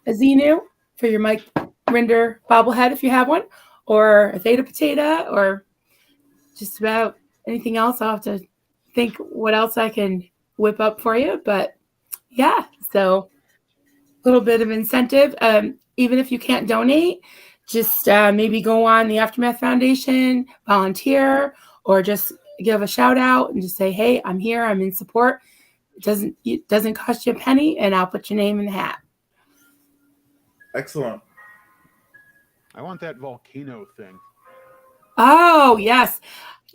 a Xenu for your Mike Rinder bobblehead if you have one, or a Theta Potato, or just about anything else. I'll have to think what else I can whip up for you. But yeah, so a little bit of incentive. Even if you can't donate, just maybe go on the Aftermath Foundation, volunteer, or just give a shout out and just say, hey, I'm here, I'm in support. It doesn't cost you a penny, and I'll put your name in the hat. Excellent. I want that volcano thing. Oh, yes.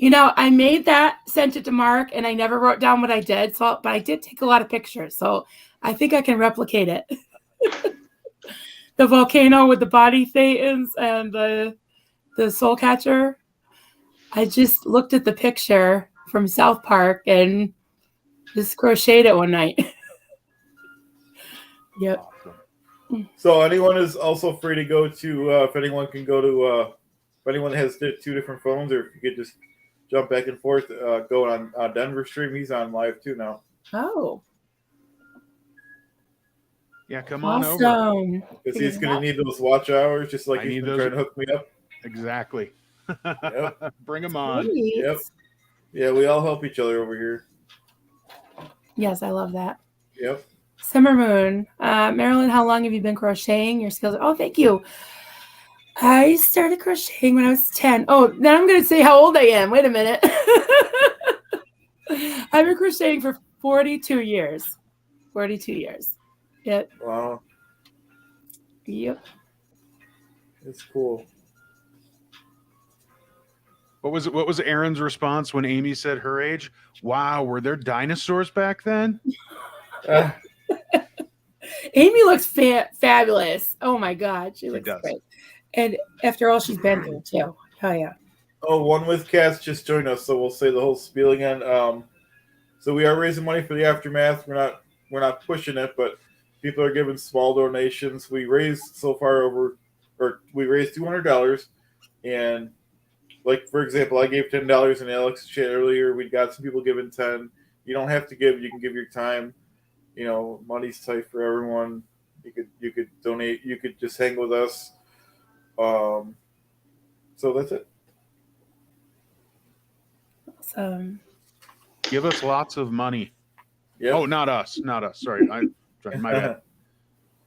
I made that, sent it to Mark, and I never wrote down what I did. But I did take a lot of pictures, so I think I can replicate it. The volcano with the body thetans and the soul catcher. I just looked at the picture from South Park and just crocheted it one night. Yep. Awesome. So anyone is also free to go to, if anyone can go to, if anyone has 2 different phones, or if you could just jump back and forth, go on Denver stream. He's on live too now. Oh. Yeah, come on over. Awesome. Because he's going to need those watch hours, just like he's been trying to hook me up. Exactly. Yep. Bring them on. Sweet. Yep. Yeah, we all help each other over here. Yes, I love that. Yep. Summer Moon. Marilyn, how long have you been crocheting? Your skills. Oh, thank you. I started crocheting when I was 10. Oh, then I'm going to say how old I am. Wait a minute. I've been crocheting for 42 years. 42 years. Yep. Wow. Yep. It's cool. What was Erin's response when Amy said her age? Wow, were there dinosaurs back then? Amy looks fabulous. Oh my God, she looks does. great. And after all she's been through too. Oh yeah. Oh, One with Cats just joined us, so we'll say the whole spiel again. So we are raising money for the Aftermath. We're not pushing it, but people are giving small donations. We raised so far we raised $200, and like for example, I gave $10 in Alex's chat earlier. We got some people giving 10. You don't have to give. You can give your time. Money's tight for everyone. You could donate. You could just hang with us. So that's it. Awesome. Give us lots of money. Yep. Oh, not us. Sorry, my bad.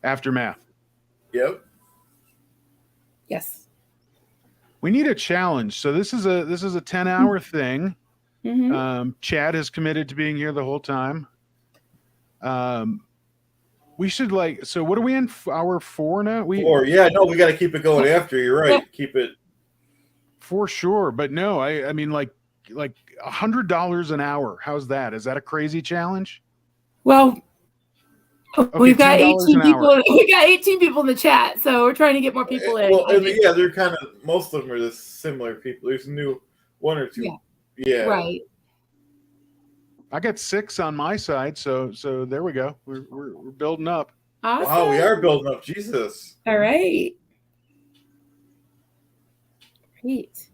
Aftermath. Yep. Yes. We need a challenge. So this is a 10-hour thing. Mm-hmm. Chad has committed to being here the whole time. We should so what are we in hour 4 now? 4. Yeah, no, we got to keep it going after. You're right. Keep it for sure. But no, I mean like $100 an hour. How's that? Is that a crazy challenge? Well, okay, we've got 18 people. Hour. We got 18 people in the chat, so we're trying to get more people in. Well, yeah, they're kind of most of them are the similar people. There's new 1 or 2. Yeah. Right. I got 6 on my side, so there we go. We're building up. Awesome. Wow, we are building up. Jesus. All right. Great.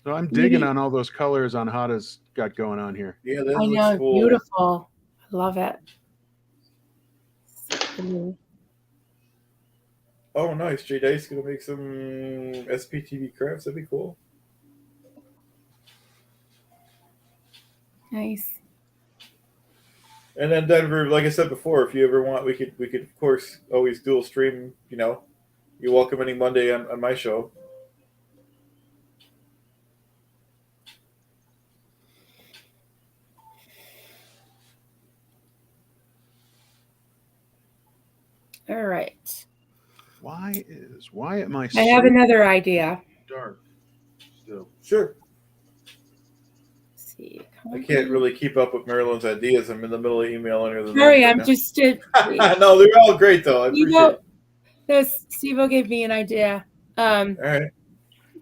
So I'm digging on all those colors on Hada's got going on here. Yeah, that I know, looks cool. beautiful. I love it. So cool. Oh, nice. Jay Dice gonna make some SPTV crafts. That'd be cool. Nice. And then Denver, like I said before, if you ever want, we could of course always dual stream. You're welcome any Monday on my show. All right. Why am I I have another idea. Dark still? Sure. Let's see. I can't really keep up with Marilyn's ideas. I'm in the middle of emailing her. Sorry, I'm just. No, they're all great though. I appreciate it. Steve-O gave me an idea. All right.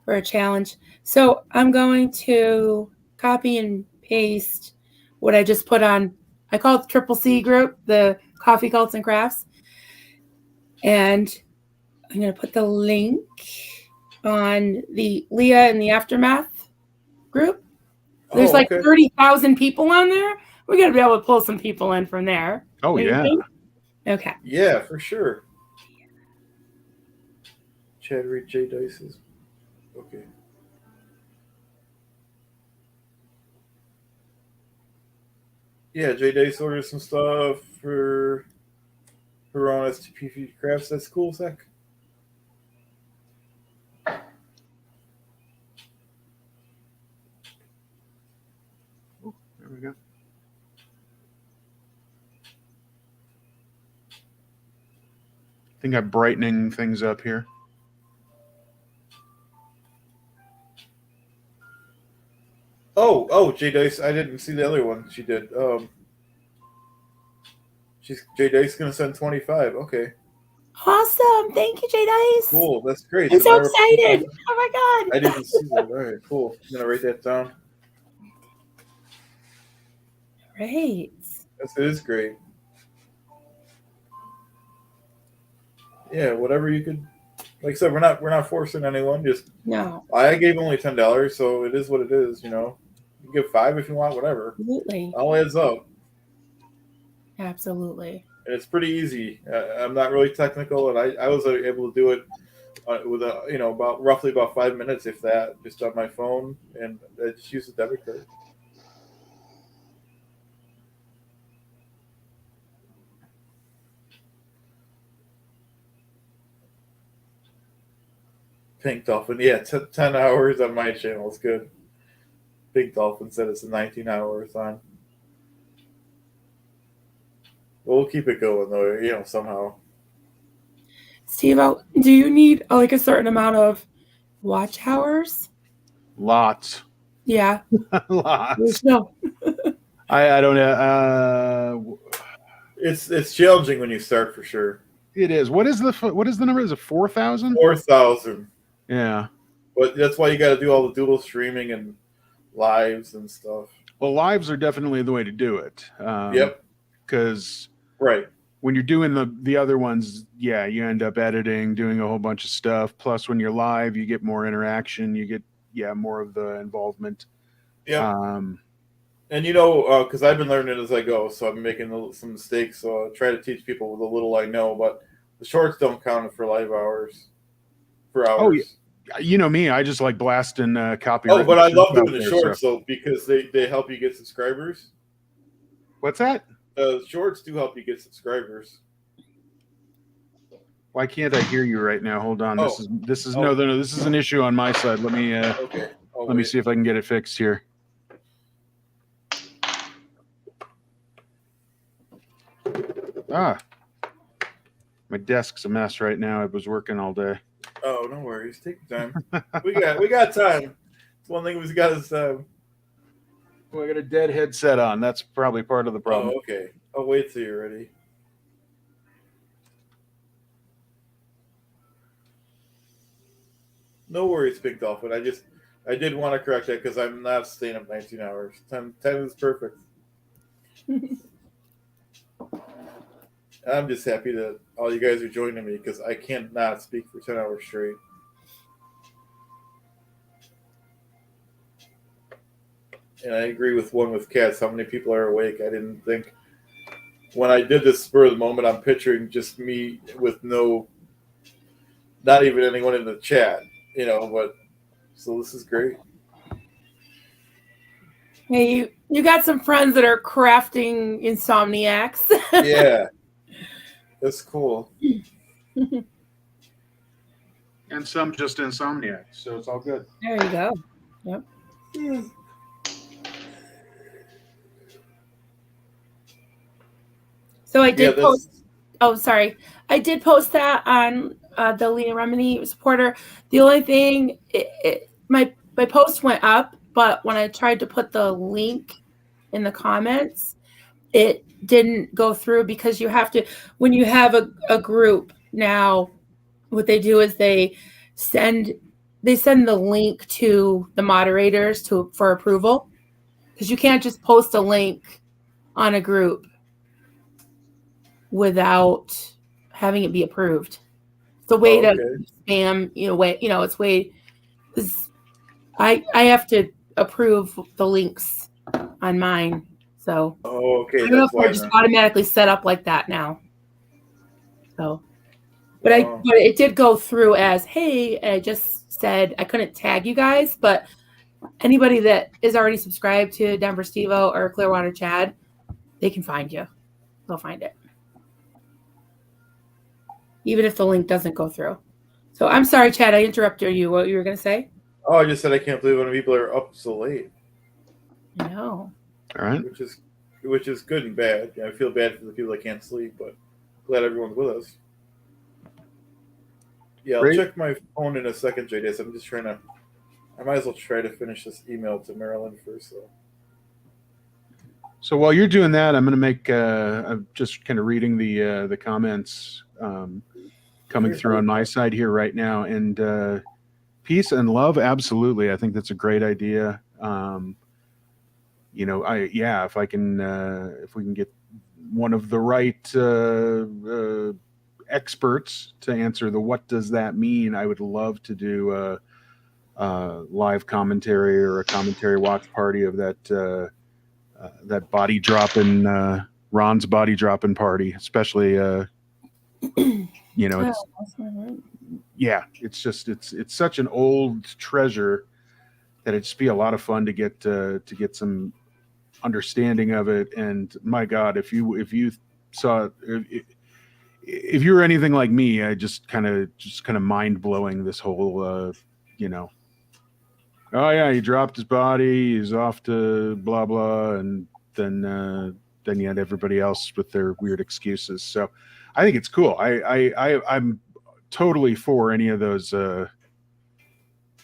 For a challenge. So I'm going to copy and paste what I just put on. I call it the Triple C group, the Coffee Cults and Crafts. And I'm going to put the link on the Leah and the Aftermath group. There's like okay. 30,000 people on there. We got to be able to pull some people in from there. Oh Don't you yeah. think? Okay. Yeah, for sure. Chad Reed J Dice is okay. Yeah, J Dice ordered some stuff for her own STP crafts. That's cool, Zach. There we go. I think I'm brightening things up here. Oh, J Dice. I didn't see the other one she did. She's J Dice gonna send 25. Okay, Awesome. Thank you, J Dice. cool. That's great. I'm so Never- excited. Oh my God. I didn't see that. All right, cool. I'm gonna write that down. Great. It is great. Yeah, whatever you could. Like I said, we're not forcing anyone. Just No, I gave only $10, so it is what it is. You know, you can give 5 if you want. Whatever. absolutely. All adds up. Absolutely. And it's pretty easy. I'm not really technical, and I was able to do it with about roughly about 5 minutes, if that, just on my phone, and I just use a debit card. Pink Dolphin, yeah, 10 hours on my channel is good. Pink Dolphin said it's a 19-hour on. We'll keep it going though, somehow. Steve, do you need like a certain amount of watch hours? Lots. Yeah. Lots. No. I don't know. It's challenging when you start for sure. It is. What is the number? Is it 4,000? 4,000. Yeah. But that's why you got to do all the doodle streaming and lives and stuff. Well, lives are definitely the way to do it. Yep. Because right. When you're doing the other ones, yeah, you end up editing, doing a whole bunch of stuff. Plus, when you're live, you get more interaction. You get more of the involvement. Yeah. And because I've been learning it as I go, so I'm making some mistakes. So I try to teach people with the little I know. But the shorts don't count for live hours. For hours. Oh, yeah. You know me, I just like blasting copy. Oh, but I love doing the shorts though, because they help you get subscribers. What's that? Shorts do help you get subscribers. Why can't I hear you right now? Hold on. Oh. This is no, this is an issue on my side. Let me okay. Let me see if I can get it fixed here. My desk's a mess right now. I was working all day. Oh, no worries. Take your time. we got time. It's one thing we've got is Well, I got a dead headset on. That's probably part of the problem. Oh, okay. I'll wait till you're ready. No worries, Pink Dolphin. I did want to correct that because I'm not staying up 19 hours. 10 is perfect. I'm just happy that all you guys are joining me because I cannot speak for 10 hours straight. And I agree with Cats. How many people are awake? I didn't think. When I did this spur of the moment, I'm picturing just me with not even anyone in the chat, but so this is great. Hey, you got some friends that are crafting insomniacs. Yeah. That's cool. And some just insomniacs, so it's all good. There you go. Yep. So I did post. Oh, sorry. I did post that on the Leah Remini supporter. The only thing, my post went up, but when I tried to put the link in the comments, it didn't go through because you have to, when you have a group now, what they do is they send the link to the moderators for approval, because you can't just post a link on a group without having it be approved. It's a way to spam, it's way, because I have to approve the links on mine. So Oh, okay, I don't know that's if they're why. just Then. automatically set up like that now. So, but Oh. but it did go through as, hey, I just said I couldn't tag you guys, but anybody that is already subscribed to Denver Stevo or Clearwater Chad, they can find you. They'll find it. Even if the link doesn't go through. So I'm sorry, Chad, I interrupted you. What you were going to say? Oh, I just said I can't believe when people are up so late. I know. All right. Which is good and bad. I feel bad for the people that can't sleep, but glad everyone's with us. Yeah, I'll check my phone in a second, JDS. I'm just trying to. I might as well try to finish this email to Marilyn first. So while you're doing that, I'm going to make. I'm just kind of reading the comments coming through on my side here right now, and peace and love, absolutely. I think that's a great idea. If I can, if we can get one of the right experts to answer the what does that mean, I would love to do a live commentary or a commentary watch party of that body dropping Ron's body dropping party, especially it's it's such an old treasure that it'd just be a lot of fun to get some understanding of it. And my God, if you saw if you were anything like me, I just kind of mind blowing this whole oh yeah, he dropped his body, he's off to blah blah, and then you had everybody else with their weird excuses. So I think it's cool. I'm totally for any of those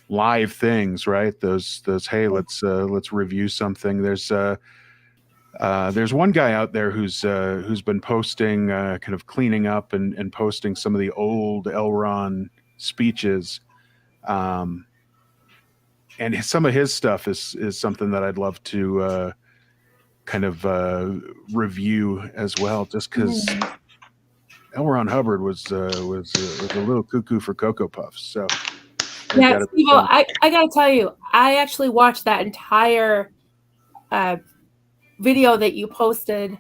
live things, right? Those hey, let's review something. There's one guy out there who's been posting kind of cleaning up and posting some of the old Elron speeches, and some of his stuff is something that I'd love to kind of review as well, just because L. Ron Hubbard was a little cuckoo for Cocoa Puffs. So yeah, Steve, I gotta tell you, I actually watched that entire video that you posted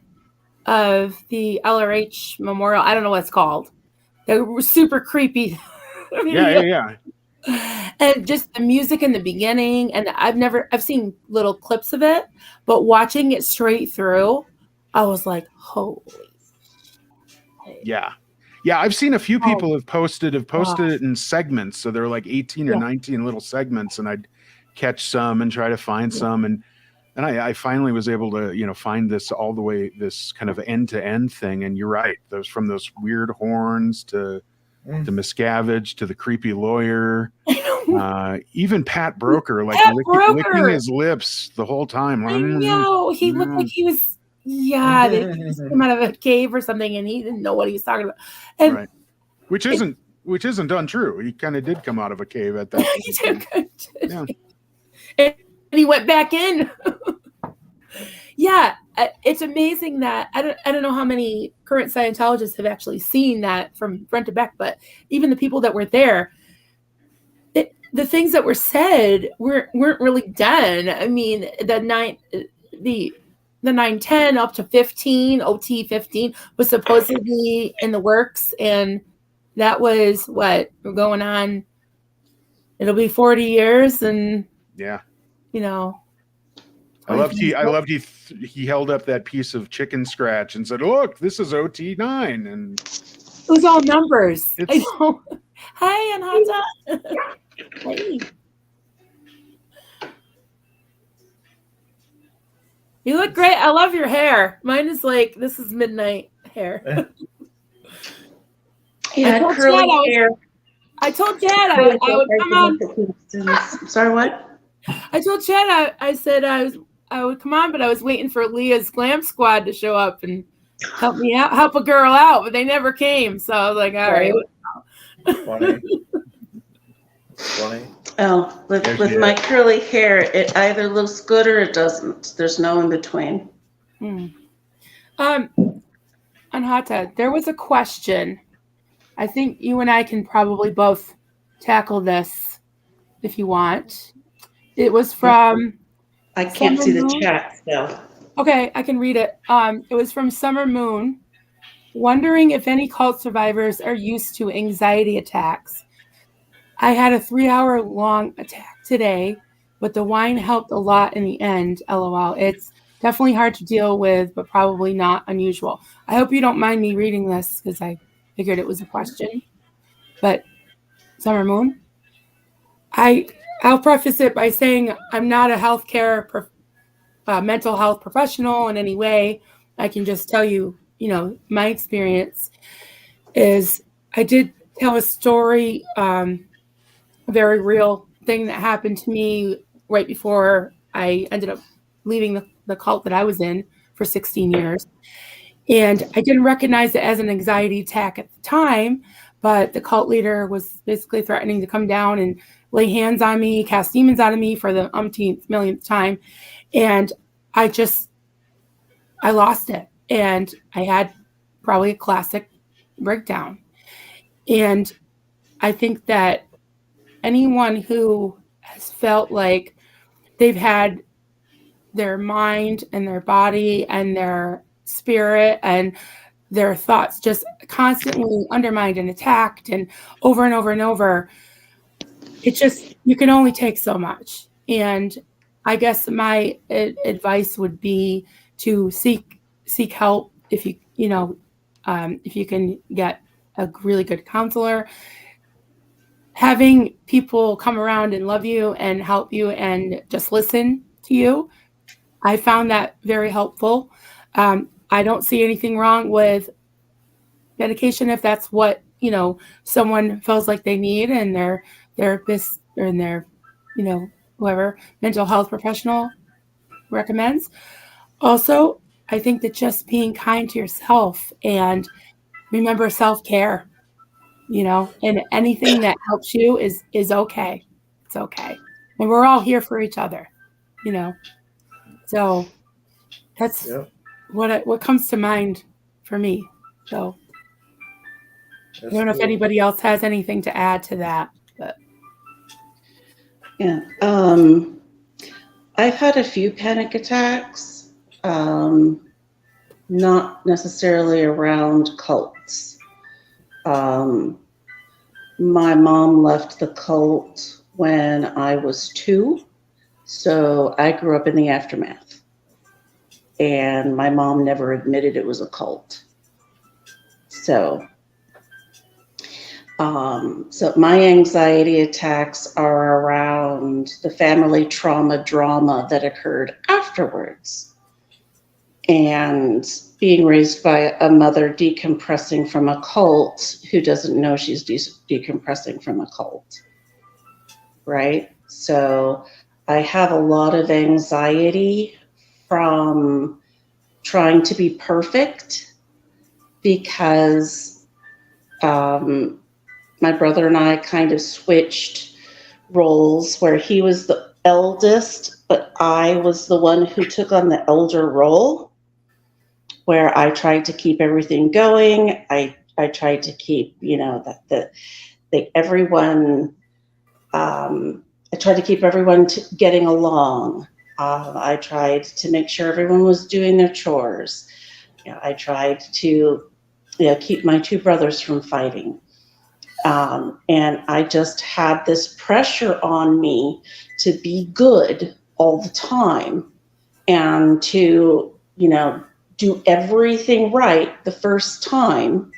of the LRH memorial. I don't know what it's called. They were super creepy. Yeah. And just the music in the beginning, and I've seen little clips of it, but watching it straight through, I was like, holy. Yeah. I've seen a few people have posted it in segments, so they're like 18 or 19 little segments, and I'd catch some and try to find some, and I finally was able to find this all the way, this kind of end to end thing. And you're right, those weird horns to Miscavige to the creepy lawyer, even Pat Broker, licking his lips the whole time. I know, he looked like he was he just came out of a cave or something, and he didn't know what he was talking about. And right. Which isn't untrue. He kind of did come out of a cave at that point. Yeah. And he went back in. Yeah, it's amazing that I don't know how many current Scientologists have actually seen that from front to back, but even the people that were there, the things that were said weren't really done. I mean, the 910 up to 15, OT 15 was supposedly in the works, and that was what we're going on. It'll be 40 years, and I loved he held up that piece of chicken scratch and said, "Look, this is OT9," and it was all numbers. I know. Hi, Anhata. Hey. You look great. I love your hair. Mine is like, this is midnight hair. Yeah, curly hair. I told Chad I would come on. Sorry, what? I told Chad I said I would come on, but I was waiting for Leah's Glam Squad to show up and help me out, help a girl out, but they never came. So I was like, all right. Funny. Oh, with my curly hair, it either looks good or it doesn't. There's no in between. Anhata, there was a question. I think you and I can probably both tackle this if you want. It was from I can't Summer see the Moon. chat still. Okay, I can read it. It was from Summer Moon. Wondering if any cult survivors are used to anxiety attacks. I had a 3-hour long attack today, but the wine helped a lot in the end. LOL. It's definitely hard to deal with, but probably not unusual. I hope you don't mind me reading this because I figured it was a question. But Summer Moon, I'll preface it by saying I'm not a healthcare mental health professional in any way. I can just tell you, my experience is I did tell a story, a very real thing that happened to me right before I ended up leaving the cult that I was in for 16 years. And I didn't recognize it as an anxiety attack at the time, but the cult leader was basically threatening to come down and lay hands on me, cast demons out of me for the umpteenth, millionth time. And I lost it. And I had probably a classic breakdown. And I think that anyone who has felt like they've had their mind and their body and their spirit and their thoughts just constantly undermined and attacked and over and over and over, you can only take so much. And I guess my advice would be to seek help if if you can get a really good counselor. Having people come around and love you and help you and just listen to you, I found that very helpful. I don't see anything wrong with medication if that's what someone feels like they need and their therapist or their whoever mental health professional recommends. Also, I think that just being kind to yourself and remember self-care, and anything that helps you is okay. It's okay. And we're all here for each other, So that's what comes to mind for me. So I don't know if anybody else has anything to add to that, but Yeah. I've had a few panic attacks, not necessarily around cults. My mom left the cult when I was 2, so I grew up in the aftermath. And my mom never admitted it was a cult. So my anxiety attacks are around the family trauma drama that occurred afterwards. And being raised by a mother decompressing from a cult who doesn't know she's decompressing from a cult, right? So I have a lot of anxiety from trying to be perfect because my brother and I kind of switched roles where he was the eldest, but I was the one who took on the elder role, where I tried to keep everything going. I tried to keep, everyone. I tried to keep everyone getting along. I tried to make sure everyone was doing their chores. I tried to, keep my 2 brothers from fighting. And I just had this pressure on me to be good all the time and to, do everything right the first time.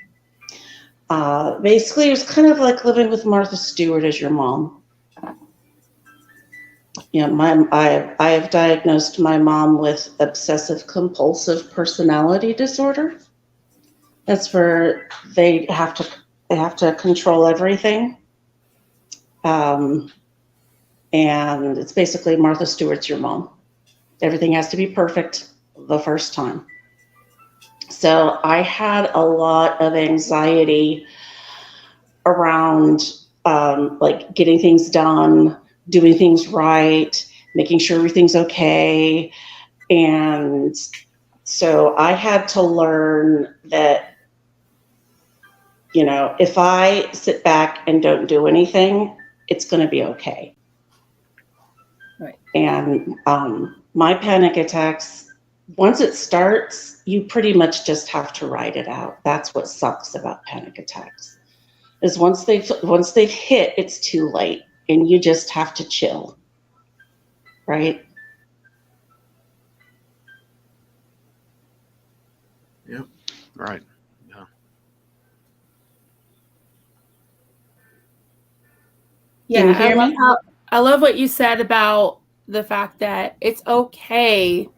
Basically, it was kind of like living with Martha Stewart as your mom. I have diagnosed my mom with obsessive compulsive personality disorder. That's where they have to control everything. And it's basically Martha Stewart's your mom. Everything has to be perfect the first time. So I had a lot of anxiety around like getting things done, doing things right, making sure everything's okay. And so I had to learn that, if I sit back and don't do anything, it's going to be okay. Right. And My panic attacks, once it starts, you pretty much just have to ride it out. That's what sucks about panic attacks. Is once they've hit, it's too late, and you just have to chill, right? Yep. Right. Yeah. Yeah, Can you hear me? I love what you said about the fact that it's okay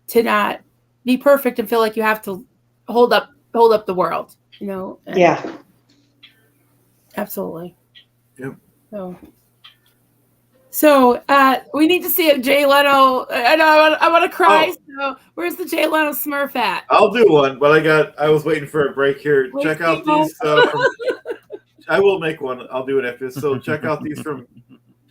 to not be perfect and feel like you have to hold up the world, you know? And Yeah. absolutely. Yep. So we need to see a Jay Leno. I know I want to cry. Oh. So where's the Jay Leno Smurf at? I'll do one, but I was waiting for a break here. Wait, Check out Steve-O. these from. I will make one. I'll do it after this. So check out these from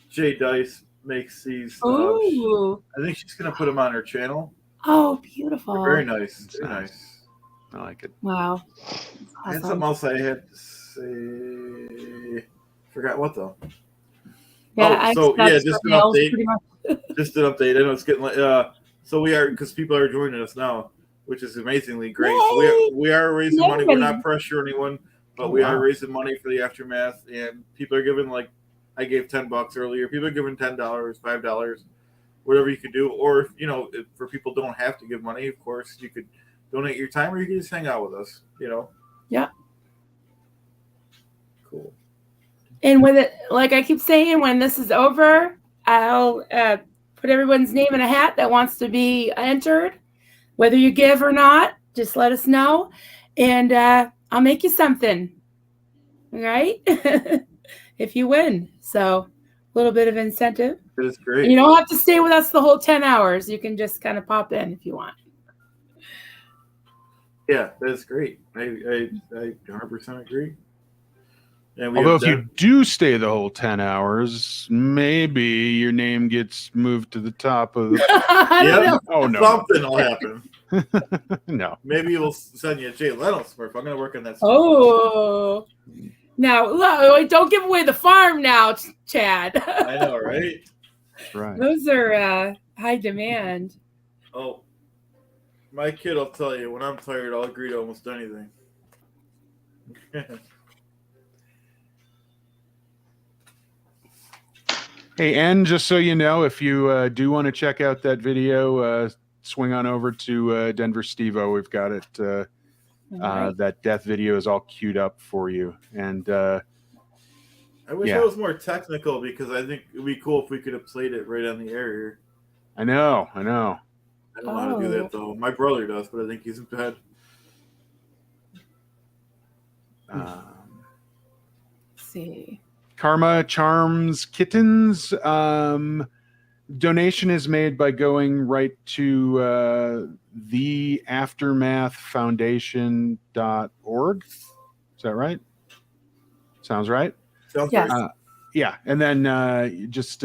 Jay Dice makes these. Ooh. I think she's gonna put them on her channel. Oh, beautiful. They're very nice. It's Very nice. nice. I like it. Wow. I had Awesome. something else I had to say. Forgot what though. Yeah, just an nails, update. pretty much. Just an update. I know it's getting so we are, because people are joining us now, which is amazingly great. Yay! So we are raising money. We're Everybody. not pressuring anyone, but Oh, we are wow. raising money for the aftermath, and people are giving, like I gave $10 earlier. People are giving $10, $5, whatever you could do. Or for people who don't have to give money, of course, you could donate your time, or you can just hang out with us. Yeah. Cool. And with it, like I keep saying, when this is over, I'll put everyone's name in a hat that wants to be entered. Whether you give or not, just let us know, and I'll make you something. All right? If you win. So a little bit of incentive. That is great. And you don't have to stay with us the whole 10 hours. You can just kind of pop in if you want. Yeah, that is great. I 100% agree. And Although if you do stay the whole 10 hours, maybe your name gets moved to the top of the... I don't know. Oh, no. Something will happen. No. Maybe we'll send you a Jay Leno Smurf. I'm going to work on that. Oh. Now, look, don't give away the farm now, Chad. I know, right? Right. Those are high demand. Oh, my kid will tell you, when I'm tired, I'll agree to almost anything. Hey, and just so you know, if you do want to check out that video, swing on over to Denver Steve-O. We've got it. Right. That death video is all queued up for you. And I wish it was more technical, because I think it would be cool if we could have played it right on the air here. I know. I don't know how to do that, though. My brother does, but I think he's in bed. Let's see. Karma Charms Kittens. Donation is made by going right to theaftermathfoundation.org. Is that right? Sounds right? Sounds Yes. great. Yeah, and then just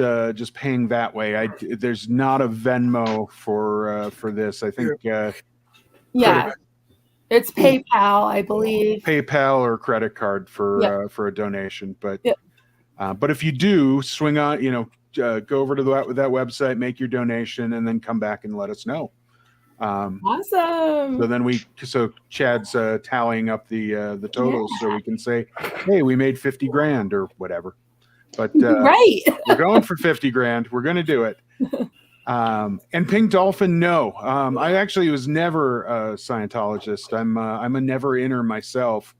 paying that way. There's not a Venmo for this. I think Yeah. It's PayPal, I believe. PayPal or credit card for a donation. But but if you do swing on, go over to that website, make your donation, and then come back and let us know. Awesome. So then Chad's tallying up the totals, so we can say, hey, we made 50 grand or whatever. But right. We're going for 50 grand. We're going to do it. And Pink Dolphin, no. I actually was never a Scientologist. I'm a never-inner myself.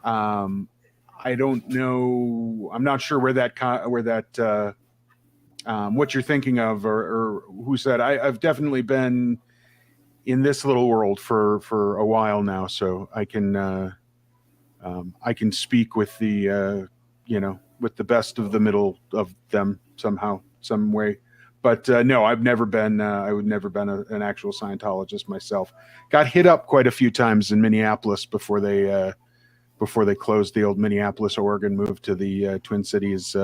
I don't know. I'm not sure what you're thinking of, or who said. I've definitely been in this little world for a while now, so I can speak with the with the best of the middle of them somehow, some way. But no, I've never been. I would never been an actual Scientologist myself. Got hit up quite a few times in Minneapolis before they closed the old Minneapolis org and moved to the Twin Cities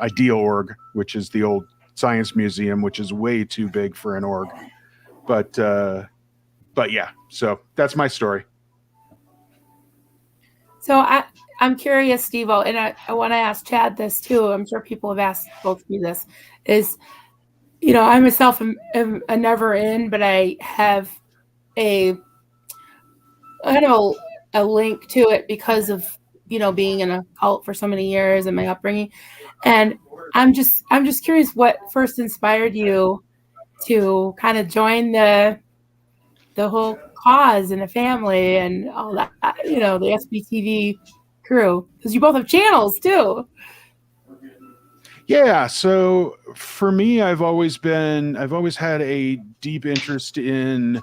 Ideal org, which is the old Science Museum, which is way too big for an org. But yeah, so that's my story. So I'm curious, Steve-O, and I want to ask Chad this too. I'm sure people have asked both of you this. Is I myself am a never in, but I have a kind of a link to it because of being in a cult for so many years and my upbringing. And I'm just curious what first inspired you to kind of join the whole cause and the family and all that, the SBTV crew, because you both have channels too. Yeah, so for me, I've always had a deep interest in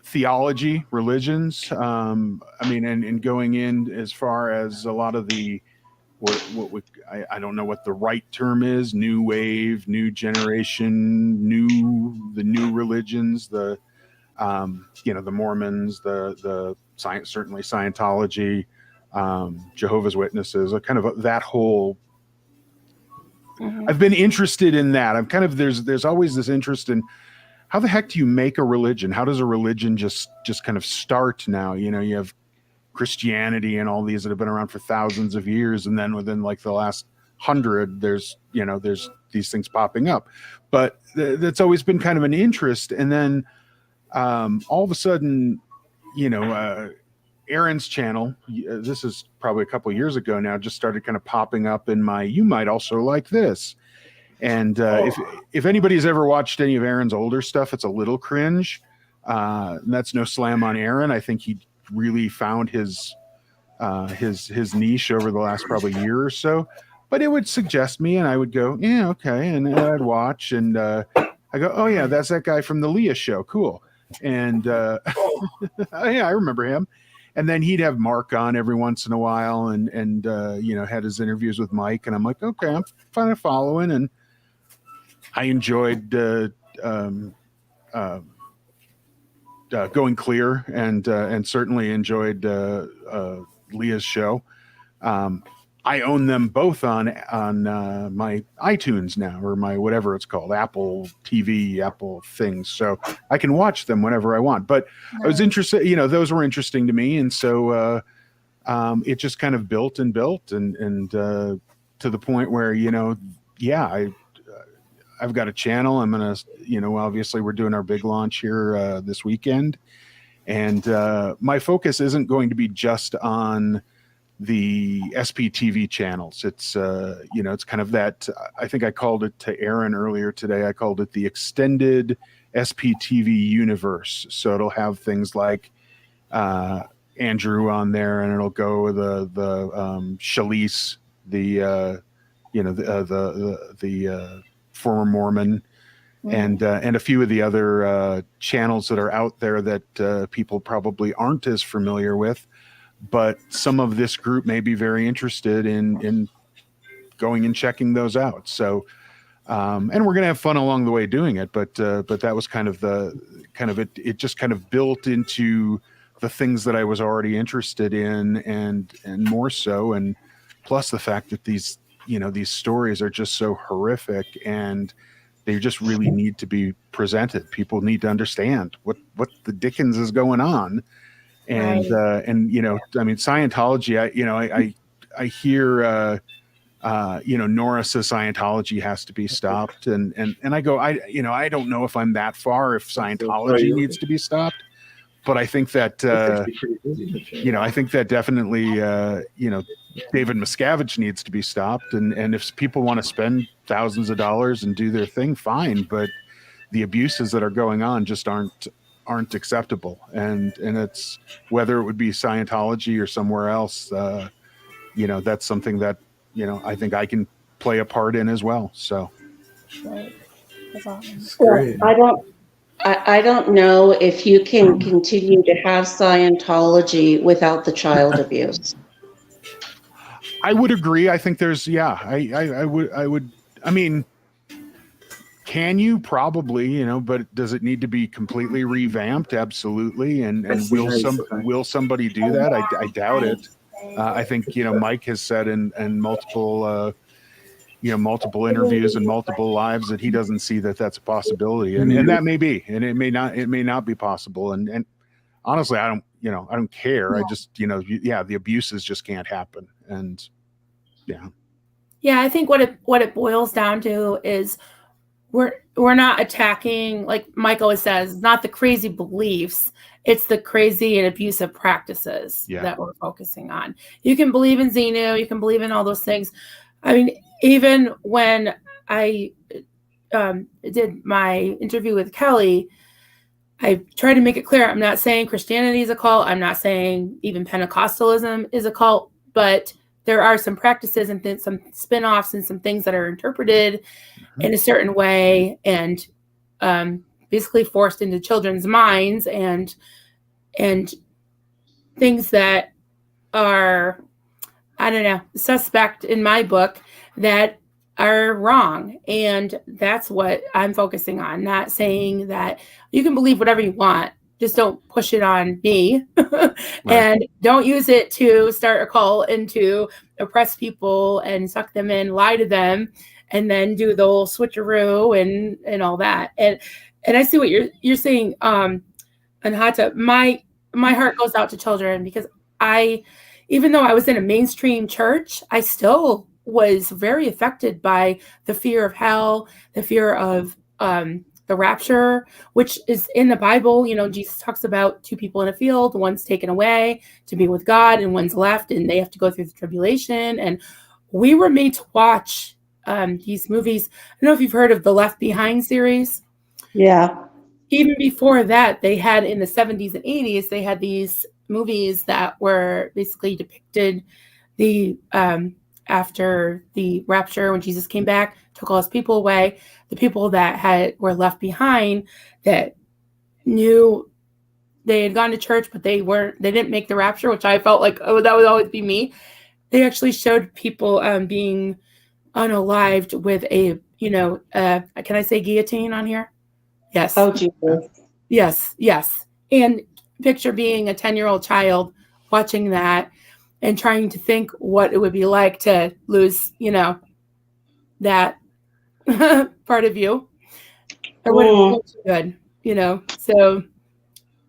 theology, religions. I mean, and going in as far as a lot of the I don't know what the right term is, new wave, new generation, the new religions, the the Mormons, the science, certainly Scientology, Jehovah's Witnesses, kind of that whole. Mhm. I've been interested in that. I'm kind of there's always this interest in how the heck do you make a religion? How does a religion just kind of start now? You have Christianity and all these that have been around for thousands of years, and then within like the last 100, there's these things popping up. But that's always been kind of an interest. And then all of a sudden, Aaron's channel, this is probably a couple of years ago now, just started kind of popping up in my "you might also like this." And if anybody's ever watched any of Aaron's older stuff, it's a little cringe. And that's no slam on Aaron. I think he really found his niche over the last probably year or so. But it would suggest me, and I would go, yeah, okay, and I'd watch, and I go, oh yeah, that's that guy from the Leah show, cool. And yeah, I remember him. And then he'd have Mark on every once in a while, and had his interviews with Mike, and I'm like, okay, I'm kind of following, and I enjoyed Going Clear, and certainly enjoyed Leah's show. I own them both on my iTunes now, or my whatever it's called, Apple TV, Apple things. So I can watch them whenever I want. But I was interested, those were interesting to me, and so it just kind of built and to the point where I've got a channel. I'm gonna, obviously we're doing our big launch here this weekend, and my focus isn't going to be just on the SPTV channels. It's it's kind of that. I think I called it to Aaron earlier today. I called it the extended SPTV universe. So it'll have things like Andrew on there, and it'll go the Shalice, the former Mormon, and a few of the other channels that are out there that people probably aren't as familiar with. But some of this group may be very interested in going and checking those out. So, and we're going to have fun along the way doing it. But that was kind of it just kind of built into the things that I was already interested in, and more so. And plus the fact that these stories are just so horrific, and they just really need to be presented. People need to understand what the dickens is going on. And Right. I mean, Scientology, I hear Nora says Scientology has to be stopped, and I go, I don't know if I'm that far if Scientology needs to be stopped, but I think that I think that definitely David Miscavige needs to be stopped, and if people want to spend thousands of dollars and do their thing, fine, but the abuses that are going on just aren't acceptable, and it's whether it would be Scientology or somewhere else, that's something that I think I can play a part in as well. So Right. That's awesome. It's great. I don't know if you can continue to have Scientology without the child abuse. I would agree. I think there's I would I mean, can you? Probably, but does it need to be completely revamped? Absolutely. And will somebody do that? I doubt it. I think Mike has said in multiple multiple interviews and multiple lives that he doesn't see that that's a possibility, and that may be, and it may not be possible. And honestly, I don't care. I just the abuses just can't happen. And Yeah, I think what it boils down to is we're not attacking, like Mike always says, not the crazy beliefs. It's the crazy and abusive practices that we're focusing on. You can believe in Xenu, you can believe in all those things. I mean, even when I did my interview with Kelly, I tried to make it clear, I'm not saying Christianity is a cult. I'm not saying even Pentecostalism is a cult, but there are some practices and some spin-offs and some things that are interpreted in a certain way and basically forced into children's minds and things that are, I don't know, suspect in my book that are wrong. And that's what I'm focusing on, not saying that you can believe whatever you want. Just don't push it on me and don't use it to start a cult and to oppress people and suck them in, lie to them, and then do the whole switcheroo and all that. And I see what you're saying, Anahata. My heart goes out to children because even though I was in a mainstream church, I still was very affected by the fear of hell, the fear of the rapture, which is in the Bible. You know, Jesus talks about two people in a field, one's taken away to be with God and one's left, and they have to go through the tribulation. And we were made to watch these movies. I don't know if you've heard of the Left Behind series. Yeah. Even before that, they had in the 70s and 80s, they had these movies that were basically depicted the after the rapture, when Jesus came back, took all his people away, the people that were left behind that knew they had gone to church, but they didn't make the rapture, which I felt like, oh, that would always be me. They actually showed people being unalived with a, can I say guillotine on here? Yes. Oh, Jesus. Yes. And picture being a 10-year-old child watching that and trying to think what it would be like to lose, that part of you. It wouldn't feel too good, So,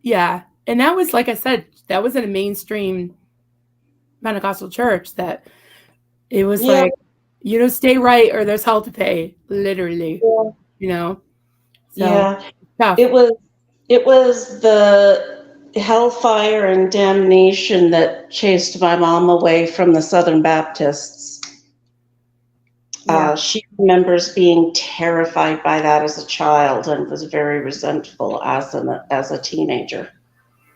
yeah. And that was, like I said, that was in a mainstream Pentecostal church that it was like, stay right or there's hell to pay, literally, So, tough. It was the hellfire and damnation that chased my mom away from the Southern Baptists. She remembers being terrified by that as a child and was very resentful as a teenager.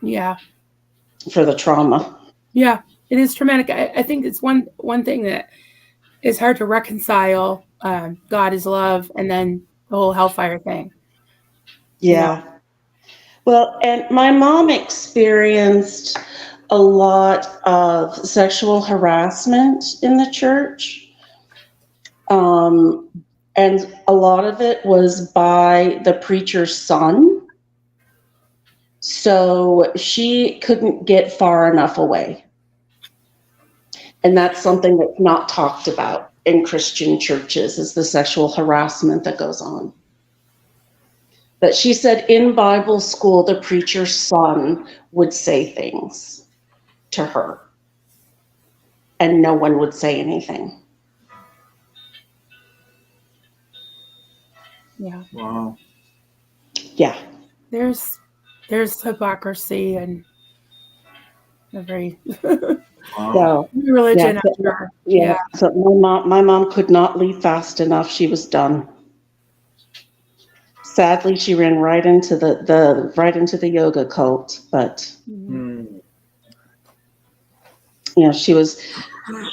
Yeah. For the trauma. Yeah, it is traumatic. I think it's one thing that is hard to reconcile. God is love, and then the whole hellfire thing. Yeah. Well, and my mom experienced a lot of sexual harassment in the church. And a lot of it was by the preacher's son. So she couldn't get far enough away. And that's something that's not talked about in Christian churches, is the sexual harassment that goes on. But she said in Bible school, the preacher's son would say things to her, and no one would say anything. Yeah. Wow. Yeah. There's hypocrisy and a very So, religion. So my mom could not leave fast enough. She was done. Sadly, she ran right into the yoga cult, but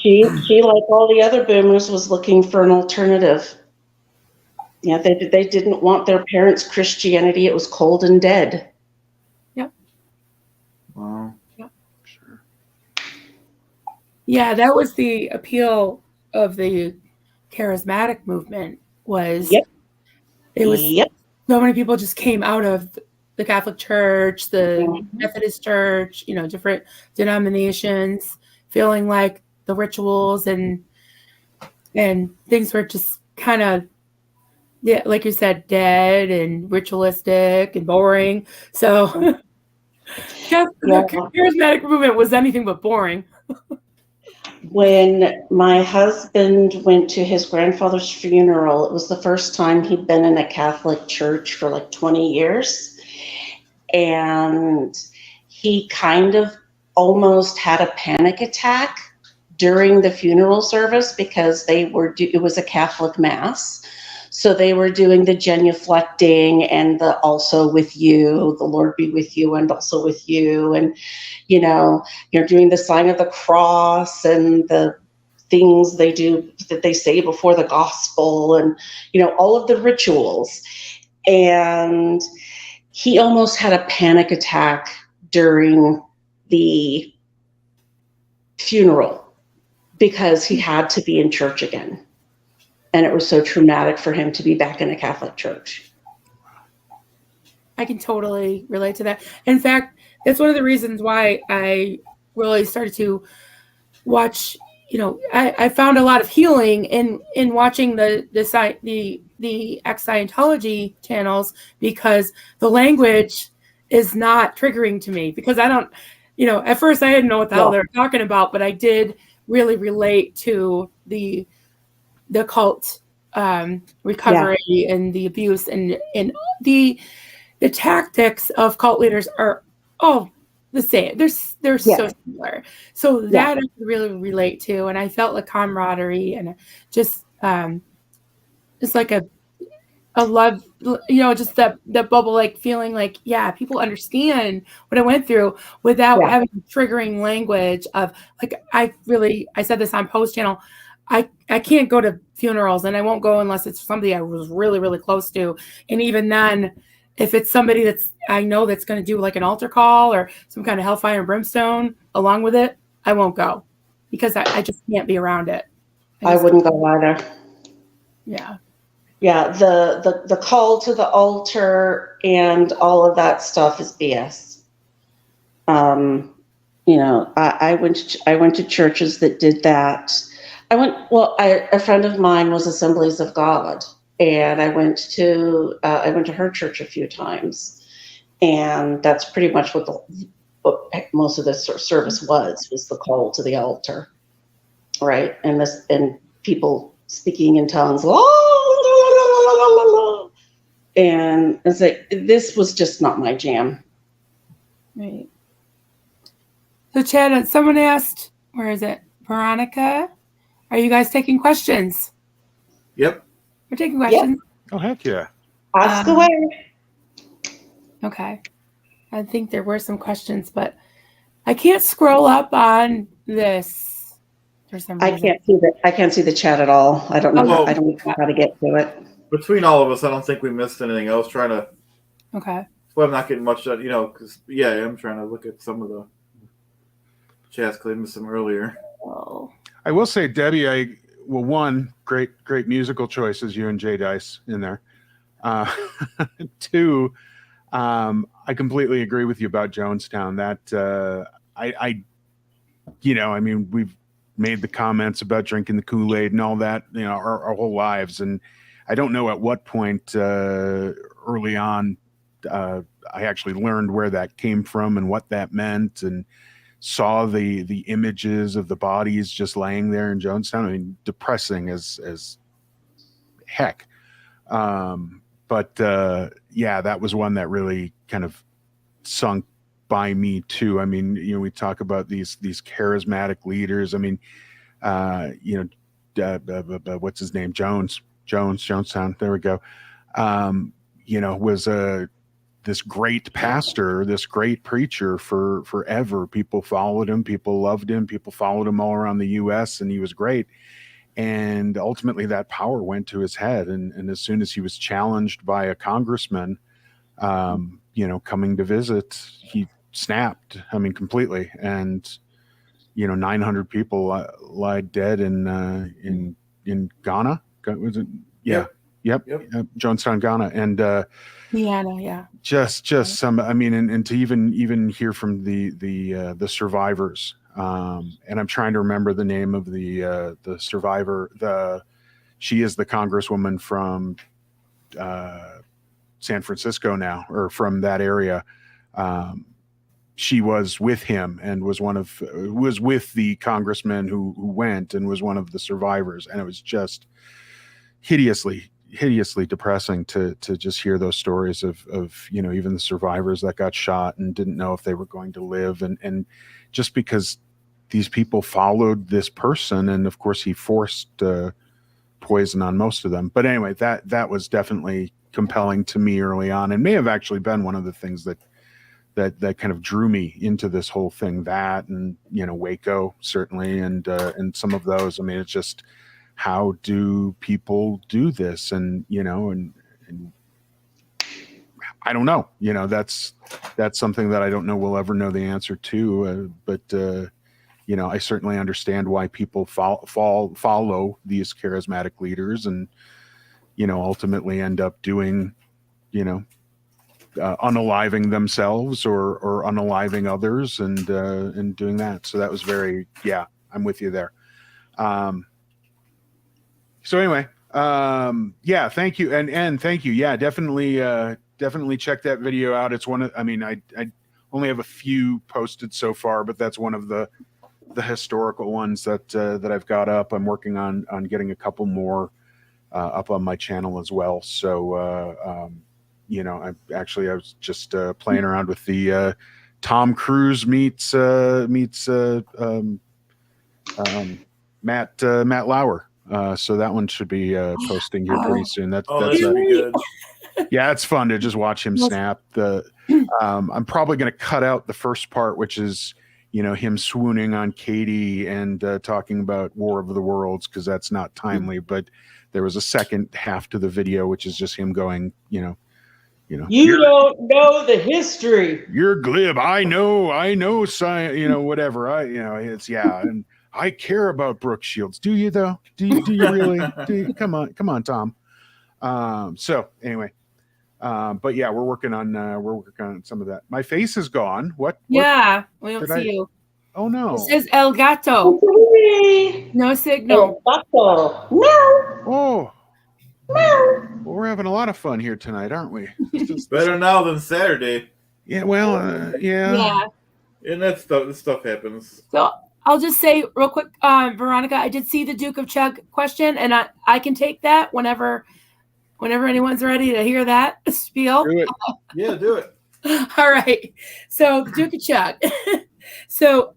she like all the other boomers was looking for an alternative. Yeah, they didn't want their parents' Christianity. It was cold and dead. Yep. Wow. Yep. Sure. Yeah, that was the appeal of the charismatic movement. It was so many people just came out of the Catholic Church, the Methodist Church, different denominations, feeling like the rituals and things were just kind of, like you said, dead and ritualistic and boring. So the charismatic movement was anything but boring. When my husband went to his grandfather's funeral, it was the first time he'd been in a Catholic church for like 20 years. And he kind of almost had a panic attack during the funeral service because it was a Catholic mass. So they were doing the genuflecting and the also with you, the Lord be with you and also with you. And, you're doing the sign of the cross and the things they do that they say before the gospel and, all of the rituals. And he almost had a panic attack during the funeral because he had to be in church again. And it was so traumatic for him to be back in a Catholic church. I can totally relate to that. In fact, that's one of the reasons why I really started to watch. I found a lot of healing in watching the ex-Scientology channels, because the language is not triggering to me, because I don't, at first I didn't know what the hell they were talking about, but I did really relate to the cult recovery and the abuse and the tactics of cult leaders are all the same. They're so similar. So that I could really relate to, and I felt like camaraderie and just like a love, just that bubble, like feeling like, yeah, people understand what I went through without having triggering language of like, I said this on Post Channel. I can't go to funerals, and I won't go unless it's somebody I was really, really close to. And even then, if it's somebody I know that's going to do like an altar call or some kind of hellfire and brimstone along with it, I won't go, because I just can't be around it. I wouldn't go either. Yeah. Yeah. The call to the altar and all of that stuff is BS. I went to churches that did that. A friend of mine was Assemblies of God, and I went to her church a few times, and that's pretty much what most of the service was the call to the altar, right? And people speaking in tongues, and it's like, this was just not my jam. Right. So Chad, someone asked, where is it? Veronica, are you guys taking questions? Yep. We're taking questions. Oh, heck yeah. Ask away. Okay. I think there were some questions, but I can't scroll up on this for some reason. I can't see the chat at all. I don't know. I don't know how to get to it. Between all of us, I don't think we missed anything. I was trying to. Okay. Well, I'm not getting much done, because I'm trying to look at some of the chats because I missed them earlier. Oh. I will say, Debbie, one, great musical choices, you and Jay Dice in there. Two, I completely agree with you about Jonestown. That we've made the comments about drinking the Kool-Aid and all that, our whole lives. And I don't know at what point early on I actually learned where that came from and what that meant, and saw the images of the bodies just laying there in Jonestown. I mean, depressing as heck. But that was one that really kind of sunk by me too. I mean, we talk about these charismatic leaders. I mean, what's his name? Jonestown. There we go. Was this great pastor, this great preacher for forever. People followed him. People loved him. People followed him all around the U.S. and he was great. And ultimately that power went to his head. And as soon as he was challenged by a congressman, coming to visit, he snapped. I mean, completely. And, 900 people lied dead in Ghana. Was it? Yeah. Yep. Jonestown, Ghana. And, yeah. Just some, I mean, and to even hear from the survivors. And I'm trying to remember the name of the survivor. She is the congresswoman from San Francisco now, or from that area. she was with him and was with the congressman who went and was one of the survivors, and it was just hideously depressing to just hear those stories of even the survivors that got shot and didn't know if they were going to live, and just because these people followed this person, and of course he forced poison on most of them. But anyway, that was definitely compelling to me early on, and may have actually been one of the things that kind of drew me into this whole thing. That, and Waco certainly, and some of those. I mean, it's just, how do people do this? And and I don't know. That's something that I don't know we'll ever know the answer to. But I certainly understand why people follow these charismatic leaders, and ultimately end up doing unaliving themselves or unaliving others, and doing that. So that was very, I'm with you there. So anyway, thank you. And thank you. Yeah, definitely check that video out. It's one of, I only have a few posted so far, but that's one of the historical ones that I've got up. I'm working on getting a couple more up on my channel as well. So, I was just playing around with the Tom Cruise meets Matt Lauer. So that one should be posting here pretty soon. That's be good. Yeah, it's fun to just watch him snap. I'm probably going to cut out the first part, which is him swooning on Katie and talking about War of the Worlds, because that's not timely. But there was a second half to the video, which is just him going, you don't know the history. You're glib. I know science. Whatever. And I care about Brooke Shields. Do you though? Do you really? Come on, Tom. So anyway, but yeah, we're working on some of that. My face is gone. What? Yeah, we don't see you. Oh no! It says El Gato. No signal. El Gato. Meow. Oh. Meow. Well, we're having a lot of fun here tonight, aren't we? Better now than Saturday. Yeah. Well. Yeah. And this stuff happens. So I'll just say real quick, Veronica, I did see the Duke of Chug question, and I can take that whenever anyone's ready to hear that spiel. Do it. Yeah, do it. All right. So the Duke of Chug. So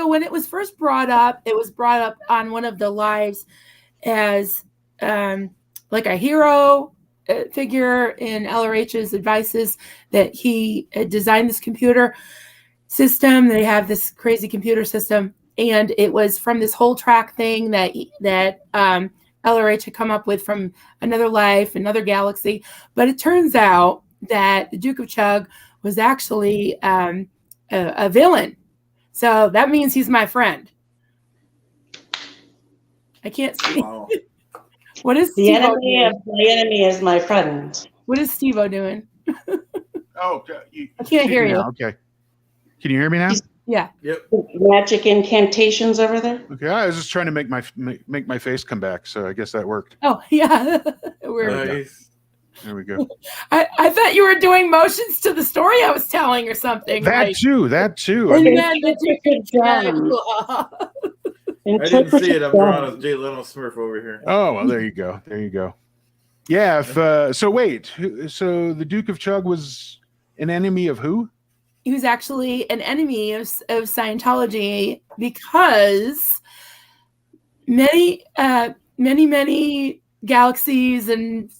when it was first brought up, it was brought up on one of the lives as like a hero figure in LRH's advices, that he designed this computer system. They have this crazy computer system, and it was from this whole track thing that LRH had come up with from another life, another galaxy. But it turns out that the Duke of Chug was actually a villain. So that means he's my friend. I can't see. Wow. What is the enemy of my enemy is my friend? What is Steve-O doing? Oh, I can't hear you. Okay. Can you hear me now? Yeah. Yep. Magic incantations over there. Okay. I was just trying to make my face come back, so I guess that worked. Oh yeah. Nice. There we go. I thought you were doing motions to the story I was telling or something. That too. And then I didn't see it. I'm drawing a Jay Leno Smurf over here. Oh, well, there you go. Yeah. So wait. So the Duke of Chug was an enemy of who? He was actually an enemy of Scientology, because many galaxies and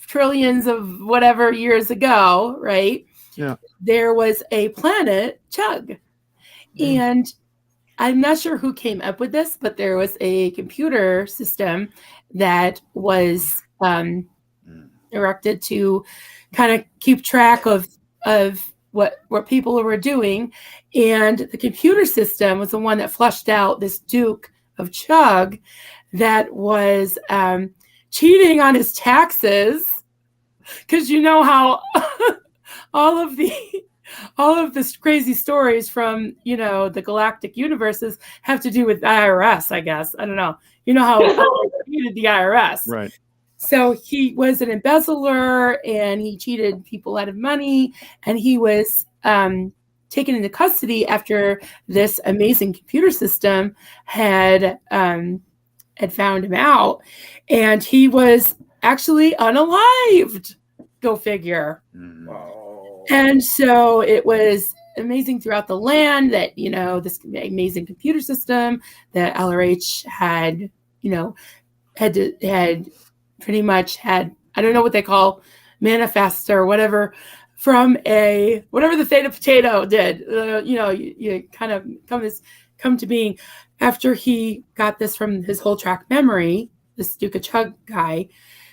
trillions of whatever years ago, right? Yeah. There was a planet, Chug. And I'm not sure who came up with this, but there was a computer system that was erected to kind of keep track of what people were doing. And the computer system was the one that flushed out this Duke of Chug that was cheating on his taxes. Because you know how all of this crazy stories from, the galactic universes have to do with the IRS, I guess. I don't know. You know how they cheated the IRS. Right. So he was an embezzler, and he cheated people out of money, and he was taken into custody after this amazing computer system had found him out, and he was actually unalived. Go figure. Wow. And so it was amazing throughout the land that, this amazing computer system that LRH had, had pretty much had, I don't know what they call manifest or whatever, from whatever the theta potato did, you kind of come to being after he got this from his whole track memory, this Duke of Chug guy.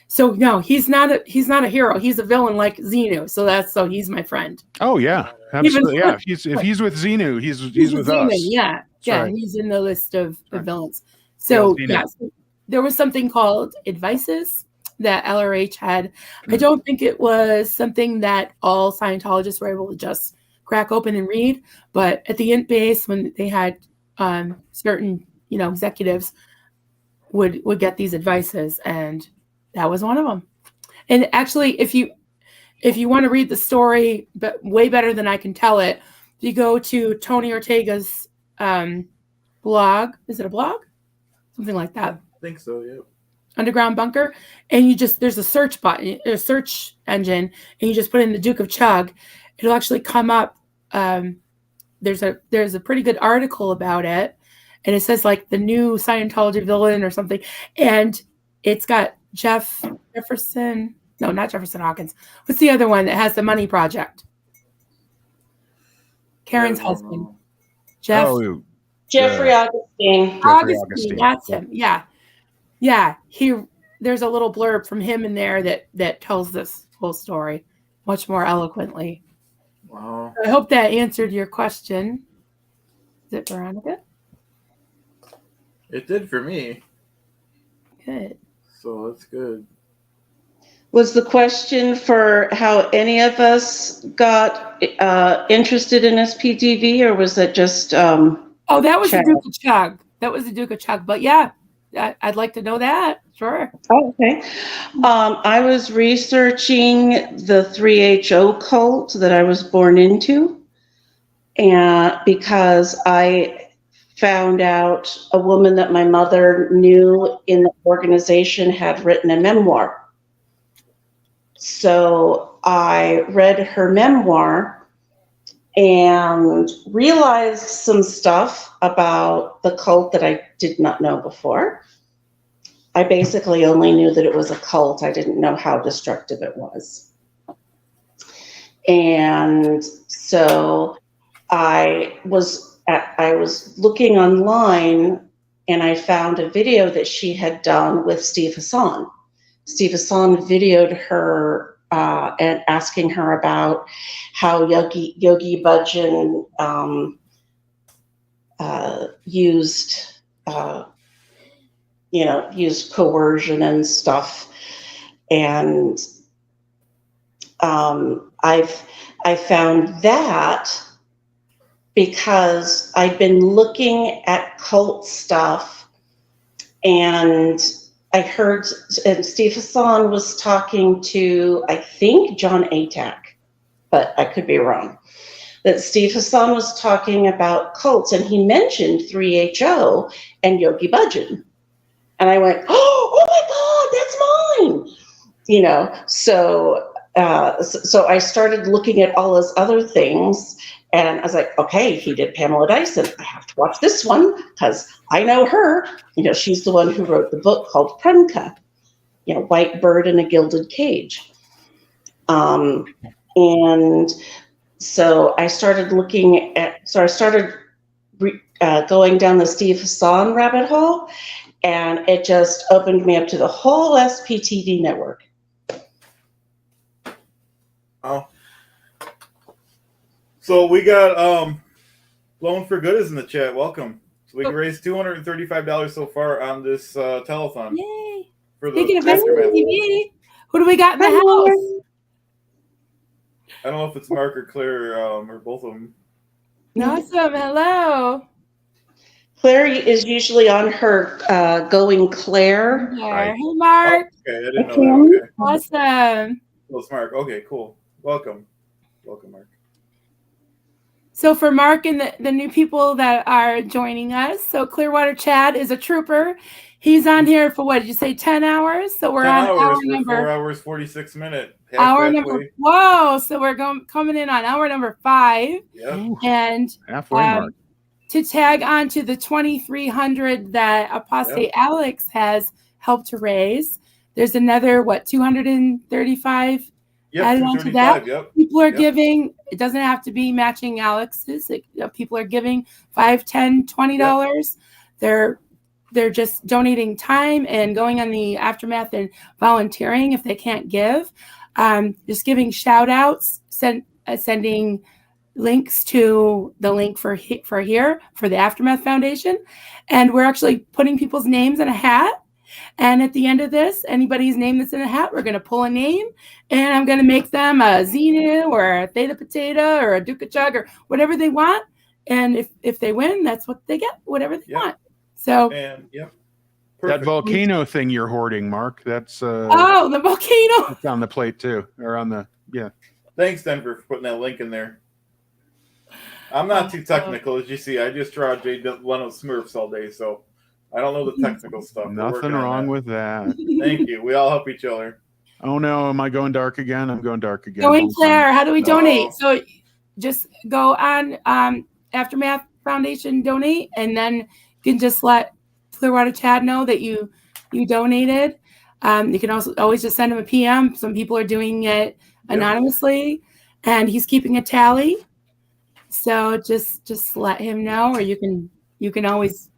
So no, he's not a hero. He's a villain like Xenu. So he's my friend. Oh yeah, absolutely. Yeah, if he's with Xenu, he's with Xenu, us. Yeah, That's yeah, right. he's in the list of villains. So so there was something called advices that LRH had. I don't think it was something that all Scientologists were able to just crack open and read, but at the Int base, when they had certain executives would get these advices, and that was one of them. And actually, if you want to read the story, but way better than I can tell it, if you go to Tony Ortega's blog, is it a blog? Something like that. I think so, yeah. Underground Bunker, and there's a search button, a search engine, and you just put in the Duke of Chug. It'll actually come up. There's a pretty good article about it, and it says like the new Scientology villain or something, and it's got Jefferson. No, not Jefferson Hawkins. What's the other one that has the Money Project? Karen's husband. Jeffrey Augustine. Augustine, that's him. Yeah. Yeah, there's a little blurb from him in there that tells this whole story much more eloquently. Wow. I hope that answered your question. Is it Veronica? It did for me. Good. So that's good. Was the question for how any of us got interested in SPTV, or was it just that was Chug? the Duke of Chug. That was the Duke of Chug. But yeah, I'd like to know that. Sure. Oh, okay. I was researching the 3HO cult that I was born into, and because I found out a woman that my mother knew in the organization had written a memoir. So I read her memoir and realized some stuff about the cult that I did not know before. I basically only knew that it was a cult. I didn't know how destructive it was. And so I was looking online, and I found a video that she had done with Steve Hassan. Steve Hassan videoed her and asking her about how Yogi Bhajan used coercion and stuff. And I found that because I'd been looking at cult stuff, and I heard, and Steve Hassan was talking to, I think, John Atack, but I could be wrong, that Steve Hassan was talking about cults, and he mentioned 3HO and Yogi Bhajan. And I went, oh my God, that's mine. So I started looking at all his other things, and I was like, okay, he did Pamela Dyson. I have to watch this one because I know her. She's the one who wrote the book called Premka, White Bird in a Gilded Cage. And so I started going down the Steve Hassan rabbit hole, and it just opened me up to the whole SPTV network. Oh. So we got Loan for Good is in the chat. Welcome. So we raised $235 so far on this telethon. Yay! For Speaking of Aftermath. SPTV, who do we got in the house? I don't know if it's Mark or Claire or both of them. Awesome. Hello. Claire is usually on her Going Claire. Hey, Mark. Oh, okay, I didn't know that. Okay. Awesome. Well, it's Mark. Okay, cool. Welcome. Welcome, Mark. So for Mark and the new people that are joining us, so Clearwater Chad is a trooper. He's on here for what did you say, 10 hours? So we're 10 on hours hour for number 4 hours 46 minutes. hour number. Whoa! So we're coming in on hour number 5. Yep. And halfway mark. to tag on to the 2,300 that Apostate Alex has helped to raise, there's another 235 added on to that. Yep. People are giving. It doesn't have to be matching Alex's. People are giving $5, $10, $20. They're just donating time and going on the aftermath and volunteering if they can't give. Just giving shout outs, sending links to the link for here for the Aftermath Foundation. And we're actually putting people's names in a hat. And at the end of this, anybody's name that's in a hat, we're going to pull a name and I'm going to make them a Xenu or a Theta Potato or a Duca Chug or whatever they want. And if they win, that's what they get, whatever they want. So, that volcano thing you're hoarding, Mark, that's the volcano. It's on the plate too, or on the Thanks, Denver, for putting that link in there. I'm not too technical, as you see. I just draw Jay Leno Smurfs all day, so I don't know the technical stuff. Nothing wrong with that. Thank you. We all help each other. Oh no, am I going dark again? I'm going dark again. Going Claire, how do we donate? So just go on Aftermath Foundation donate, and then you can just let Clearwater Chad know that you donated. You can also always just send him a PM. Some people are doing it anonymously, and he's keeping a tally. So just let him know, or you can always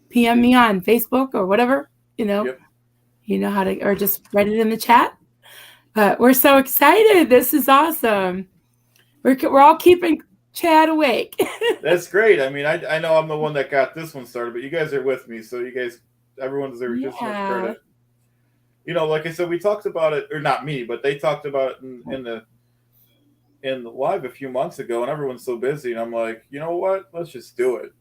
PM me on Facebook or whatever, you know how to, or just write it in the chat. But we're so excited. This is awesome. We're all keeping Chad awake. That's great. I mean, I know I'm the one that got this one started, but you guys are with me, so everyone deserves just as much credit. Like I said, we talked about it, or not me, but they talked about it in the live a few months ago, and everyone's so busy, and I'm like, you know what? Let's just do it.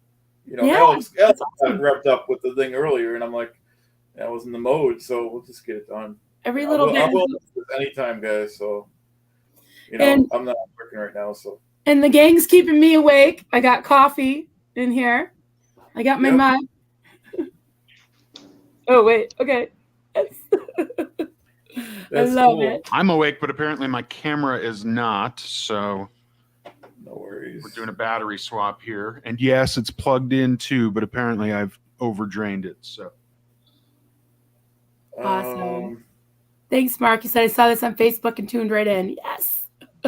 Alex got revved up with the thing earlier, and I'm like, I was in the mode, so we'll just get it done. Every little bit. I will anytime, guys. So, I'm not working right now, so. And the gang's keeping me awake. I got coffee in here. I got my mug. Oh wait, okay. I love it. I'm awake, but apparently my camera is not. So. No worries. We're doing a battery swap here. And yes, it's plugged in too, but apparently I've overdrained it. So awesome. Thanks, Mark. You said I saw this on Facebook and tuned right in. Yes.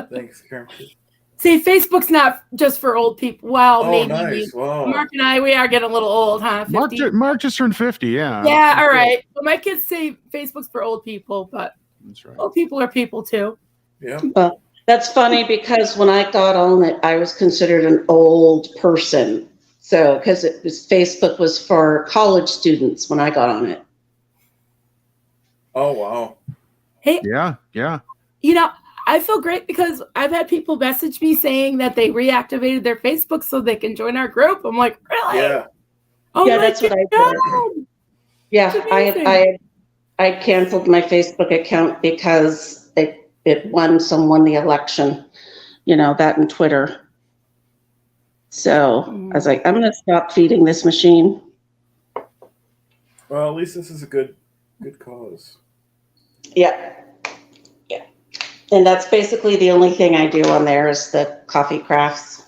Thanks, Karen. See, Facebook's not just for old people. Well, maybe. Nice. Wow. Mark and I, we are getting a little old, huh? 50? Mark just turned 50, yeah. Yeah, all right. Well, my kids say Facebook's for old people, but that's right. Old people are people too. Yeah. Well, that's funny because when I got on it, I was considered an old person. So, because Facebook was for college students when I got on it. Oh, wow. Hey. Yeah. I feel great because I've had people message me saying that they reactivated their Facebook so they can join our group. I'm like, really? Yeah. Oh, yeah, that's what I did. Yeah, I canceled my Facebook account because someone won the election, that and Twitter. So I was like, I'm going to stop feeding this machine. Well, at least this is a good cause. Yeah. And that's basically the only thing I do on there is the coffee crafts.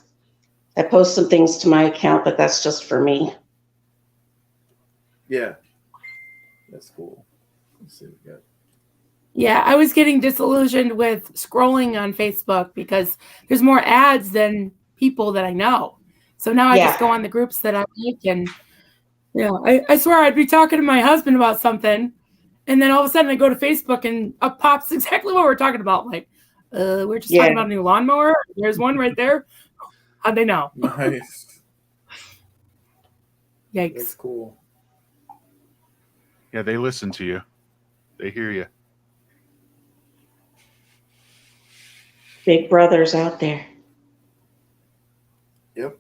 I post some things to my account, but that's just for me. Yeah. That's cool. Let's see what we got. Yeah, I was getting disillusioned with scrolling on Facebook because there's more ads than people that I know. So now I just go on the groups that I like, and I swear I'd be talking to my husband about something, and then all of a sudden I go to Facebook and up pops exactly what we're talking about. Like, we're just talking about a new lawnmower. There's one right there. How'd they know? Nice. Yikes. That's cool. Yeah, they listen to you. They hear you. Big brothers out there. Yep.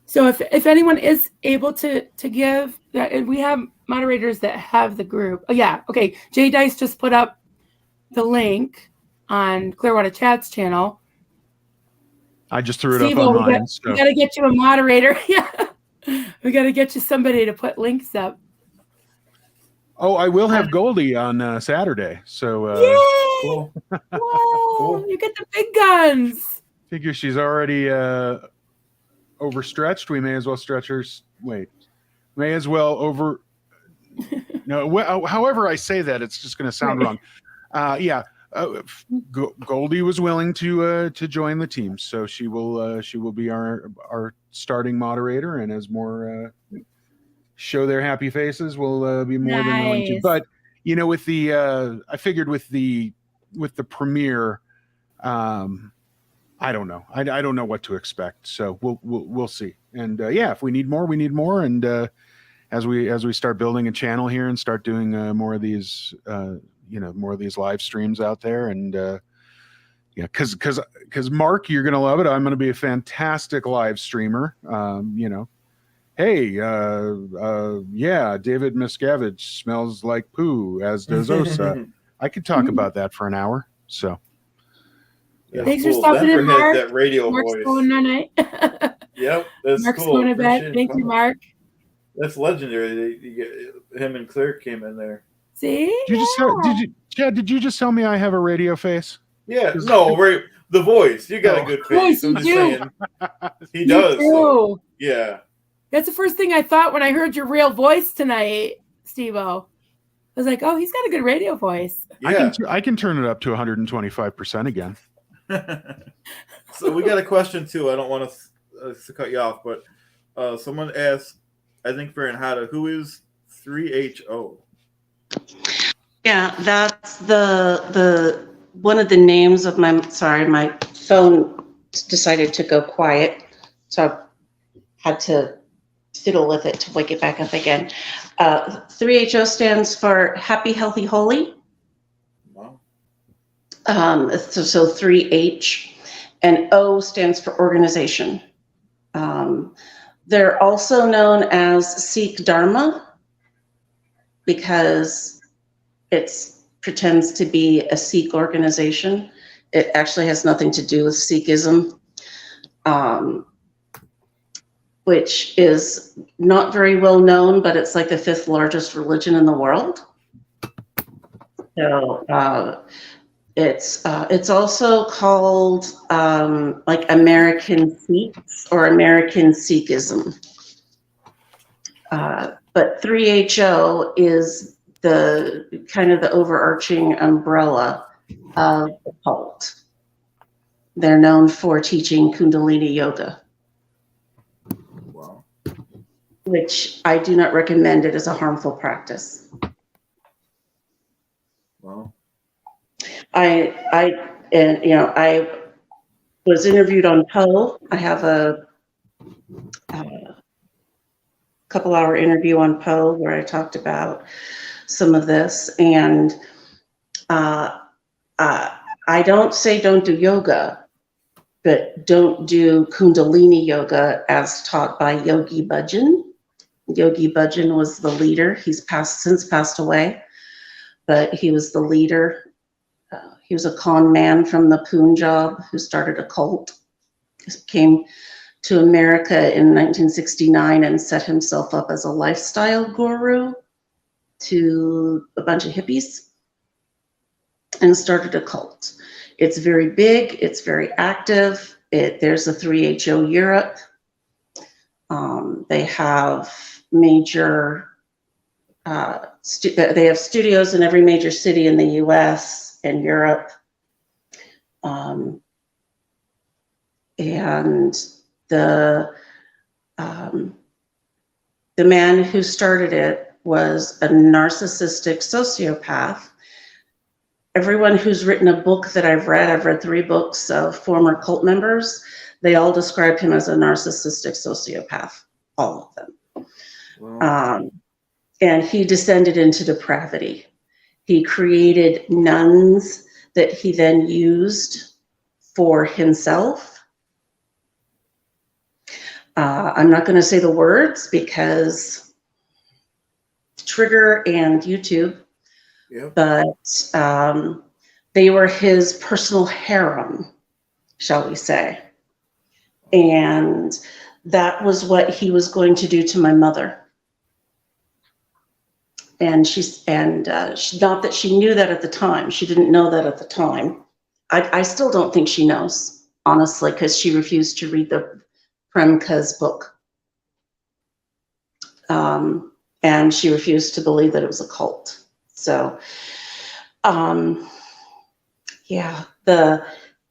So if anyone is able to give, we have moderators that have the group. Oh yeah, okay. Jay Dice just put up the link on Clearwater Chat's channel. I just threw it Steve, up on we mine. So. got to get you a moderator. Yeah, we got to get you somebody to put links up. Oh, I will have Goldie on Saturday. So Yay! Cool. Whoa, Cool. you get the big guns. figure she's already overstretched. We may as well stretch her. Wait, may as well over. No, however I say that, it's just going to sound wrong. Yeah, Goldie was willing to join the team, so she will be our starting moderator, and as more show their happy faces, we'll be more than willing to. Nice. But with the I figured with the premiere, I don't know. I don't know what to expect, so we'll see. And yeah, if we need more, we need more. And as we start building a channel here and start doing more of these more of these live streams out there, and yeah, because Mark, you're gonna love it. I'm gonna be a fantastic live streamer. Hey, yeah, David Miscavige smells like poo, as does Osa. I could talk about that for an hour. So thanks for stopping in, Mark. That radio Mark's voice. going tonight. Yep, that's Mark's cool. going to bed. Appreciate Thank you, Mark. That's legendary. Him and Claire came in there. See? Did you just tell me I have a radio face? Yeah, no, right. The voice. You got a good face. Voice, you I'm just do. saying. He You does. do. So, yeah. That's the first thing I thought when I heard your real voice tonight, Steve-O. I was like, oh, he's got a good radio voice. Yeah. I can turn it up to 125% again. So we got a question too. I don't want to cut you off, but someone asked, I think for Anhata, who is 3HO? Yeah, that's the one of the names of my phone decided to go quiet, so I had to fiddle with it to wake it back up again. 3HO stands for Happy, Healthy, Holy. Wow. So 3H, and O stands for organization. They're also known as Sikh Dharma because it pretends to be a Sikh organization. It actually has nothing to do with Sikhism, which is not very well known, but it's like the 5th largest religion in the world. So it's also called like American Sikhs or American Sikhism. But 3HO is the kind of the overarching umbrella of the cult. They're known for teaching Kundalini yoga. Wow. Which I do not recommend. It is a harmful practice. Wow. I was interviewed on Poe. I have a couple-hour interview on Poe where I talked about some of this, and I don't say don't do yoga, but don't do Kundalini yoga as taught by Yogi Bhajan. Yogi Bhajan was the leader. He's since passed away, but he was the leader. He was a con man from the Punjab who started a cult. He came to America in 1969 and set himself up as a lifestyle guru to a bunch of hippies and started a cult. It's very big. It's very active. There's a 3HO Europe. They have major, they have studios in every major city in the US and Europe. And the man who started it was a narcissistic sociopath. Everyone who's written a book that I've read 3 books of former cult members, they all describe him as a narcissistic sociopath, all of them. Wow. And he descended into depravity. He created nuns that he then used for himself. I'm not going to say the words because trigger and YouTube. Yep. But They were his personal harem, shall we say. And that was what he was going to do to my mother. And not that she knew that at the time. She didn't know that at the time. I still don't think she knows, honestly, because she refused to read the Premka's book. And she refused to believe that it was a cult. So, yeah,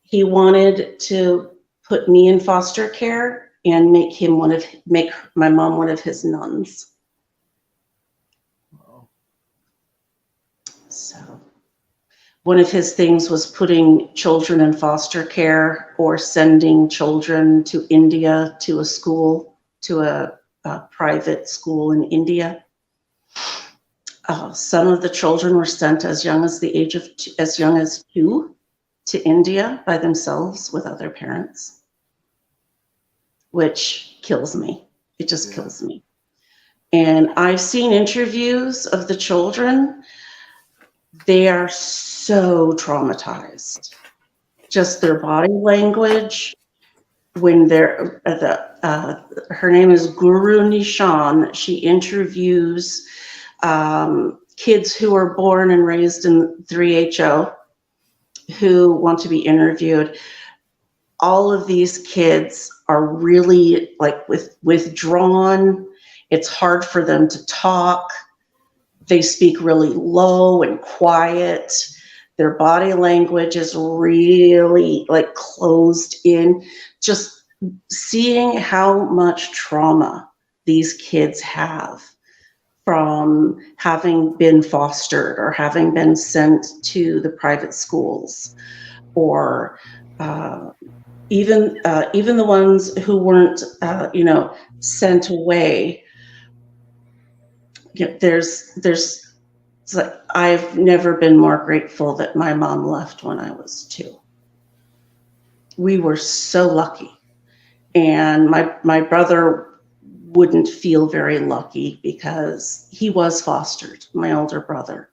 he wanted to put me in foster care and make my mom one of his nuns. Wow. So one of his things was putting children in foster care or sending children to India to a school, to a private school in India. Some of the children were sent as young as 2 to India by themselves with other parents, which kills me. It just kills me. And I've seen interviews of the children. They are so traumatized. Just their body language. When they're her name is Guru Nishan. She interviews kids who are born and raised in 3HO who want to be interviewed. All of these kids are really withdrawn. It's hard for them to talk. They speak really low and quiet. Their body language is really closed in. Just seeing how much trauma these kids have from having been fostered or having been sent to the private schools, or even the ones who weren't, sent away. It's like, I've never been more grateful that my mom left when I was 2. We were so lucky. And my brother wouldn't feel very lucky because he was fostered. My older brother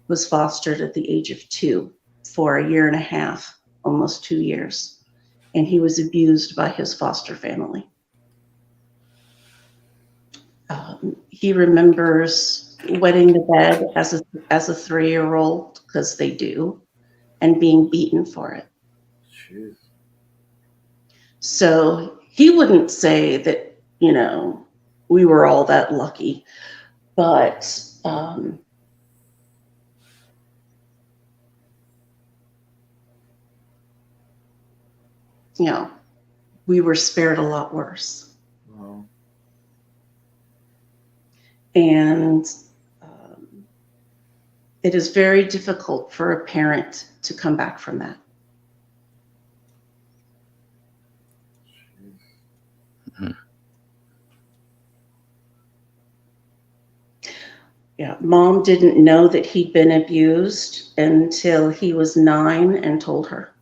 was fostered at the age of 2 for 1.5 years, almost 2 years. And he was abused by his foster family. He remembers wetting the bed as a 3-year-old, because they do, and being beaten for it. Jeez. So he wouldn't say that, we were all that lucky, but we were spared a lot worse. Wow. And it is very difficult for a parent to come back from that. Mhm. Yeah, Mom didn't know that he'd been abused until he was 9 and told her.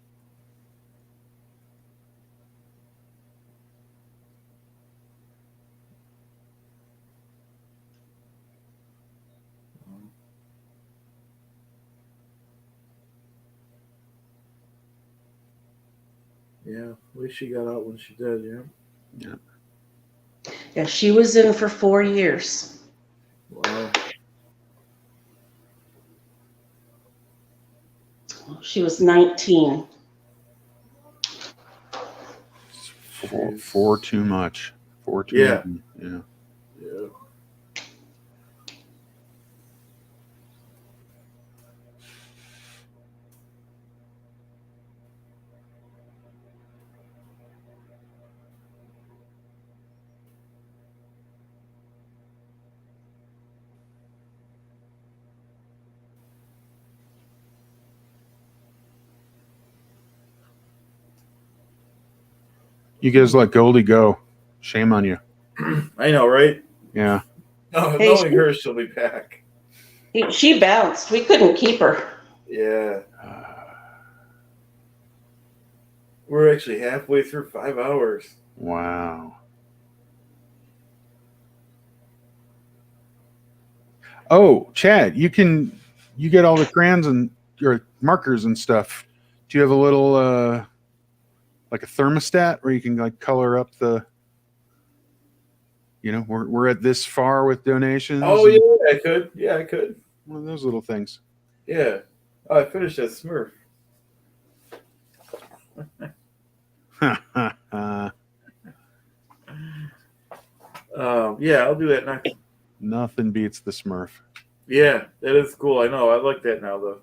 Yeah, at least she got out when she did, yeah. Yeah, she was in for 4 years. Wow. She was 19. Four too much. 4 too Yeah. many. Yeah. Yeah. You guys let Goldie go. Shame on you. I know, right? Yeah. No, Hey, knowing her, she'll be back. She bounced. We couldn't keep her. Yeah. We're actually halfway through 5 hours. Wow. Oh, Chad, you get all the crayons and or markers and stuff. Do you have a little like a thermostat where you can like color up the? We're at this far with donations. Oh yeah, I could. Yeah, I could. One of those little things. Yeah. Oh, I finished that Smurf. Yeah, I'll do that next. Nothing beats the Smurf. Yeah, that is cool. I know. I like that now, though.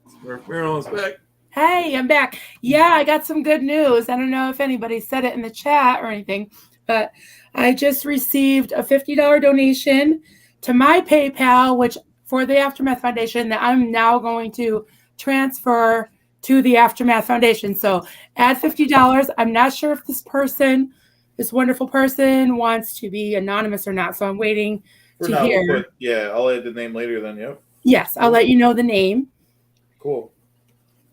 Smurf Marilyn's back. Hey, I'm back. Yeah, I got some good news. I don't know if anybody said it in the chat or anything, but I just received a $50 donation to my PayPal, which for the Aftermath Foundation, that I'm now going to transfer to the Aftermath Foundation. So add $50. I'm not sure if this wonderful person wants to be anonymous or not. So I'm waiting to hear. I'll add the name later then, yep. Yes, I'll let you know the name. Cool.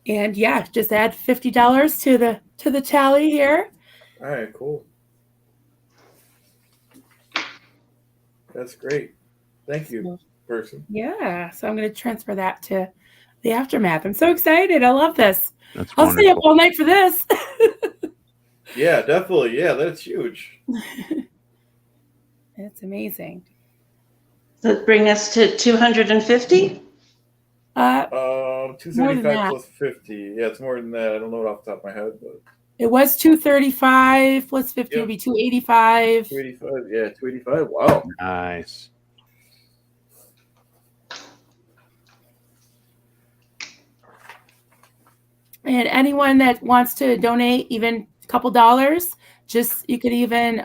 And yeah, just add $50 to the tally here. All right, cool. That's great. Thank you, person. Yeah, so I'm going to transfer that to the Aftermath. I'm so excited. I love this. That's I'll stay up all night for this. Yeah, definitely. Yeah, that's huge. That's amazing. Does that bring us to 250? 235 plus 50. Yeah, it's more than that. I don't know it off the top of my head, but it was 235 plus 50 would be 285. 285. Yeah, 285. Wow. Nice. And anyone that wants to donate even a couple dollars, you could even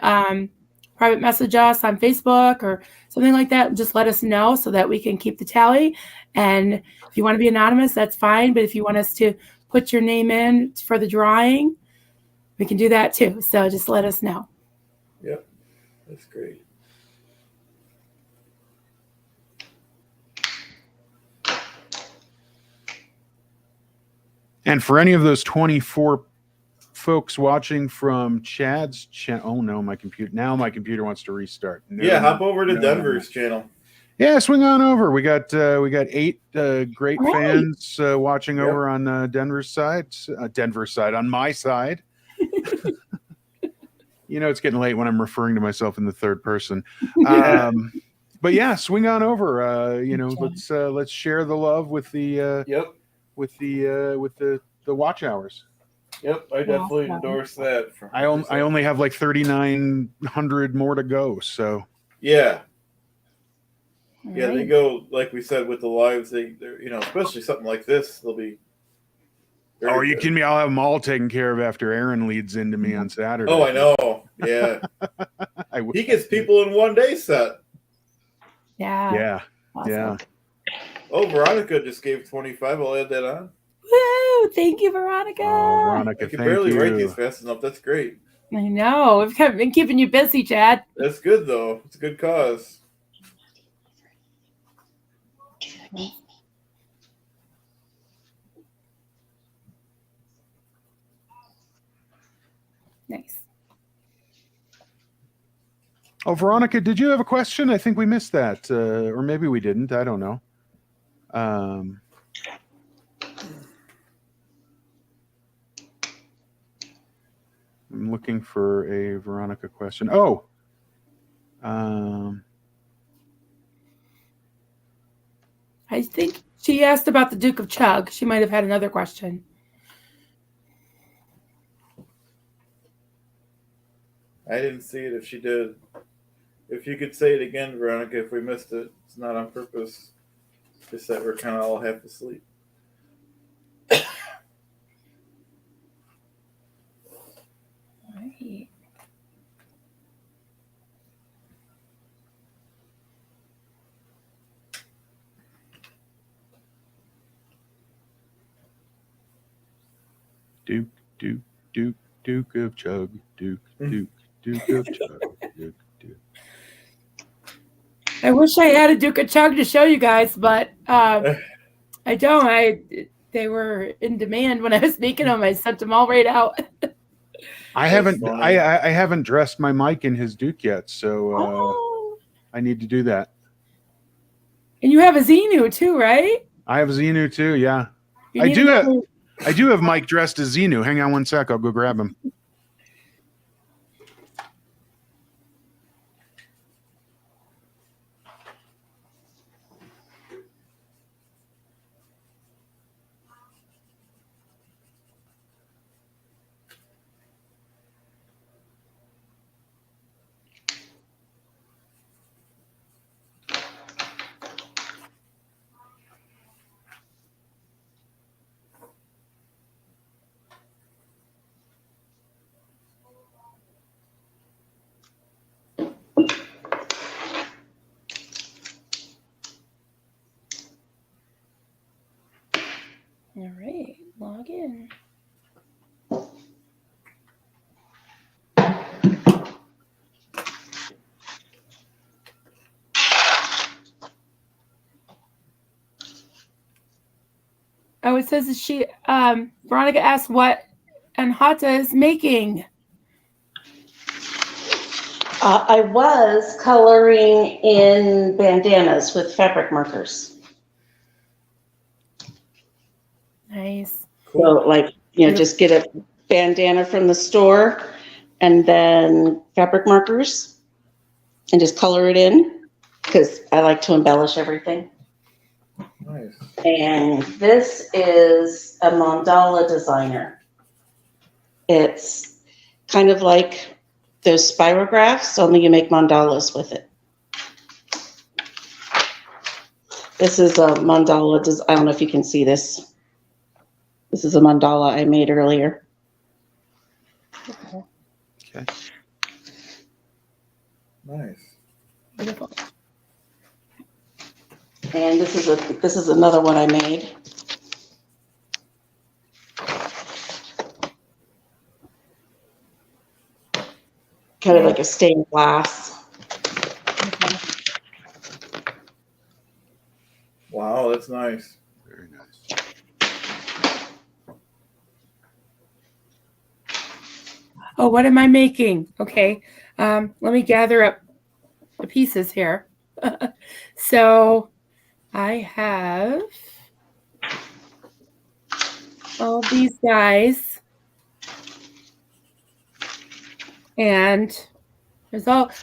private message us on Facebook or something like that. Just let us know so that we can keep the tally. And if you want to be anonymous, that's fine. But if you want us to put your name in for the drawing, we can do that too. So just let us know. Yep, that's great. And for any of those 24 folks watching from Chad's channel, oh no, my computer wants to restart. No, hop over to Denver's channel. Yeah, swing on over. We got 8 great fans watching over on Denver's side, on my side. It's getting late when I'm referring to myself in the third person. But yeah, swing on over. Let's share the love with the with the watch hours. Yep, I definitely endorse that. I only have like 3,900 more to go. So yeah. Yeah, they go, like we said, with the lives. They're especially something like this, they'll be. Are you kidding me? I'll have them all taken care of after Aaron leads into me on Saturday. Oh, I know. Yeah. He gets people in one day set. Yeah. Yeah. Awesome. Yeah. Oh, Veronica just gave 25. I'll add that on. Woo! Thank you, Veronica. Oh, Veronica, I can barely write these fast enough. That's great. I know. We've been keeping you busy, Chad. That's good, though. It's a good cause. Nice. Oh, Veronica, did you have a question? I think we missed that. Or maybe we didn't. I don't know. I'm looking for a Veronica question. Oh. I think she asked about the Duke of Chug. She might have had another question. I didn't see it. If she did, if you could say it again, Veronica, if we missed it, it's not on purpose. Just that we're kind of all half asleep. Right. Duke of Chug. Duke of Chug. Duke. I wish I had a Duke of Chug to show you guys, but I don't. They were in demand when I was making them. I sent them all right out. I haven't dressed my mic in his Duke yet, so I need to do that. And you have a Xenu too, right? I have Xenu too. Yeah, You I need do. another- I do have Mike dressed as Xenu. Hang on one sec. I'll go grab him. All right, log in. Oh, it says that she, Veronica asked what Anhata is making. I was coloring in bandanas with fabric markers. Nice. So, like, just get a bandana from the store and then fabric markers and just color it in because I like to embellish everything. Nice. And this is a mandala designer. It's kind of like those spirographs, only you make mandalas with it. This is a mandala. I don't know if you can see this. This is a mandala I made earlier. Okay. Nice. Beautiful. And this is another one I made. Kind of like a stained glass. Wow, that's nice. Very nice. Oh, what am I making? Okay, let me gather up the pieces here. So I have all these guys, and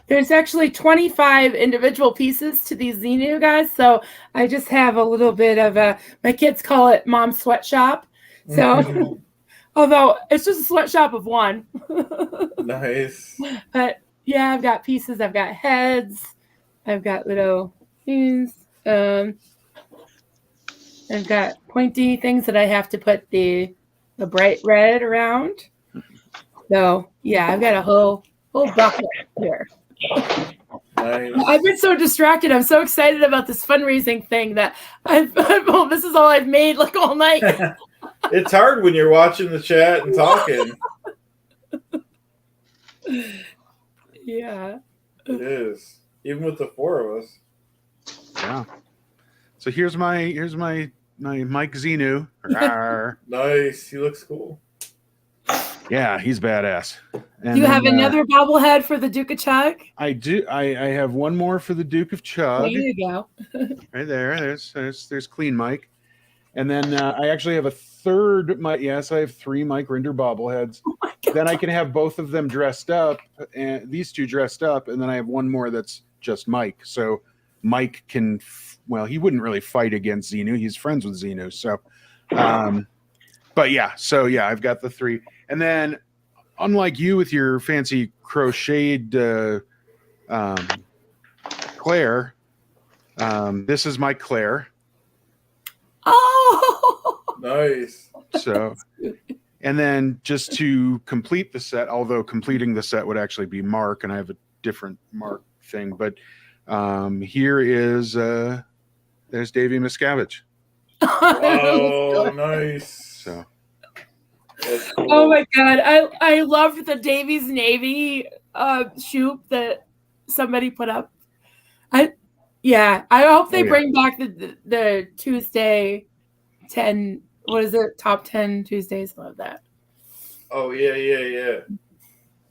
there's actually 25 individual pieces to these Xenu guys. So I just have a little bit of my kids call it Mom's sweatshop. So although it's just a sweatshop of one. Nice. But yeah, I've got pieces. I've got heads. I've got little things. I've got pointy things that I have to put the bright red around. So yeah, I've got a whole bucket here. Nice. I've been so distracted. I'm so excited about this fundraising thing that well, this is all I've made like all night. It's hard when you're watching the chat and talking. Yeah. It is. Even with the four of us. Yeah. So here's my Mike Xenu. Rawr. Nice. He looks cool. Yeah, he's badass. And Do you have then, another bobblehead for the Duke of Chug? I do. I have one more for the Duke of Chug. There you go. Right there. There's Clean Mike. And then I actually have a third Mike. Yes, I have 3 Mike Rinder bobbleheads. Oh my God. Then I can have both of them dressed up, and these 2 dressed up, and then I have one more that's just Mike. So Mike can, he wouldn't really fight against Xenu. He's friends with Xenu. So, but yeah. So yeah, I've got the 3. And then, unlike you with your fancy crocheted Claire, this is my Claire. Oh, Nice. So, and then just to complete the set, although completing the set would actually be Mark, and I have a different Mark thing, but here is there's Davey Miscavige. Oh, nice. So, That's cool. Oh my God, I loved the Davies Navy shoot that somebody put up. I hope they bring back the Tuesday 10. What is it? Top 10 Tuesdays. Love that. Oh yeah.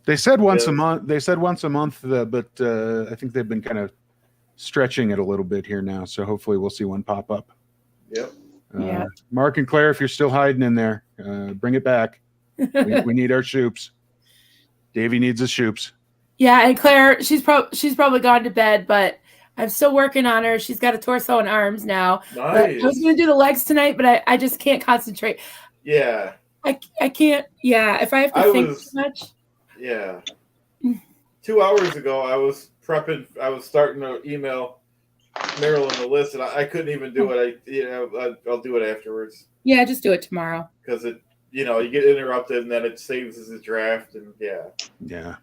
they said once a month. They said once a month, but I think they've been kind of stretching it a little bit here now. So hopefully we'll see one pop up. Yep. Yeah. Mark and Claire, if you're still hiding in there, bring it back. We need our shoops. Davey needs his shoops. Yeah, and Claire, she's probably gone to bed, but I'm still working on her. She's got a torso and arms now. Nice. But I was going to do the legs tonight, but I just can't concentrate. Yeah. I can't. Yeah, if I have to think too much. Yeah. 2 hours ago, I was prepping. I was starting to email Marilyn the list, and I couldn't even do it. I'll do it afterwards. Yeah, just do it tomorrow. Because you get interrupted, and then it saves as a draft, and yeah. Yeah.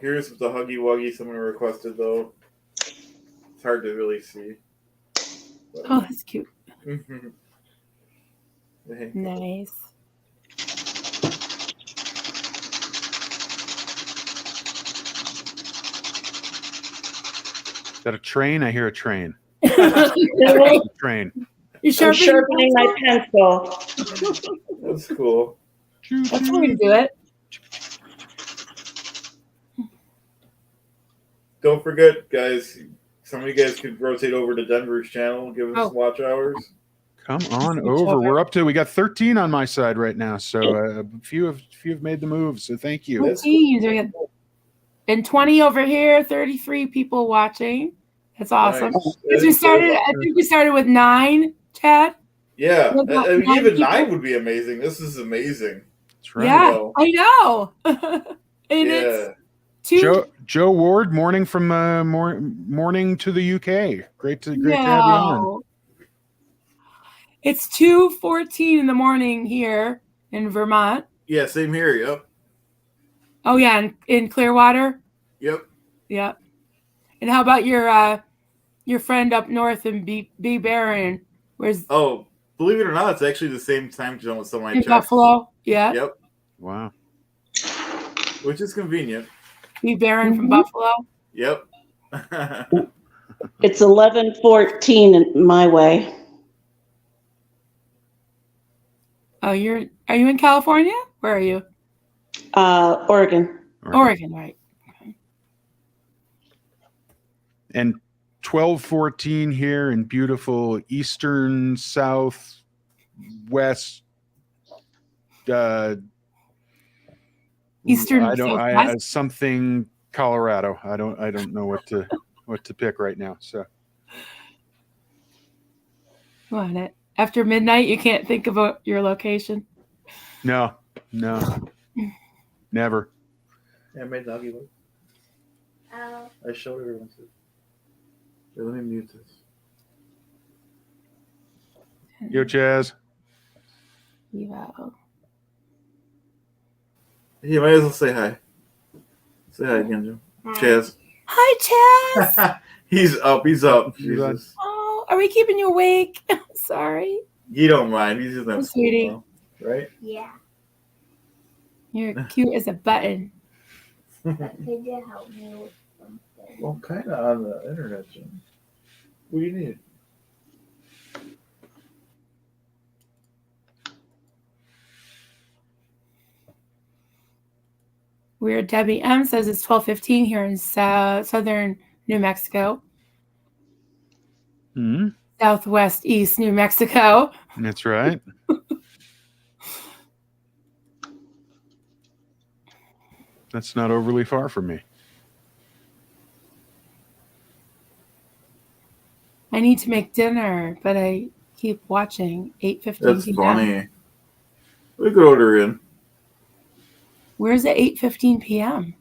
Here's the Huggy Wuggy someone requested, though. It's hard to really see. But, Oh, that's cute. Nice. Is that a train? I hear a train. Train. You're I'm sharpening my pencil. That's cool. That's the way to do it. Don't forget, guys. Some of you guys could rotate over to Denver's channel and give us watch hours. Come on over. We got 13 on my side right now, so a few have made the move. So thank you. 13. And 20 over here. 33 people watching. That's awesome. Nice. I think we started with 9, Chad. Yeah, I mean, even 9 would be amazing. This is amazing. That's right. Yeah, I know. And it's Joe Ward, morning from morning to the UK. Great to have you on. It's 2:14 in the morning here in Vermont. Yeah, same here. Yep. Oh yeah, in Clearwater. Yep. Yep. And how about your friend up north in B Barron? Oh, believe it or not, it's actually the same time zone with some of my checks. Buffalo. Yeah. Yep. Wow. Which is convenient. B Barron from Buffalo. Yep. It's 11:14 my way. Oh, are you in California? Where are you? Oregon. Oregon, right. Okay. And 12:14 here in beautiful eastern south west eastern something Colorado. I don't know what to pick right now. So what? After midnight, you can't think about your location. No, never. Yeah, I made doggy look. I showed everyone too. Here, let me mute this. Yo, Chaz. Yeah. You might as well say hi. Say hi again, Jim. Chaz. Hi, Chaz. He's up. Jesus. Oh, are we keeping you awake? Sorry. You don't mind. He's just not sweetie. Well, right? Yeah. You're cute as a button. But could you help me with something? Well, kind of on the internet, Jim. What do you need? Weird Debbie M says it's 12:15 here in southern New Mexico. Mm-hmm. Southwest East New Mexico. That's right. That's not overly far from me. I need to make dinner, but I keep watching 8:15 That's p.m. funny. We could order in. Where's it 8:15 p.m.?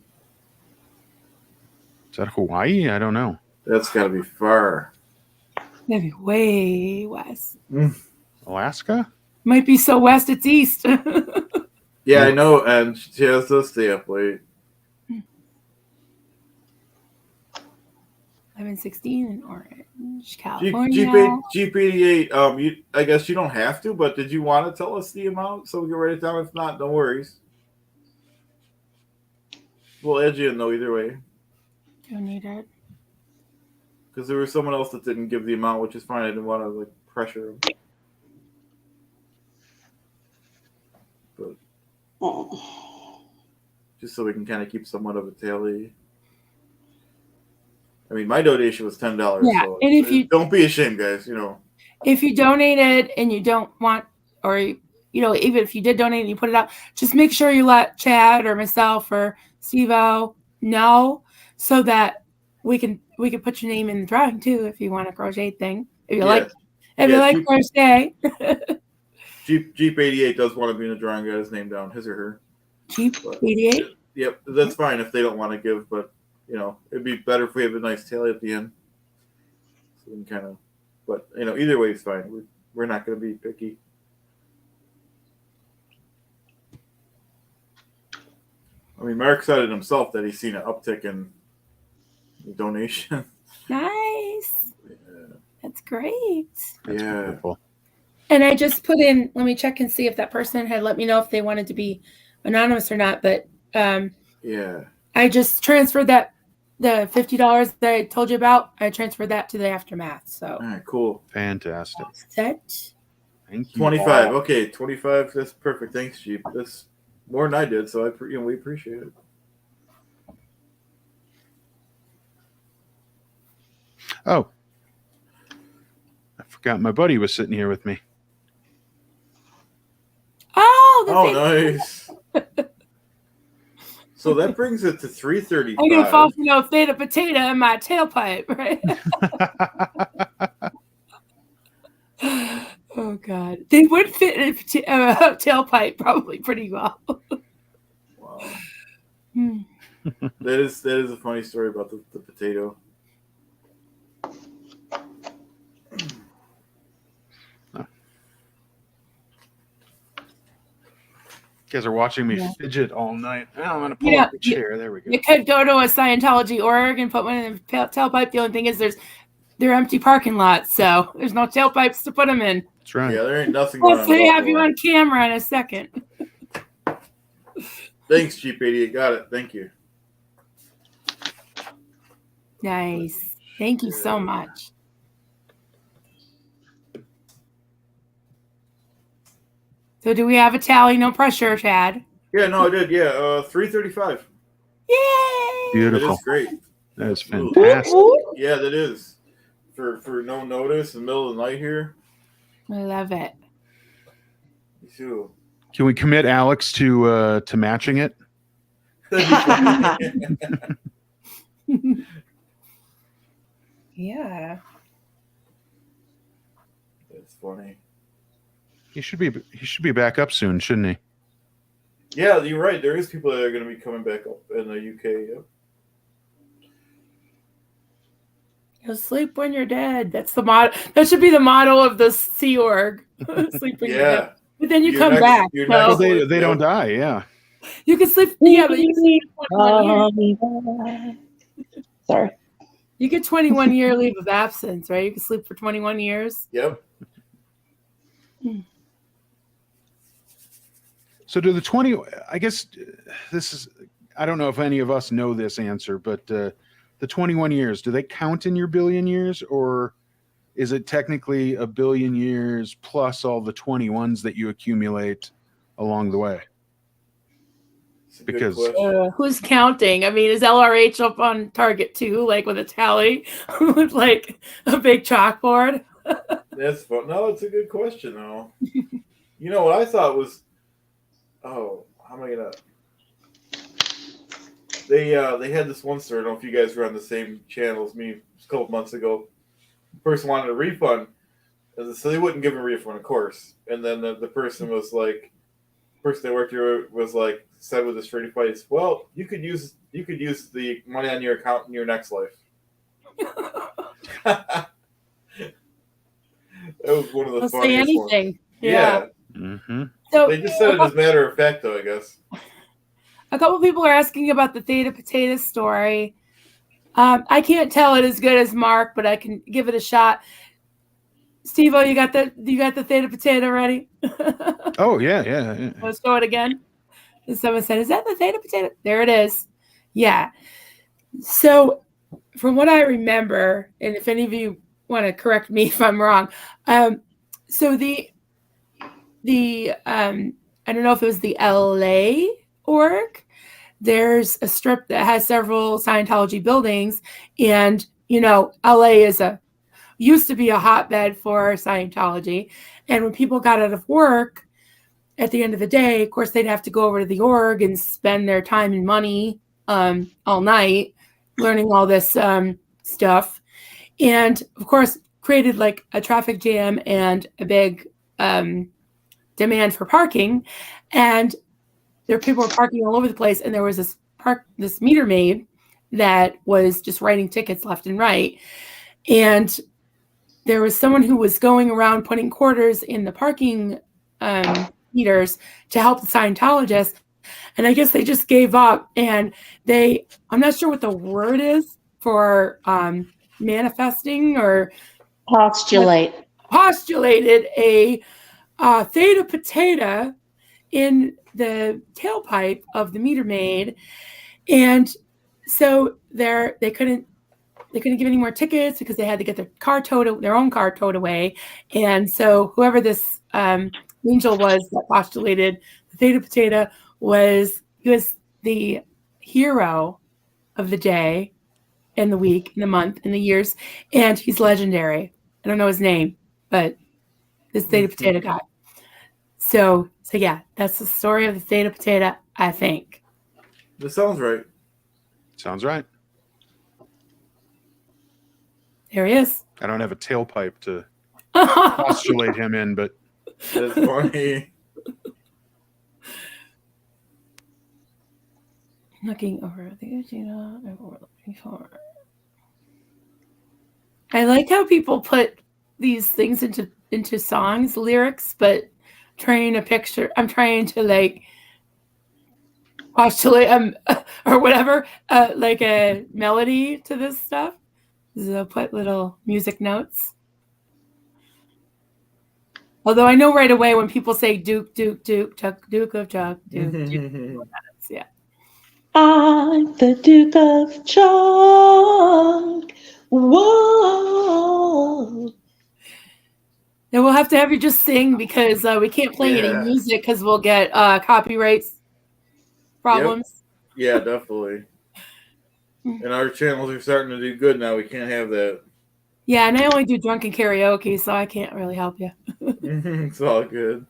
Is that Hawaii? I don't know. That's got to be far. Maybe way west. Alaska? Might be so west it's east. Yeah, I know, and she has to stay up late. 11:16 in Orange, California. Jeep88. I guess you don't have to, but did you want to tell us the amount so we can write it down? If not, no worries. We'll add you in though either way. Don't need it. Because there was someone else that didn't give the amount, which is fine. I didn't want to pressure him. But just so we can kind of keep somewhat of a tally. I mean, my donation was $10. Yeah, So and if you don't be ashamed, guys. if you donated and you don't want, or even if you did donate and you put it out, just make sure you let Chad or myself or Steve-O know, so that we can put your name in the drawing too if you want a crochet thing. If you like crochet. Jeep 88 does want to be in the drawing. Got his name down, his or her. Jeep 88. Yep, that's fine if they don't want to give, but it'd be better if we have a nice tally at the end. So we can kind of, but either way is fine. We're not going to be picky. I mean, Mark said it himself that he's seen an uptick in the donation. Nice. Yeah. That's great. That's wonderful. And I just put in, let me check and see if that person had let me know if they wanted to be anonymous or not. But yeah, I just transferred the $50 that I told you about. I transferred that to the Aftermath. So all right, cool. Fantastic. Set. Thank you. 25. Okay, 25. That's perfect. Thanks, Jeep. That's more than I did, so we appreciate it. Oh, I forgot my buddy was sitting here with me. Oh, nice. So that brings it to 335. I'm gonna fall for no theta potato in my tailpipe, right? Oh God, they would fit in a tailpipe probably pretty well. Wow. That is a funny story about the potato. You guys are watching me fidget all night. Oh, I'm going to pull up the chair. There we go. You could go to a Scientology org and put one in the tailpipe. The only thing is they're empty parking lots, so there's no tailpipes to put them in. That's right. Yeah, there ain't nothing going on. They have you on camera in a second. Thanks, Jeep 88. Got it. Thank you. Nice. Thank you so much. So do we have a tally? No pressure, Chad. Yeah, no, I did. Yeah, 335. Yay! Beautiful. That is great. That is fantastic. Yeah, that is. For no notice in the middle of the night here. I love it. Me too. Can we commit Alex to matching it? Yeah. That's funny. He should be back up soon, shouldn't he? Yeah, you're right. There is people that are going to be coming back up in the UK. Yep. You'll sleep when you're dead. That's the motto. That should be the motto of the Sea Org. Sleep when you're dead. But then you come back. They don't die. Yeah. You can sleep. Yeah, but you Sorry. You get 21-year leave of absence, right? You can sleep for 21 years. Yep. So do the 20, I guess this is, I don't know if any of us know this answer, but the 21 years, do they count in your billion years, or is it technically a billion years plus all the 21s that you accumulate along the way? Because who's counting? I mean, is LRH up on target too, like with a tally, with like a big chalkboard? That's fun. No, it's a good question though. You know what I thought was, how am I gonna? They had this one story. I don't know if you guys were on the same channel as me a couple months ago. The person wanted a refund, so they wouldn't give him a refund, of course. And then the person was like, the person they worked here was like, said with a straight face, "Well, you could use the money on your account in your next life." That was one of the funniest say anything. ones. Yeah. Mm-hmm. So they just said it as a matter of fact, though, I guess. A couple people are asking about the Theta Potato story. I can't tell it as good as Mark, but I can give it a shot. Steve-O, you got the Theta Potato ready? Oh yeah. Let's show it again. And someone said, "Is that the Theta Potato?" There it is. Yeah. So, from what I remember, and if any of you want to correct me if I'm wrong, so the I don't know if it was the LA org. There's a strip that has several Scientology buildings, and LA used to be a hotbed for Scientology. And when people got out of work at the end of the day, of course, they'd have to go over to the org and spend their time and money all night learning all this stuff. And of course, created like a traffic jam and a big demand for parking. And people were parking all over the place. And there was this meter maid that was just writing tickets left and right. And there was someone who was going around putting quarters in the parking meters to help the Scientologists. And I guess they just gave up. And I'm not sure what the word is for manifesting or Postulated a theta potato in the tailpipe of the meter maid. And so they couldn't give any more tickets because they had to get their own car towed away. And so whoever this angel was that postulated the theta potato was the hero of the day and the week and the month and the years. And he's legendary. I don't know his name, but this theta potato guy. So yeah, that's the story of the theta potato, I think. This sounds right. Sounds right. There he is. I don't have a tailpipe to postulate him in, but That's funny. Looking over the agenda and what we're looking for. I like how people put these things into songs, lyrics, but I'm trying to like postulate or whatever, like a melody to this stuff. So I'll put little music notes. Although I know right away when people say Duke, Duke, Duke, Chuck, Duke of Chuck, Duke, Duke, yeah. I'm the Duke of Chuck. Whoa. Then we'll have to have you just sing because we can't play any music because we'll get copyright problems. Yep. Yeah, definitely. And our channels are starting to do good now. We can't have that. Yeah, and I only do drunken karaoke, so I can't really help you. It's all good.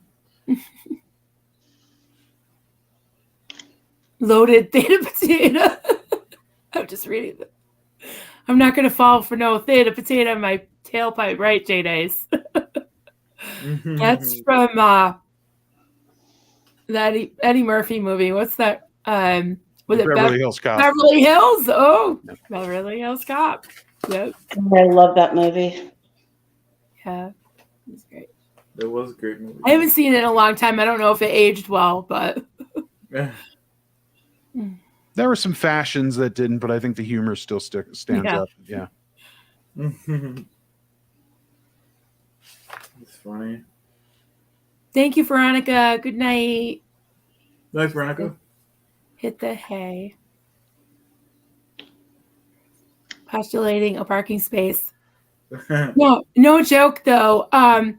Loaded theta potato. I'm just reading them. I'm not going to fall for no theta potato in my tailpipe, right, J-Days? That's from that Eddie Murphy movie. What's that? Was it Beverly Hills Cop? Beverly Hills? Oh, yep. Beverly Hills Cop. Yep. I love that movie. Yeah, it was great. It was a great movie. I haven't seen it in a long time. I don't know if it aged well, but there were some fashions that didn't, but I think the humor still stands up. Yeah. It's funny. Thank you, Veronica. Good night. Nice, Veronica. Hit the hay. Postulating a parking space. No joke though. And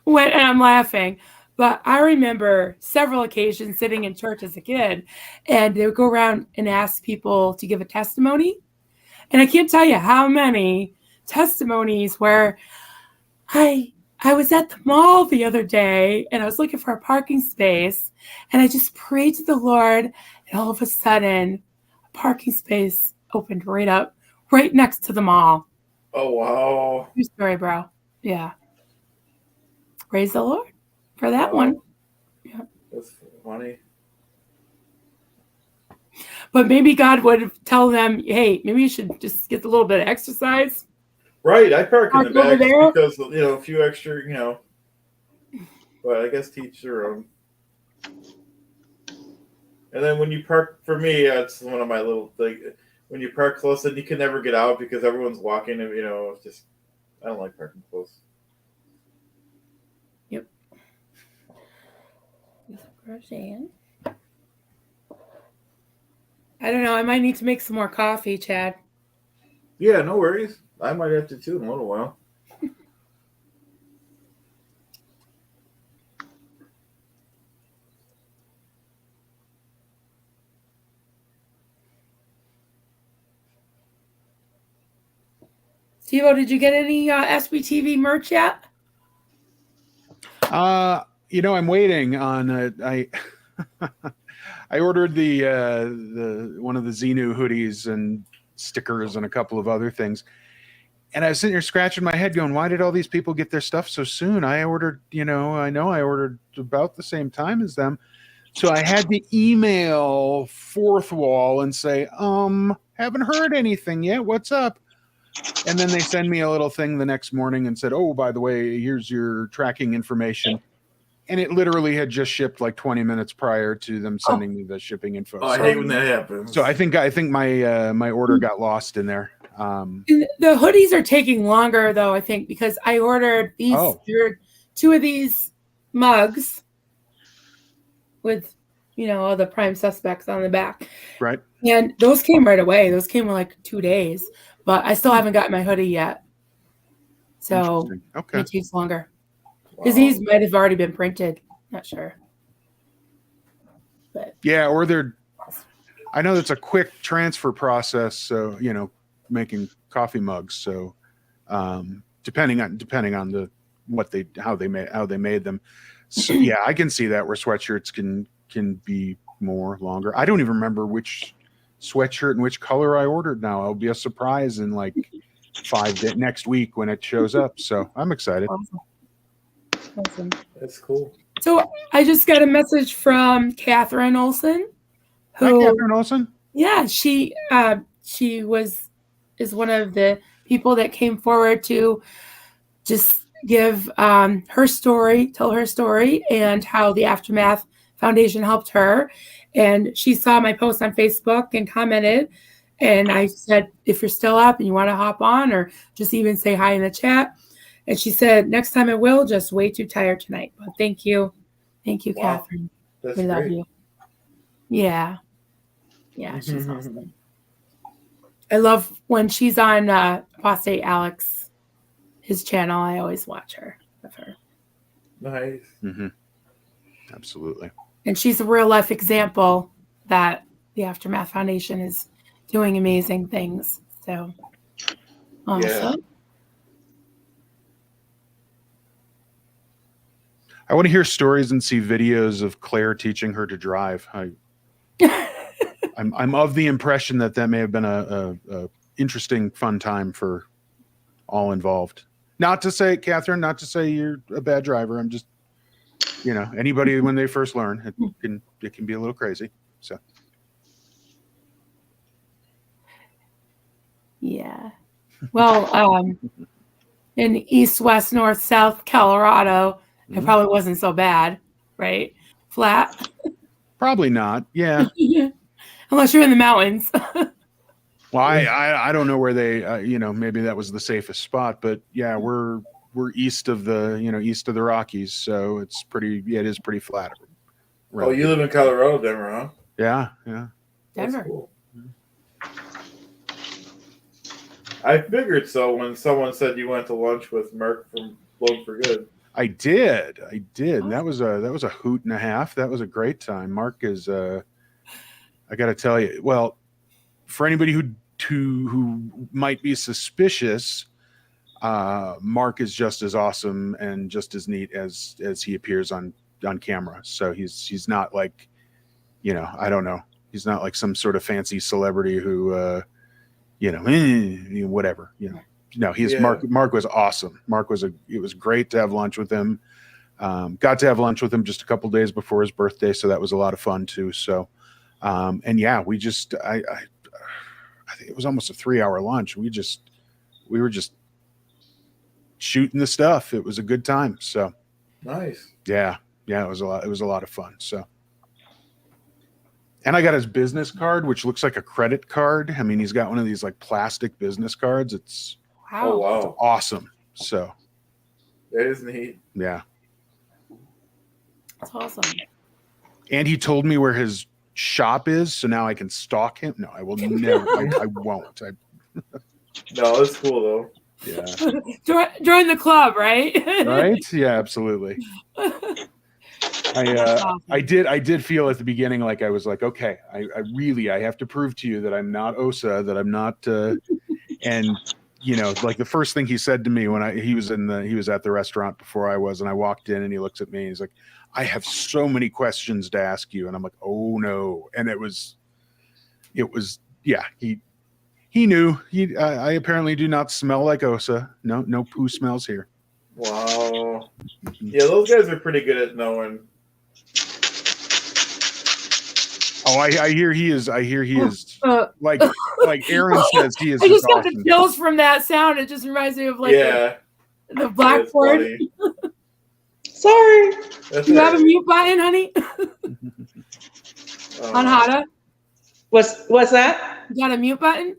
I'm laughing, but I remember several occasions sitting in church as a kid, and they would go around and ask people to give a testimony. And I can't tell you how many testimonies where I was at the mall the other day and I was looking for a parking space, and I just prayed to the Lord, and all of a sudden a parking space opened right up right next to the mall. Oh, wow. True story, bro. Yeah. Praise the Lord for that one. Yeah. That's funny. But maybe God would tell them, hey, maybe you should just get a little bit of exercise. Right. I park in the Over back there. because, a few extra, but I guess teach their own. And then when you park, for me, that's one of my little things. When you park close, then you can never get out because everyone's walking and, it's just, I don't like parking close. Yep. Roseanne. I don't know. I might need to make some more coffee, Chad. Yeah, no worries. I might have to too in a little while. Tivo, did you get any SBTV merch yet? I'm waiting on I I ordered the one of the Xenu hoodies and stickers and a couple of other things. And I was sitting here scratching my head going, why did all these people get their stuff so soon? I ordered, I know I ordered about the same time as them. So I had to email Fourth Wall and say, haven't heard anything yet. What's up? And then they send me a little thing the next morning and said, oh, by the way, here's your tracking information. And it literally had just shipped like 20 minutes prior to them sending me the shipping info. Oh, I hate when that happens. So I think my my order got lost in there. The hoodies are taking longer though, I think, because I ordered these two of these mugs with all the prime suspects on the back. Right. And those came right away. Those came in like 2 days. But I still haven't gotten my hoodie yet. So it takes longer. Because these might have already been printed. Not sure. But yeah, or I know that's a quick transfer process, so making coffee mugs. So depending on how they made them. So yeah, I can see that where sweatshirts can be longer. I don't even remember which sweatshirt and which color I ordered now. It'll be a surprise in like 5 days next week when it shows up. So I'm excited. Awesome. That's cool. So I just got a message from Catherine Olson. Hi, Catherine Olson. Yeah, she is one of the people that came forward to just give her story, tell her story, and how the Aftermath Foundation helped her. And she saw my post on Facebook and commented. And I said, if you're still up and you want to hop on or just even say hi in the chat. And she said, next time I will, just way too tired tonight. But thank you. Thank you, Wow. Catherine. That's We love great. you. Yeah. Yeah, she's awesome. I love when she's on Apostate Alex, his channel. I always watch her with her. Nice. Mm-hmm. Absolutely. And she's a real life example that the Aftermath Foundation is doing amazing things. So awesome. Yeah. I want to hear stories and see videos of Claire teaching her to drive. I'm of the impression that may have been a interesting, fun time for all involved. Not to say, Catherine, not to say you're a bad driver. I'm just, anybody when they first learn, it can be a little crazy. So. Yeah. Well, in East, West, North, South Colorado, it probably wasn't so bad, right? Flat. Probably not. Yeah. Unless you're in the mountains. Well, I don't know where they, maybe that was the safest spot, but yeah, we're east of the Rockies, so it is pretty flat. Oh, you live in Colorado, Denver, huh? Yeah. Denver. That's cool. I figured so when someone said you went to lunch with Mark from Blown for Good. I did. And that was a hoot and a half. That was a great time. Mark is, I got to tell you, well, for anybody who might be suspicious, Mark is just as awesome and just as neat as he appears on camera. So he's not like, I don't know. He's not like some sort of fancy celebrity who, whatever, No, Mark was awesome. It was great to have lunch with him. Got to have lunch with him just a couple days before his birthday. So that was a lot of fun too. So, and yeah, I think it was almost a 3-hour lunch. We were just shooting the stuff. It was a good time. So nice. Yeah. It was a lot of fun. So, and I got his business card, which looks like a credit card. I mean, he's got one of these like plastic business cards. It's wow. It's awesome. So that is neat. Yeah. That's awesome. And he told me where his shop is, so now I can stalk him. No, I will never. I won't. No, it's cool though. Yeah. Join the club, right? Right? Yeah, absolutely. I did feel at the beginning like I was like, okay, I have to prove to you that I'm not OSA, that I'm not, and you know, like the first thing he said to me when he was at the restaurant before I was, and I walked in and he looks at me and he's like, I have so many questions to ask you. And I'm like, oh no. And it was, yeah, he knew. I apparently do not smell like Osa. No poo smells here. Wow. Yeah, those guys are pretty good at knowing. Oh, I hear he is like Aaron says he is. I just got awesome. the chills from that sound. It just reminds me of like Yeah, the blackboard. Sorry. that's Do you have a right. mute button, honey? On Hada? What's that? You got a mute button?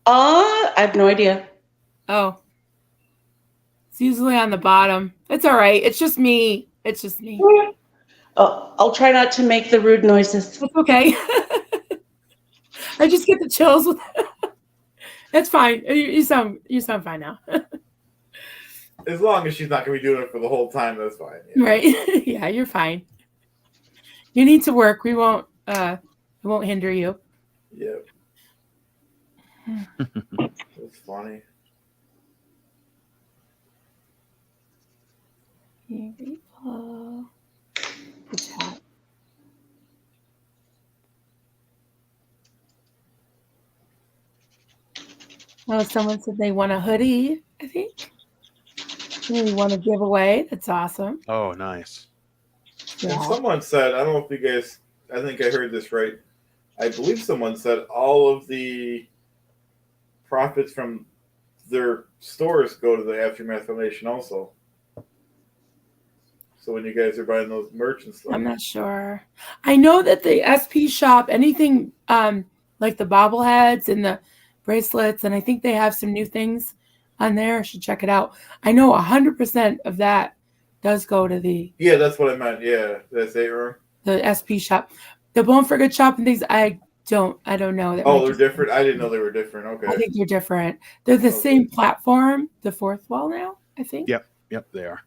I have no idea. Oh. It's usually on the bottom. It's all right. It's just me. Oh, I'll try not to make the rude noises. It's okay. I just get the chills with It's fine. You sound fine now. As long as she's not going to be doing it for the whole time, that's fine. Yeah. Right. Yeah, you're fine. You need to work. We won't hinder you. Yep. That's funny. Here we go. Good job. Oh, someone said they want a hoodie, I think. They want to give away. That's awesome. Oh, nice. And Yeah. someone said, I don't know if you guys, I think I heard this right. I believe someone said all of the profits from their stores go to the Aftermath Foundation also. So when you guys are buying those merch and stuff. I'm not sure. I know that the SP shop, anything like the bobbleheads and the bracelets, and I think they have some new things on there. I should check it out. I know 100% of that does go to the Yeah, that's what I meant. Yeah, that's it, wrong? the SP shop. The Bone for Good shop and things, I don't know. That Oh, might they're just- different. I didn't know they were different. I Okay. think they're different. They're the Okay. same platform, the fourth wall now, I think. Yep, they are.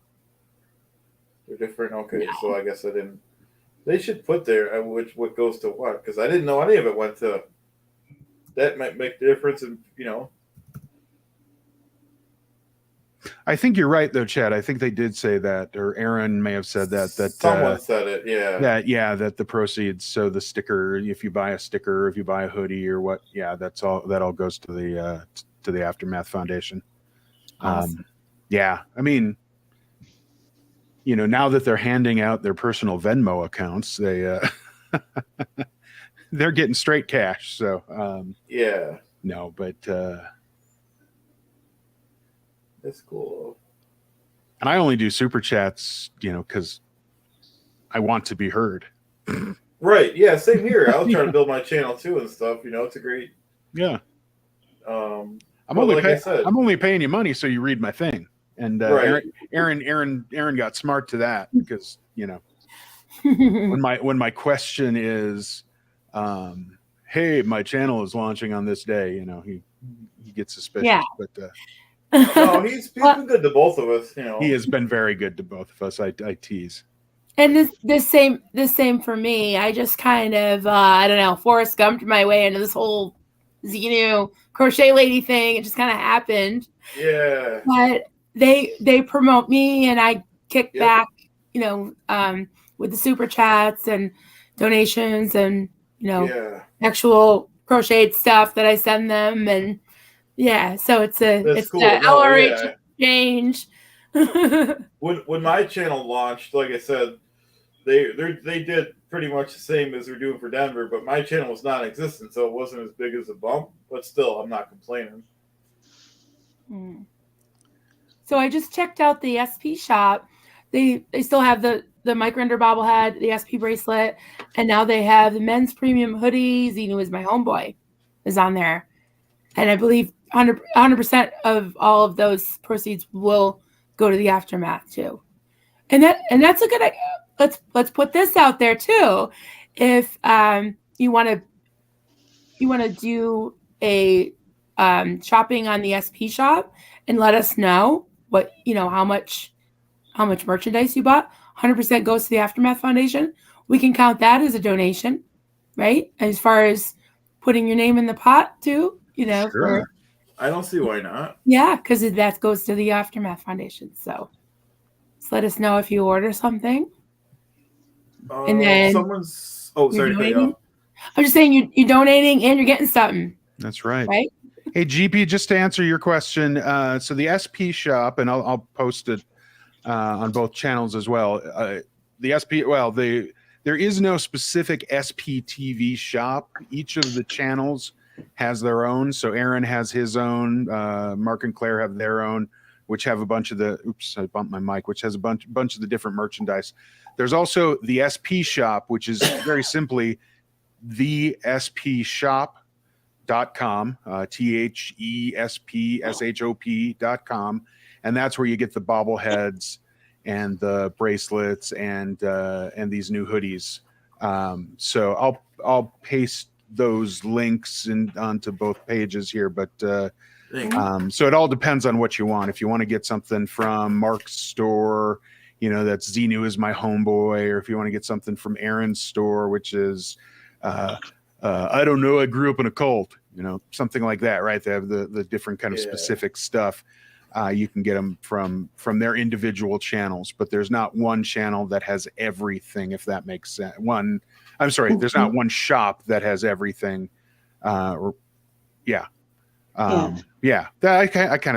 They're different. Okay, Yeah. so I guess I didn't. They should put there what goes to what, because I didn't know any of it went to. That might make the difference, in I think you're right, though, Chad. I think they did say that, or Aaron may have said that. Someone said it. Yeah. That the proceeds. So the sticker, if you buy a sticker, if you buy a hoodie, or what, that's all. That all goes to the Aftermath Foundation. Awesome. Yeah, I mean, now that they're handing out their personal Venmo accounts, they're getting straight cash. So Yeah. no, but. That's cool. And I only do super chats, because I want to be heard. Right. Yeah. Same here. I was trying to build my channel too and stuff. It's a great. Yeah. I'm I'm only like I said. I'm only paying you money so you read my thing. And Right. Aaron got smart to that because when my question is, hey, my channel is launching on this day, he gets suspicious. Yeah. But No, he's been good to both of us. he has been very good to both of us. I tease. And this same for me. I just kind of I don't know, Forrest Gumped my way into this whole crochet lady thing. It just kind of happened. Yeah. But they promote me, and I kick Yep. back, with the super chats and donations, and Yeah. actual crocheted stuff that I send them, and so it's That's cool. the No, LRH exchange. When my channel launched, like I said, they did pretty much the same as they're doing for Denver, but my channel was non-existent, so it wasn't as big as a bump. But still, I'm not complaining. So I just checked out the SP shop. They still have the Mike Render bobblehead, the SP bracelet, and now they have the men's premium hoodies. Zenu is my homeboy is on there, and I believe 100% of all of those proceeds will go to the Aftermath too. And that's a good idea. Let's put this out there too. If you want to do a shopping on the SP shop and let us know what how much merchandise you bought, 100% goes to the Aftermath Foundation. We can count that as a donation, right? As far as putting your name in the pot too. You know, Sure. I don't see why not. because that goes to the Aftermath Foundation. So just let us know if you order something. And then Someone's. Oh, you're sorry to cut you donating. off. I'm just saying you're donating and you're getting something, That's right. right? Hey, GP, just to answer your question, so the SP shop, and I'll post it on both channels as well. The SP, there is no specific SPTV shop. Each of the channels has their own. So Aaron has his own. Mark and Claire have their own, which have a bunch of the. Oops, I bumped my mic. Which has a bunch of the different merchandise. There's also the SP shop, which is very simply the SP shop.com, THESPSHOP.com, and that's where you get the bobbleheads and the bracelets and these new hoodies. So I'll paste those links onto both pages here, but so it all depends on what you want. If you want to get something from Mark's store, that's Xenu is my homeboy, or if you want to get something from Aaron's store, which is I don't know, I grew up in a cult, something like that, right? They have the different kind of specific stuff. You can get them from their individual channels, but there's not one channel that has everything, if that makes sense. There's not one shop that has everything. I kind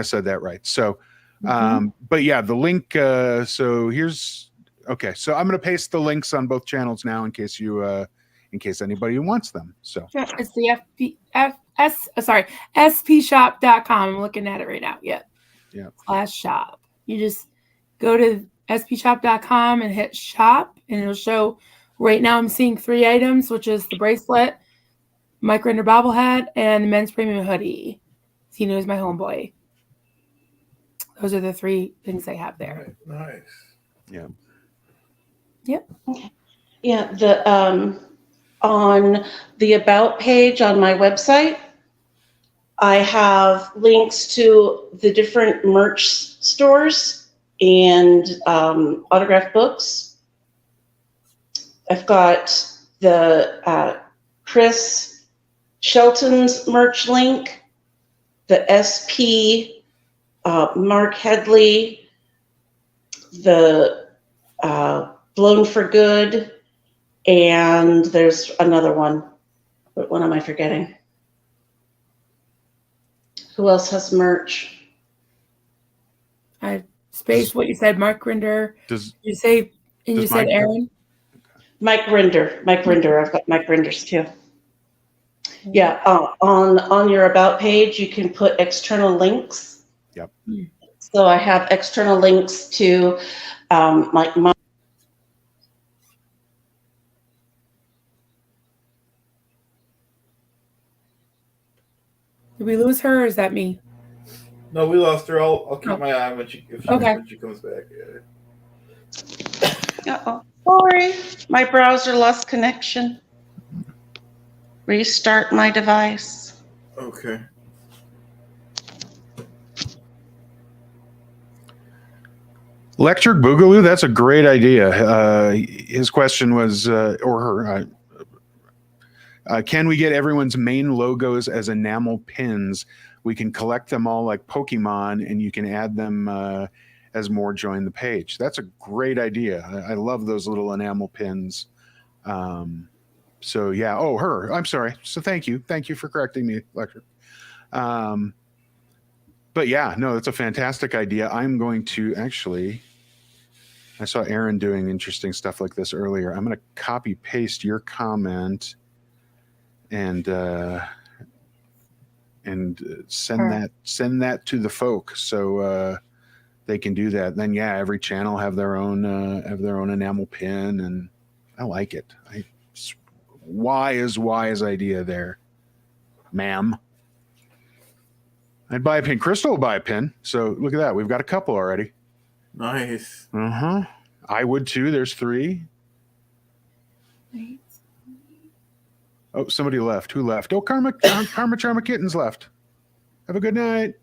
of said that right. So, but yeah, the link. So I'm going to paste the links on both channels now in case anybody wants them. So it's the spshop.com. I'm looking at it right now. Yeah. /shop. You just go to spshop.com and hit shop, and it'll show. Right now, I'm seeing 3 items, which is the bracelet, Mike Rinder bobblehead, and the men's premium hoodie. Xenu is my homeboy. Those are the 3 things I have there. Nice. Yeah. Yep. Okay. Yeah. The on the about page on my website, I have links to the different merch stores and autographed books. I've got the Chris Shelton's merch link, the SP Mark Headley, the Blown for Good, and there's another one. What one am I forgetting? Who else has merch? I spaced what you said, Mark Rinder. Does you say, and you said Mike Aaron? Mike Rinder. I've got Mike Rinders too. Yeah, on your about page, you can put external links. Yep. So I have external links to my. Did we lose her, or is that me? No, we lost her. I'll keep my eye when she comes back. Uh-oh. Sorry, my browser lost connection. Restart my device. Okay. Electric Boogaloo, that's a great idea. His question was, or her, can we get everyone's main logos as enamel pins? We can collect them all like Pokemon, and you can add them as more join the page. That's a great idea. I love those little enamel pins. So yeah. Oh, her. I'm sorry. So thank you for correcting me, Electric. But yeah, no, that's a fantastic idea. I'm going to actually. I saw Aaron doing interesting stuff like this earlier. I'm going to copy paste your comment and send that to the folk so they can do that. Then yeah, every channel have their own enamel pin, and I like it. Wise idea there, ma'am. I'd buy a pin. Crystal will buy a pin. So look at that. We've got a couple already. Nice. I would too. There's 3. Oh, somebody left. Who left? Oh, Karma Charma Kittens left. Have a good night.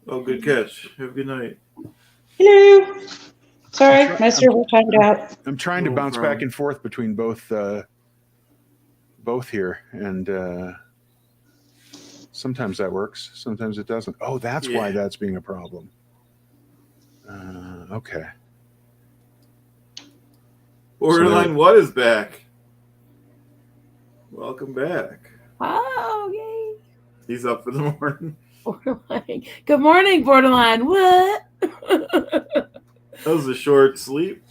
Oh, good catch. Have a good night. Hello. Sorry, my server timed out. I'm trying to bounce back and forth between both here, and Sometimes that works. Sometimes it doesn't. Oh, that's why that's being a problem. Okay. Borderline what is back? Welcome back. Oh, yay. He's up for the morning. Borderline. Good morning, Borderline. What? That was a short sleep.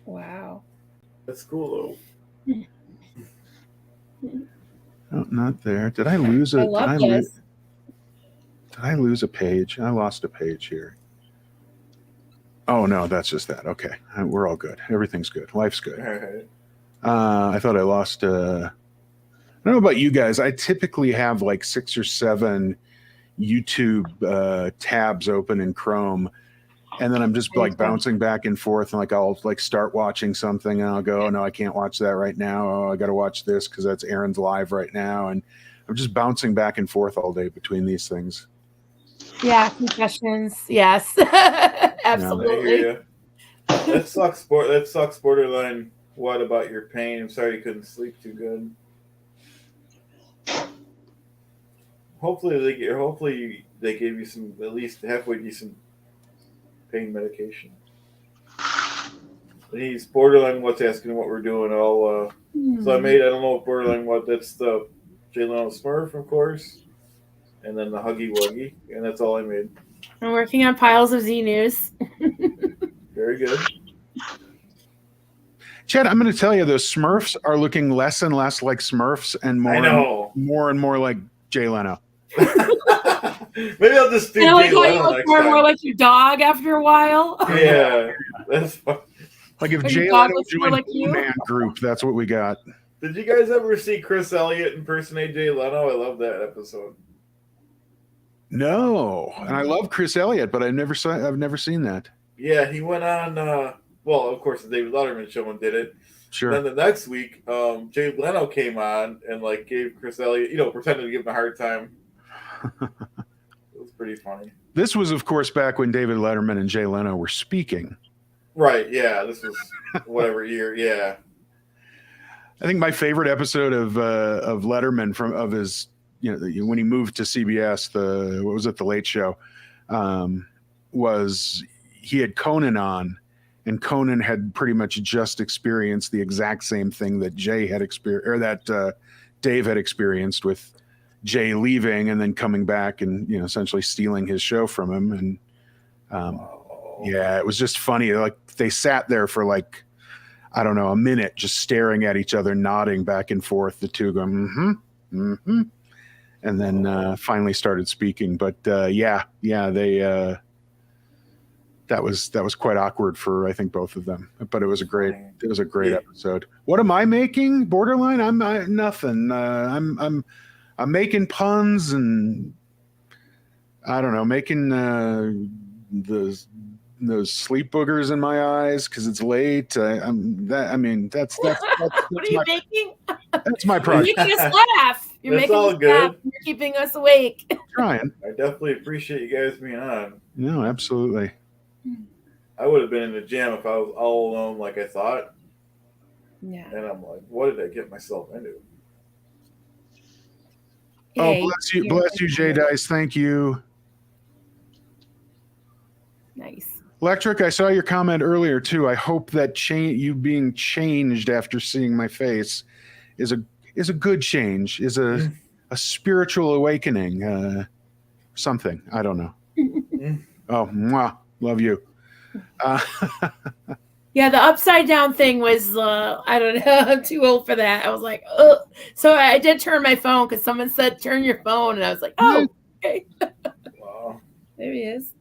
Wow. That's cool Oh, not there. Did I lose a? I love this. Did I lose a page? I lost a page here. Oh no, that's just that. Okay, we're all good. Everything's good. Life's good. though. All right. I thought I lost. I don't know about you guys. I typically have like 6 or 7 YouTube tabs open in Chrome, and then I'm just like bouncing back and forth, and like I'll like start watching something, and I'll go, oh, no, I can't watch that right now. Oh, I got to watch this because that's Aaron's live right now, and I'm just bouncing back and forth all day between these things. Yeah, concussions. Yes, absolutely. I hear you. That sucks. That sucks. Borderline. What about your pain? I'm sorry you couldn't sleep too good. Hopefully they gave you some at least halfway decent pain medication. And he's borderline what's asking what we're doing. So I don't know if borderline what, that's the Jay Leno Smurf, of course, and then the Huggy Wuggy, and that's all I made. I'm working on piles of Z News. Very good. Chad, I'm going to tell you, those Smurfs are looking less and less like Smurfs and more and more like Jay Leno. Maybe I'll just do Jay Like how Leno you look next more and time. more like your dog after a while. Yeah, that's fun. Like if Or Jay your dog Leno looks more joined like Blue you. Man Group, that's what we got. Did you guys ever see Chris Elliott impersonate Jay Leno? I love that episode. No, and I love Chris Elliott, but I've never seen that. Yeah, he went on. Well, of course, the David Letterman show and did it. Sure. Then the next week, Jay Leno came on and like gave Chris Elliott, pretended to give him a hard time. It was pretty funny. This was, of course, back when David Letterman and Jay Leno were speaking. Right? Yeah, this was whatever year. Yeah. I think my favorite episode of Letterman of his, when he moved to CBS, the Late Show, was he had Conan on, and Conan had pretty much just experienced the exact same thing that Jay had experienced, or that Dave had experienced with Jay leaving and then coming back and essentially stealing his show from him. And yeah, it was just funny. Like they sat there for like, I don't know, a minute, just staring at each other, nodding back and forth. The two going, and then finally started speaking. But they that was quite awkward for I think both of them. But it was a great episode. What am I making? Borderline? I'm nothing. I'm making puns and I don't know, making those sleep boogers in my eyes because it's late. That's What are you making? That's my You're project. making us laugh. You're That's making all us good. laugh. You're keeping us awake. Trying. I definitely appreciate you guys being on. No, absolutely. I would have been in the jam if I was all alone like I thought. Yeah. And I'm like, what did I get myself into? Oh, bless you, Jay Dice. Thank you. Nice. Electric, I saw your comment earlier too. I hope that you being changed after seeing my face is a good change, is a spiritual awakening, something. I don't know. Oh, mwah, love you. Yeah, the upside down thing was, I don't know, I'm too old for that. I was like, oh. So I did turn my phone because someone said, turn your phone. And I was like, oh, okay. Wow. There he is.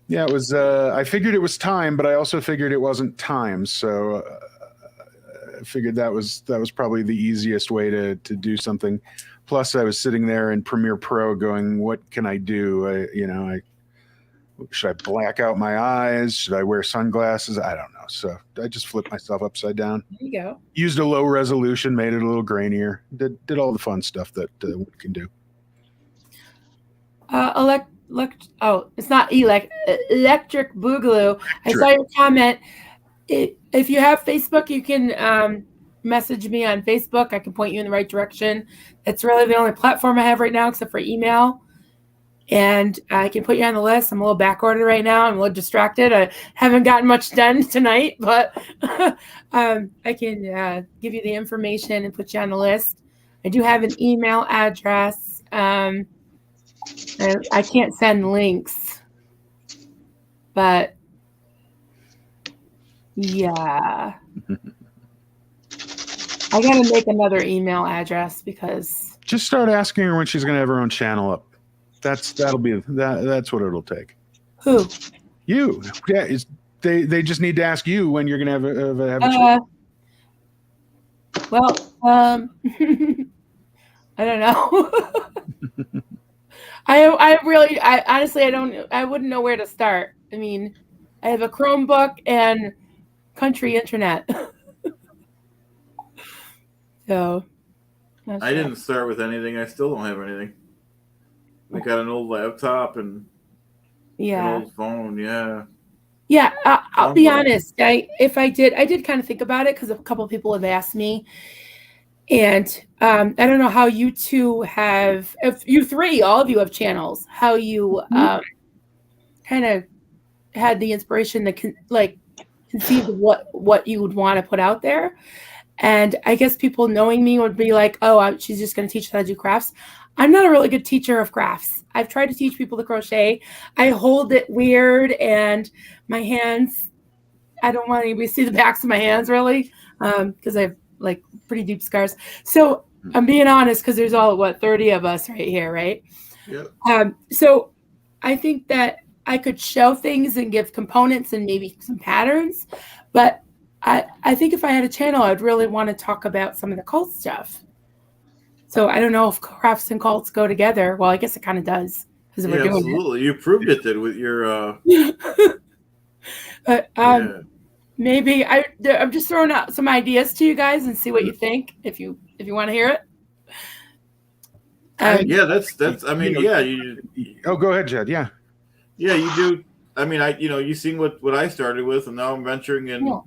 Yeah, it was, I figured it was time, but I also figured it wasn't time. So I figured that was probably the easiest way to do something. Plus I was sitting there in Premiere Pro going, what can I do? Should I black out my eyes? Should I wear sunglasses? I don't know. So I just flipped myself upside down. There you go. Used a low resolution, made it a little grainier. Did all the fun stuff that we can do. It's not electric boogaloo. I saw your comment. If you have Facebook, you can message me on Facebook. I can point you in the right direction. It's really the only platform I have right now except for email. And I can put you on the list. I'm a little back ordered right now. I'm a little distracted. I haven't gotten much done tonight, but I can give you the information and put you on the list. I do have an email address. I can't send links, but yeah. I gotta make another email address because Just start asking her when she's going to have her own channel up. That's what it'll take. who? You. Yeah, they just need to ask you when you're going to have a channel. Well, I don't know. I honestly, I wouldn't know where to start. I mean, I have a Chromebook and country internet. So I didn't start with anything. I still don't have anything. I got an old laptop and an old phone. Yeah. Yeah, I'll be honest. I did kind of think about it because a couple of people have asked me, and I don't know how you two have, if you three, all of you have channels, how you kind of had the inspiration to conceive of what you would want to put out there. And I guess people knowing me would be like, oh, she's just going to teach how to do crafts. I'm not a really good teacher of crafts. I've tried to teach people to crochet. I hold it weird, and my hands, I don't want anybody to see the backs of my hands really, because I have like pretty deep scars. So I'm being honest because there's all, 30 of us right here, right? Yep. So I think that I could show things and give components and maybe some patterns, but I think if I had a channel, I'd really want to talk about some of the cult stuff. So I don't know if crafts and cults go together. Well, I guess it kind of does because we're doing absolutely. You proved it did with your. Maybe I'm just throwing out some ideas to you guys and see what you think if you want to hear it. That's. I mean, Oh, go ahead, Jed. Yeah. Yeah, you do. I mean, you've seen what I started with, and now I'm venturing in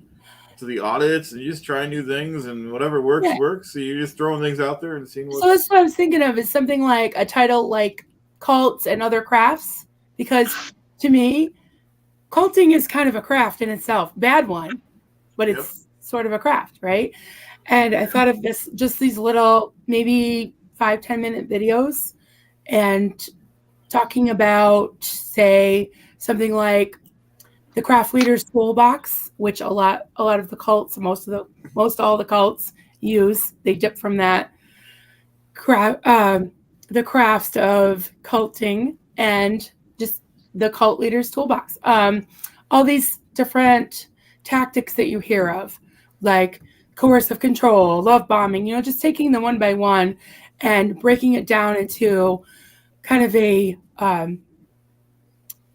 to the audits, and you just try new things, and whatever works. So you're just throwing things out there and seeing what. So that's what I was thinking of, is something like a title like Cults and Other Crafts, because to me, culting is kind of a craft in itself. Bad one, but it's sort of a craft, right? And I thought of just these little, maybe 5-10 minute videos, and talking about, say, something like the craft leader's toolbox, which a lot of the cults, most all the cults use. They dip from that the crafts of culting, and just the cult leader's toolbox. All these different tactics that you hear of, like coercive control, love bombing, just taking them one by one and breaking it down into kind of a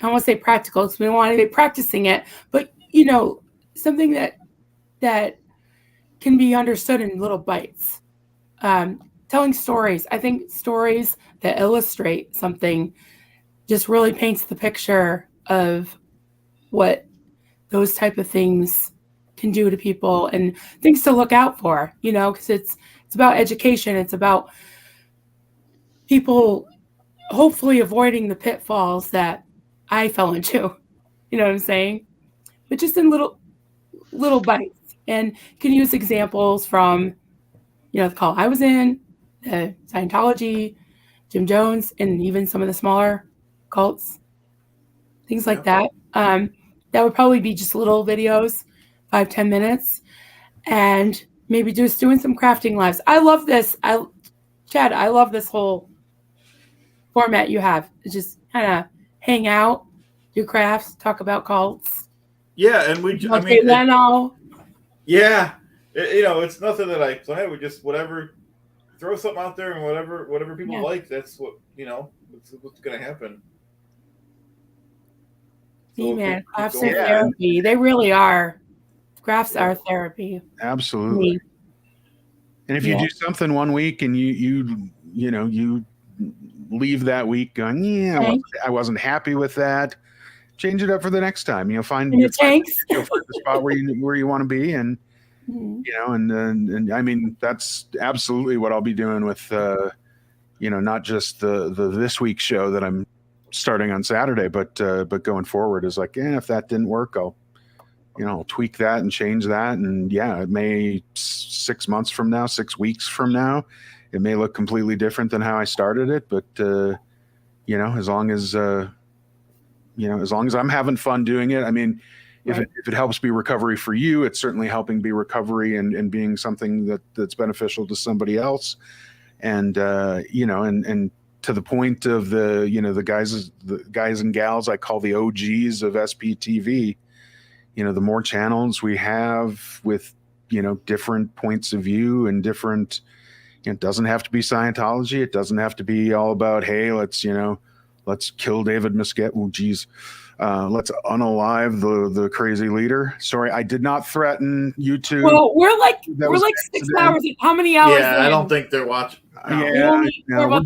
I don't want to say practical because we don't want to be practicing it, but something that can be understood in little bites. Telling stories. I think stories that illustrate something just really paints the picture of what those type of things can do to people and things to look out for, because it's about education. It's about people hopefully avoiding the pitfalls that I fell into. You know what I'm saying? But just in little bites, and you can use examples from, the cult I was in, the Scientology, Jim Jones, and even some of the smaller cults, things like that. That would probably be just little videos, 5-10 minutes, and maybe just doing some crafting lives. I love this. Chad, I love this whole format you have. It's just kind of hang out, do crafts, talk about cults. Yeah, and it's nothing that I plan. We just whatever, throw something out there, and whatever people like, that's what what's going to happen. So man, crafts are therapy. They really are. Crafts are therapy. Absolutely. And if you do something one week and you leave that week going, I wasn't happy with that, change it up for the next time. Find In the tanks. find the spot where you want to be, and Mhm. and I mean that's absolutely what I'll be doing with not just the this week's show that I'm starting on Saturday, but going forward is like, if that didn't work, I'll tweak that and change that, and it may 6 months from now, 6 weeks from now, it may look completely different than how I started it, but as long as as long as I'm having fun doing it. I mean, if it helps be recovery for you, it's certainly helping be recovery and being something that's beneficial to somebody else. And and to the point of the guys and gals I call the OGs of SPTV, the more channels we have with different points of view and different, it doesn't have to be Scientology, it doesn't have to be all about, hey, let's kill David Mesquite. Oh, geez. Let's unalive the crazy leader. Sorry, I did not threaten YouTube. Well, we're like 6 hours. How many hours? Yeah, I don't think they're watching. Yeah, we're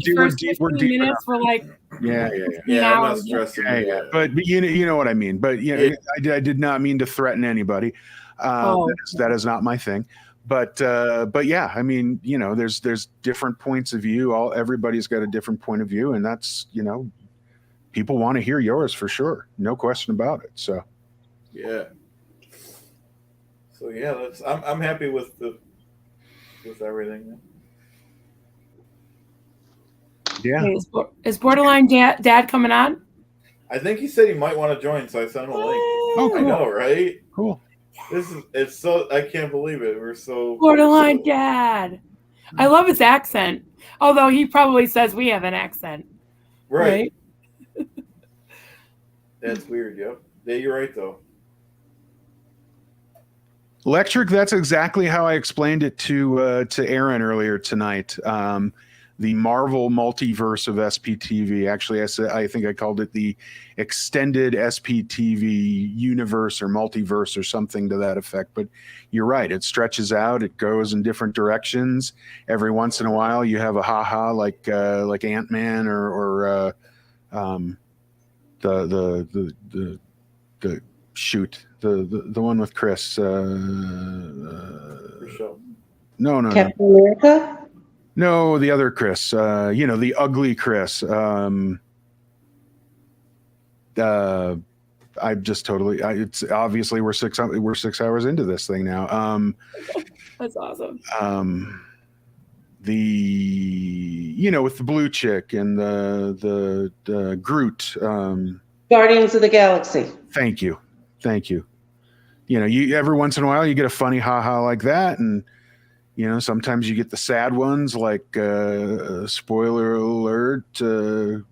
deep minutes. We're like, yeah. I'm not stressing. Yeah. But you know what I mean. But I did not mean to threaten anybody. That is not my thing. But yeah, I mean, there's different points of view. Everybody's got a different point of view, and that's people want to hear yours for sure, no question about it. So yeah. I'm happy with everything. Yeah. Is Borderline Dad coming on? I think he said he might want to join, so I sent him a link. Oh, cool. I know, right? Cool. It's so, I can't believe it. We're so Borderline Dad. I love his accent. Although he probably says we have an accent. Right? That's weird, yep. Yeah, you're right though. Electric, that's exactly how I explained it to Aaron earlier tonight. The Marvel multiverse of SPTV. Actually, I think I called it the extended SPTV universe or multiverse or something to that effect. But you're right; it stretches out. It goes in different directions. Every once in a while, you have a haha like Ant-Man or the shoot the one with Chris. No. Captain America. No, the other Chris, the ugly Chris. I just totally. It's obviously we're 6 hours into this thing now. That's awesome. With the blue chick and the Groot. Guardians of the Galaxy. Thank you. You every once in a while you get a funny haha like that, and sometimes you get the sad ones like spoiler alert, Iron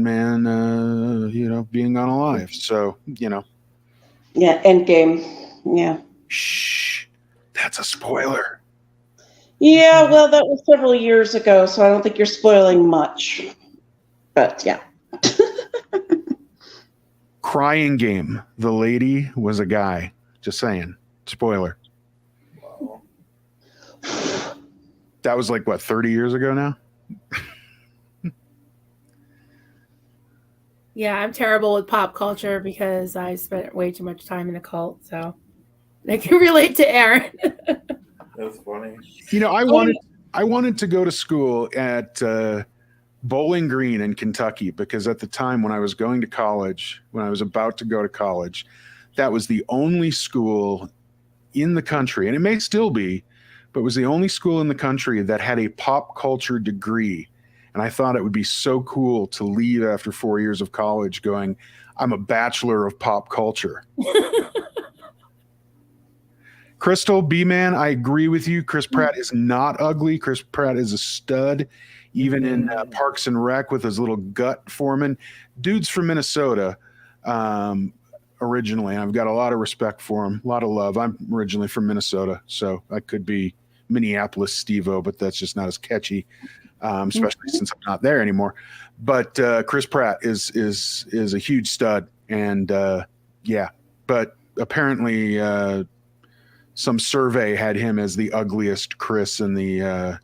Man, being unalive. So, Yeah, Endgame. Yeah. Shh, that's a spoiler. Yeah, well, that was several years ago, so I don't think you're spoiling much. But yeah. Crying Game. The lady was a guy. Just saying. Spoiler. Wow. That was like, what, 30 years ago now? Yeah, I'm terrible with pop culture because I spent way too much time in the cult, so I can relate to Aaron. That's funny. I wanted to go to school at Bowling Green in Kentucky because at the time when I was going to college, when I was about to go to college, that was the only school in the country, and it may still be, but it was the only school in the country that had a pop culture degree. And I thought it would be so cool to leave after 4 years of college going, I'm a bachelor of pop culture. Crystal, B-Man, I agree with you. Chris Pratt is not ugly. Chris Pratt is a stud, even in Parks and Rec with his little gut foreman. Dude's from Minnesota originally, and I've got a lot of respect for him, a lot of love. I'm originally from Minnesota, so I could be Minneapolis Steve-O, but that's just not as catchy, especially since I'm not there anymore. But Chris Pratt is a huge stud, and but apparently some survey had him as the ugliest Chris in the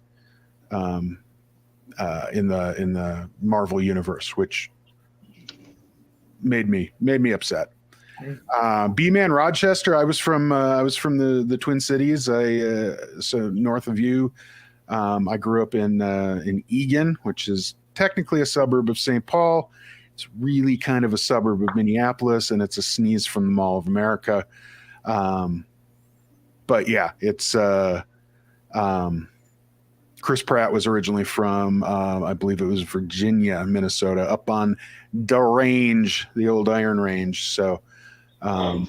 in the Marvel universe, which made me upset. B-Man Rochester. I was from the Twin Cities. So north of you. I grew up in Eagan, which is technically a suburb of St. Paul. It's really kind of a suburb of Minneapolis, and it's a sneeze from the Mall of America. But yeah, it's Chris Pratt was originally from I believe it was Virginia, Minnesota, up on the range, the old Iron Range. So yeah,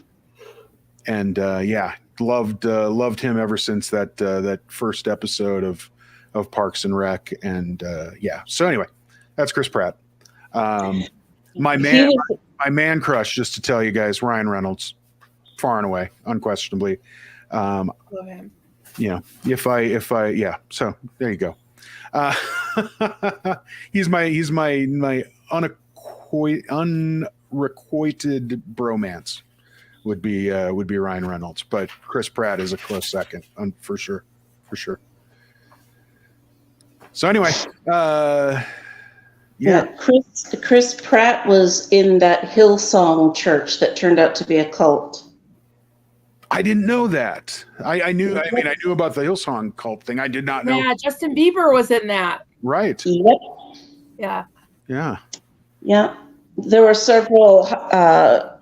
loved him ever since that first episode of Parks and Rec. And yeah, so anyway, that's Chris Pratt. My man crush, just to tell you guys, Ryan Reynolds, far and away, unquestionably. Love him. You know, if I yeah, so there you go. He's my unrequited bromance would be Ryan Reynolds, but Chris Pratt is a close second, for sure. So anyway, yeah. Chris Pratt was in that Hillsong church that turned out to be a cult. I didn't know that. I knew about the Hillsong cult thing. I did not know. Yeah, Justin Bieber was in that. Right. Yep. Yeah. Yeah. Yeah. There were several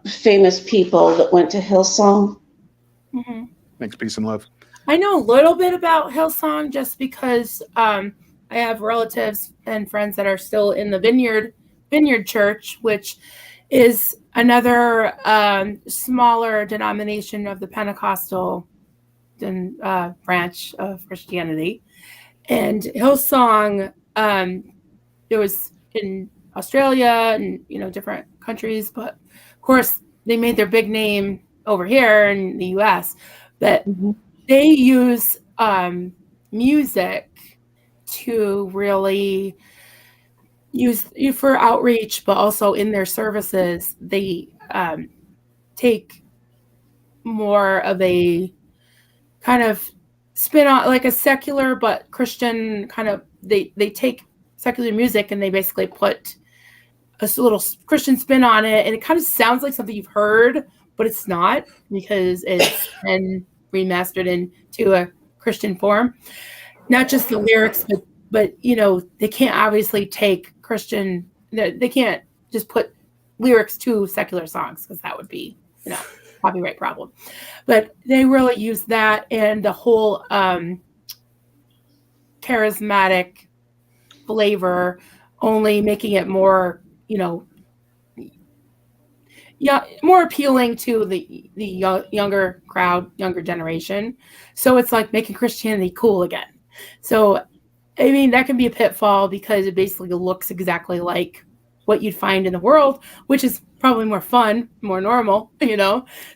famous people that went to Hillsong. Mm-hmm. Thanks, peace and love. I know a little bit about Hillsong just because I have relatives and friends that are still in the Vineyard Church, which is another smaller denomination of the Pentecostal branch of Christianity. And Hillsong, it was in Australia and different countries, but of course they made their big name over here in the U.S. But they use music to really use for outreach, but also in their services, they take more of a kind of spin on, like a secular but Christian kind of. They take secular music and they basically put a little Christian spin on it, and it kind of sounds like something you've heard, but it's not, because it's been remastered into a Christian form. Not just the lyrics, but they can't obviously take Christian. They can't just put lyrics to secular songs, because that would be copyright problem. But they really use that and the whole charismatic flavor, only making it more more appealing to the younger crowd, younger generation. So it's like making Christianity cool again. So I mean, that can be a pitfall, because it basically looks exactly like what you'd find in the world, which is probably more fun, more normal,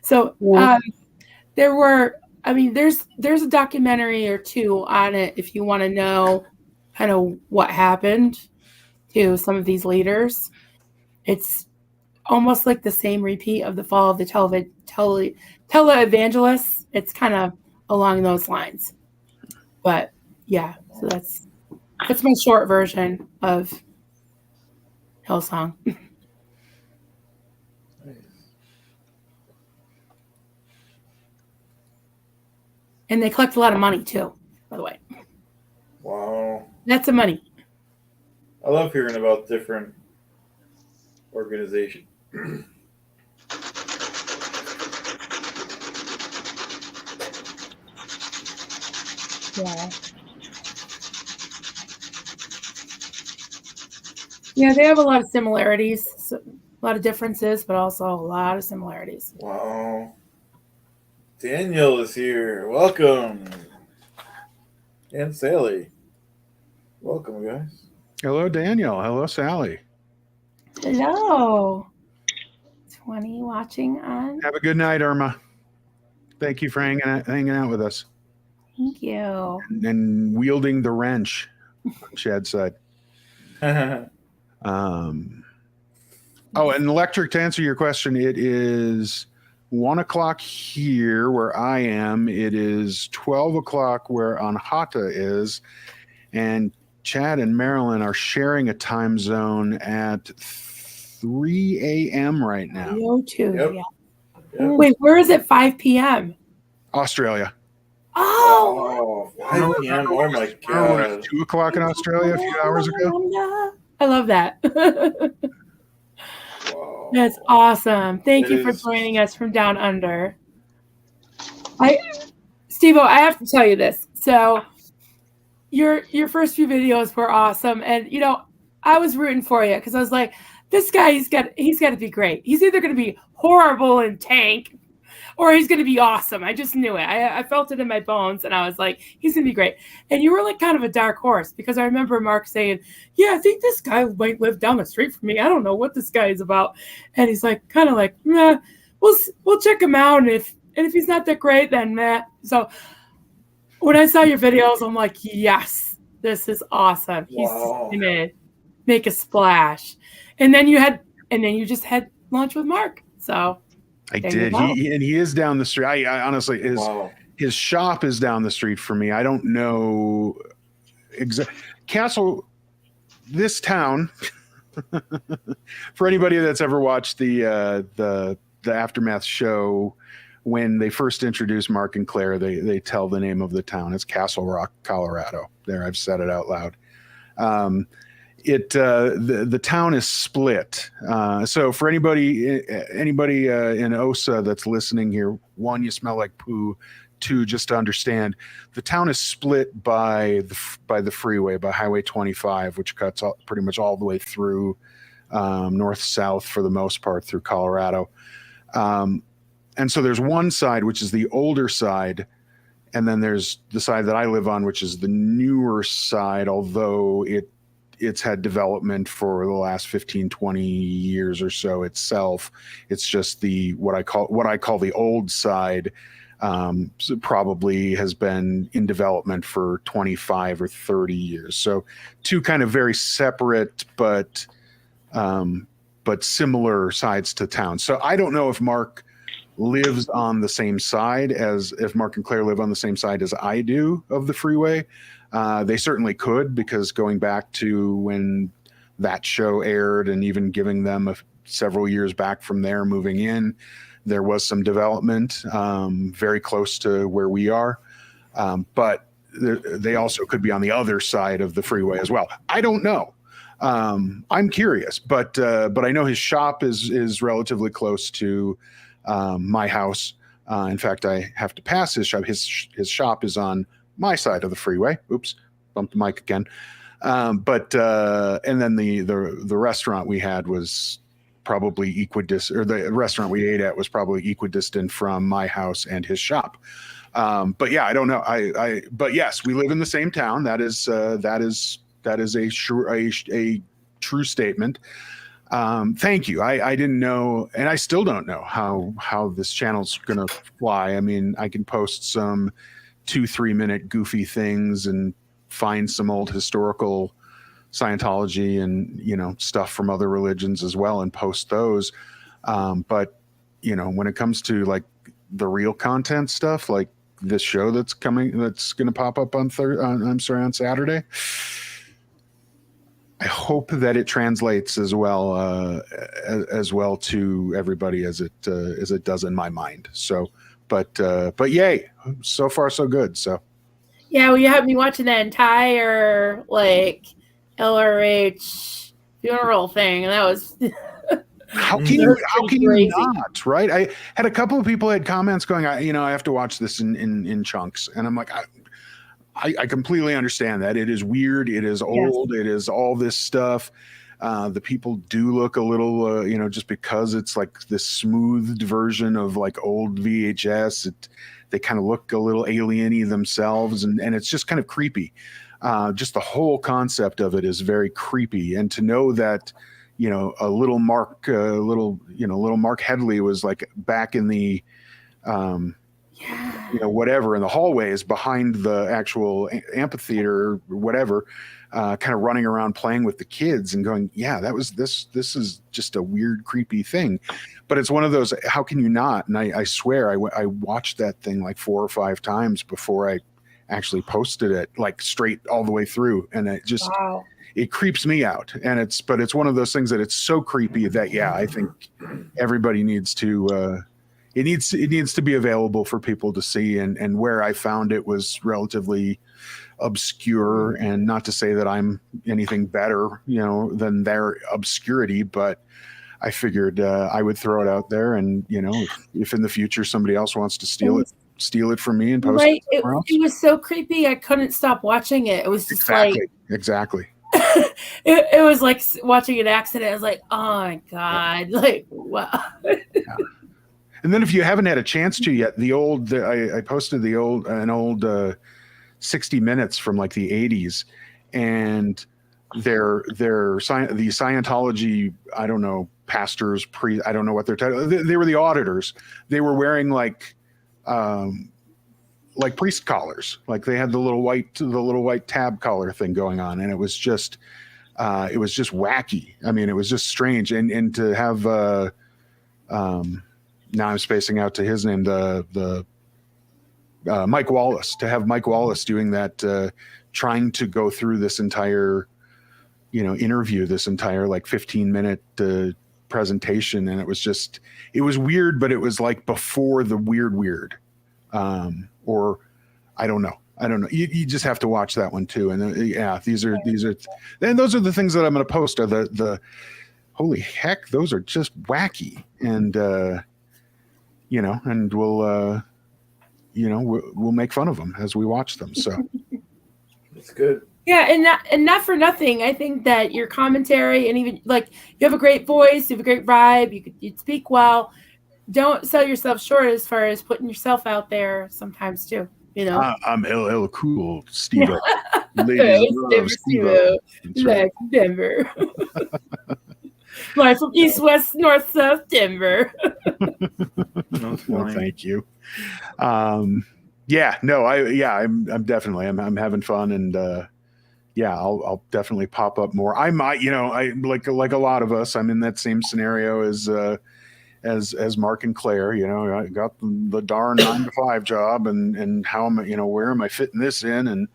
So there's a documentary or two on it if you want to know kind of what happened to some of these leaders. It's almost like the same repeat of the fall of the televangelists. It's kind of along those lines. But yeah, so that's my short version of Hillsong. And they collect a lot of money too, by the way. Wow. That's the money. I love hearing about different organizations. Yeah. Yeah, they have a lot of similarities, a lot of differences, but also a lot of similarities. Wow. Daniel is here. Welcome. And Sally. Welcome, guys. Hello, Daniel. Hello, Sally. Hello. 20 watching on. Have a good night, Irma. Thank you for hanging out with us. Thank you. And wielding the wrench, Chad said. And Electric, to answer your question, it is 1 o'clock here where I am. It is 12 o'clock where Anhata is, and Chad and Marilyn are sharing a time zone at 3 a.m. right now. You too. Yep. Yeah. Yep. Wait, where is it? 5 p.m. Australia. Oh, 5 p.m. Oh my Remember god. 2 o'clock in Australia a few hours ago? I love that. Wow. That's awesome. Thank It you for is- joining us from down under. Steve-O, I have to tell you this. So your first few videos were awesome, and I was rooting for you because I was like, this guy, he's got to be great. He's either going to be horrible and tank, or he's going to be awesome. I just knew it. I felt it in my bones, and I was like, he's going to be great. And you were like kind of a dark horse because I remember Mark saying, yeah, I think this guy might live down the street from me. I don't know what this guy is about. And he's like, kind of like, nah, we'll check him out. And if he's not that great, then meh. So when I saw your videos, I'm like, yes, this is awesome. He's going to make a splash. And then you just had lunch with Mark. So I there did. you go. He is down the street. I honestly, his shop is down the street from me. I don't know Castle, this town. For anybody that's ever watched the Aftermath show, when they first introduced Mark and Claire, they tell the name of the town. It's Castle Rock, Colorado. There, I've said it out loud. The town is split. So for anybody in OSA that's listening here, one, you smell like poo. Two, just to understand, the town is split by the freeway, by Highway 25, which cuts pretty much all the way through north-south for the most part through Colorado. And so there's one side, which is the older side, and then there's the side that I live on, which is the newer side, although it's had development for the last 15, 20 years or so itself. It's just what I call the old side, probably has been in development for 25 or 30 years. So two kind of very separate but similar sides to town. So I don't know if Mark lives on the same side if Mark and Claire live on the same side as I do of the freeway. They certainly could, because going back to when that show aired and even giving them several years back from there moving in, there was some development very close to where we are. But they also could be on the other side of the freeway as well. I don't know. I'm curious, but I know his shop is relatively close to my house. In fact, I have to pass his shop. His shop is on my side of the freeway. Oops, bumped the mic again. And then the restaurant we had was probably equidistant, or the restaurant we ate at was probably equidistant from my house and his shop. But yeah, I don't know. But yes, we live in the same town. That is a true statement. Thank you. I didn't know, and I still don't know how this channel's gonna fly. I mean, I can post some 2-3 minute goofy things and find some old historical Scientology and stuff from other religions as well and post those. But when it comes to like the real content stuff, like this show that's gonna pop up on Saturday, I hope that it translates as well to everybody as it does in my mind. So, but yay, so far so good. So, yeah, well, you had me watching that entire LRH funeral thing, and that was how can you not, right? I had a couple of people had comments going, I have to watch this in chunks, and I'm like, I completely understand that. It is weird. It is old. Yes. It is all this stuff. The people do look a little, just because it's like this smoothed version of like old VHS, they kind of look a little alien-y themselves, and it's just kind of creepy. Just the whole concept of it is very creepy. And to know that, little Mark Headley was like back in the, whatever, in the hallways behind the actual amphitheater or whatever, kind of running around playing with the kids and going, yeah, this is just a weird, creepy thing. But it's one of those, how can you not? And I swear I watched that thing like 4 or 5 times before I actually posted it like straight all the way through, and it just Wow. it creeps me out. And it's one of those things that it's so creepy that I think everybody needs to it needs to be available for people to see. And where I found it was relatively obscure, and not to say that I'm anything better, than their obscurity, but I figured I would throw it out there, and if in the future somebody else wants to steal it from me and post Right. it somewhere else. It was so creepy. I couldn't stop watching it. It was just Exactly. it was like watching an accident. I was like, oh my God. Like, wow. Yeah. And then if you haven't had a chance to yet, I posted an old 60 Minutes from like the 80s, and the Scientology, I don't know, pastors, I don't know what their title. They were the auditors. They were wearing like priest collars, like they had the little white tab collar thing going on, and it was just wacky. I mean, it was just strange, and to have now I'm spacing out to his name, the Mike Wallace, to have Mike Wallace doing that, trying to go through this entire interview, this entire like 15-minute presentation, and it was weird, but it was like before the weird, or I don't know. You just have to watch that one too. And these are, and those are the things that I'm going to post. Are the holy heck, those are just wacky, and and we'll we'll make fun of them as we watch them. So That's good. Yeah, and not for nothing. I think that your commentary, and even like you have a great voice, you have a great vibe, you speak well. Don't sell yourself short as far as putting yourself out there sometimes too. I'm LL Cool, Steve. Ladies love Steve. Like Denver. Live from East, West, North, South, Denver. Well, thank you. I'm definitely I'm having fun, and I'll definitely pop up more. I might, I like a lot of us, I'm in that same scenario as Mark and Claire. I got the darn 9-to-5 job, and how am I, where am I fitting this in? And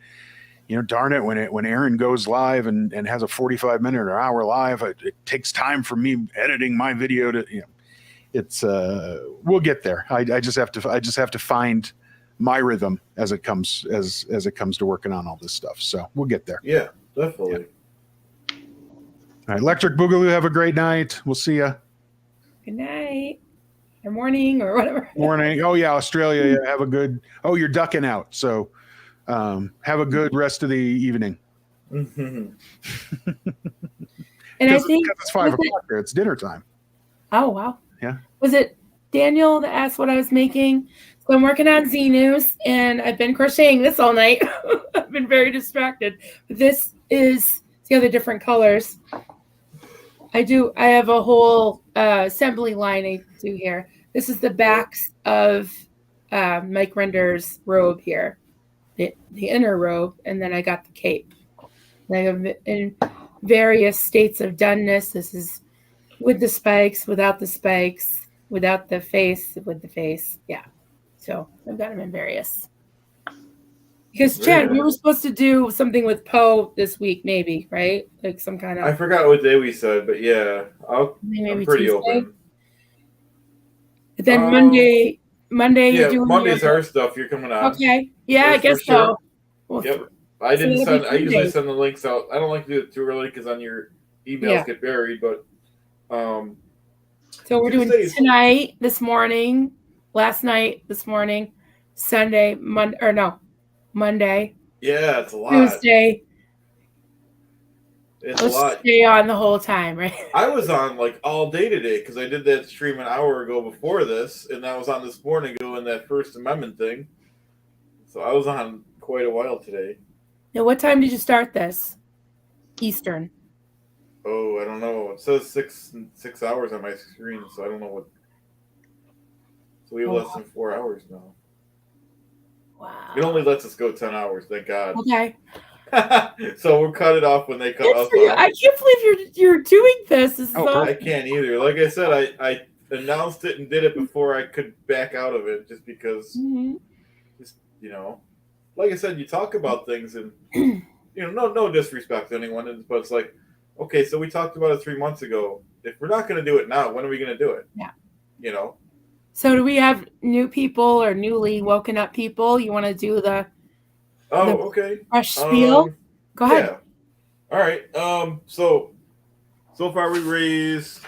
darn it, when Aaron goes live and has a 45-minute or hour live, it takes time for me editing my video to, it's we'll get there. I just have to find my rhythm as it comes to working on all this stuff. So we'll get there. Yeah, definitely. Yeah. All right, Electric Boogaloo, have a great night. We'll see ya. Good night, or morning, or whatever. Morning. Oh yeah, Australia. Yeah, have a good. Oh, you're ducking out. So have a good rest of the evening. Mm-hmm. And I think it's 5 o'clock there. It's dinner time. Oh wow. Yeah. Was it Daniel that asked what I was making? So I'm working on Z-News, and I've been crocheting this all night. I've been very distracted. But this is the other different colors. I have a whole assembly line I do here. This is the backs of Mike Render's robe here, the inner robe, and then I got the cape. And I have in various states of doneness. This is with the spikes, without the spikes, without the face, with the face. Yeah. So I've got them in various. Because Chad, we were supposed to do something with Poe this week, maybe, right? Like some kind of. I forgot what day we said, but yeah, I'm pretty Tuesday. open. But then Monday. Yeah, you're doing Monday's our stuff. You're coming on. Okay. Yeah, I guess so. Sure. Well, Yep. I didn't send. I usually days. send the links out. I don't like to do it too early because on your emails get buried. But so we're doing tonight, this morning, last night, this morning, Sunday, Monday. Yeah, it's a lot. Tuesday. It's Let's a lot. stay on the whole time, right? I was on like all day today because I did that stream an hour ago before this, and I was on this morning doing that First Amendment thing. So I was on quite a while today. Now, what time did you start this? Eastern. Oh, I don't know. It says 6 hours on my screen, so I don't know what. So we have less than 4 hours now. Wow. It only lets us go 10 hours, thank God. Okay. So we'll cut it off when they cut us off. I can't believe you're doing this. This is I can't either. Like I said, I announced it and did it before I could back out of it, just because, just like I said, you talk about things, and you know, no disrespect to anyone, but it's like, okay, so we talked about it 3 months ago. If we're not going to do it now, when are we going to do it? Yeah. You know. So do we have new people or newly woken up people? You want to do the Okay. fresh spiel? Go ahead. Yeah. All right. So far we raised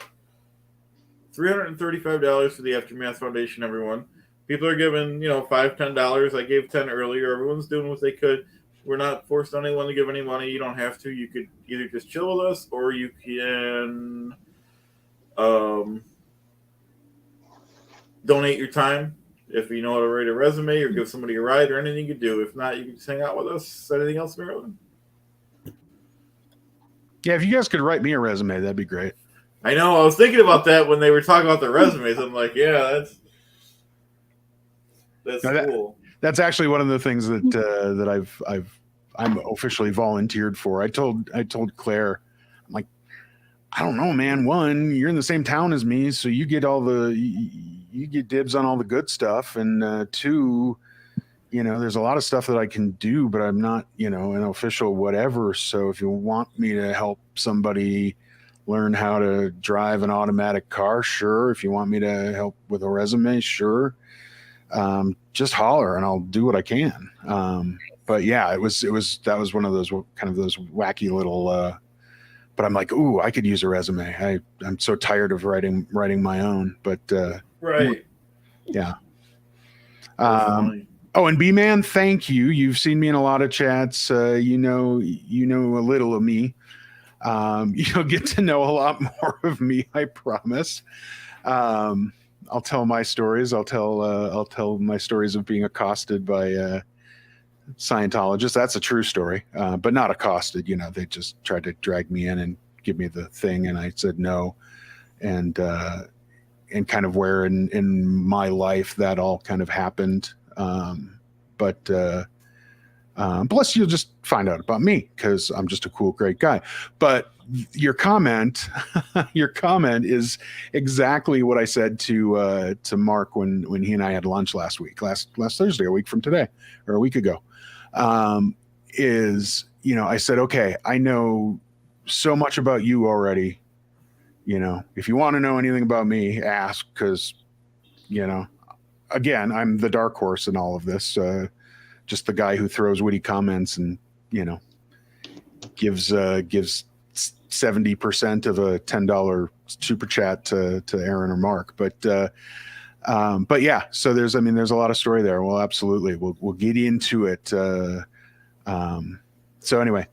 $335 for the Aftermath Foundation. Everyone, people are giving $5, $10. I gave 10 earlier. Everyone's doing what they could. We're not forced on anyone to give any money. You don't have to. You could either just chill with us, or you can donate your time if you know how to write a resume or give somebody a ride or anything you could do. If not, you can just hang out with us. Anything else, Marilyn? Yeah, if you guys could write me a resume, that'd be great. I know. I was thinking about that when they were talking about their resumes. I'm like, yeah, that's cool. That's actually one of the things that I'm officially volunteered for. I told Claire, I'm like, I don't know, man. One, you're in the same town as me, so you get you get dibs on all the good stuff, and two, there's a lot of stuff that I can do, but I'm not, an official whatever. So if you want me to help somebody learn how to drive an automatic car, sure. If you want me to help with a resume, sure. Just holler and I'll do what I can. But yeah, that was one of those kind of those wacky little, but I'm like, ooh, I could use a resume. I'm so tired of writing my own, but, right. Yeah. Oh, and B-Man, thank you. You've seen me in a lot of chats. You know a little of me. You'll get to know a lot more of me, I promise. I'll tell my stories. I'll tell my stories of being accosted by Scientologists. That's a true story, but not accosted. They just tried to drag me in and give me the thing, and I said no. And kind of where in my life that all kind of happened. But plus you'll just find out about me because I'm just a cool, great guy. But your comment is exactly what I said to Mark when he and I had lunch last Thursday, a week from today, or a week ago. I said, okay, I know so much about you already. If you want to know anything about me, ask, because, again, I'm the dark horse in all of this. Just the guy who throws witty comments and, gives 70% of a $10 super chat to Aaron or Mark. But yeah, so there's a lot of story there. Well, absolutely. We'll get into it. So anyway,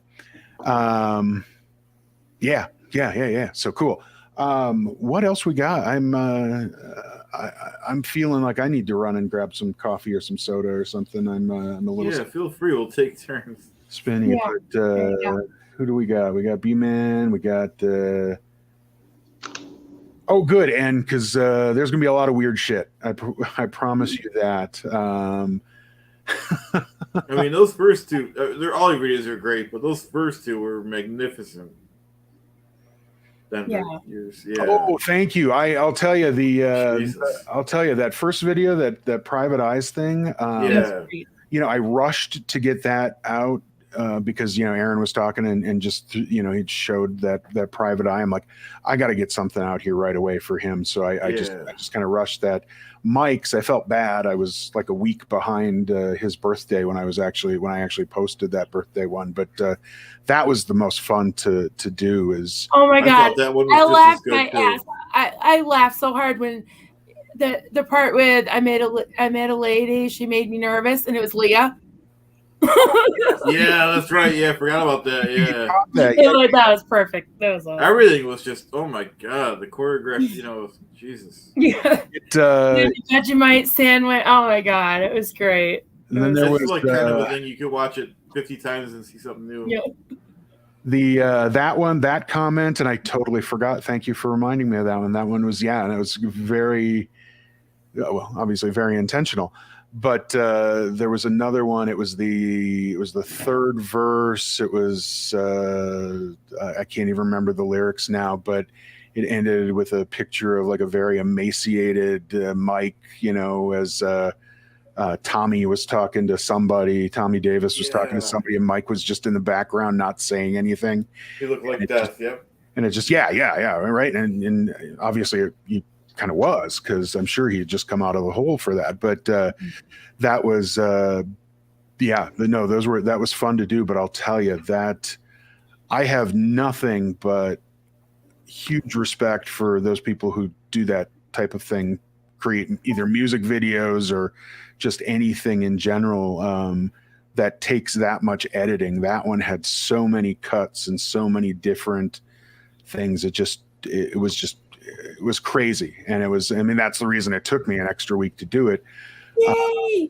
yeah. So cool. What else we got? I'm feeling like I need to run and grab some coffee or some soda or something. I'm a little. Yeah, feel free. We'll take turns spinning it. But, who do we got? We got B-Man. We got. Oh, good. And because there's gonna be a lot of weird shit. I promise you that. I mean, those first two. All your videos are great, but those first two were magnificent. Yeah. Oh, thank you. I'll tell you I'll tell you that first video, that private eyes thing. I rushed to get that out because Aaron was talking and just he showed that private eye. I'm like, I got to get something out here right away for him. So I just kind of rushed that. Mike's, I felt bad. I was like a week behind his birthday when I actually posted that birthday one, but that was the most fun to do. Is oh my god, that one was I laughed my ass. I laughed so hard when the part with I met a lady, she made me nervous, and it was Leah. Yeah, that's right. Yeah, I forgot about that. Yeah, that was perfect. That was awesome. Everything was just, oh my god, the choreography. Jesus. Yeah. The Vegemite sandwich. Oh my god, it was great. And then there was like kind of a thing you could watch it 50 times and see something new. Yeah. That comment, and I totally forgot. Thank you for reminding me of that one. That one was and it was very, well, obviously very intentional. But there was another one. It was the third verse. It was I can't even remember the lyrics now, but it ended with a picture of like a very emaciated Mike, as Tommy was talking to somebody. Tommy Davis was talking to Yeah. somebody, and Mike was just in the background, not saying anything. He looked like it death. Yep. And it just, yeah, right. And obviously he kind of was, because I'm sure he had just come out of the hole for that. But that was, that was fun to do. But I'll tell you that I have nothing but huge respect for those people who do that type of thing, create either music videos or just anything in general that takes that much editing. That one had so many cuts and so many different things. It was crazy. And that's the reason it took me an extra week to do it. Yay!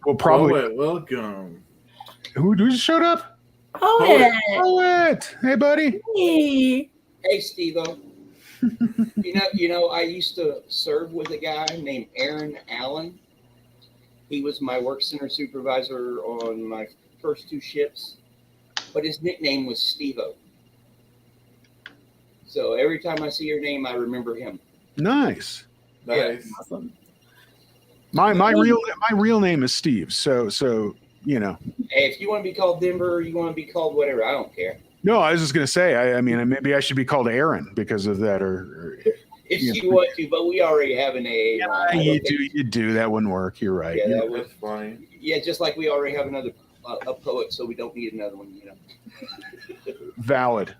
We'll probably welcome. Who just showed up? Poet. Hey buddy. Hey. Hey, Steve-O. you know, I used to serve with a guy named Aaron Allen. He was my work center supervisor on my first 2 ships, but his nickname was Steve-O. So every time I see your name, I remember him. Nice. Awesome. My real name is Steve. So you know. Hey, if you want to be called Denver, or you want to be called whatever, I don't care. No, I was just going to say, I mean, maybe I should be called Aaron because of that, or if you want to, but we already have an AA. Yeah, you do. That wouldn't work. You're right. Yeah, that was fine. Yeah, just like we already have another a poet, so we don't need another one, you know. Valid.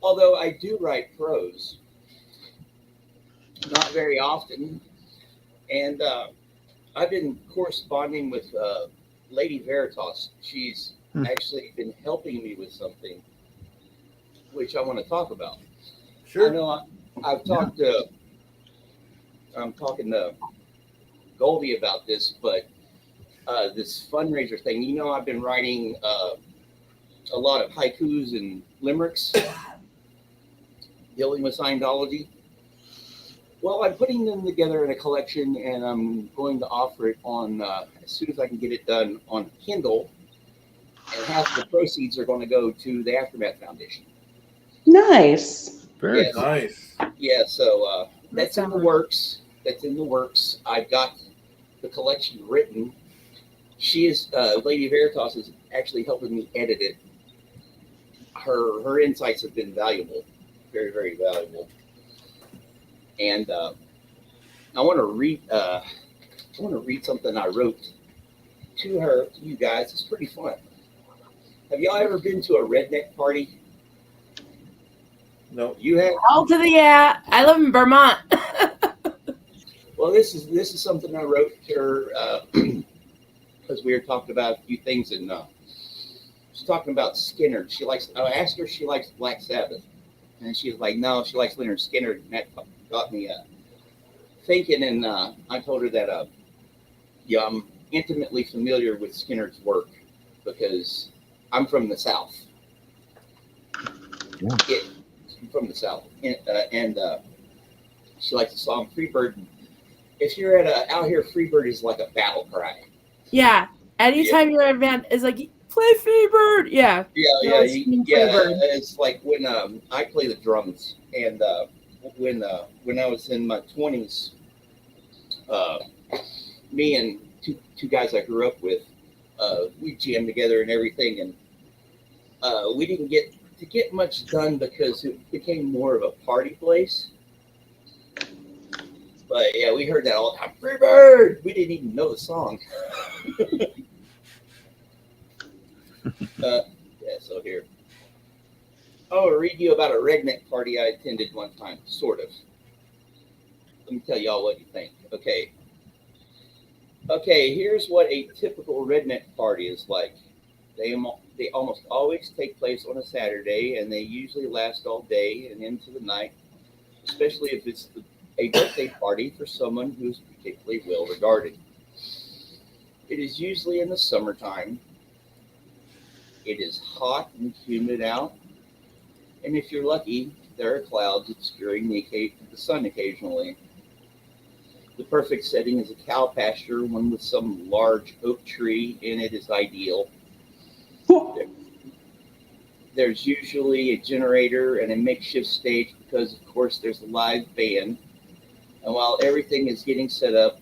Although I do write prose, not very often, and I've been corresponding with Lady Veritas. She's actually been helping me with something, which I want to talk about. Sure. I know I'm talking to Goldie about this, but this fundraiser thing, you know, I've been writing a lot of haikus and limericks dealing with Scientology. Well, I'm putting them together in a collection, and I'm going to offer it on as soon as I can get it done on Kindle. And half the proceeds are going to go to the Aftermath Foundation. Nice. Very nice. Yeah, so that's in the works. I've got the collection written. She is Lady Veritas is actually helping me edit it. Her insights have been valuable, very, very valuable. And I want to read something I wrote to her, to you guys. It's pretty fun. Have y'all ever been to a redneck party? No. You have? All to the yeah. I live in Vermont. Well, this is something I wrote to her because we were talking about a few things, and she's talking about Skinner. I asked her if she likes Black Sabbath, and she was like, no, she likes Leonard Skinner. And that got me thinking, and I told her that I'm intimately familiar with Skinner's work because I'm from the South. Yeah. I'm from the South, and she likes the song Freebird. If you're out here, Freebird is like a battle cry. Yeah. Anytime you're at a band, it's like, play Freebird. Yeah. Yeah. Freebird. It's like when I play the drums, and when I was in my 20s, me and two guys I grew up with, we jammed together and everything, and we didn't get much done because it became more of a party place. But yeah, we heard that all the time. Freebird! We didn't even know the song. Yeah, so here. I'll read you about a redneck party I attended one time, sort of. Let me tell y'all what you think. Okay, here's what a typical redneck party is like. They almost always take place on a Saturday, and they usually last all day and into the night, especially if it's a birthday party for someone who's particularly well regarded. It is usually in the summertime. It is hot and humid out, and if you're lucky, there are clouds obscuring the sun occasionally. The perfect setting is a cow pasture, one with some large oak tree in it is ideal. There's usually a generator and a makeshift stage because, of course, there's a live band. And while everything is getting set up,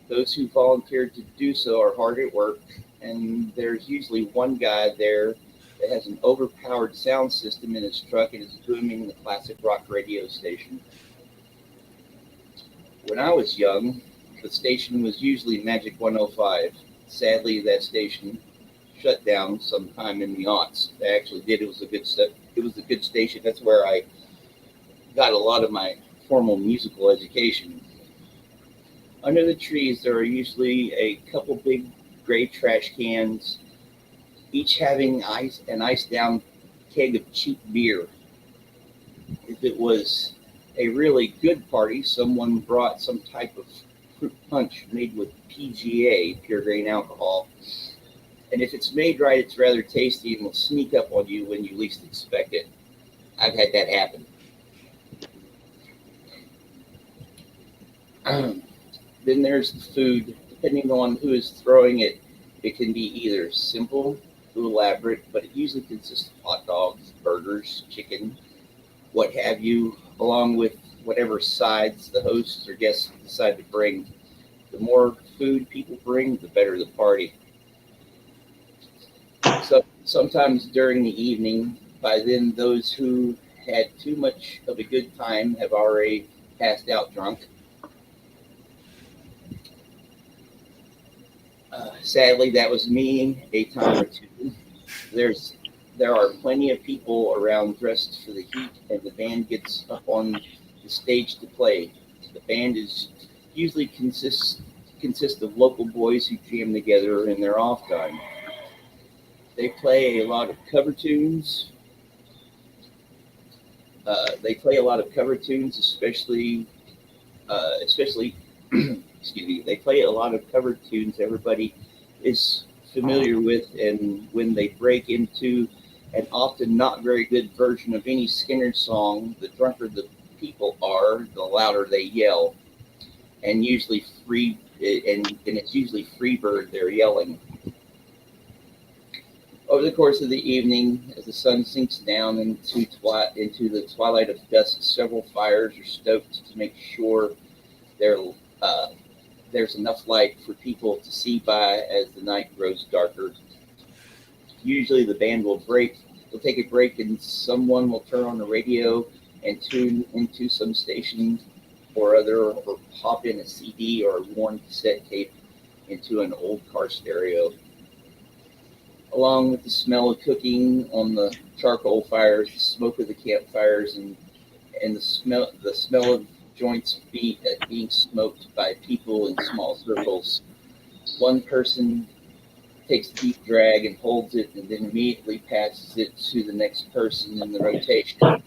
Those who volunteered to do so are hard at work, and there's usually one guy there that has an overpowered sound system in his truck and is booming the classic rock radio station. When I was young, the station was usually Magic 105. Sadly, that station shut down sometime in the aughts. They actually did. It was a good set. It was a good station. That's where I got a lot of my formal musical education. Under the trees, there are usually a couple big gray trash cans, each having an iced down keg of cheap beer. If it was a really good party, someone brought some type of fruit punch made with PGA, pure grain alcohol. And if it's made right, it's rather tasty and will sneak up on you when you least expect it. I've had that happen. Then there's the food. Depending on who is throwing it, it can be either simple to elaborate, but it usually consists of hot dogs, burgers, chicken, what have you, along with whatever sides the hosts or guests decide to bring. The more food people bring, the better the party. So sometimes during the evening, by then those who had too much of a good time have already passed out drunk. Sadly, that was me a time or two. There are plenty of people around dressed for the heat, and the band gets up on the stage to play. The band is usually consists of local boys who jam together in their off time. They play a lot of cover tunes. Especially excuse me. They play a lot of cover tunes everybody is familiar with, and when they break into an often not very good version of any Skinner song, the drunker the people are, the louder they yell, and usually it's usually Freebird they're yelling. Over the course of the evening, as the sun sinks down into the twilight of dusk, several fires are stoked to make sure there's enough light for people to see by as the night grows darker. Usually the band will take a break, and someone will turn on the radio and tune into some station or other, or pop in a CD or a worn cassette tape into an old car stereo. Along with the smell of cooking on the charcoal fires, the smoke of the campfires, and the smell of joints being smoked by people in small circles. One person takes a deep drag and holds it, and then immediately passes it to the next person in the rotation. The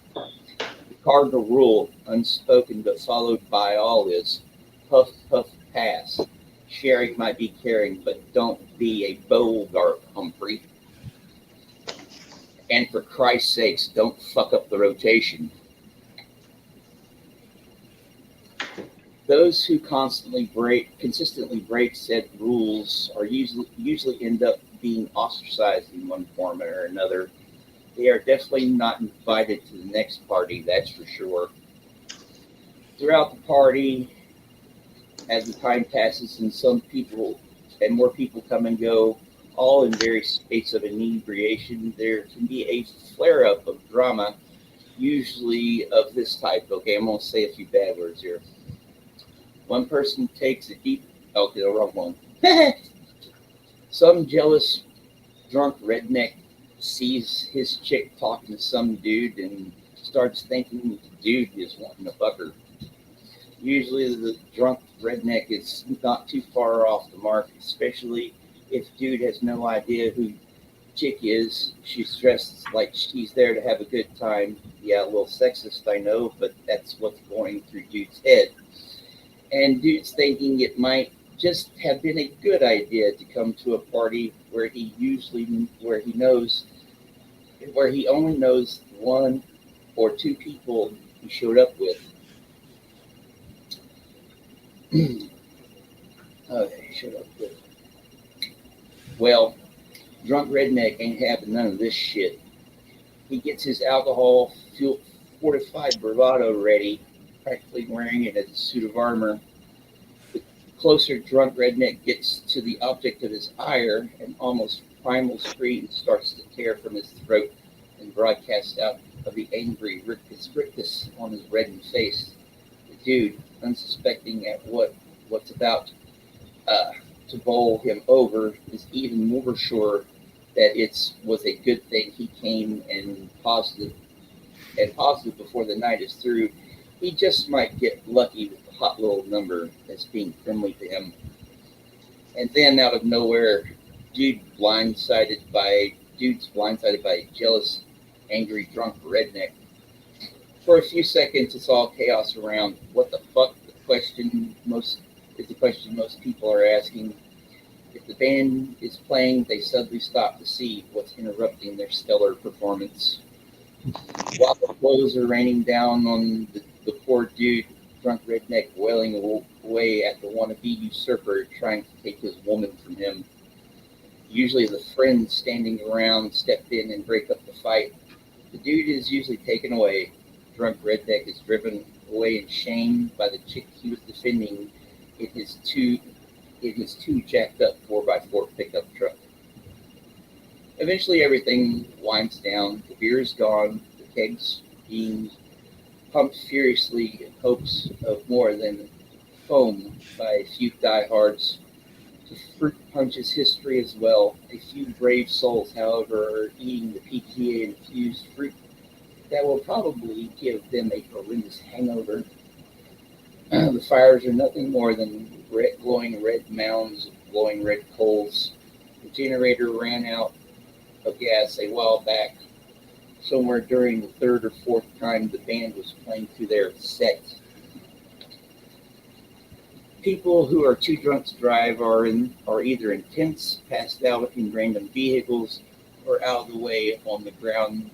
cardinal rule, unspoken but followed by all, is puff, puff, pass. Sharing might be caring, but don't be a Bogart, Humphrey. And for Christ's sakes, don't fuck up the rotation. Those who consistently break said rules are usually end up being ostracized in one form or another. They are definitely not invited to the next party, that's for sure. Throughout the party, as the time passes and more people come and go, all in various states of inebriation, there can be a flare-up of drama, usually of this type. Okay, I'm going to say a few bad words here. One person takes a deep... Okay, the wrong one. Some jealous, drunk redneck sees his chick talking to some dude and starts thinking the dude is wanting to fuck her. Usually the drunk redneck is not too far off the mark, especially if dude has no idea who chick is. She's dressed like she's there to have a good time. Yeah, a little sexist, I know, but that's what's going through dude's head. And dude's thinking it might just have been a good idea to come to a party where he only knows one or two people he showed up with. Well, drunk redneck ain't having none of this shit. He gets his alcohol fortified bravado ready, practically wearing it as a suit of armor. The closer drunk redneck gets to the object of his ire, an almost primal scream starts to tear from his throat and broadcast out of the angry rictus on his reddened face. The dude, unsuspecting at what's about to bowl him over, is even more sure that it was a good thing he came and positive before the night is through. He just might get lucky with the hot little number that's being friendly to him. And then out of nowhere, dude's blindsided by a jealous, angry, drunk redneck. For a few seconds, it's all chaos around. What the fuck? The question most people are asking. If the band is playing, they suddenly stop to see what's interrupting their stellar performance. While the blows are raining down on the poor dude, drunk redneck wailing away at the wannabe usurper trying to take his woman from him. Usually the friends standing around step in and break up the fight. The dude is usually taken away. Drunk redneck is driven away in shame by the chick he was defending in his two jacked up 4x4 pickup truck. Eventually everything winds down. The beer is gone. The kegs being pumped furiously in hopes of more than foam by a few diehards. The fruit punch is history as well. A few brave souls, however, are eating the PTA-infused fruit that will probably give them a horrendous hangover. The fires are nothing more than glowing red mounds of glowing red coals. The generator ran out of gas a while back, somewhere during the third or fourth time the band was playing through their set. People who are too drunk to drive are either in tents, passed out in random vehicles, or out of the way on the ground,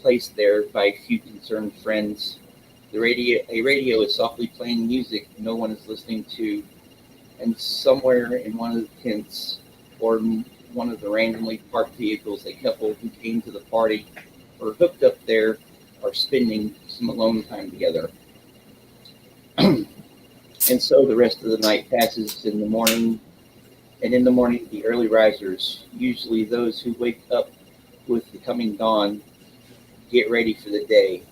placed there by a few concerned friends. A radio is softly playing music no one is listening to, and somewhere in one of the tents or one of the randomly parked vehicles, a couple who came to the party or hooked up there are spending some alone time together. And so the rest of the night passes in the morning, and in the morning the early risers, usually those who wake up with the coming dawn, get ready for the day.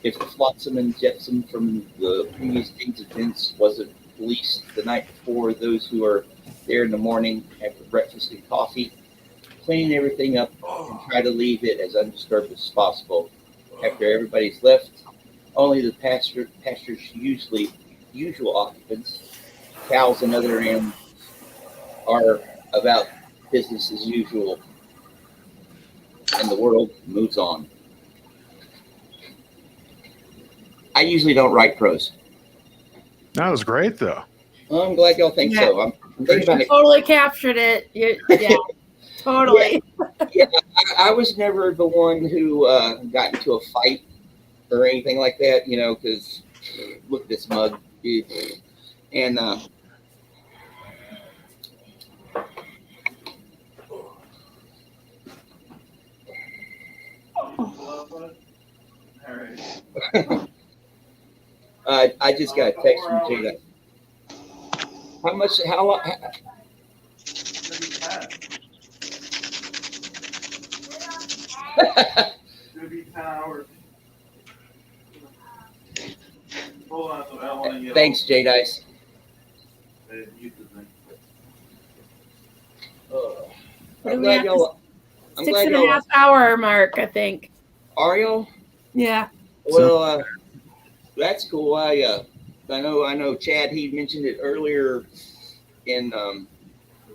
If the flotsam and jetsam from the previous day's events wasn't released the night before, those who are there in the morning after breakfast and coffee clean everything up and try to leave it as undisturbed as possible. After everybody's left, only the pastor's usual occupants, cows and other animals, are about business as usual, and the world moves on. I usually don't write prose. That was great, though. Well, I'm glad y'all think so. I'm thinking about it. Totally captured it. Yeah, totally. Yeah, I was never the one who got into a fight or anything like that, because look at this mug, dude. And I just got a text from Jada. How long? It'll be 10 hours. Hold on, so I want to Thanks, J Dice. I'm glad y'all. 6.5 hour mark, I think. Are y'all? Yeah. Well, that's cool. I know. Chad, he mentioned it earlier in the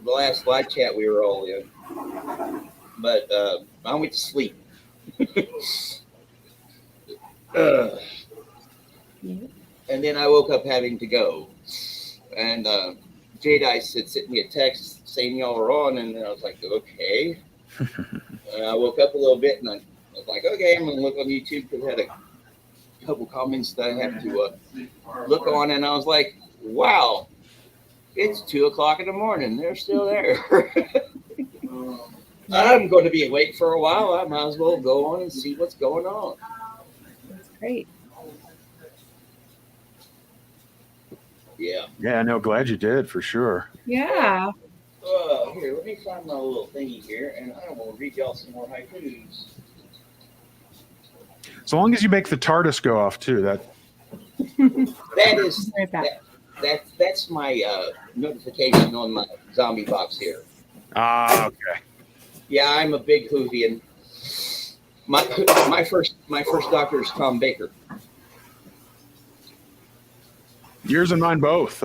last live chat we were all in. But I went to sleep. And then I woke up having to go. And J-Dice had sent me a text saying y'all were on, and I was like, okay. And I woke up a little bit, and I was like, okay, I'm going to look on YouTube, because I had a couple comments that I had to look on, and I was like, wow, it's 2 o'clock in the morning. They're still there. I'm going to be awake for a while. I might as well go on and see what's going on. That's great. Yeah. Yeah, no, glad you did for sure. Yeah. Here, let me find my little thingy here, and I will read y'all some more haikus. So long as you make the TARDIS go off too, that That is Right back. that's my notification on my zombie box here. okay. Yeah, I'm a big Whovian. My first doctor is Tom Baker. Yours and mine both.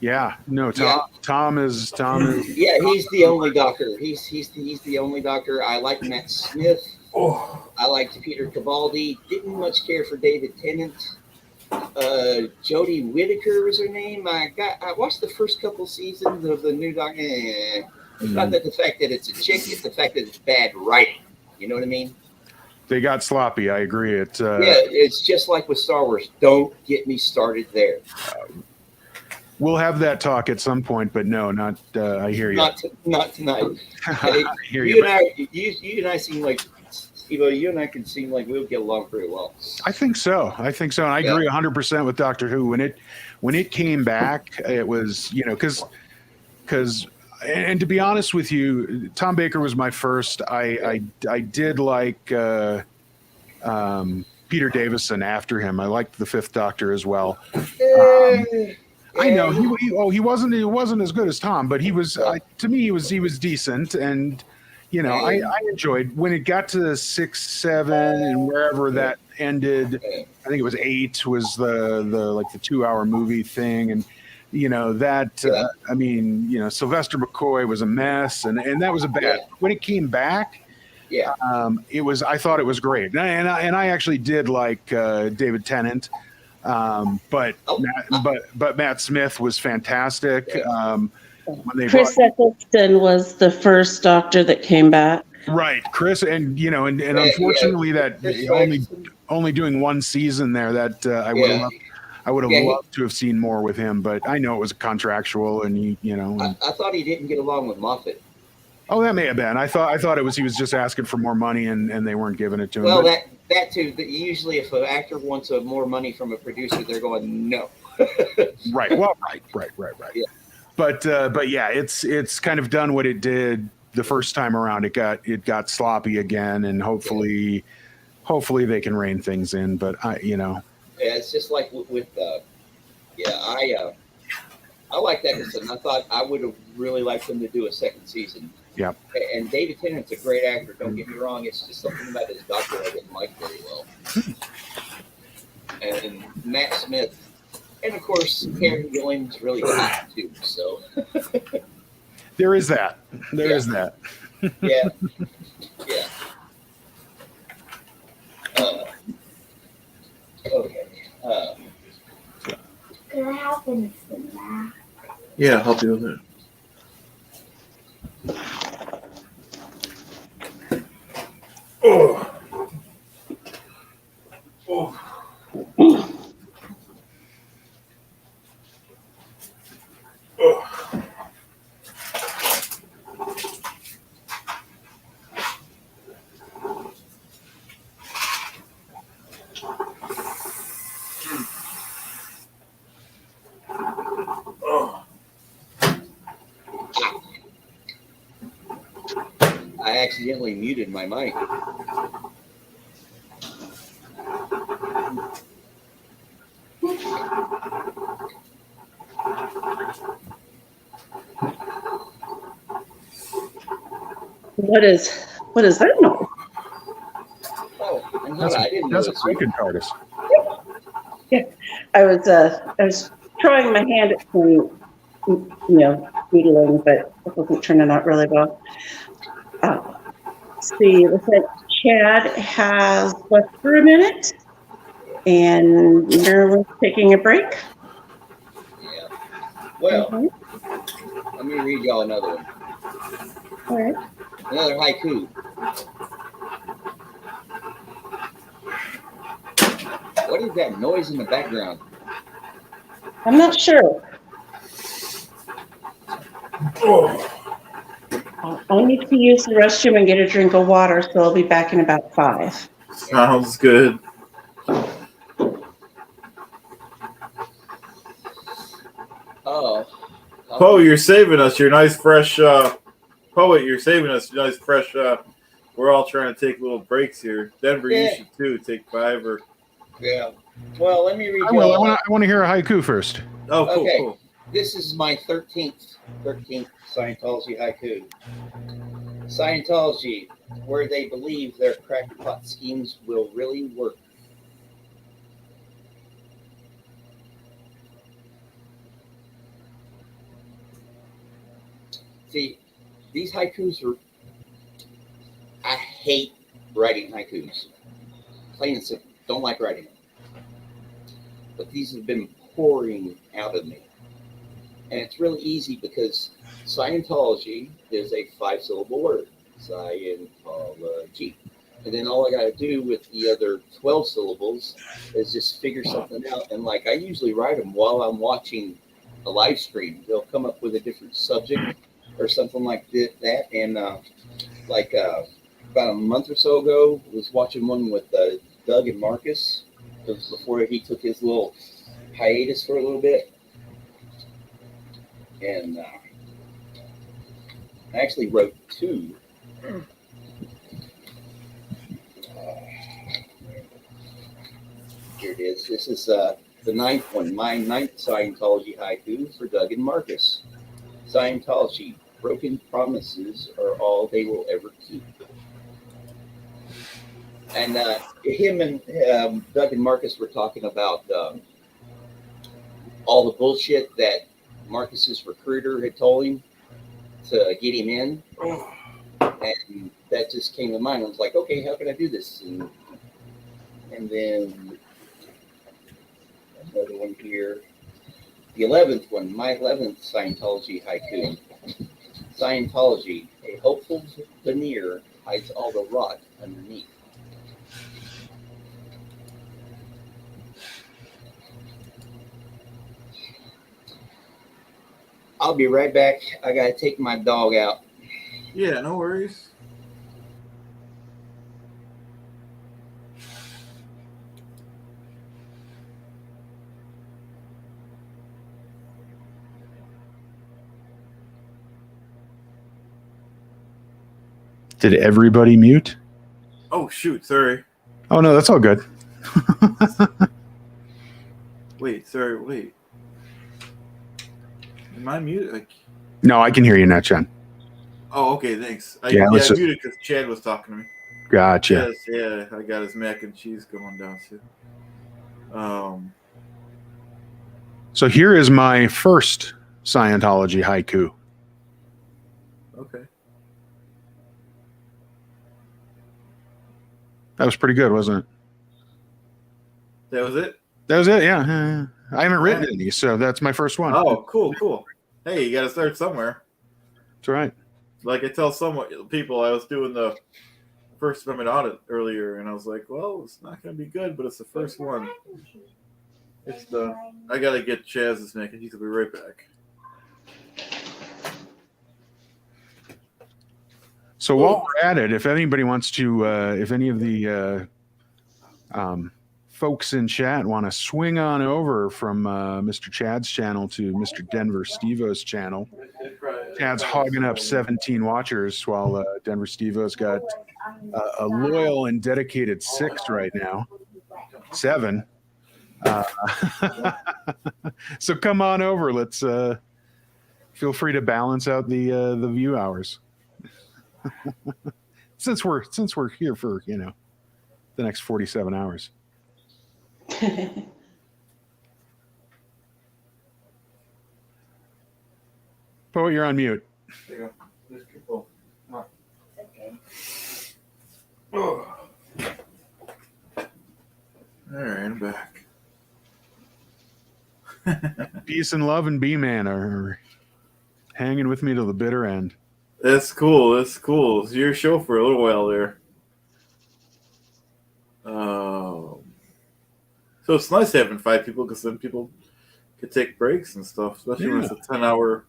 Yeah, no, Tom is Yeah, he's the only doctor. He's the only doctor. I like Matt Smith. I liked Peter Cabaldi. Didn't much care for David Tennant. Jodie Whittaker was her name. I watched the first couple seasons of the new Doctor. It's not that the fact that it's a chick; it's the fact that it's bad writing. You know what I mean? They got sloppy. I agree. Yeah, it's just like with Star Wars. Don't get me started there. We'll have that talk at some point, but no, not. I hear you. Not tonight. I hear you you. and I seem like, Evo, you and I can seem like we'll get along pretty well. I think so. And I agree 100% with Doctor Who. When it came back, it was, because and to be honest with you, Tom Baker was my first. I did like Peter Davison after him. I liked the Fifth Doctor as well. I know he wasn't as good as Tom, but he was to me he was decent, and I enjoyed when it got to 6, 7, and wherever that ended. I think it was 8 was the like the 2-hour movie thing, and Sylvester McCoy was a mess, and that was a bad. When it came back, I thought it was great, and I actually did like David Tennant. But Matt Smith was fantastic. Chris Eccleston was the first Doctor that came back. Right, Chris, and unfortunately that only doing one season there. That I would have loved to have seen more with him, but I know it was contractual, and I thought he didn't get along with Moffat. Oh, that may have been. I thought it was he was just asking for more money, and they weren't giving it to him. Well, that too. Usually, if an actor wants more money from a producer, they're going no. Right. Well, right. Yeah. But yeah, it's kind of done what it did the first time around. It got sloppy again, and hopefully they can rein things in. But Yeah, it's just like with I like that. I thought I would have really liked him to do a second season. Yeah. And David Tennant's a great actor. Don't get me wrong. It's just something about his doctor I didn't like very well. And Matt Smith, and of course Karen Gilling's really hot too. So there is that. There is that. Yeah. Okay. Could I help in the back? Yeah, I'll help you with it. I accidentally muted my mic. What is that noise? Oh, That's I didn't a notice. freaking TARDIS. Yeah, I was trying my hand at some, doodling, but it wasn't turning out really well. See, looks like Chad has left for a minute, and Meryl's taking a break. Yeah. Well, let me read y'all another one. All right. Another haiku. What is that noise in the background? I'm not sure. I need to use the restroom and get a drink of water, so I'll be back in about 5. Sounds good. Poe, you're saving us. You're nice, fresh. Poet, you're saving us. Nice, fresh. We're all trying to take little breaks here. Denver, you should too. Take 5 or. Yeah. Well, let me read I you. will. I want to hear a haiku first. Oh, cool, Okay. cool. This is my 13th Scientology haiku. Scientology, where they believe their crackpot schemes will really work. See, these haikus are. I hate writing haikus. Plain and simple. Don't like writing them. But these have been pouring out of me. And it's really easy because Scientology is a 5-syllable word. Scientology. And then all I got to do with the other 12 syllables is just figure something out. And like I usually write them while I'm watching a live stream. They'll come up with a different subject or something like that. And about a month or so ago, I was watching one with Doug and Marcus before he took his little hiatus for a little bit. And I actually wrote 2. Here it is. This is the 9th one, my 9th Scientology haiku for Doug and Marcus. Scientology, broken promises are all they will ever keep. And him and Doug and Marcus were talking about all the bullshit that Marcus's recruiter had told him to get him in. And that just came to mind. I was like, okay, how can I do this? And then another one here. The 11th one, my 11th Scientology haiku. Scientology, a hopeful veneer hides all the rot underneath. I'll be right back. I gotta take my dog out. Yeah, no worries. Did everybody mute? Oh shoot, sorry. Oh no, that's all good. Wait. Am I muted? No, I can hear you now, Chen. Oh, okay, thanks. I let's just- muted because Chad was talking to me. Gotcha. Yes, yeah, I got his mac and cheese going down too. So here is my first Scientology haiku. Okay. That was pretty good, wasn't it? That was it? That was it, yeah. I haven't written any, so that's my first one. Oh, cool. Hey, you got to start somewhere. That's right. Like I tell some people, I was doing the First Amendment audit earlier, and I was like, well, it's not going to be good, but it's the first one. I got to get Chaz's mac and cheese. I'll be right back. So while we're at it, if anybody wants to, if any of the folks in chat want to swing on over from Mr. Chad's channel to Mr. Denver Stevo's channel, Chad's hogging up 17 watchers while Denver Stevo's got a loyal and dedicated 6 right now. 7. So come on over. Let's feel free to balance out the view hours. since we're here for the next 47 hours. Poet, you're on mute. There you go. Just keep going. Come on. Okay. Oh. All right, I'm back. Peace and love and B-Man are hanging with me till the bitter end. That's cool. It's your show for a little while there. So it's nice having 5 people because then people could take breaks and stuff, especially when it's a 10-hour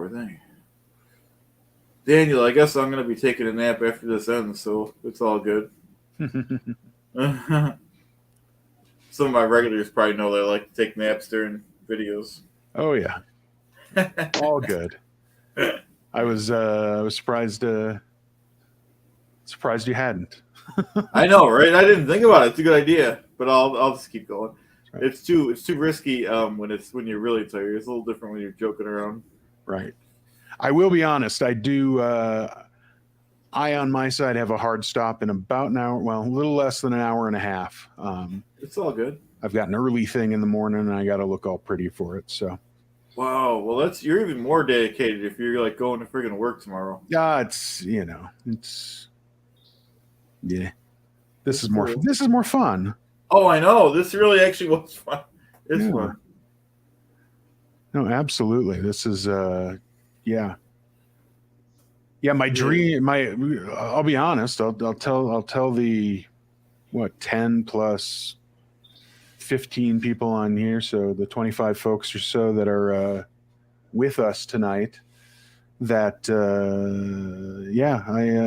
thing. Daniel, I guess I'm going to be taking a nap after this ends, so it's all good. Some of my regulars probably know that I like to take naps during videos. Oh yeah, all good. I was surprised you hadn't. I know, right? I didn't think about it. It's a good idea, but I'll just keep going. Right. It's too risky when you're really tired. It's a little different when you're joking around. Right. I will be honest. I do. I on my side have a hard stop in about an hour. Well, a little less than an hour and a half. It's all good. I've got an early thing in the morning, and I got to look all pretty for it. So. Wow. Well, you're even more dedicated if you're like going to friggin' work tomorrow. Yeah, it's yeah. This is more fun. Oh, I know. This really actually was fun. It's Yeah. fun. No, absolutely. This is yeah. Yeah, my dream I'll be honest, I'll tell the 10 plus 15 people on here, so the 25 folks or so that are with us tonight that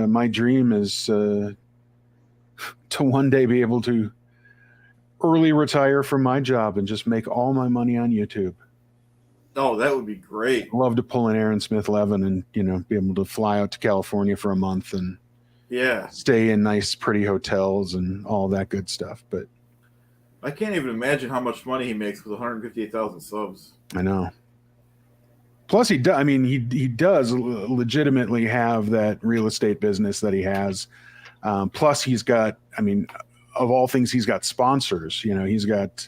my dream is to one day be able to early retire from my job and just make all my money on YouTube. Oh, that would be great. I'd love to pull an Aaron Smith Levin and be able to fly out to California for a month and stay in nice, pretty hotels and all that good stuff. But I can't even imagine how much money he makes with 158,000 subs. I know. Plus, he does. I mean, he does legitimately have that real estate business that he has. Plus, he's got. I mean, of all things, he's got sponsors. He's got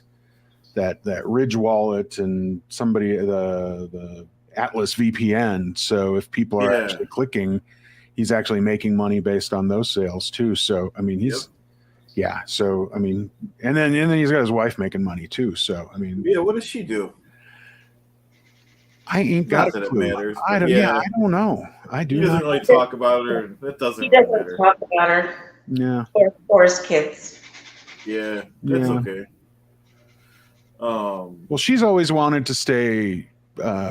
that Ridge wallet and somebody the Atlas VPN. So if people are actually clicking, he's actually making money based on those sales too. So I mean, So I mean, and then he's got his wife making money too. So I mean, what does she do? I ain't got Not that it matters. I don't know. I do. He doesn't really talk about her. That doesn't. He doesn't matter. talk about her. Yeah. Or his kids. Yeah, that's okay. Well, she's always wanted to stay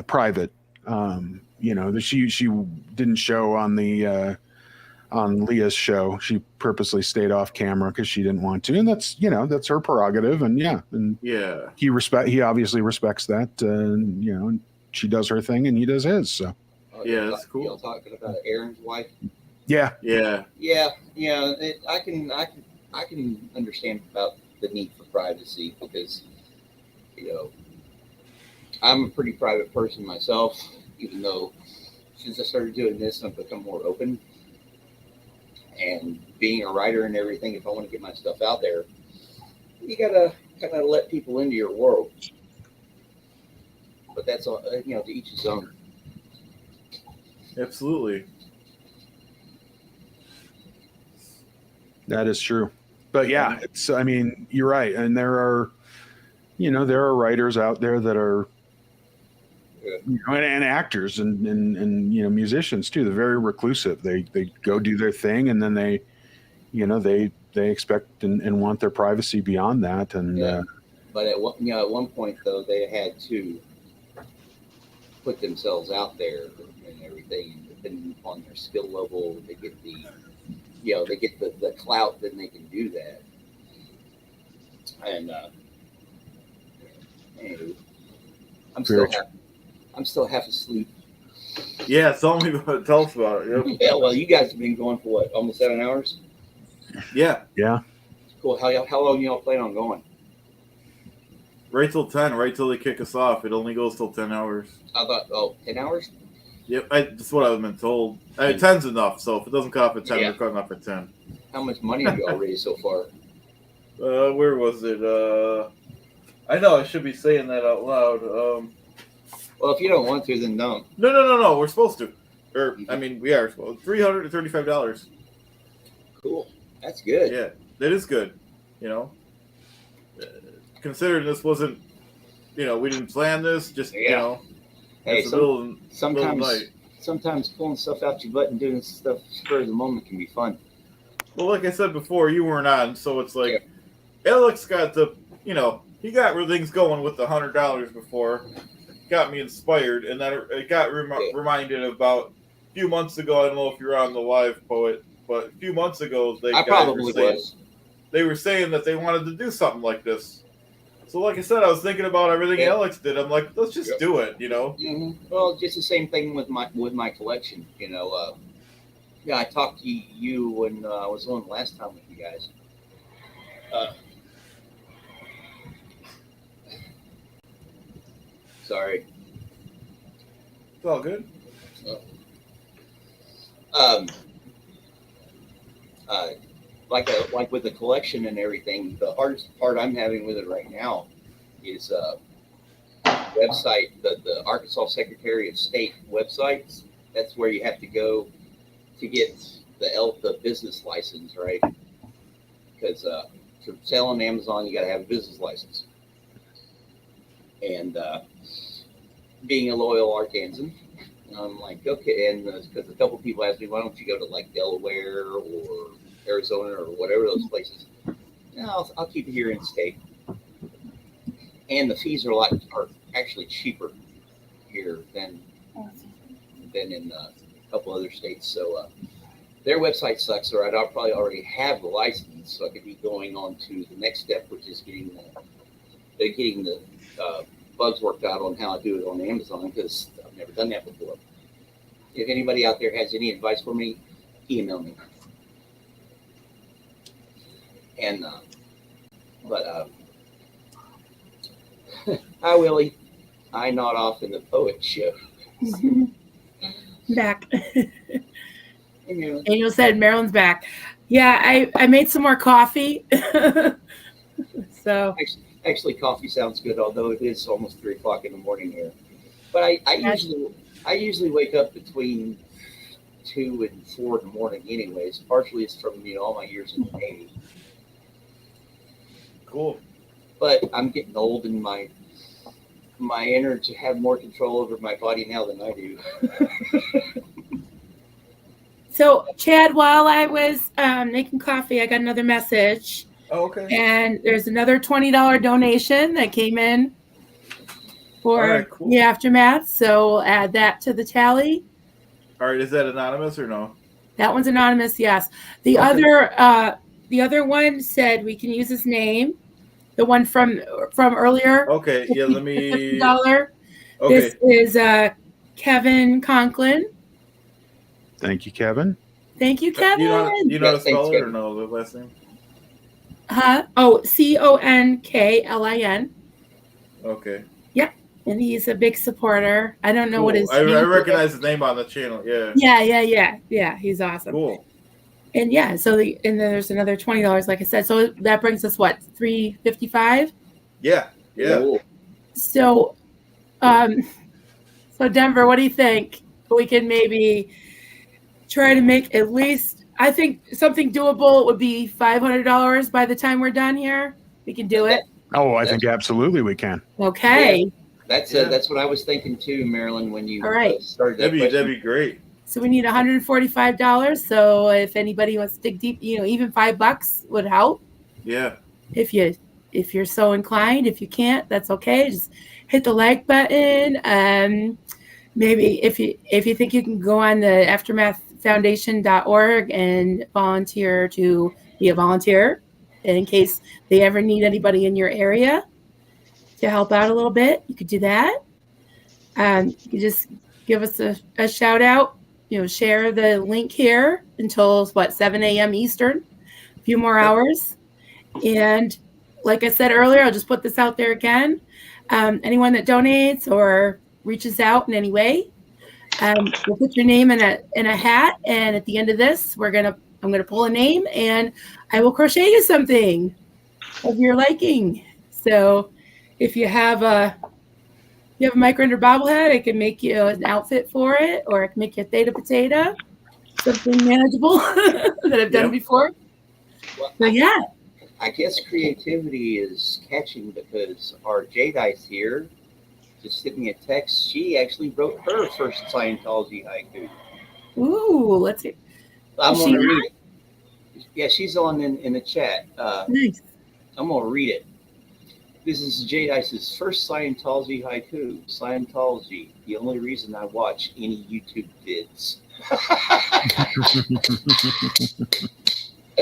private. She didn't show on the on Leah's show. She purposely stayed off camera because she didn't want to, and that's her prerogative. And he obviously respects that. And she does her thing and he does his. So that's cool. Y'all talking about Aaron's wife? Yeah. I can understand about the need for privacy because I'm a pretty private person myself, even though since I started doing this, I've become more open. And being a writer and everything, if I want to get my stuff out there, you gotta kind of let people into your world. But that's all, to each his own. Absolutely. That is true. But yeah, I mean, you're right. And there are writers out there that are, and actors and musicians too. They're very reclusive. They go do their thing, and then they expect and want their privacy beyond that. And but at one point though, they had to put themselves out there and everything. And depending upon their skill level, they get the clout, then they can do that. And anyway, I'm still half asleep. Yeah, tell us about it. Yep. Yeah, well, you guys have been going for almost 7 hours? Yeah. Cool. How long y'all plan on going? Right till 10, right till they kick us off. It only goes till 10 hours. I thought, 10 hours? Yep, that's what I've been told. 10's enough, so if it doesn't cut off at 10, we're cutting off at 10. How much money have y'all raised so far? Where was it? I know I should be saying that out loud. Well, if you don't want to, then don't. No. We're supposed to. We are supposed to. $335. Cool. That's good. Yeah, that is good. Considering this wasn't, we didn't plan this. Just Hey, sometimes pulling stuff out your butt and doing stuff spur of the moment can be fun. Well, like I said before, you weren't on, so it's like Alex got he got things going with the $100 before. Got me inspired, and then it got reminded about a few months ago. I don't know if you're on the live, Poet, but a few months ago they were saying that they wanted to do something like this, So, like I said, I was thinking about everything Yeah. Alex did. I'm like, let's just Yep. do it, Well, just the same thing with my collection. Yeah, I talked to you when I was on last time with you guys. Sorry. It's all good. Um, like with the collection and everything, the hardest part I'm having with it right now is website, the Arkansas Secretary of State websites. That's where you have to go to get the business license, right? Because to sell on Amazon, you got to have a business license. And being a loyal Arkansan, I'm like, okay. And because a couple people asked me, why don't you go to like Delaware or Arizona or whatever those places? No, I'll keep it here in state. And the fees are actually cheaper here than in a couple other states. So their website sucks. So I'll probably already have the license, so I could be going on to the next step, which is getting the bugs worked out on how I do it on Amazon, because I've never done that before. If anybody out there has any advice for me, email me. And hi Willie, I nod off in the poet show. Back. You know, Angel said Marilyn's back. Yeah, I made some more coffee. So actually, coffee sounds good, although it is almost 3:00 in the morning here. But I usually wake up between 2 and 4 in the morning, anyways. Partially it's from all my years in the Navy. Cool. But I'm getting old, and my energy have more control over my body now than I do. So, Chad, while I was making coffee, I got another message. Oh, okay. And there's another $20 donation that came in for All right, cool. the aftermath. So we'll add that to the tally. All right, is that anonymous or no? That one's anonymous, yes. The other one said we can use his name. The one from earlier. Okay, yeah, let me. $50. Okay. This is Kevin Conklin. Thank you, Kevin. Thank you, Kevin. You know how to Thanks, spell it or Kevin. no, the last name? Huh? Oh, Conklin. Okay. And he's a big supporter. I don't know Cool. what his I name recognize his name on the channel. Yeah. Yeah. He's awesome. Cool. And yeah, and then there's another $20, like I said. So that brings us what, $355? Yeah. Cool. So, so Denver, what do you think? We can maybe try to make at least, I think something doable would be $500 by the time we're done here. We can do it. Oh, I think absolutely we can. Okay. That's what I was thinking too, Marilyn, when you All right. started that question. That'd be great. So we need $145. So if anybody wants to dig deep, even $5 would help. Yeah. If you're so inclined. If you can't, that's okay. Just hit the like button. Maybe if you think you can go on the aftermathfoundation.org and volunteer to be a volunteer in case they ever need anybody in your area to help out a little bit, you could do that. You could just give us a shout out, share the link here until 7 a.m. Eastern, a few more hours. And like I said earlier, I'll just put this out there again. Anyone that donates or reaches out in any way, we'll put your name in a hat, and at the end of this, I'm gonna pull a name, and I will crochet you something of your liking. So, if you have a micro-render bobblehead, I can make you an outfit for it, or I can make you a theta potato, something manageable that I've done before. Well, So yeah. I guess creativity is catching because our Jadice here just sent me a text. She actually wrote her first Scientology haiku. Ooh, let's see. I'm Is going she to read it. Yeah, she's on in the chat. Nice. I'm going to read it. This is Jadice's first Scientology haiku. Scientology, the only reason I watch any YouTube vids.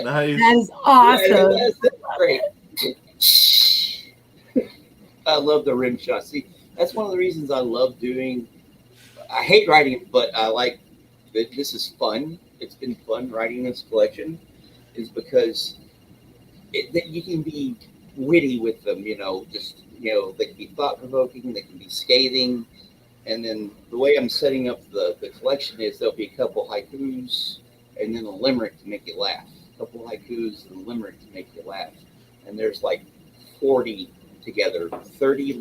Nice. That is awesome. That's great. I love the rim shot. See, that's one of the reasons I love doing. I hate writing, but I like that. This is fun. It's been fun writing this collection, is because that you can be witty with them. Just they can be thought provoking. They can be scathing. And then the way I'm setting up the collection is there'll be a couple haikus and then a limerick to make you laugh. A couple haikus and a limerick to make you laugh. And there's like 40 together, 30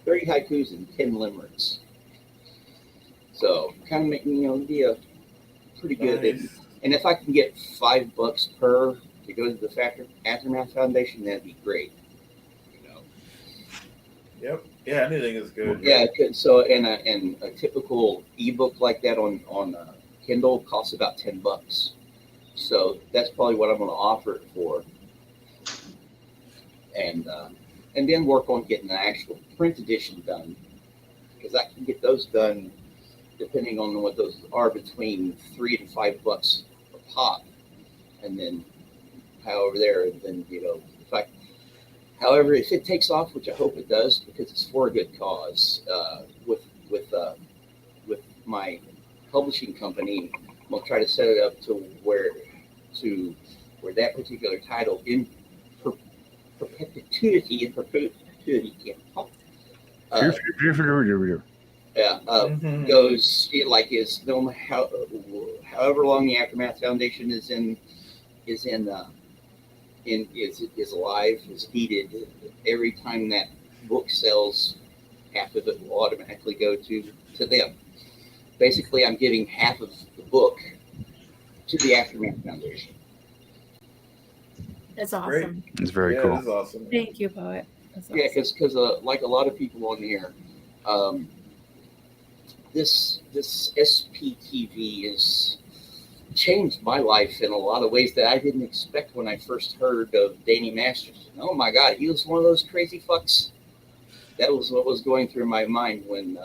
haikus and 10 limericks. So kind of making, be a pretty good. Nice. And if I can get $5 per to go to the Aftermath Foundation, that'd be great. Yep. Yeah, anything is good. Yeah. So, and a typical ebook like that on Kindle costs about $10. So that's probably what I'm going to offer it for. And then work on getting the actual print edition done, because I can get those done depending on what those are, between $3 to $5 a pop, and then however there, and then however, if it takes off, which I hope it does, because it's for a good cause, with my publishing company, we'll try to set it up to where that particular title in perpetuity can't talk. Goes is no matter however long the Aftermath Foundation is alive, is needed. Every time that book sells, half of it will automatically go to them. Basically, I'm giving half of the book to the Aftermath Foundation. That's awesome. Great. It's very Yeah, cool. it is awesome. Thank you, Poet. That's awesome. Yeah, because like a lot of people on here, this SPTV has changed my life in a lot of ways that I didn't expect when I first heard of Danny Masters. Oh my God, he was one of those crazy fucks. That was what was going through my mind when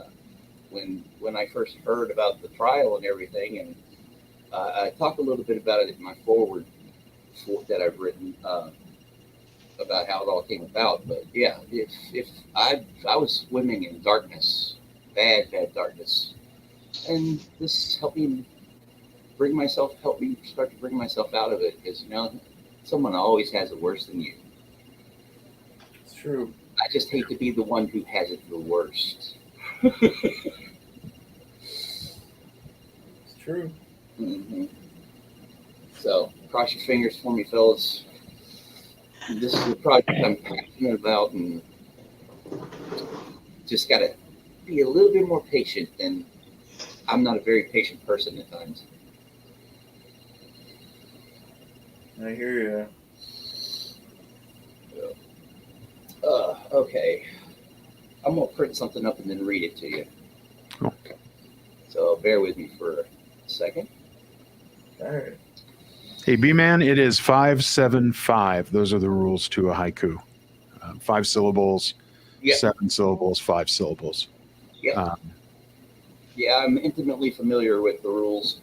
I first heard about the trial and everything. And I talk a little bit about it in my foreword that I've written about how it all came about. But yeah, if I was swimming in darkness, bad darkness, and this helped me start to bring myself out of it, because someone always has it worse than you. It's true. I just hate to be the one who has it the worst. It's true. Mm-hmm. So cross your fingers for me, fellas. This is a project I'm passionate about, and just gotta be a little bit more patient. And I'm not a very patient person at times. I hear you. Okay. I'm gonna print something up and then read it to you. Cool. So bear with me for a second. All right. Hey, B-Man, it is 575. Those are the rules to a haiku. 5 syllables, Yeah. 7 syllables, 5 syllables. Yeah. Yeah, I'm intimately familiar with the rules.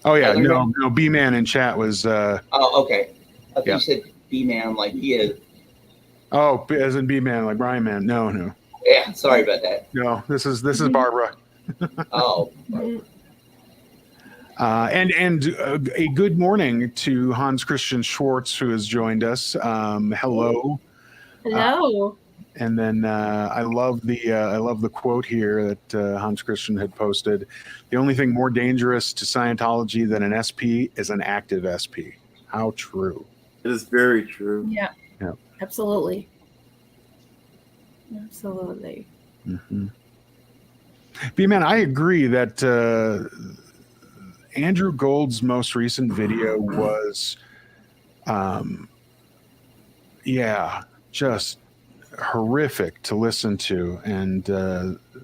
Oh yeah, I learned no. B-Man in chat was. Oh, okay. I thought Yeah. you said B-Man, like yeah. Oh, as in B-Man, like Brian Man. No. Yeah, sorry about that. No, this is Barbara. Oh. And a good morning to Hans Christian Schwartz, who has joined us. Hello. Hello. And then I love the quote here that Hans Christian had posted. The only thing more dangerous to Scientology than an SP is an active SP. How true. It is very true. Yeah. Yeah. Absolutely. Absolutely. Mm-hmm. B-Man, I agree that Andrew Gold's most recent video was, just horrific to listen to. And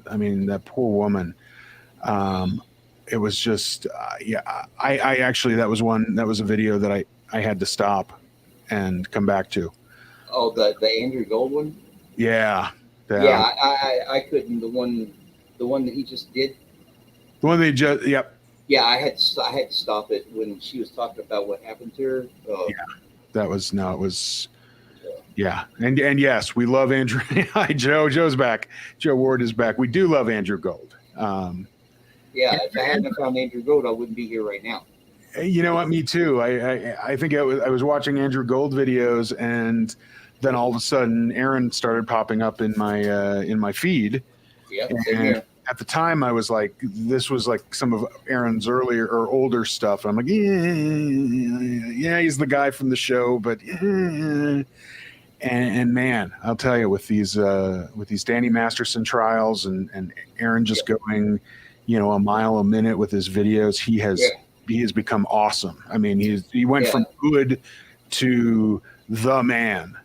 I mean, that poor woman, it was just, I actually, that was a video that I had to stop and come back to. Oh, the Andrew Gold one? Yeah. Yeah, I couldn't. The one that he just did. The one they just, yep. Yeah, I had to stop it when she was talking about what happened to her. Yeah, that was, no, it was, Yeah, and yes, we love Andrew. Hi, Joe. Joe's back. Joe Ward is back. We do love Andrew Gold. Yeah, if I hadn't found Andrew Gold, I wouldn't be here right now. You know what? Me too. I think I was watching Andrew Gold videos, and then all of a sudden, Aaron started popping up in my feed. Yeah, same And here. at the time, I was like, this was like some of Aaron's earlier or older stuff. And I'm like, yeah, he's the guy from the show, but yeah. And man, I'll tell you, with these Danny Masterson trials and Aaron just going, a mile a minute with his videos, he has become awesome. I mean, he went from good to the man.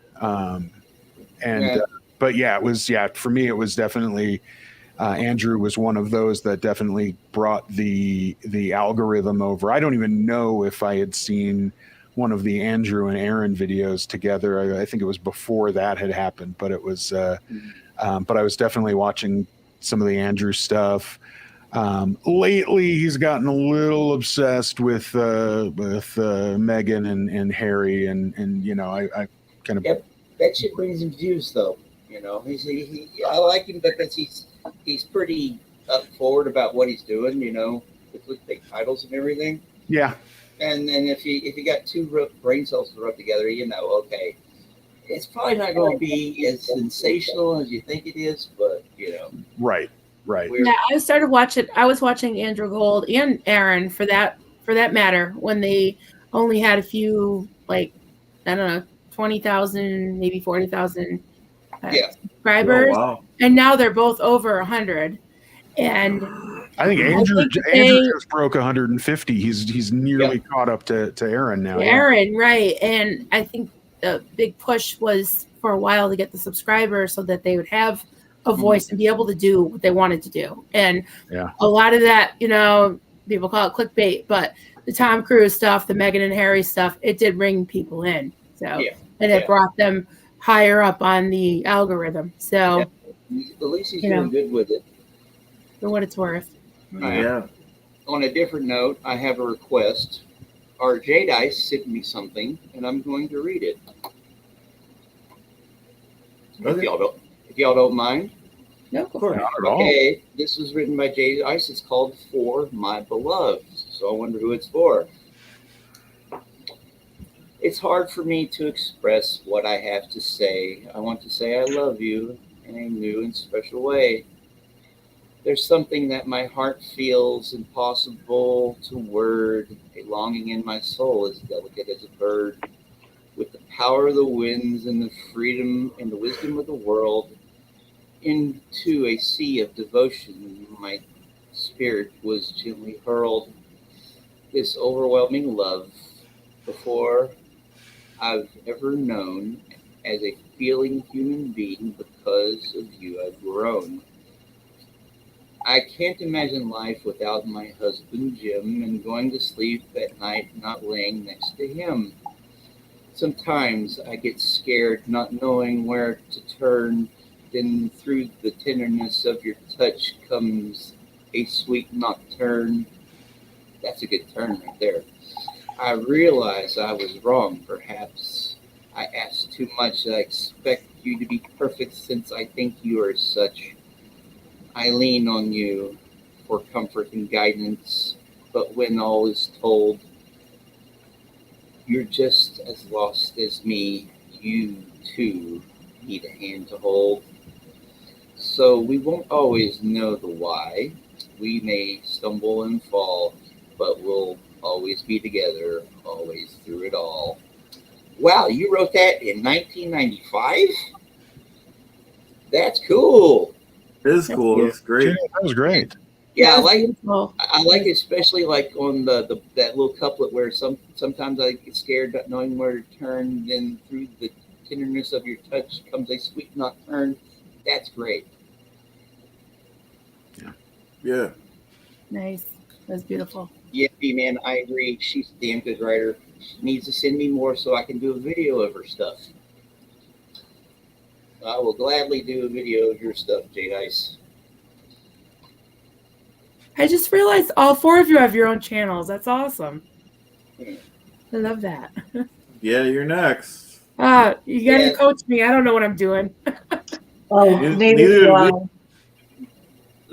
But yeah, it was for me, it was definitely Andrew was one of those that definitely brought the algorithm over. I don't even know if I had seen one of the Andrew and Aaron videos together. I think it was before that had happened, but it was, but I was definitely watching some of the Andrew stuff. Lately, he's gotten a little obsessed with Megan and Harry, and I kind of that shit brings him views though. I like him because he's pretty up forward about what he's doing. With big titles and everything. Yeah. And then if you got two brain cells to rub together, okay, it's probably not going to be as sensational as you think it is, but Right. Yeah, I was watching Andrew Gold and Aaron for that matter when they only had a few, like, I don't know, 20,000, maybe 40,000 subscribers. Oh, wow. And now they're both over 100. And I think Andrew just broke 150. He's nearly caught up to Aaron now. Aaron, right. And I think the big push was for a while to get the subscribers so that they would have a voice and be able to do what they wanted to do. And a lot of that, people call it clickbait, but the Tom Cruise stuff, the Meghan and Harry stuff, it did bring people in. So, and it brought them higher up on the algorithm. So, at least he's doing good with it. For what it's worth. Yeah. On a different note, I have a request. Our Jedi sent me something, and I'm going to read it. Okay. If y'all don't mind. No, of course. Not at all. Okay, this was written by Jay Ice. It's called For My Beloved. So I wonder who it's for. It's hard for me to express what I have to say. I want to say I love you in a new and special way. There's something that my heart feels impossible to word, a longing in my soul as delicate as a bird. With the power of the winds and the freedom and the wisdom of the world, into a sea of devotion, my spirit was gently hurled. This overwhelming love, before I've ever known, as a feeling human being, because of you I've grown. I can't imagine life without my husband, Jim, and going to sleep at night not laying next to him. Sometimes I get scared not knowing where to turn, then through the tenderness of your touch comes a sweet nocturne. That's a good turn right there. I realize I was wrong, perhaps. I asked too much. I expect you to be perfect since I think you are such. I lean on you for comfort and guidance, but when all is told, you're just as lost as me. You, too, need a hand to hold. So we won't always know the why. We may stumble and fall, but we'll always be together, always through it all. Wow, you wrote that in 1995? That's cool. It is cool. It's great. Yeah, that was great. Yeah, I like it, especially like on that little couplet where sometimes I get scared not knowing where to turn, then through the tenderness of your touch comes a sweet nocturne. That's great. Yeah. Nice. That's beautiful. Yeah, man, I agree. She's a damn good writer. She needs to send me more so I can do a video of her stuff. I will gladly do a video of your stuff, Jade Ice. I just realized all four of you have your own channels. That's awesome. I love that. Yeah, you're next. You gotta Yeah. coach me. I don't know what I'm doing. Oh, Neither neither do do we.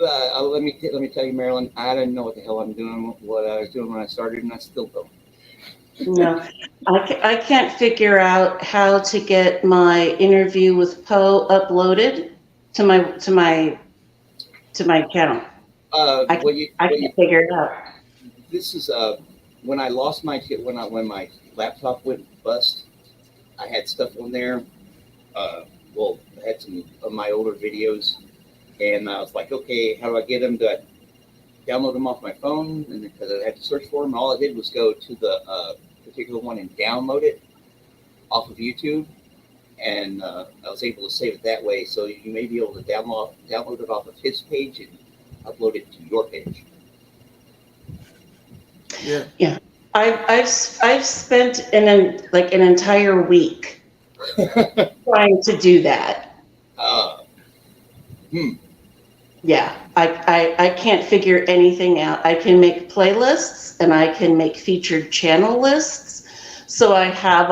I. Let me tell you, Marilyn. I didn't know what the hell I'm doing, what I was doing when I started, and I still don't. No, I can't figure out how to get my interview with Poe uploaded to my account. I Well, you can't figure it out. this is when I lost my when my laptop went bust. I had stuff on there. Well, I had some of my older videos, and I was like, okay, how do I get them? Do I download them off my phone? And because I had to search for them, all I did was go to the particular one and download it off of YouTube, and I was able to save it that way. So you may be able to download it off of his page and upload it to your page. Yeah. I've spent an entire week trying to do that. Yeah, I can't figure anything out. I can make playlists and I can make featured channel lists. So I have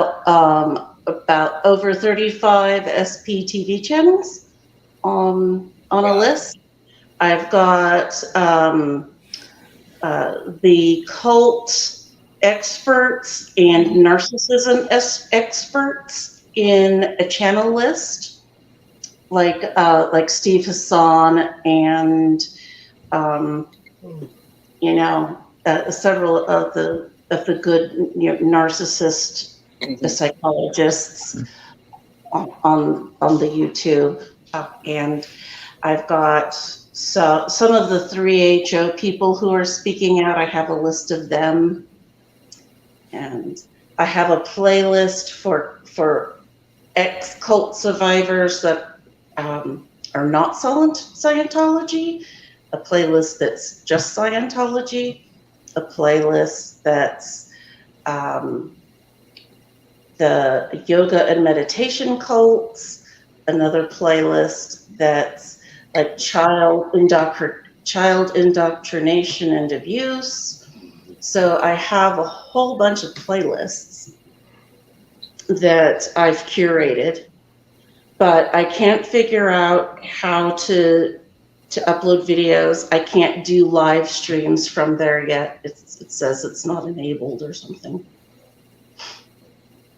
about over 35 SPTV channels on a list. I've got the cult experts and narcissism experts in a channel list, like Steve Hassan and several of the good narcissist psychologists on the YouTube, and I've got some of the 3HO people who are speaking out. I have a list of them, and I have a playlist for ex-cult survivors that are not Scientology, a playlist that's just Scientology, a playlist that's the yoga and meditation cults, another playlist that's like child indoctrination and abuse. So I have a whole bunch of playlists that I've curated, but I can't figure out how to upload videos. I can't do live streams from there yet. It says it's not enabled or something.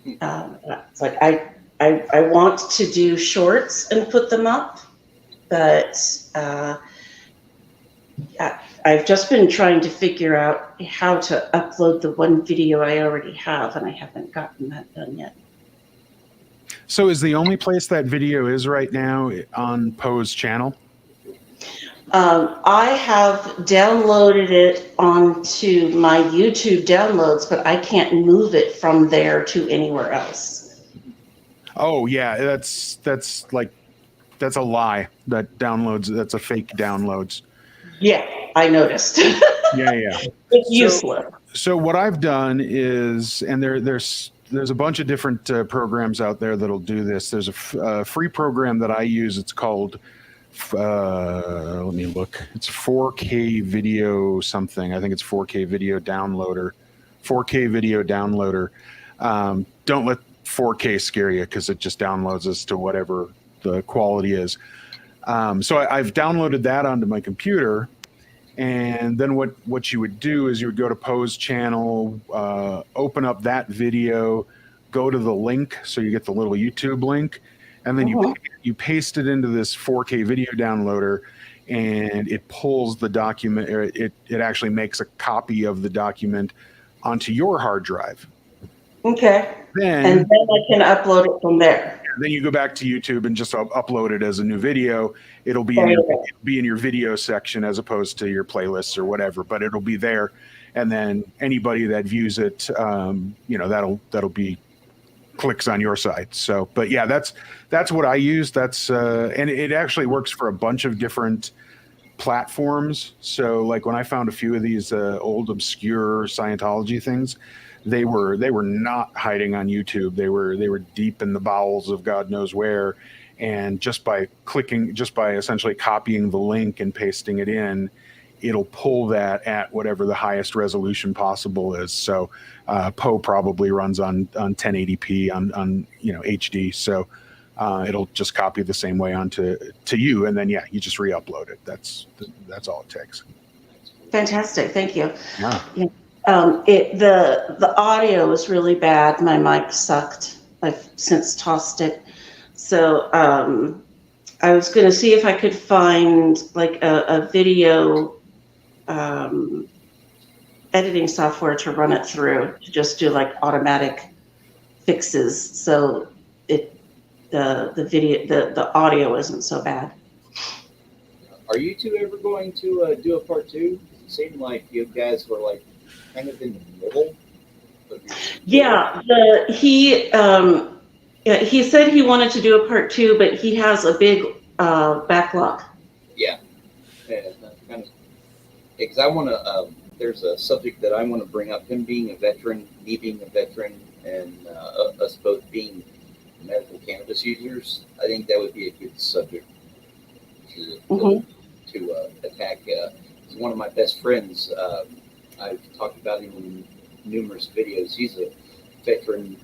It's like I want to do shorts and put them up, but I've just been trying to figure out how to upload the one video I already have, and I haven't gotten that done yet. So is the only place that video is right now on Poe's channel? I have downloaded it onto my YouTube downloads, but I can't move it from there to anywhere else. Oh yeah, that's a lie. That downloads. That's a fake downloads. Yeah, I noticed. Yeah. It's useless. So what I've done is, and there's a bunch of different programs out there that'll do this. There's a free program that I use. It's called, let me look. It's 4K video something. I think it's 4K video downloader. 4K video downloader. Don't let 4K scare you, because it just downloads us to whatever the quality is. So I've downloaded that onto my computer. And then what you would do is you would go to Poe's channel, open up that video, go to the link, so you get the little YouTube link, and then you paste it into this 4K video downloader, and it pulls the document, or it actually makes a copy of the document onto your hard drive. Okay. And then I can upload it from there. Then you go back to YouTube and just upload it as a new video. It'll be in your video section as opposed to your playlists or whatever, but it'll be there. And then anybody that views it, that'll be clicks on your site. So, but yeah, that's what I use. And it actually works for a bunch of different platforms. So like when I found a few of these old obscure Scientology things, they were not hiding on YouTube. They were deep in the bowels of God knows where, and just by essentially copying the link and pasting it in, it'll pull that at whatever the highest resolution possible is. So Poe probably runs on 1080p on HD. So it'll just copy the same way onto you, and then you just re-upload it. That's all it takes. Fantastic, thank you. Yeah. The audio is really bad. My mic sucked. I've since tossed it. So I was going to see if I could find like a video editing software to run it through, to just do like automatic fixes, so the audio isn't so bad. Are you two ever going to do a part 2? It seemed like you guys were like kind of in the middle. Yeah, he said he wanted to do a part 2, but he has a big backlog. Yeah, kind of. Because I want to. There's a subject that I want to bring up. Him being a veteran, me being a veteran, and us both being medical cannabis users. I think that would be a good subject to attack. He's one of my best friends. I've talked about him in numerous videos. He's a veteran.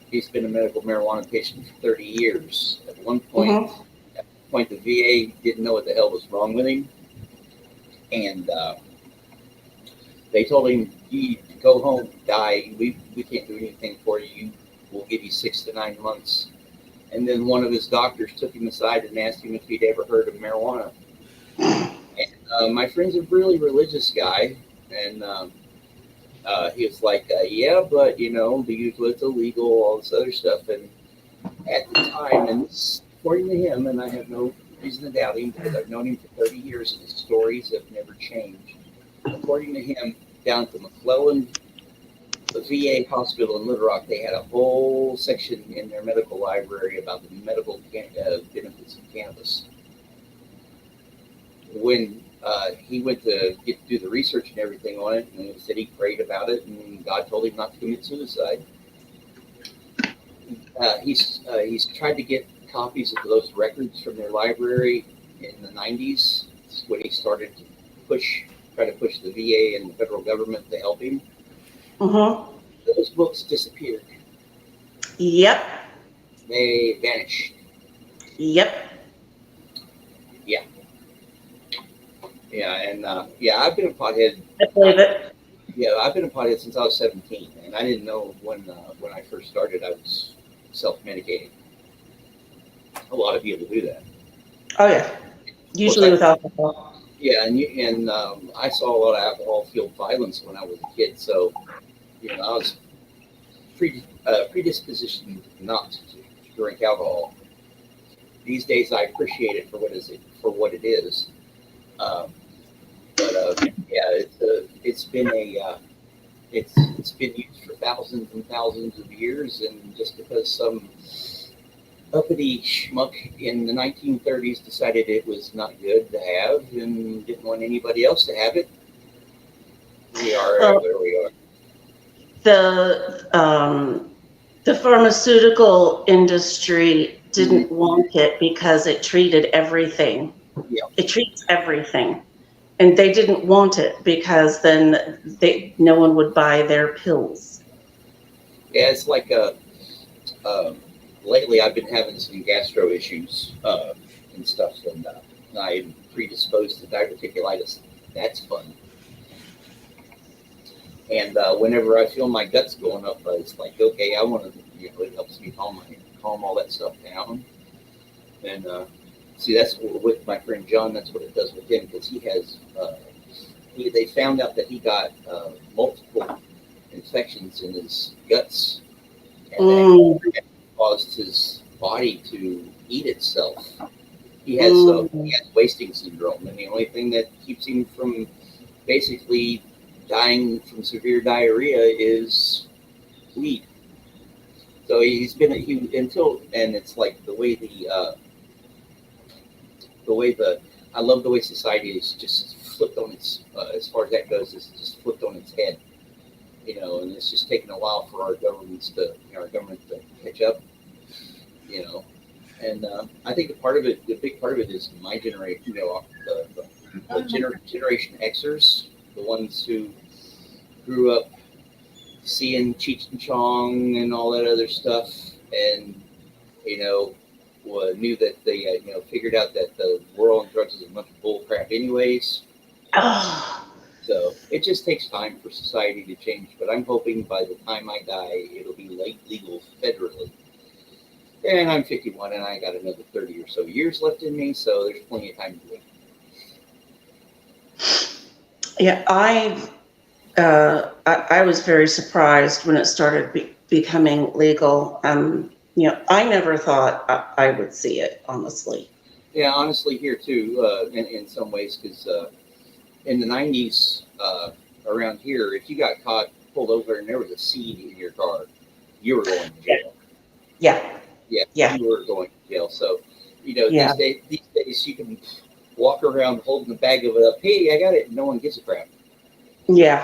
He's been a medical marijuana patient for 30 years. At one point, the VA didn't know what the hell was wrong with him, and they told him, "You go home, die. We can't do anything for you. We'll give you 6 to 9 months." And then one of his doctors took him aside and asked him if he'd ever heard of marijuana. And my friend's a really religious guy, and he was like, "Yeah, but the it's illegal, all this other stuff." And at the time, and this, according to him, and I have no reason to doubt him because I've known him for 30 years and his stories have never changed. According to him, down at the McClellan, the VA hospital in Little Rock, they had a whole section in their medical library about the medical benefits of cannabis. When he went to do the research and everything on it, and he said he prayed about it, and God told him not to commit suicide. He's tried to get copies of those records from their library in the 90s. That's when he started to try to push the VA and the federal government to help him. Those books disappeared. Yep. They vanished. Yep. Yeah. Yeah, and I've been a pothead. I believe it. Yeah, I've been a pothead since I was 17, and I didn't know when I first started I was self-medicating. A lot of people do that. Oh yeah, usually with alcohol. Yeah, and I saw a lot of alcohol-fueled violence when I was a kid, so I was predispositioned not to drink alcohol. These days, I appreciate it for what it is. It's been used for thousands and thousands of years, and just because some uppity schmuck in the 1930s decided it was not good to have and didn't want anybody else to have it, we are where we are. The pharmaceutical industry didn't want it because it treated everything. Yeah. It treats everything. And they didn't want it because then no one would buy their pills. Yeah, it's like lately I've been having some gastro issues and stuff, and I'm predisposed to diverticulitis. That's fun. And whenever I feel my guts going up, it's like, okay, I want to, it helps me calm all that stuff down. And see, that's with my friend John, that's what it does with him, because he has, they found out that he got multiple infections in his guts, and that caused his body to eat itself. He has wasting syndrome, and the only thing that keeps him from basically dying from severe diarrhea is weed. So and it's like I love the way society is just flipped on its, as far as that goes, it's just flipped on its head, and it's just taken a while for our government to catch up, and I think the big part of it is my generation, the Generation Xers, the ones who grew up seeing Cheech and Chong and all that other stuff, and knew that they figured out that the world on drugs is a bunch of bull crap anyways. Oh, So it just takes time for society to change. But I'm hoping by the time I die, it'll be legal federally. And I'm 51, and I got another 30 or so years left in me, so there's plenty of time to do it. yeah. I was very surprised when it started becoming legal. I never thought I would see it, honestly. Yeah, honestly, here too, in some ways, because in the 90s, around here, if you got caught, pulled over, and there was a seed in your car, you were going to jail. Yeah. Yeah, you were going to jail. So, Yeah. these days you can walk around holding a bag of it up. Hey, I got it. No one gives a crap. Yeah.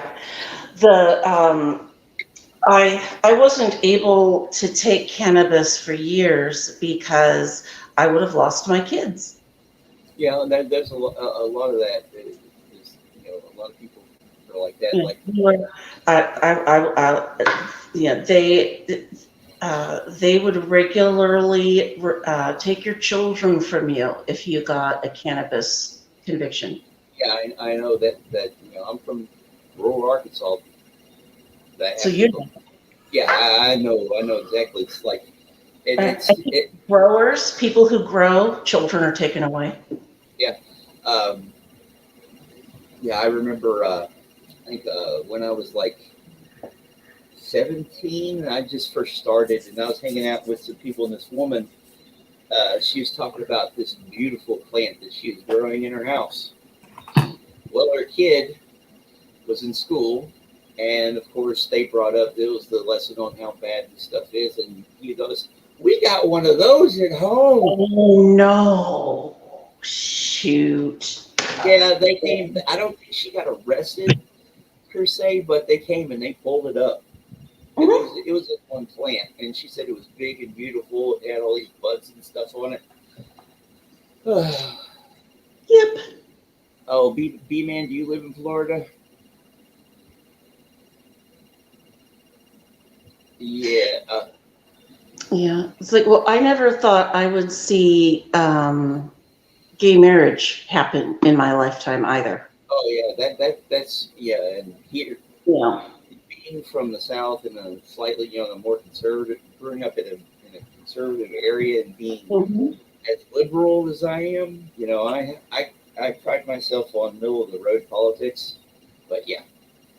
I wasn't able to take cannabis for years because I would have lost my kids. Yeah, and there's a lot of that. Is, a lot of people are like that. Yeah. Like, They would regularly take your children from you if you got a cannabis conviction. yeah, I know that I'm from rural Arkansas. So you Yeah, I know exactly. It's like growers, people who grow, children are taken away. Yeah, yeah. I remember. I think when I was like 17, I just first started, and I was hanging out with some people, and this woman, she was talking about this beautiful plant that she was growing in her house. Well, her kid was in school, and of course, they brought up it was the lesson on how bad this stuff is, and he goes, "We got one of those at home." Oh no! Shoot. Yeah, they came. I don't think she got arrested per se, but they came and they pulled it up. And it was a one plant, and she said it was big and beautiful. It had all these buds and stuff on it. Yep. Oh, B-Man, do you live in Florida? Yeah. Yeah. It's like, well, I never thought I would see gay marriage happen in my lifetime either. Oh yeah, that's yeah, and here. Yeah. Being from the South and a slightly, a more conservative, growing up in a conservative area and being as liberal as I am, I pride myself on middle of the road politics. But yeah,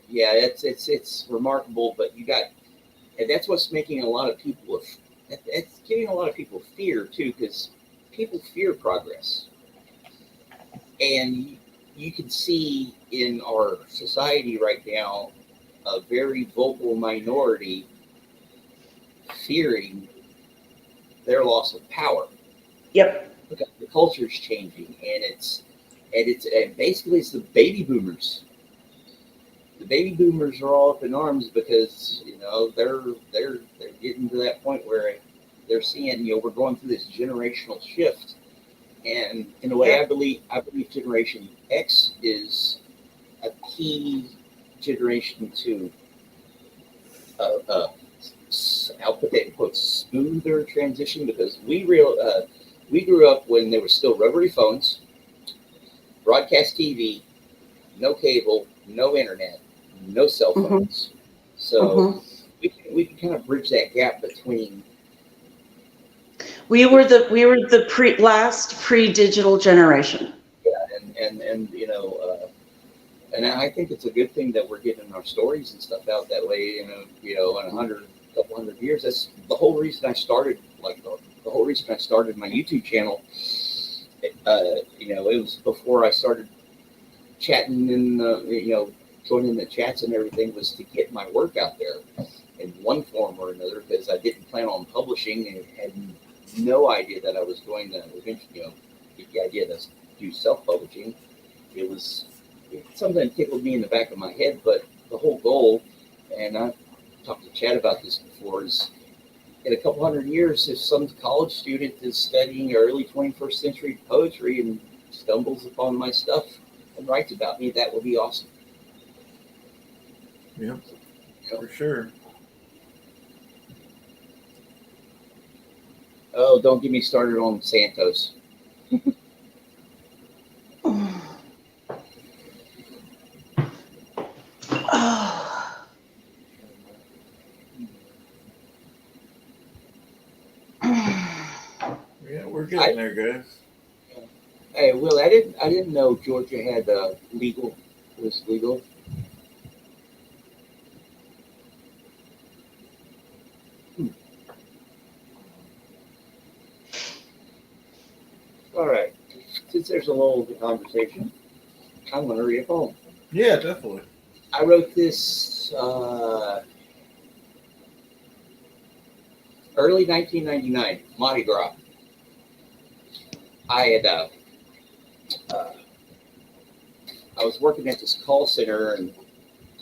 it's remarkable. But and that's what's making a lot of people. It's giving a lot of people fear too, because people fear progress, and you can see in our society right now a very vocal minority fearing their loss of power. Yep. Because the culture is changing, and basically it's the baby boomers. The baby boomers are all up in arms because they're getting to that point where they're seeing we're going through this generational shift, and in a way I believe Generation X is a key generation to I'll put that in quotes, smoother transition, because we grew up when there were still rotary phones, broadcast TV, no cable, no internet, no cell phones. So we can kind of bridge that gap between. We were the last pre-digital generation. Yeah, and and I think it's a good thing that we're getting our stories and stuff out that way. In a couple hundred years, that's the whole reason I started. Like the whole reason I started my YouTube channel. It was before I started chatting and joining the chats and everything, was to get my work out there in one form or another, because I didn't plan on publishing and had no idea that I was going to eventually get the idea to do self-publishing. It was something that tickled me in the back of my head, but the whole goal, and I've talked to Chad about this before, is in a couple hundred years, if some college student is studying early 21st century poetry and stumbles upon my stuff, and writes about me, that would be awesome. Yep, for sure. Oh, don't get me started on Santos. Oh. Yeah, we're getting there, guys. Hey, Will, I didn't know Georgia had was legal. All right. Since there's a lull of the conversation, I'm going to read a poem. Yeah, definitely. I wrote this early 1999, Mardi Gras. I had I was working at this call center, and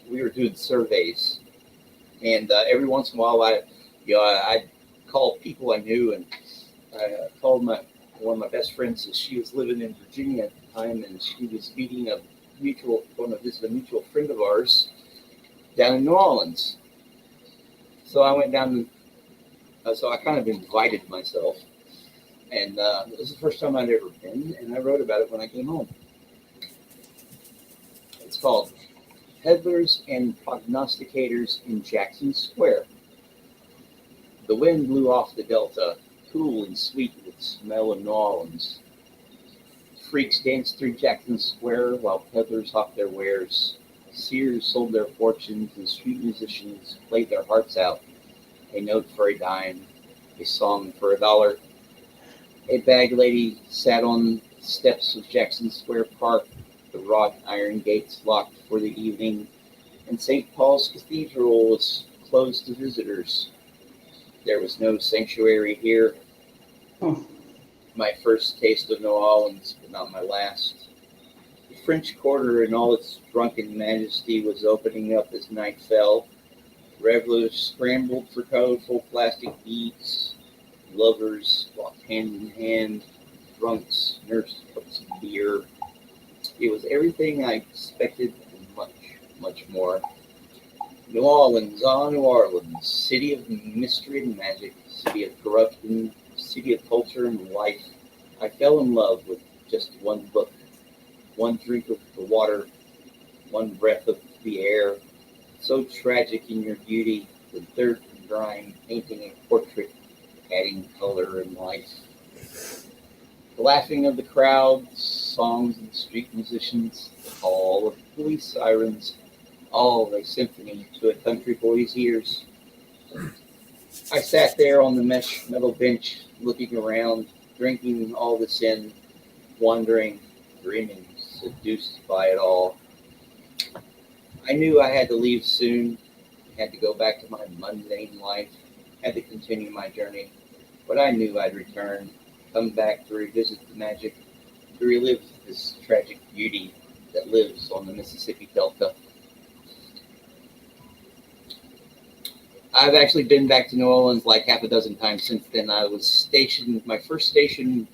we were doing surveys. And every once in a while, I'd call people I knew, and I called one of my best friends. She was living in Virginia at the time, and she was meeting going to visit a mutual friend of ours down in New Orleans. So I went down, so I kind of invited myself, and it was the first time I'd ever been, and I wrote about it when I came home. It's called Peddlers and Prognosticators in Jackson Square. The wind blew off the Delta, cool and sweet with the smell of New Orleans. Freaks danced through Jackson Square while peddlers hawked their wares. Seers sold their fortunes and street musicians played their hearts out. A note for a dime, a song for $1. A bag lady sat on the steps of Jackson Square Park, the wrought iron gates locked for the evening, and St. Paul's Cathedral was closed to visitors. There was no sanctuary here. My first taste of New Orleans, but not my last. The French Quarter in all its drunken majesty was opening up as night fell. Revelers scrambled for colorful plastic beads. Lovers walked hand in hand. Drunks nursed cups of beer. It was everything I expected and much, much more. New Orleans, New Orleans, city of mystery and magic, city of corruption, city of culture and life. I fell in love with just one book, one drink of the water, one breath of the air. So tragic in your beauty, the dirt and grime painting a portrait, adding color and life. The laughing of the crowd, songs of the street musicians, the call of police sirens, all a symphony to a country boy's ears. I sat there on the mesh metal bench, looking around, drinking all this in, wondering, dreaming, seduced by it all. I knew I had to leave soon, had to go back to my mundane life, had to continue my journey, but I knew I'd return, come back to revisit the magic, to relive this tragic beauty that lives on the Mississippi Delta. I've actually been back to New Orleans like half a dozen times since then. I was stationed, my first station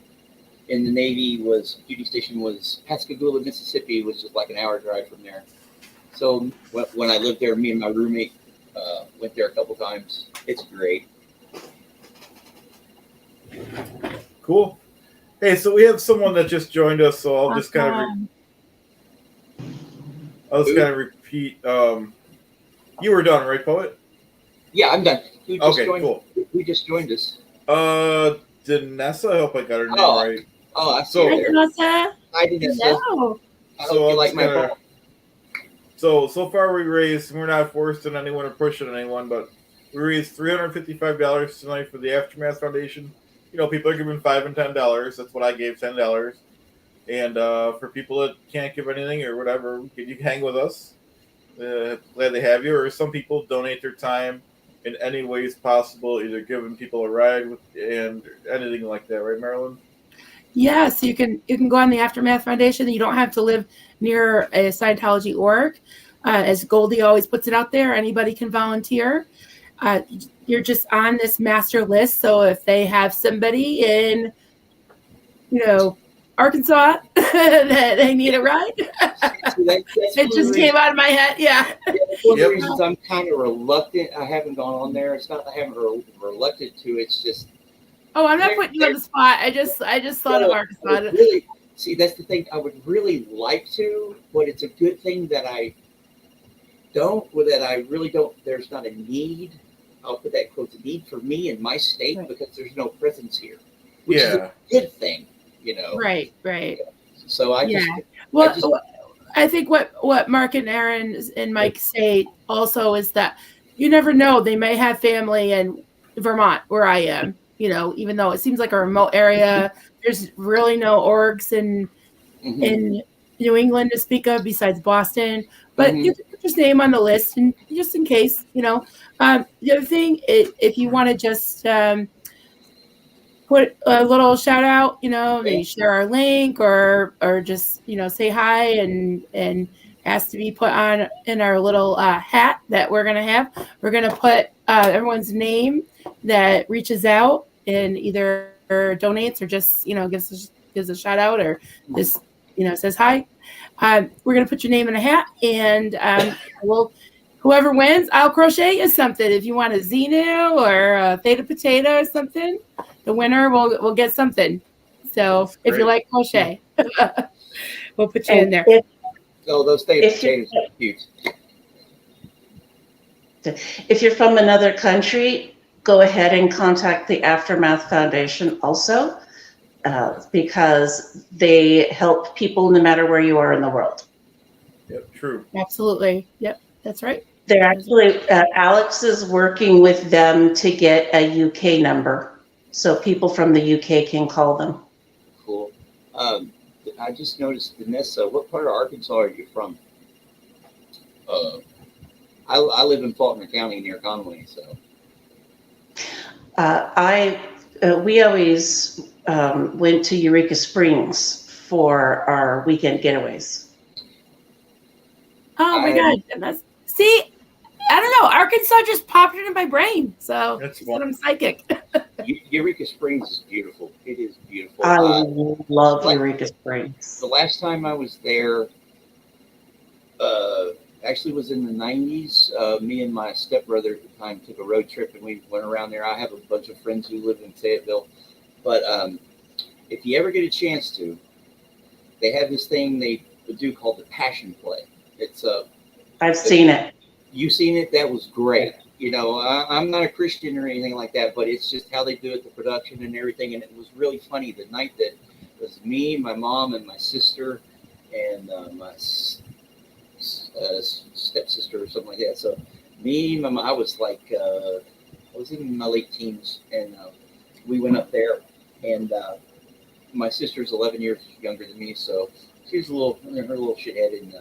in the Navy duty station was Pascagoula, Mississippi, which is like an hour drive from there. So when I lived there, me and my roommate went there a couple times. It's great. Cool. Hey, so we have someone that just joined us, so I'll just kind of repeat. You were done, right, Poet? Yeah, I'm done. Cool. Who just joined us? Danessa, I hope I got her name right. Oh, I see her there. Danessa. I didn't know. I hope you like my poem. So far we raised, we're not forcing anyone or pushing anyone, but we raised $355 tonight for the Aftermath Foundation. You know, people are giving $5 and $10. That's what I gave, $10. And for people that can't give anything or whatever, you can hang with us. Glad they have you. Or some people donate their time in any ways possible, either giving people a ride and anything like that, right, Marilyn? Yes, you can go on the Aftermath Foundation. You don't have to live near a Scientology org. As Goldie always puts it out there, anybody can volunteer. You're just on this master list. So if they have somebody in, Arkansas that they need a ride. See, that's It just came out of my head. Yeah. one of the Yep. reasons I'm kind of reluctant. I haven't gone on there. It's not that I haven't reluctant to. It's just Oh, I'm not putting you on the spot. I just thought of I Arkansas. would really see. That's the thing. I would really like to, but it's a good thing that I don't. Or that I really don't. There's not a need. I'll put that quote, a need for me in my state Right. because there's no presence here, which is Yeah. a good thing, you know. Right. So I just Well, just- I think what Mark and Aaron and Mike say also is that you never know. They may have family in Vermont, where I am. You know, even though it seems like a remote area, there's really no orgs in New England to speak of besides Boston. But you can put your name on the list, and just in case, you know. The other thing, if you want to just put a little shout out, you know, maybe share our link or just, you know, say hi and ask to be put on in our little hat that we're gonna have. We're gonna put everyone's name that reaches out and either donates or just, you know, gives a shout out or just, you know, says hi. We're gonna put your name in a hat, and whoever wins, I'll crochet you something. If you want a Xenu or a Theta Potato or something, the winner will get something. So That's if you great. like crochet, we'll put you in And there. those If you- potatoes are cute. If you're from another country, go ahead and contact the Aftermath Foundation also, because they help people no matter where you are in the world. Yep. True. Absolutely. Yep, that's right. They're actually, Alex is working with them to get a UK number, so people from the UK can call them. Cool. I just noticed, Vanessa, what part of Arkansas are you from? I live in Faulkner County near Conway, so. We always went to Eureka Springs for our weekend getaways. Oh my God. See, I don't know. Arkansas just popped into my brain. So That's what I'm psychic. Eureka Springs is beautiful. It is beautiful. I love Eureka Springs. The last time I was there, actually was in the 90s. Me and my stepbrother at the time took a road trip and we went around there. I have a bunch of friends who live in Fayetteville. But if you ever get a chance to, they have this thing they do called the Passion Play. It's I've seen it. You've seen it? That was great. You know, I'm not a Christian or anything like that, but it's just how they do it, the production and everything. And it was really funny the night that it was me, my mom, and my sister, and my stepsister or something like that. So me, my mom, I was in my late teens, and we went up there, and my sister's 11 years younger than me, so she's her little shithead, and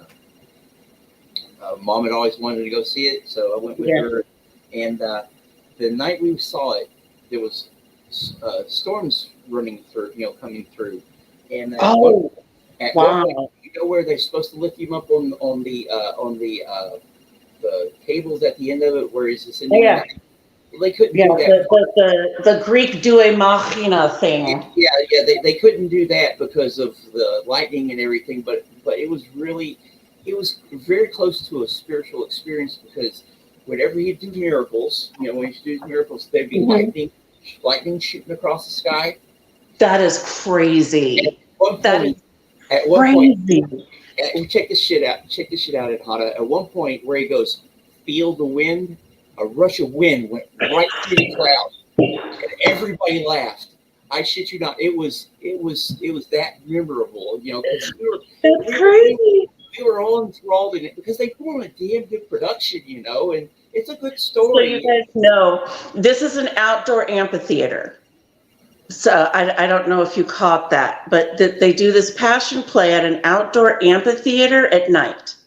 mom had always wanted to go see it, so I went with her. And the night we saw it, there was storms running through, coming through. And at one point, you know where they're supposed to lift him up on the cables at the end of it, where he's just in there. They couldn't do that. The Greek Due Machina thing. Yeah, they couldn't do that because of the lightning and everything, but it was very close to a spiritual experience, because whenever you do miracles, when you do miracles, there'd be lightning shooting across the sky. That is crazy. At one point, check this shit out. Check this shit out at Hada. At one point, where he goes, feel the wind. A rush of wind went right through the crowd, and everybody laughed. I shit you not. It was that memorable, because we were all enthralled in it because they put on a damn good production, and it's a good story. So you guys know, this is an outdoor amphitheater. So I don't know if you caught that, but they do this Passion Play at an outdoor amphitheater at night.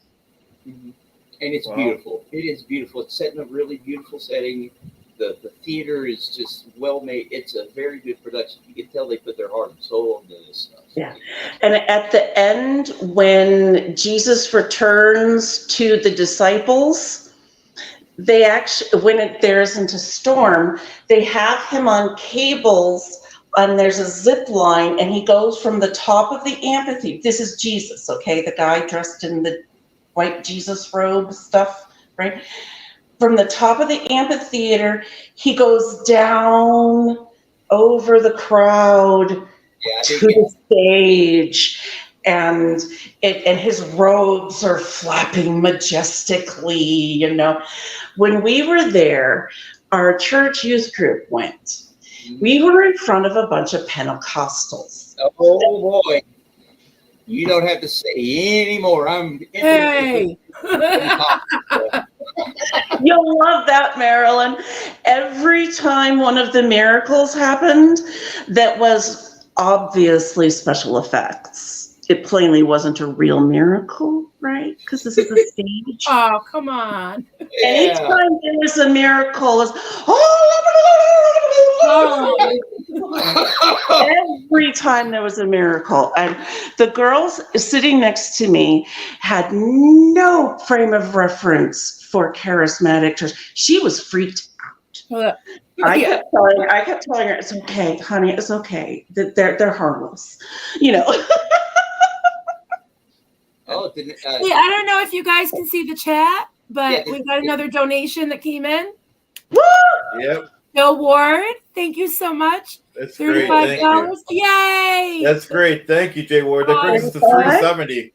And it's beautiful. It is beautiful. It's set in a really beautiful setting. The theater is just well made. It's a very good production. You can tell they put their heart and soul into this stuff. Yeah. And at the end, when Jesus returns to the disciples, they actually, there isn't a storm, they have him on cables and there's a zip line, and he goes from the top of the amphitheater. This is Jesus, okay? The guy dressed in the white Jesus robe stuff, right? From the top of the amphitheater, he goes down over the crowd to the stage, and his robes are flapping majestically, you know. When we were there, our church youth group went. We were in front of a bunch of Pentecostals. Oh boy. You don't have to say anymore. Hey. You'll love that, Marilyn. Every time one of the miracles happened, that was obviously special effects. It plainly wasn't a real miracle, right? Because this is a stage. Oh, come on. Anytime there was a miracle, it was, every time there was a miracle. And the girls sitting next to me had no frame of reference for charismatic church. She was freaked out. I kept telling her, it's okay, honey, it's okay. They're harmless, you know. I don't know if you guys can see the chat, but we got another donation that came in. Woo! Yep. Bill Ward, thank you so much. That's great. Thank you. Yay! That's great. Thank you, Jay Ward. That brings us to 370.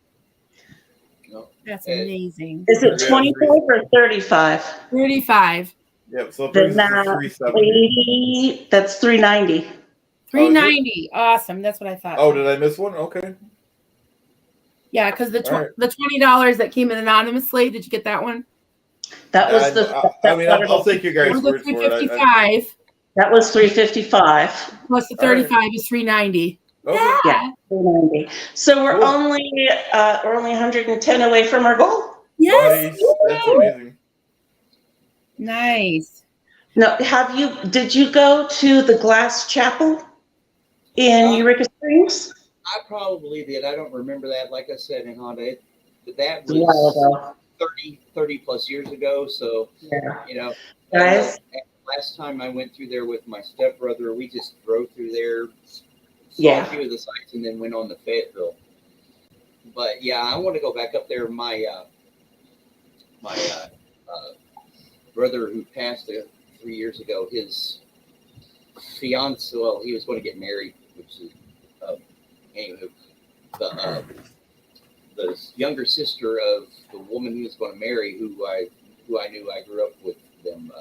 That's amazing. Is it 25 or 35? 35. Yep, so it brings us to 370. That's 390. 390. Awesome. That's what I thought. Oh, did I miss one? Okay. Yeah, because the $20 that came in anonymously, did you get that one? That was I'll take your guys' word for it. That was 355. Plus the 35 is 390. Okay. Yeah, 390. So we're only 110 away from our goal. Yes. Nice. That's amazing. Nice. Now, did you go to the Glass Chapel in Eureka Springs? I probably did. I don't remember that. Like I said in Honda, that was 30 plus years ago. So, you know, guys. Last time I went through there with my stepbrother, we just drove through there, saw a few of the sites, and then went on to Fayetteville. But yeah, I want to go back up there. My brother who passed 3 years ago, his fiance, well, he was going to get married, which is anywho, the younger sister of the woman he was going to marry, who I knew, I grew up with them,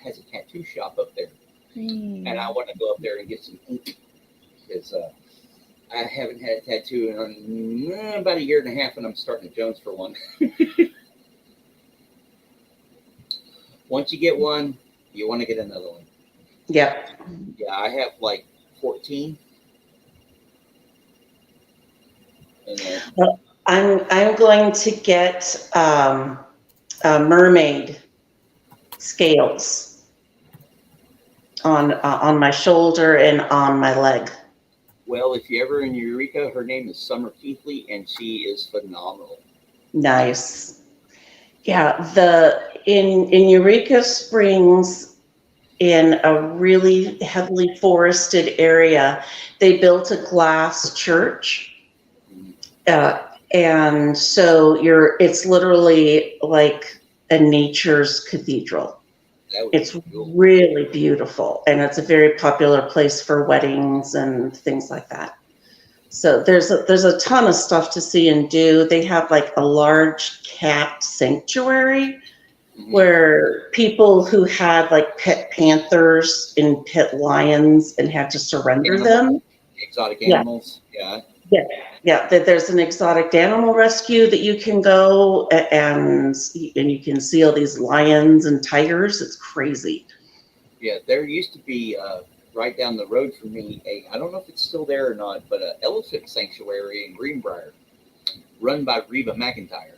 has a tattoo shop up there, and I want to go up there and get some ink because I haven't had a tattoo in about a year and a half, and I'm starting to Jones for one. Once you get one, you want to get another one. Yeah. Yeah, I have like 14. Well, I'm going to get mermaid scales on my shoulder and on my leg. Well, if you're ever in Eureka, her name is Summer Keithley, and she is phenomenal. Nice. Yeah, in Eureka Springs, in a really heavily forested area, they built a glass church. And so it's literally like a nature's cathedral. It's really beautiful, and it's a very popular place for weddings and things like that. So there's a ton of stuff to see and do. They have like a large cat sanctuary where people who had like pet panthers and pet lions and had to surrender them. Exotic animals. Yeah. There's an exotic animal rescue that you can go and you can see all these lions and tigers. It's crazy. Yeah, there used to be right down the road from me, I don't know if it's still there or not, but an elephant sanctuary in Greenbrier run by Reba McEntire.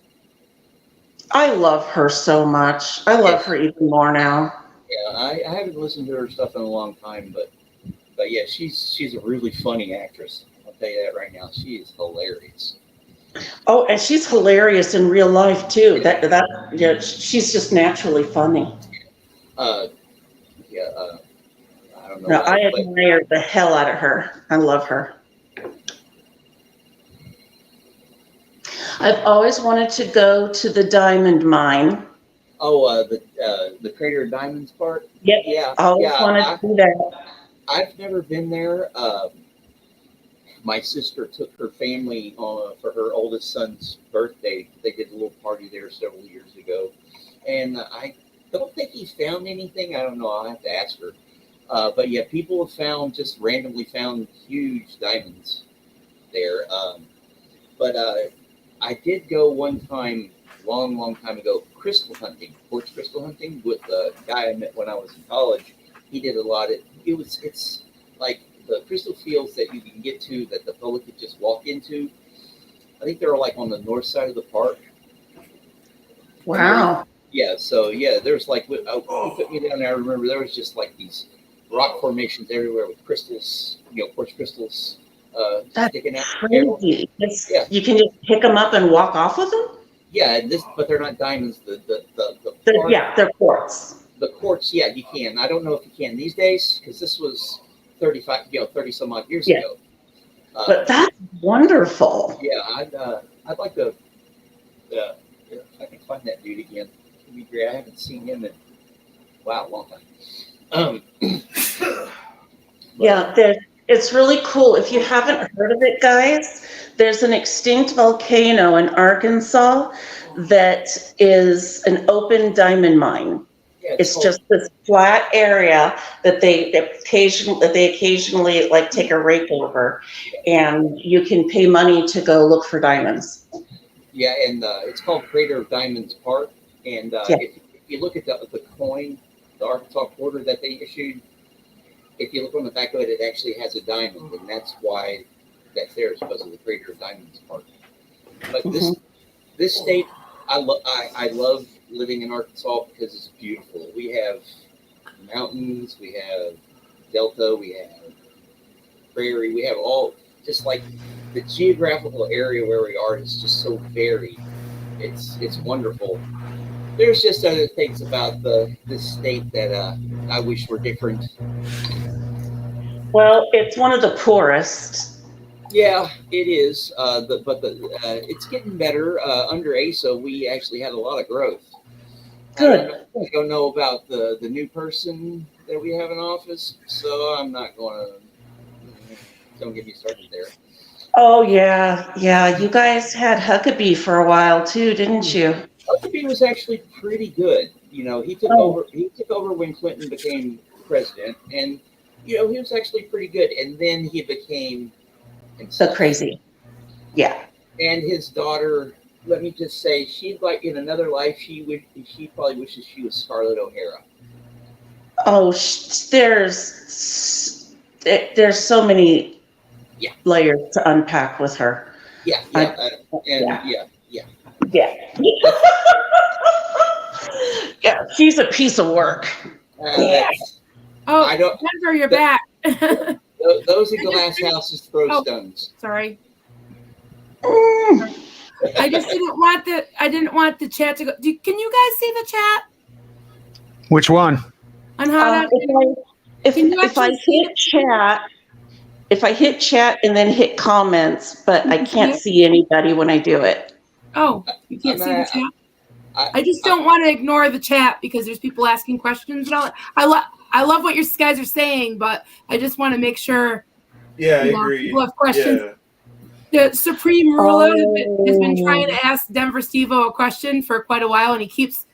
I love her so much. I love her even more now. Yeah, I haven't listened to her stuff in a long time, but yeah, she's a really funny actress. I'll tell you that right now. She is hilarious. Oh, and she's hilarious in real life too. She's just naturally funny. I don't know No, why, I but admire the hell out of her. I love her. I've always wanted to go to the diamond mine. the Crater of Diamonds part. Yep. Yeah, Always yeah. wanted to do that. I've never been there. My sister took her family for her oldest son's birthday. They did a little party there several years ago, and I don't think he's found anything. I don't know. I'll have to ask her. But yeah, people have just randomly found huge diamonds there. But I did go one time, long time ago, quartz crystal hunting with a guy I met when I was in college. He did a lot of it's like the crystal fields that you can get to that the public could just walk into. I think they're like on the north side of the park. Wow. Yeah, so yeah, there's like he put me down there. I remember there was just like these rock formations everywhere with crystals, quartz crystals That's sticking out. crazy. Yeah. You can just pick them up and walk off with them? Yeah, but they're not diamonds. They're quartz. The quartz, yeah, you can. I don't know if you can these days because this was 30 some odd years Yeah. ago. But that's wonderful. Yeah, I'd like to. If I can find that dude again, it'd be great. I haven't seen him in a long time. Yeah, it's really cool. If you haven't heard of it, guys, there's an extinct volcano in Arkansas that is an open diamond mine. Yeah, It's called- just this flat area that they occasionally like take a rake over, and you can pay money to go look for diamonds. Yeah, and it's called Crater of Diamonds Park. And Yeah. if you look at the coin, the Arkansas quarter that they issued, if you look on the back of it, it actually has a diamond, and that's why that's there, is because of the Crater of Diamonds Park. But this state, I love living in Arkansas because it's beautiful. We have mountains, we have delta, we have prairie, we have all just like the geographical area where we are is just so varied. It's wonderful. There's just other things about this state that I wish were different. Well, it's one of the poorest. Yeah, it is. But it's getting better. Under ASA, we actually had a lot of growth. Good. I don't know about the new person that we have in office, so I'm not going to. Don't get me started there. Oh yeah. You guys had Huckabee for a while too, didn't you? Huckabee was actually pretty good. He took over. He took over when Clinton became president, and he was actually pretty good. And then he became So crazy. Yeah. And his daughter, let me just say, she'd like in another life, she probably wishes she was Scarlett O'Hara. Oh, there's so many layers to unpack with her. Yeah. Yeah, she's a piece of work. I don't. Denver, you're back. Those in glass houses throw stones. Sorry. I just didn't want the chat to go. Can you guys see the chat? Which one? On how to, if I hit chat and then hit comments, but I can't see anybody when I do it. Oh, you can't see the chat? I just don't want to ignore the chat because there's people asking questions and all. I love what you guys are saying, but I just want to make sure. Yeah, I agree. People have questions. Yeah. The Supreme Ruler has been trying to ask Denver Steve-O a question for quite a while, and he keeps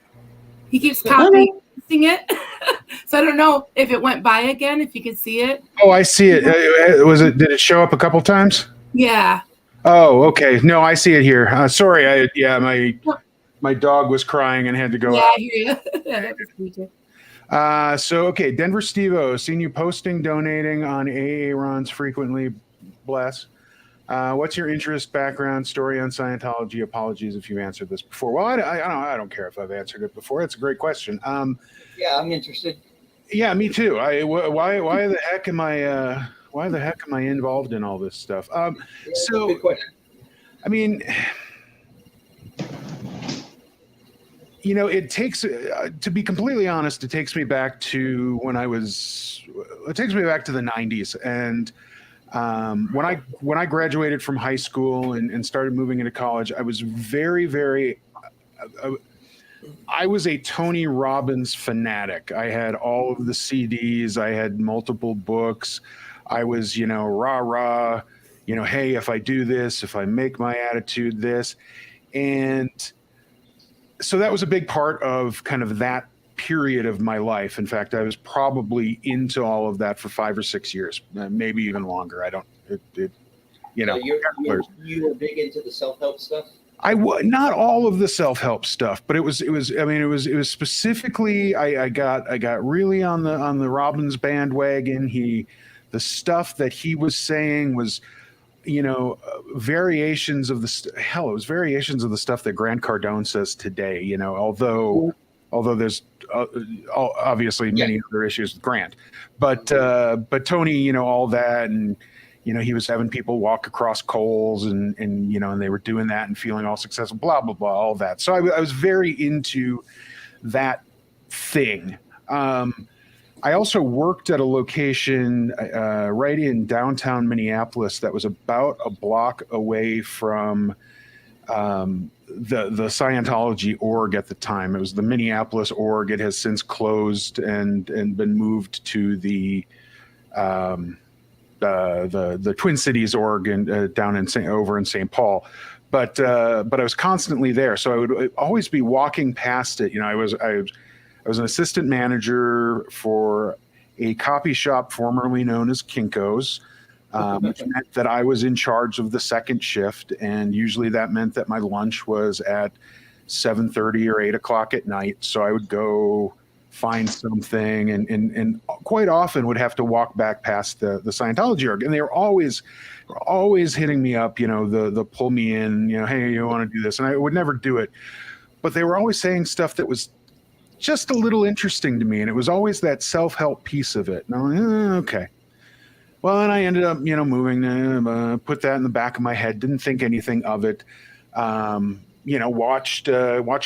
copying it. So I don't know if it went by again. If you can see it. Oh, I see it. Did it show up a couple times? Yeah. Oh, okay. No, I see it here. Sorry. My dog was crying and had to go out. I hear you. Yeah, that was me too. Okay, Denver Steve-O, seen you posting, donating on AA runs frequently. Bless. What's your interest, background, story on Scientology? Apologies if you answered this before. Well, I don't care if I've answered it before. It's a great question. Yeah, I'm interested. Yeah, me too. Why the heck am I involved in all this stuff? Good question. I mean, you know, it takes, to be completely honest, it takes me back to it takes me back to the 90s. And when I graduated from high school and started moving into college, I was I was a Tony Robbins fanatic. I had all of the CDs. I had multiple books. I was, you know, rah, rah, you know, hey, if I do this, if I make my attitude this. And so that was a big part of kind of that period of my life. In fact, I was probably into all of that for 5 or 6 years, maybe even longer. I don't, you know. So you were big into the self-help stuff? Not all of the self-help stuff, but it was specifically, I got really on the Robbins bandwagon. The stuff that he was saying was, you know, variations of it was variations of the stuff that Grant Cardone says today, you know, although there's obviously many other issues with Grant, but Tony, you know, all that. And, you know, he was having people walk across coals and, you know, and they were doing that and feeling all successful, blah, blah, blah, all that. So I was very into that thing. I also worked at a location right in downtown Minneapolis that was about a block away from the Scientology org at the time. It was the Minneapolis org. It has since closed and been moved to the Twin Cities org and down over in St. Paul. But I was constantly there, so I would always be walking past it. You know, I was an assistant manager for a copy shop formerly known as Kinko's, which meant that I was in charge of the second shift. And usually that meant that my lunch was at 7:30 or 8 o'clock at night. So I would go find something and quite often would have to walk back past the Scientology org. And they were always hitting me up, you know, the pull me in, you know, hey, you want to do this? And I would never do it. But they were always saying stuff that was just a little interesting to me. And it was always that self-help piece of it. And I'm like, okay. Well, and I ended up, you know, moving, put that in the back of my head, didn't think anything of it. You know, watched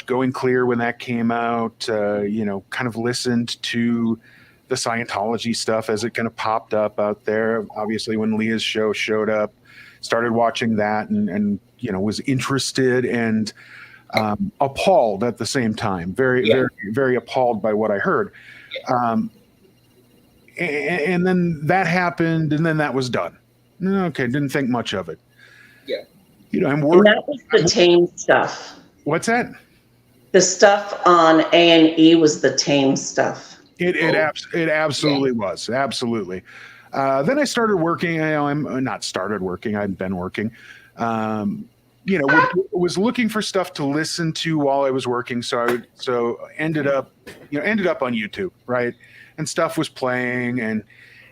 Going Clear when that came out, you know, kind of listened to the Scientology stuff as it kind of popped up out there. Obviously, when Leah's show showed up, started watching that and you know, was interested and appalled at the same time. Very, very appalled by what I heard. And then that happened, and then that was done. Okay, didn't think much of it. Yeah. You know, and that was the tame stuff. What's that? The stuff on A&E was the tame stuff. It absolutely was. Absolutely. Then I started working. You know, I've been working. You know, was looking for stuff to listen to while I was working. So ended up on YouTube, right? And stuff was playing, and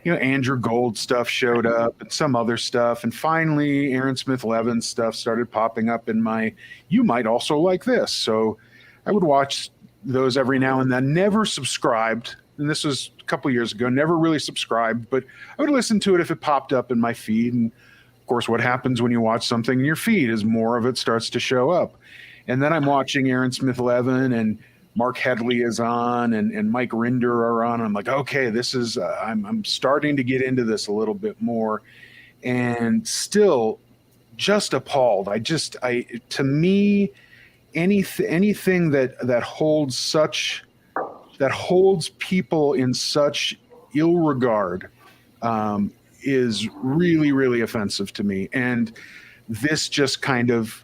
you know, Andrew Gold stuff showed up and some other stuff. And finally, Aaron Smith Levin stuff started popping up in my, you might also like this. So I would watch those every now and then, never subscribed. And this was a couple years ago, never really subscribed, but I would listen to it if it popped up in my feed. And of course, what happens when you watch something in your feed is more of it starts to show up. And then I'm watching Aaron Smith Levin and Mark Headley is on and Mike Rinder are on. I'm like, okay, this is, I'm starting to get into this a little bit more, and still just appalled. To me, anything that holds people in such ill regard is really, really offensive to me. And this just kind of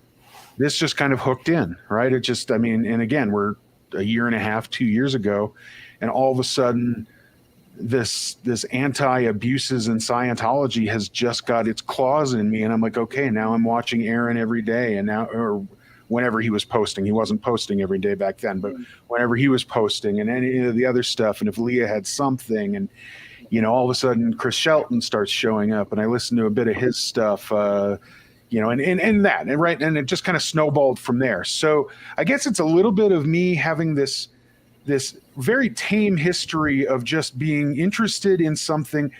hooked in, right? It just, I mean, and again, we're a year and a half, 2 years ago, and all of a sudden this anti-abuses in Scientology has just got its claws in me. And I'm like, okay, now I'm watching Aaron every day. And now, or whenever he was posting, he wasn't posting every day back then, but whenever he was posting and any of the other stuff. And if Leah had something, and, you know, all of a sudden Chris Shelton starts showing up, and I listen to a bit of his stuff, you know, and it just kind of snowballed from there. So I guess it's a little bit of me having this very tame history of just being interested in something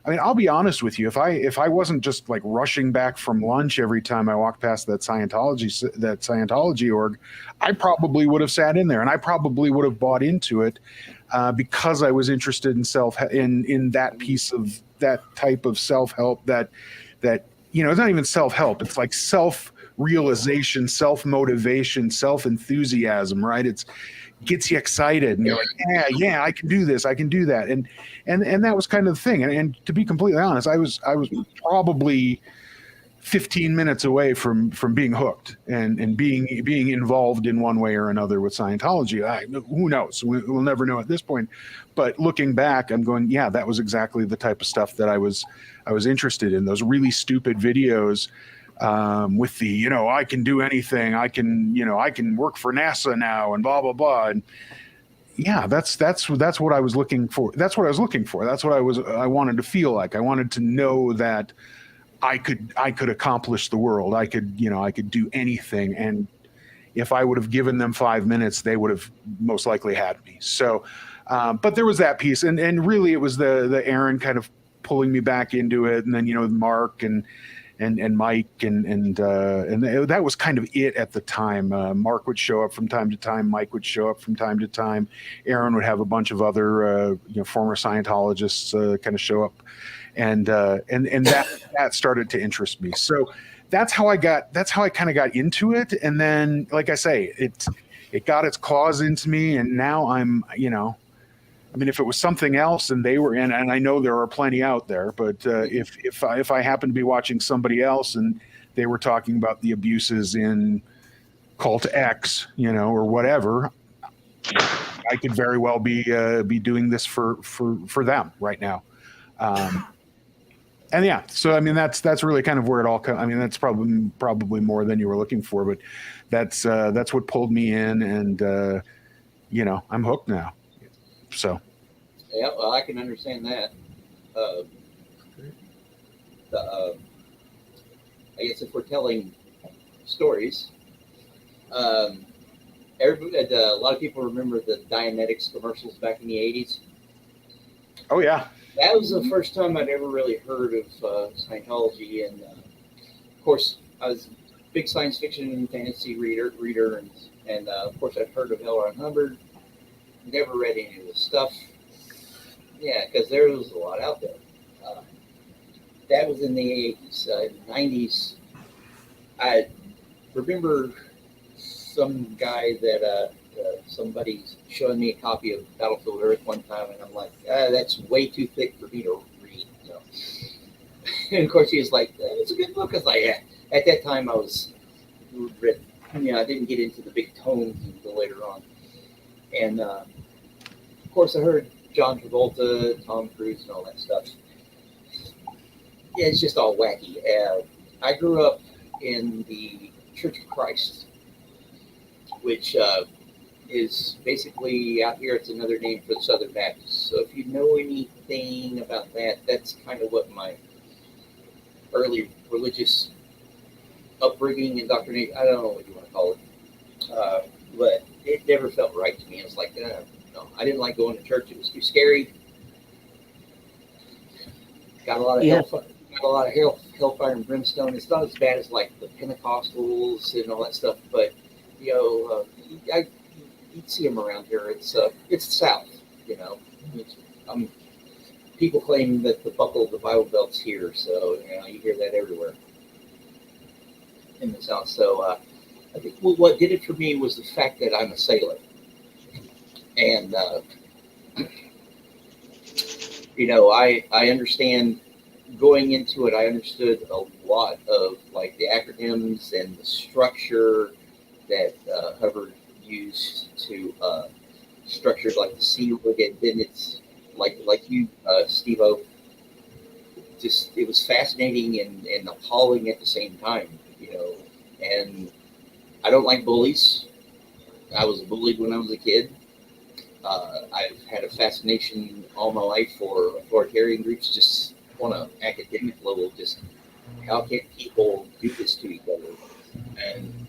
I mean, I'll be honest with you. If I wasn't just like rushing back from lunch every time I walked past that Scientology org, I probably would have sat in there, and I probably would have bought into it because I was interested in that piece of that type of self help that it's not even self help. It's like self realization, self motivation, self enthusiasm. Right? It's gets you excited and you're like, yeah, I can do this, I can do that. And that was kind of the thing. And to be completely honest, I was probably 15 minutes away from being hooked and being involved in one way or another with Scientology. Who knows? We'll never know at this point. But looking back, I'm going, yeah, that was exactly the type of stuff that I was interested in. Those really stupid videos with the, I can do anything. I can work for NASA now and blah, blah, blah. And yeah, that's what I was looking for. That's what I was looking for. That's what I wanted to feel like. I wanted to know that I could accomplish the world. I could do anything. And if I would have given them 5 minutes, they would have most likely had me. So, but there was that piece. And really it was the Aaron kind of pulling me back into it. And then, Mark and Mike and that was kind of it at the time. Mark would show up from time to time. Mike would show up from time to time. Aaron would have a bunch of other former Scientologists kind of show up, and that started to interest me. So that's how I kind of got into it. And then, like I say, it got its claws into me, and now I'm I mean, if it was something else and they were in, and I know there are plenty out there, but if I happen to be watching somebody else and they were talking about the abuses in Cult X, or whatever, I could very well be doing this for them right now. And yeah, so I mean, that's really kind of where it all comes. I mean, that's probably more than you were looking for, but that's what pulled me in, and I'm hooked now. So, yeah, well, I can understand that. I guess if we're telling stories, a lot of people remember the Dianetics commercials back in the 80s. Oh yeah, that was the first time I'd ever really heard of Scientology, and of course, I was a big science fiction and fantasy reader, and of course, I'd heard of L. Ron Hubbard. Never read any of this stuff. Yeah, because there was a lot out there. That was in the 80s. 90s, I remember some guy that somebody showing me a copy of Battlefield Earth one time, and I'm like, that's way too thick for me to read. And of course, he was like, it's a good book. I was like, yeah. At that time, I was read. I didn't get into the big tomes until later on. And of course, I heard John Travolta, Tom Cruise, and all that stuff. Yeah, it's just all wacky. I grew up in the Church of Christ, which is basically out here. It's another name for the Southern Baptists. So if you know anything about that, that's kind of what my early religious upbringing, indoctrination, I don't know what you want to call it, but it never felt right to me. It was like, no, I didn't like going to church. It was too scary. Got a lot of hellfire and brimstone. It's not as bad as like the Pentecostals and all that stuff, but you'd see them around here. It's the South, people claim that the buckle of the Bible Belt's here, so you hear that everywhere in the South. So I think what did it for me was the fact that I'm a sailor, and I understand. Going into it, I understood a lot of like the acronyms and the structure that Hubbard used to structure like the Sea Look at. Then it's like you, Steve-O. Just it was fascinating and appalling at the same time, And I don't like bullies. I was bullied when I was a kid. I've had a fascination all my life for authoritarian groups, just on an academic level. Just how can people do this to each other? And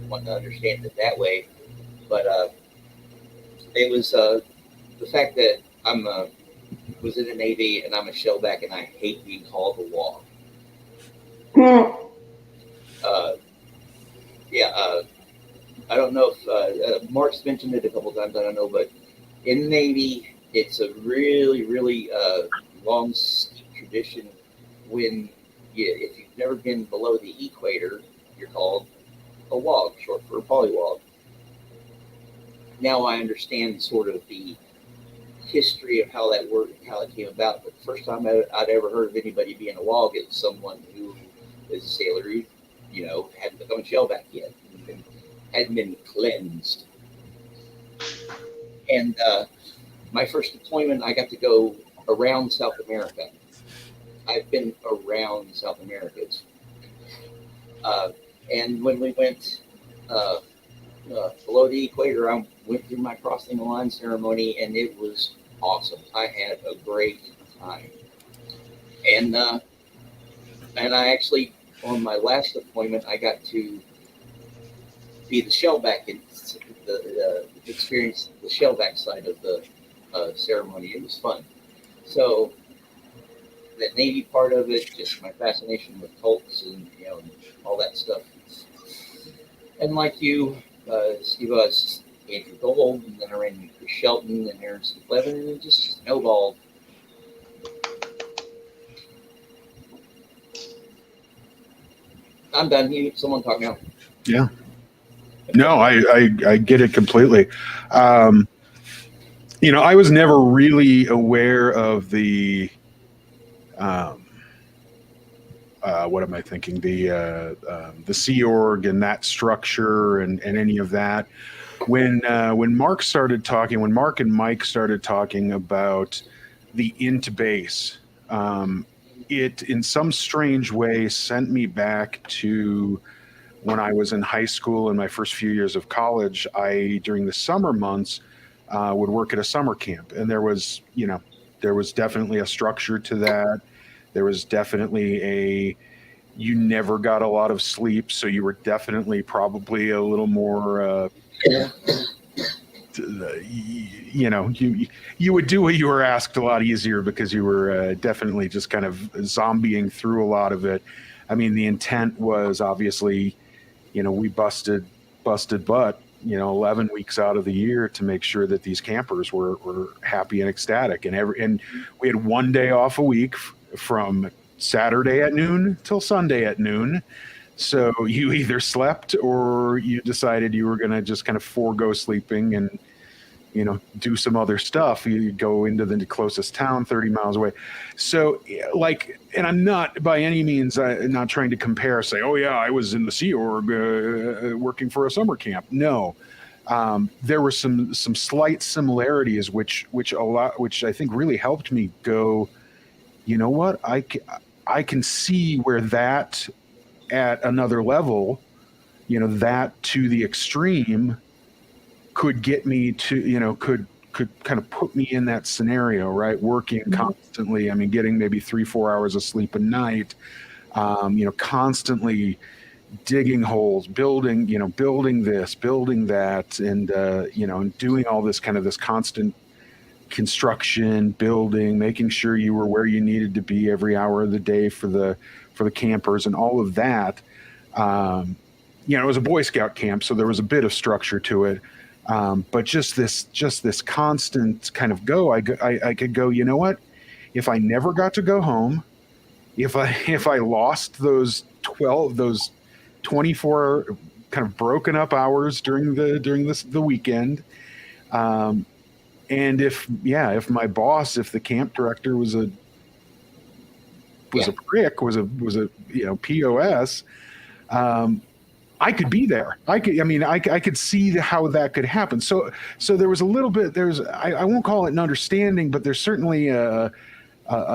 want to understand it that way. But it was the fact that I'm was in the Navy, and I'm a shellback, and I hate being called a wog. Yeah, I don't know if Mark's mentioned it a couple times. I don't know, but in the Navy, it's a really, really long, steep tradition. When if you've never been below the equator, you're called a wog, short for a polywog. Now I understand sort of the history of how that worked, how it came about. But the first time I'd ever heard of anybody being a wog is someone who is a sailor who, hadn't become a shellback yet, and hadn't been cleansed. And my first deployment, I got to go around South America. I've been around South America. And when we went below the equator, I went through my crossing the line ceremony, and it was awesome. I had a great time. And I actually, on my last deployment, I got to be the shellback and experience the shellback side of the ceremony. It was fun. So the Navy part of it, just my fascination with cults and all that stuff. And like you, Steve, I was Andrew Gold, and then I ran into Chris Shelton and Aaron Steve Levin, and it just snowballed. I'm done. You need someone talk now. Yeah. No, I get it completely. I was never really aware of the what am I thinking? The Sea Org and that structure and any of that. When Mark and Mike started talking about the int base, it in some strange way sent me back to when I was in high school and my first few years of college. During the summer months, would work at a summer camp, and there was definitely a structure to that. There was definitely you never got a lot of sleep, so you were definitely probably a little more, you would do what you were asked a lot easier because you were definitely just kind of zombieing through a lot of it. I mean, the intent was obviously, we busted butt, 11 weeks out of the year to make sure that these campers were happy and ecstatic. And we had one day off a week from Saturday at noon till Sunday at noon. So you either slept or you decided you were going to just kind of forego sleeping and, do some other stuff. You go into the closest town 30 miles away. So and I'm not by any means not trying to compare, say, oh yeah, I was in the Sea Org working for a summer camp. No. There were some slight similarities, which I think really helped me go, you know what, I can see where that at another level, that to the extreme could get me to, could kind of put me in that scenario, right? Working constantly. I mean, getting maybe 3-4 hours of sleep a night, constantly digging holes, building this, building that, and, and doing all this kind of this constant construction, building, making sure you were where you needed to be every hour of the day for the campers and all of that. It was a Boy Scout camp, so there was a bit of structure to it. But just this constant kind of go, I could go, you know what? If I never got to go home, if I lost those 24 kind of broken up hours during the weekend, and if my boss, if the camp director was a prick, was a POS, I could be there. I could see how that could happen. So there was a little bit. I won't call it an understanding, but there's certainly a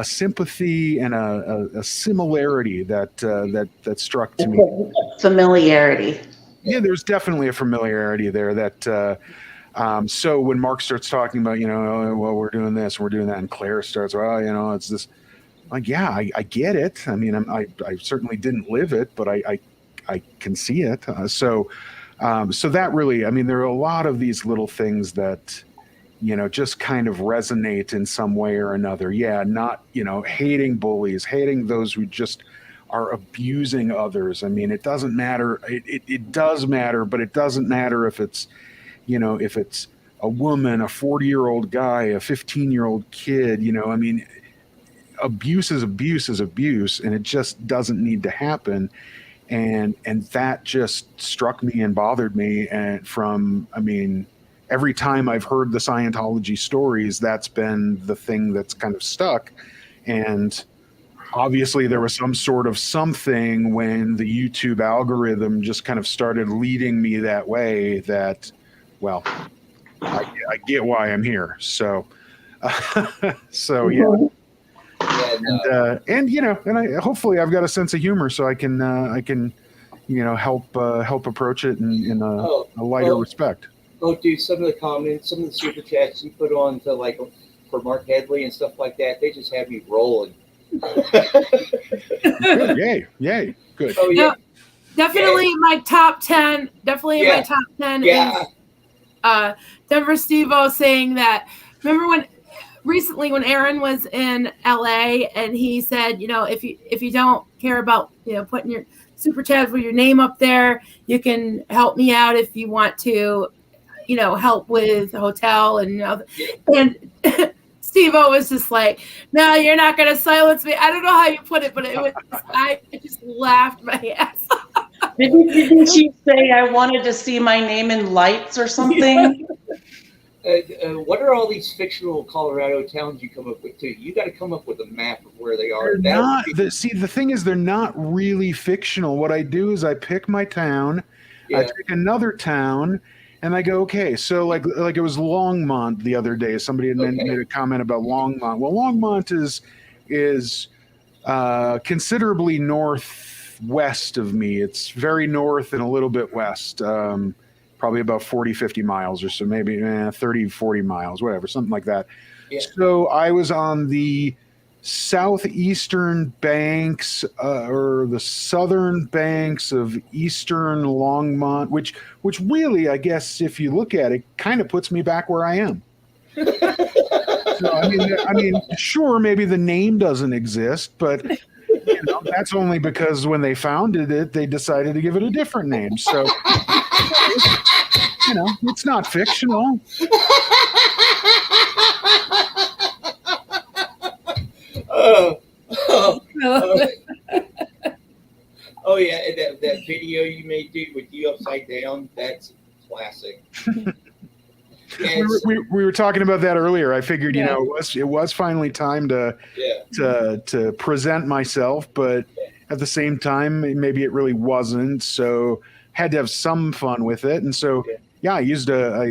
sympathy and a similarity that struck to me. Familiarity. Yeah, there's definitely a familiarity there. That so when Mark starts talking about, well, we're doing this, we're doing that, and Claire starts, well, it's this. Like, yeah, I get it. I mean, I certainly didn't live it, but I can see it. So that really, I mean, there are a lot of these little things that, just kind of resonate in some way or another. Yeah, not, hating bullies, hating those who just are abusing others. I mean, it doesn't matter. It does matter, but it doesn't matter if it's, if it's a woman, a 40-year-old guy, a 15-year-old kid, I mean, abuse is abuse is abuse, and it just doesn't need to happen. And that just struck me and bothered me. And every time I've heard the Scientology stories, that's been the thing that's kind of stuck. And obviously there was some sort of something when the YouTube algorithm just kind of started leading me that way that, well, I get why I'm here. So, yeah. And hopefully I've got a sense of humor, so I can help approach it in a lighter respect. Oh, dude, some of the comments, some of the super chats you put on to for Mark Headley and stuff like that, they just have me rolling. Good, yay, good. Oh yeah, definitely in my top 10. Definitely in my top 10 is Denver Steve-O saying that. Remember recently when Aaron was in LA and he said, if you don't care about putting your super chat with your name up there, you can help me out if you want to, help with the hotel and Steve-O was just like, no, you're not going to silence me. I don't know how you put it, but I just laughed my ass off. Didn't she say I wanted to see my name in lights or something? What are all these fictional Colorado towns you come up with too? You got to come up with a map of where they are. The thing is, they're not really fictional. What I do is I pick my town, I pick another town, and I go, okay, so like it was Longmont the other day. Somebody had made a comment about Longmont. Well, Longmont is considerably northwest of me. It's very north and a little bit west, probably about 40, 50 miles or so, maybe 30, 40 miles, whatever, something like that. Yeah. So I was on the southeastern banks or the southern banks of eastern Longmont, which really, I guess, if you look at it, kind of puts me back where I am. So I mean, sure, maybe the name doesn't exist, but that's only because when they founded it, they decided to give it a different name. So it's not fictional. Oh yeah, that video you made, dude, with you upside down, that's classic. We were talking about that earlier. I figured, it was finally time to present myself, but at the same time, maybe it really wasn't. So had to have some fun with it, and so. Yeah, I used a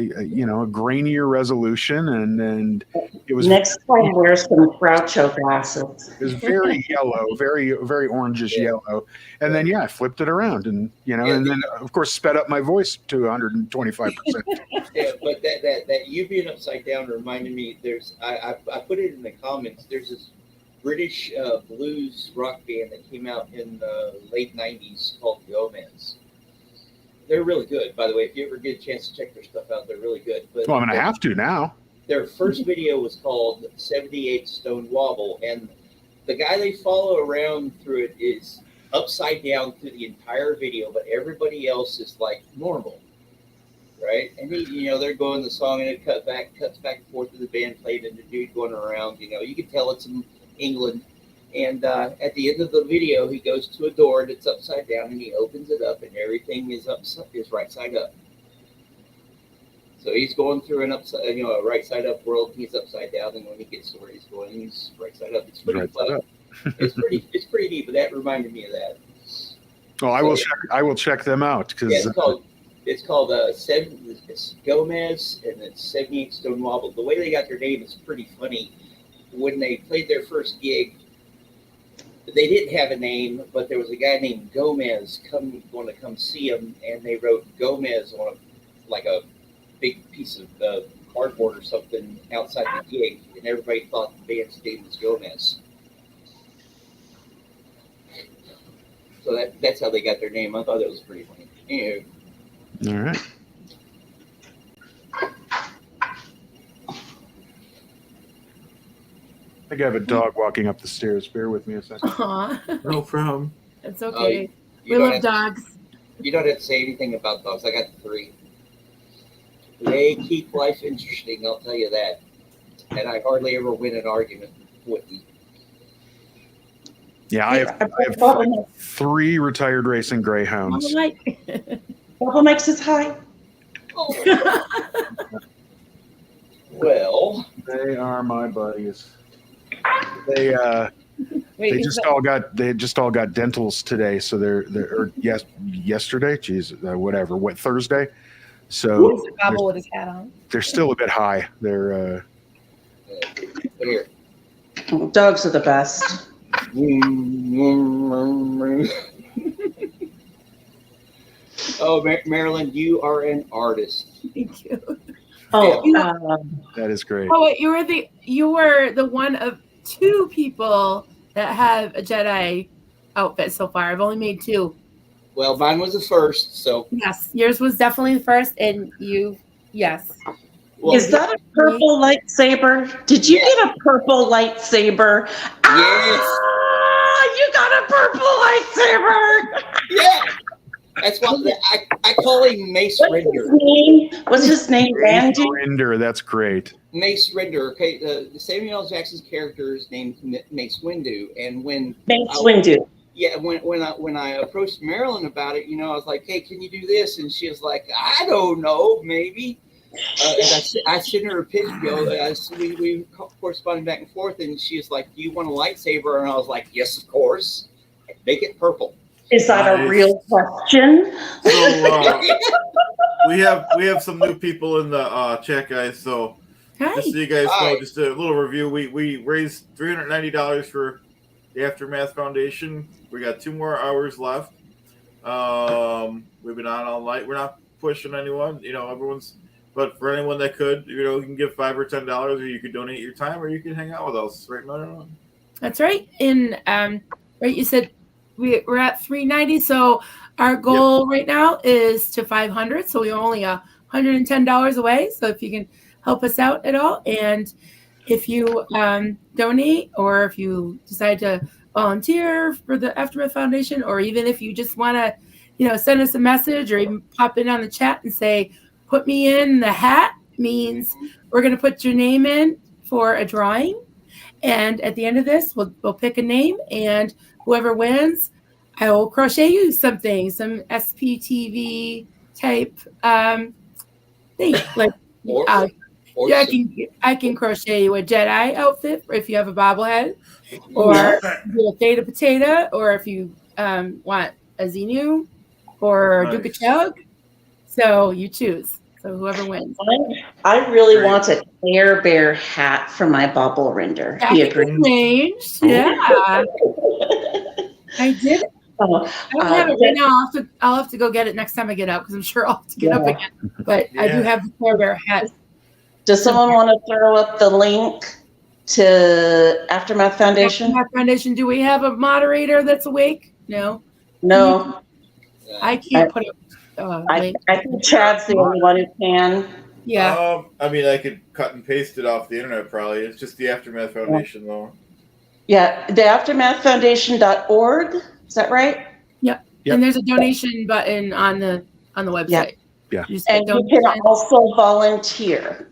grainier resolution, and it was next time wear some Groucho glasses. It was very yellow, very very orangish yellow, and then I flipped it around, and and then of course sped up my voice to 125%. Yeah, but that you being upside down reminded me. I put it in the comments. There's this British blues rock band that came out in the late '90s called Gomez. They're really good, by the way. If you ever get a chance to check their stuff out, they're really good. But well, I'm going to have to now. Their first video was called 78 Stone Wobble, and the guy they follow around through it is upside down through the entire video, but everybody else is like normal, right? And they're going the song, and it cuts back and forth to the band playing, and the dude going around. You can tell it's in England. And at the end of the video, he goes to a door that's upside down, and he opens it up, and everything is right side up. So he's going through a right side up world. He's upside down, and when he gets to where he's going, he's right side up. It's pretty funny. It's pretty neat. But that reminded me of that. Oh, I will check them out because it's called it's Gomez, and it's 78 Stone Wobble. The way they got their name is pretty funny. When they played their first gig, they didn't have a name, but there was a guy named Gomez going to come see him, and they wrote Gomez on a big piece of cardboard or something outside the gig, and everybody thought the band's name was Gomez. So that's how they got their name. I thought that was pretty funny. Anyway. All right. think I have a dog walking up the stairs. Bear with me a second. Aw, No problem. it's okay. You We don't love have- dogs. You don't have to say anything about dogs. I got 3. They keep life interesting, I'll tell you that. And I hardly ever win an argument with them. Yeah, I have 3 retired racing I'm greyhounds. like, Bubble Mike says hi. Well, They are my buddies. They wait, they is just that- all got dentals today, so they're or yesterday, geez, whatever, what Thursday. So There's a Bobble with his hat on. they're still a bit high. They're but here. Dogs are the best. Oh, Marilyn, you are an artist. Thank you. Oh, that is great. Oh, wait, you were the one of 2 people that have a Jedi outfit so far. I've only made 2. Well, mine was the first, so. Yes, yours was definitely the first, and yes. Well, is that a purple lightsaber? Did you get a purple lightsaber? Yes. Ah, you got a purple lightsaber. Yeah. That's what I call him Mace What's his Render. name? What's his name? Randy? Render, that's great. Mace Render. Okay, the Samuel L. Jackson's character is named Mace Windu, and when Mace Windu. yeah, when I approached Marilyn about it, I was like, "Hey, can you do this?" And she was like, "I don't know, maybe." And I sent her a picture. We corresponded back and forth, and she was like, "Do you want a lightsaber?" And I was like, "Yes, of course. Make it purple." Is that a real question? So we have some new people in the chat, guys. So Hi. just so you guys Hi. know, just a little review. We raised $390 for the Aftermath Foundation. We got 2 more hours left. We've been on all night. We're not pushing anyone. Everyone's. But for anyone that could, you can give $5 or $10, or you could donate your time, or you can hang out with us. Right, Mother? That's right. Right, you said we're at 390. So our goal right now is to 500. So we're only $110 away. So if you can help us out at all, and if you donate, or if you decide to volunteer for the Aftermath Foundation, or even if you just want to, send us a message, or even pop in on the chat and say, "Put me in the hat," means we're going to put your name in for a drawing. And at the end of this, we'll pick a name, and whoever wins, I will crochet you something, some SPTV type thing. Like, Or I can crochet you a Jedi outfit if you have a bobblehead, or do a Theta Potato, or if you want a Xenu or Nice. Duke of Chug. So you choose. So whoever wins. I really Great. want a Air Bear hat for my bubble render. That He can agreed. be changed. Yeah, I did. Oh, I don't have it right now. I'll have to go get it next time I get out, because I'm sure I'll have to get up again. But I do Yeah. have the Care Bear hat. does someone want to throw up the link to Aftermath Foundation? Aftermath Foundation. Do we have a moderator that's awake? No, No, I can't put up. Link. I think Chad's the only one who can. Yeah. I could cut and paste it off the internet. Probably it's just the Aftermath Foundation, though. Yeah, the aftermathfoundation.org. Is that right? Yep. Yep. And there's a donation button on the website. Yeah. You just hit And you can donation. also volunteer.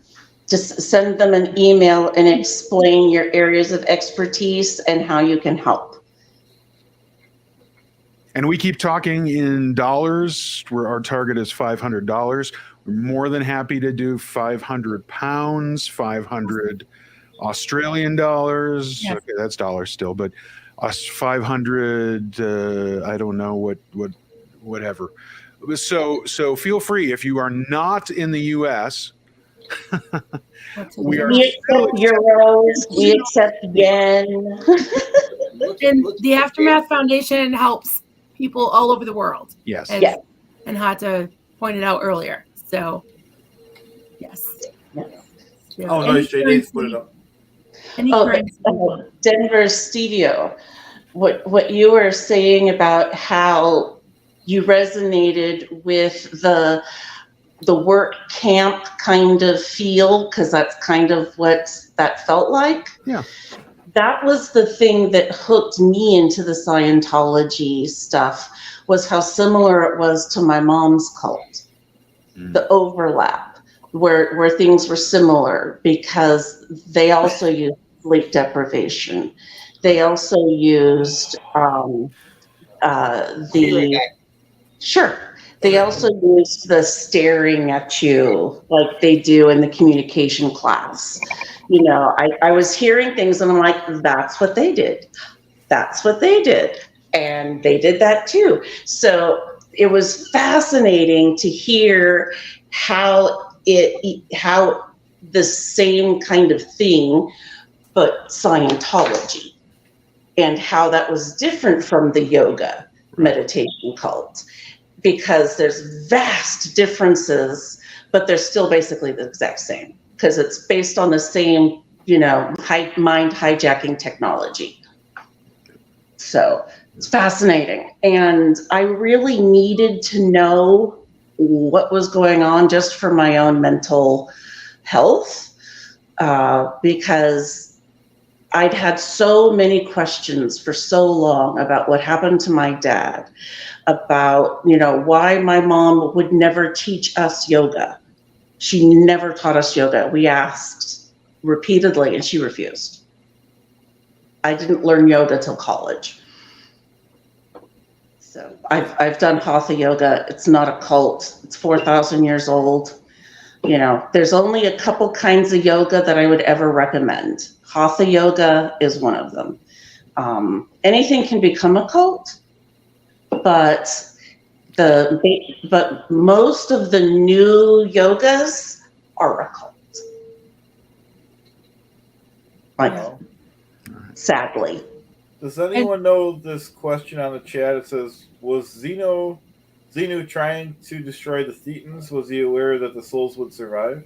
Just send them an email and explain your areas of expertise and how you can help. And we keep talking in dollars, where our target is $500. We're more than happy to do 500 pounds, 500 Australian dollars. Yes. Okay, that's dollars still, but us 500, I don't know whatever. So feel free, if you are not in the US, we are We accept euros. We accept yen. And the Aftermath Foundation helps people all over the world. yes. And, Yeah. and Hata pointed out earlier. So, yes. Oh, nice, JD's put it up. Any Oh, currency. Denver Stevio, what you were saying about how you resonated with the work camp kind of feel, because that's kind of what that felt like. Yeah. that was the thing that hooked me into the Scientology stuff, was how similar it was to my mom's cult. The overlap where things were similar, because they also used sleep deprivation. They also used I'll be right the back. sure. They also used the staring at you like they do in the communication class. You know, I was hearing things and I'm like, that's what they did. That's what they did. And they did that too. So it was fascinating to hear how the same kind of thing, but Scientology, and how that was different from the yoga meditation cult, because there's vast differences, but they're still basically the exact same, because it's based on the same, mind hijacking technology. So it's fascinating. And I really needed to know what was going on just for my own mental health, because I'd had so many questions for so long about what happened to my dad, about, why my mom would never teach us yoga. She never taught us yoga. We asked repeatedly and she refused. I didn't learn yoga till college. So I've done hatha yoga. It's not a cult. It's 4,000 years old. There's only a couple kinds of yoga that I would ever recommend. Hatha yoga is one of them. Anything can become a cult, but most of the new yogas are a cult. Sadly. Does anyone know this question on the chat? It says, was Xenu trying to destroy the Thetans? Was he aware that the souls would survive?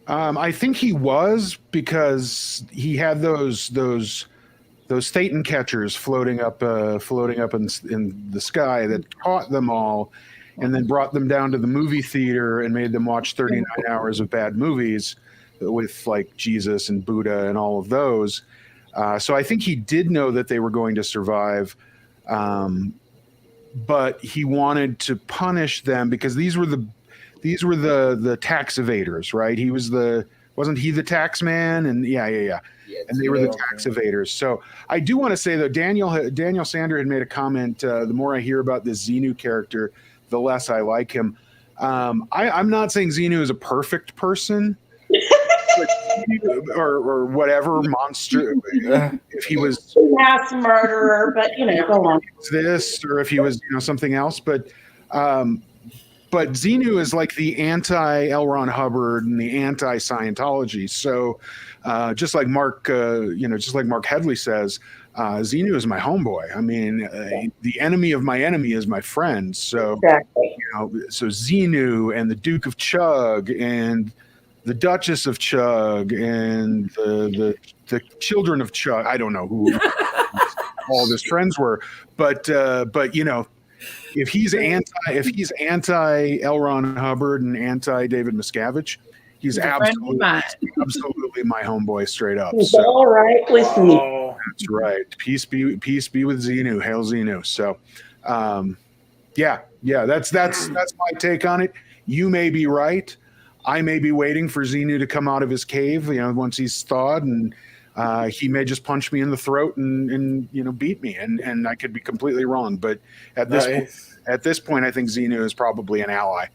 I think he was, because he had those Thetan catchers floating up in the sky that caught them all, and then brought them down to the movie theater and made them watch 39 hours of bad movies with like Jesus and Buddha and all of those. So I think he did know that they were going to survive, but he wanted to punish them because these were the tax evaders, right? Wasn't he the tax man? And yeah. And they were the tax evaders. So I do want to say that Daniel Sander had made a comment. The more I hear about this Xenu character, the less I like him. I'm not saying Xenu is a perfect person, or whatever monster. If he was mass murderer, but go on. This, or if he was something else, but Xenu is like the anti-L. Ron Hubbard and the anti-Scientology. So just like Mark Headley says, Xenu is my homeboy. I mean, the enemy of my enemy is my friend. So exactly. So Xenu and the Duke of Chug and the Duchess of Chug and the children of Chug. I don't know who all of his friends were, but if he's anti L. Ron Hubbard and anti David Miscavige, he's absolutely my homeboy, straight up. He's so all right with me. That's right. Peace be with Xenu. Hail Xenu. So that's my take on it. You may be right. I may be waiting for Xenu to come out of his cave, once he's thawed, and he may just punch me in the throat and beat me, and I could be completely wrong. But at this point, I think Xenu is probably an ally.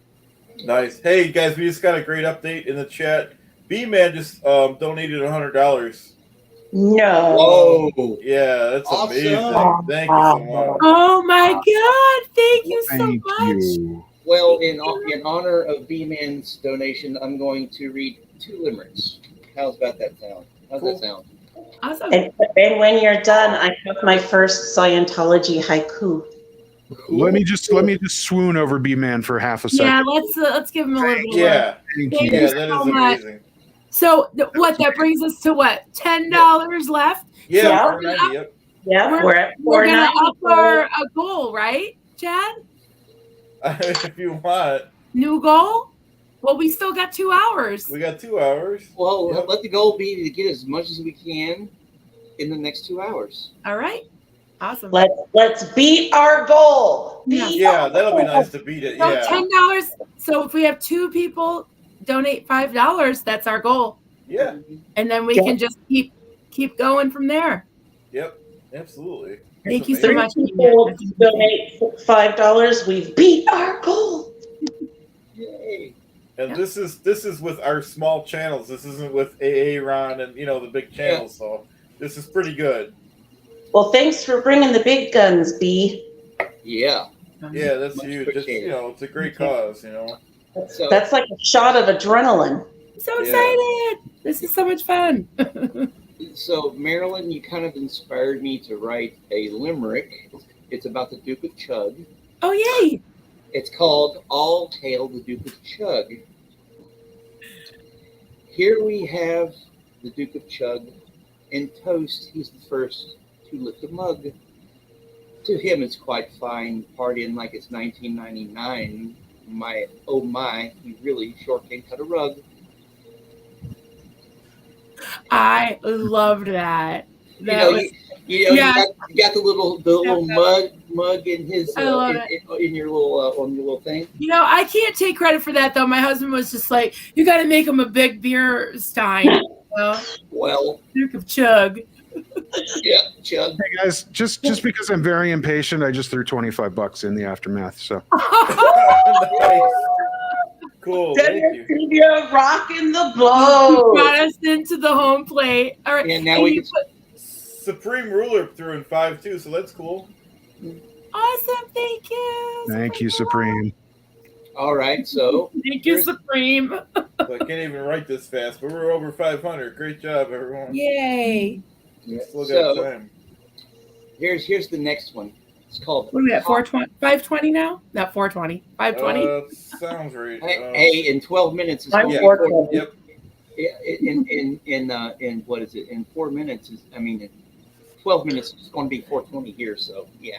Nice. Hey guys, we just got a great update in the chat. B-Man just donated $100. No. Whoa. Yeah, that's awesome. Amazing. Thank you so much. Oh my God! Thank you so much. You. Well, in honor of B-Man's donation, I'm going to read 2 limericks. How's that sound? Awesome. And when you're done, I have my first Scientology haiku. Let me just swoon over B-Man for half a second. Yeah, let's give him a little bit. Yeah, Thank Thank you. you that so is much. amazing. So that brings us to what? $10 left. Yeah, So $4.90, yep. Yeah, we're gonna up our goal, right, Chad? If you want. New goal? Well, we still got 2 hours. We got 2 hours. Well, Yep. let the goal be to get as much as we can in the next 2 hours. All right. Awesome. Let's beat our goal. Beat Yeah, our that'll be goal. nice to beat it. So Yeah. $10. So if we have 2 people donate $5, that's our goal. Yeah. And then we Yeah. can just keep going from there. Yep. Absolutely. Thank you so Three much. people donate $5. We've beat our goal. Yay. And this is with our small channels. This isn't with AA Ron and the big channels. So this is pretty good. Well, thanks for bringing the big guns, B. Yeah. Yeah, that's Much huge. It's, appreciated. it's a great cause. So That's like a shot of adrenaline. So excited. This is so much fun. So, Marilyn, you kind of inspired me to write a limerick. It's about the Duke of Chug. Oh, yay. It's called All Hail the Duke of Chug. Here we have the Duke of Chug. In toast, he's the first to lift a mug. To him, it's quite fine, partying like it's 1999. Oh my, he really sure can cut a rug. I loved that. You got the little Yeah. mug in his I love in your little on your little thing. I can't take credit for that, though. My husband was just like, you got to make him a big beer stein. Well, Duke of Chug. yeah, Chug. Hey guys, just because I'm very impatient, I just threw $25 in the aftermath. So Nice. Cool. Thank you. Rocking the boat. Brought us into the home plate. All right. And now we can. Supreme Ruler threw in 5 too, so that's cool. Awesome. Thank you. thank you, Supreme. All right, so Thank you, Supreme. So I can't even write this fast, but we're over 500. Great job, everyone. Yay. Still got so time. here's the next one. It's called. What are we at? 420? 520 now? Not 420. 520? Sounds right. Hey, in 12 minutes is I'm going to be working. Yep. in what is it? In 4 minutes in 12 minutes it's going to be 4:20 here. So yeah.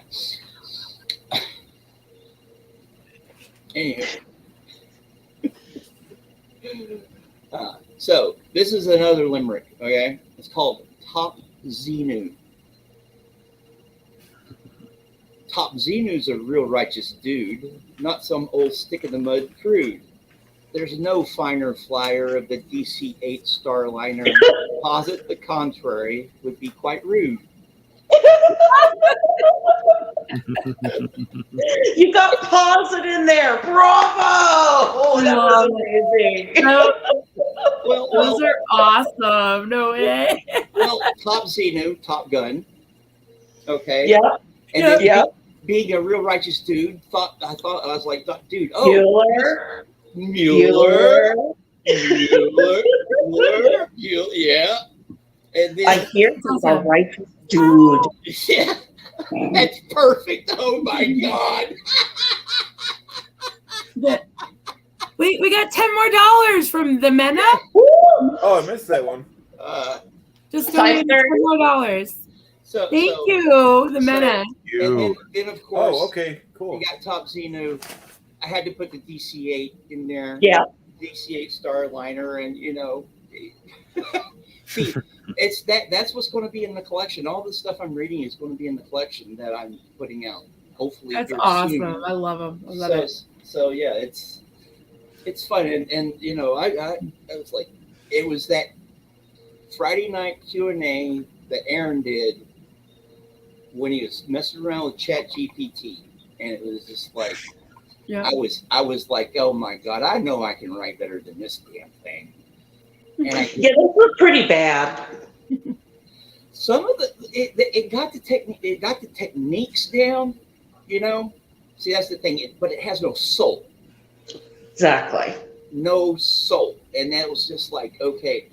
Anyway. So this is another limerick. Okay, it's called Top Xenu. Top Xenu's a real righteous dude, not some old stick in the mud prude. There's no finer flyer of the DC-8 Starliner. Posit the contrary would be quite rude. You got posit in there. Bravo! Oh, that was amazing. Well, Those are awesome. No way. well, Top Xenu, Top Gun. Okay. Yeah. And then Yeah. being a real righteous dude, I was like, dude, Mueller. Mueller. Yeah. And then I hear he's a righteous dude. yeah, that's perfect. Oh my God. We got $10 more from the Mena. Oh, I missed that one. Just donated $10 more. So Thank you, the so- Mena. And then of course, Oh, okay, cool. we got Top Xenu. I had to put the DC-8 in there. Yeah. DC-8 Starliner, and see, that's what's going to be in the collection. All the stuff I'm reading is going to be in the collection that I'm putting out. Hopefully, That's here awesome. soon. I love them. I love it. So yeah, it's fun, and I was like, it was that Friday night Q&A that Aaron did when he was messing around with ChatGPT, and it was just like, Yeah. I was like, oh my God, I know I can write better than this damn thing. And Yeah, those were pretty bad. some of it got the techniques down, See, that's the thing, but it has no soul. Exactly. No soul. And that was just like, okay,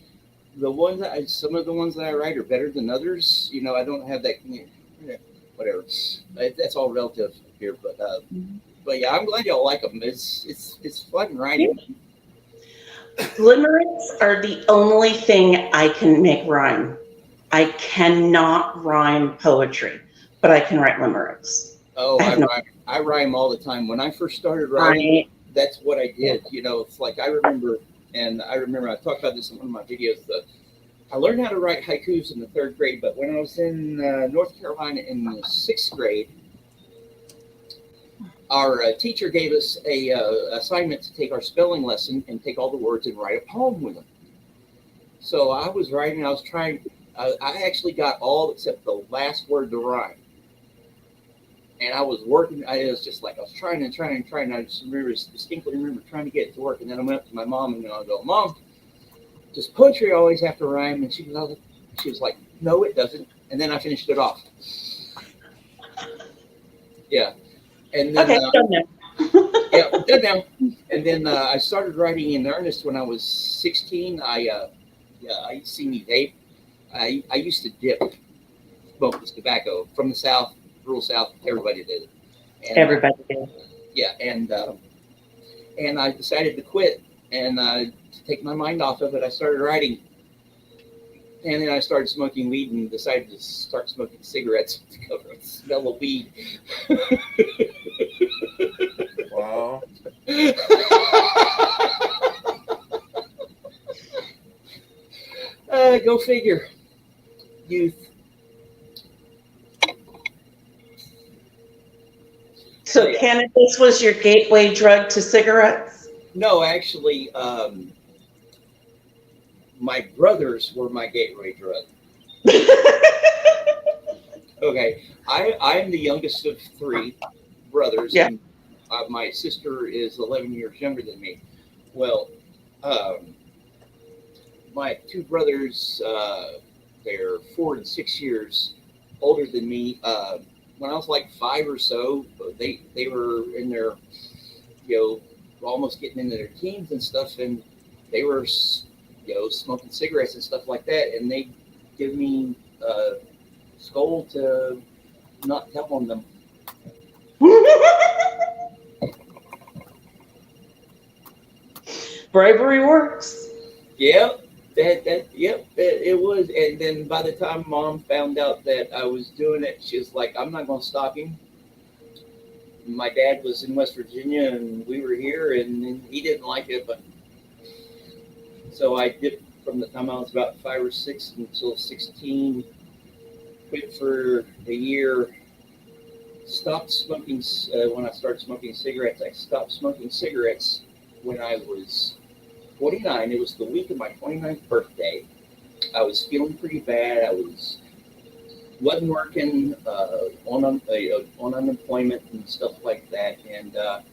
some of the ones that I write are better than others. I don't have that, whatever. That's all relative here, but yeah, I'm glad y'all like them. It's fun writing. Limericks are the only thing I can make rhyme. I cannot rhyme poetry, but I can write limericks. Oh, I rhyme all the time. When I first started writing, that's what I did. It's like I remember I talked about this in one of my videos. I learned how to write haikus in the 3rd grade, but when I was in North Carolina in the 6th grade, our teacher gave us a assignment to take our spelling lesson and take all the words and write a poem with them. So I was writing. I was trying. I actually got all except the last word to rhyme. And I was working. I was just like I was trying and trying and trying. I just distinctly remember trying to get it to work. And then I went up to my mom and I go, "Mom, does poetry always have to rhyme?" And she was like, "No, it doesn't." And then I finished it off. Yeah. And then, Okay, done now. yeah, done now. And then I started writing in earnest when I was 16. I see me vape. I used to smoke this tobacco from the South, rural South. Everybody did it. And, Everybody did. Yeah, and I decided to quit and to take my mind off of it. I started writing, and then I started smoking weed and decided to start smoking cigarettes to cover the smell of weed. Wow. Go figure. Youth. So cannabis was your gateway drug to cigarettes? No, actually, my brothers were my gateway drug. Okay, I'm the youngest of 3 brothers. Yeah. And my sister is 11 years younger than me. Well, my 2 brothers, they're 4 and 6 years older than me. When I was like 5 or so, they were in their, almost getting into their teens and stuff, and they were, smoking cigarettes and stuff like that, and they give me scold to not tell on them. Bravery works. Yep. It was. And then by the time Mom found out that I was doing it, she was like, "I'm not going to stop him." My dad was in West Virginia and we were here, and he didn't like it, but so I did from the time I was about 5 or 6 until 16, quit for a year, stopped smoking when I started smoking cigarettes. I stopped smoking cigarettes when I was 29. It was the week of my 29th birthday. I was feeling pretty bad. Wasn't working, on unemployment and stuff like that. And a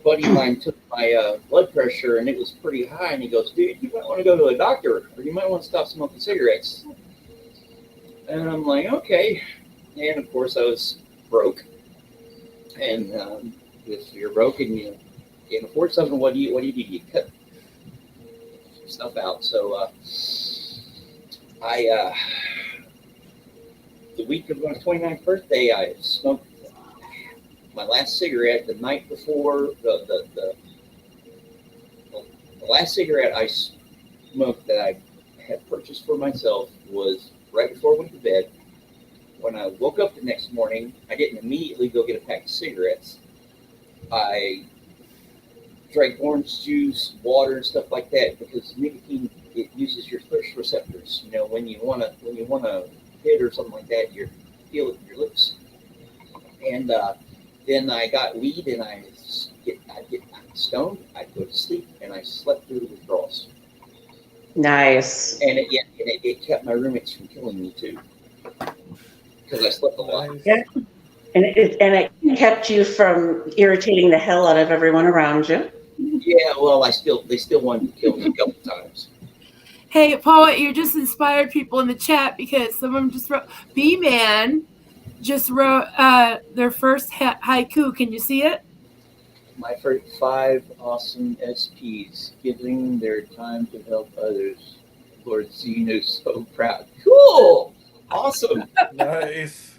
buddy of mine took my blood pressure, and it was pretty high. And he goes, "Dude, you might want to go to a doctor, or you might want to stop smoking cigarettes." And I'm like, "Okay." And of course, I was broke. And if you're broke and you can't afford something, what do you do? You cut stuff out. So the week of my 29th birthday, I smoked my last cigarette the night before. The last cigarette I smoked that I had purchased for myself was right before I went to bed. When I woke up the next morning, I didn't immediately go get a pack of cigarettes. I drank orange juice, water, and stuff like that, because nicotine, it uses your thirst receptors. When you wanna hit or something like that, you feel it in your lips. And then I got weed, and I get stoned. I'd go to sleep, and I slept through the withdrawals. Nice. And it kept my roommates from killing me too, because I slept a lot. Yeah. And it kept you from irritating the hell out of everyone around you. Yeah, well, they still wanted to kill me a couple times. Hey, Paula, you just inspired people in the chat because someone just wrote, B-Man just wrote their first haiku. Can you see it? My first 5 awesome SPs giving their time to help others. Lord Zeno's so proud. Cool. Awesome. Nice.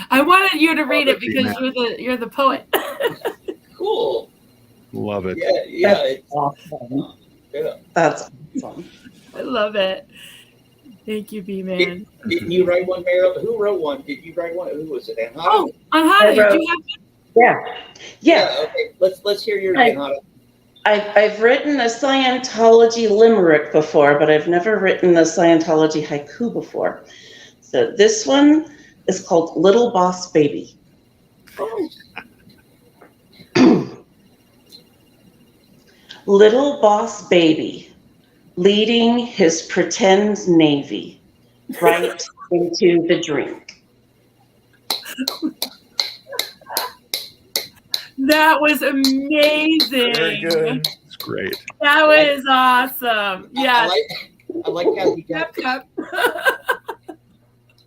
I wanted you to read it because B-Man. you're the poet. Cool. Love it. Yeah. That's awesome. Yeah. That's awesome. I love it. Thank you, B-Man. Didn't you write one, Meryl? Who wrote one? Did you write one? Who was it? Oh, Anhana, did you have Yeah. Okay. Let's hear yours, Right. Hannah. I've written a Scientology limerick before, but I've never written a Scientology haiku before. So this one is called Little Boss Baby. Oh, Little boss baby, leading his pretend navy right into the drink. that was Very amazing. good. It's great. That was awesome. I Yes. like how you got. Yep.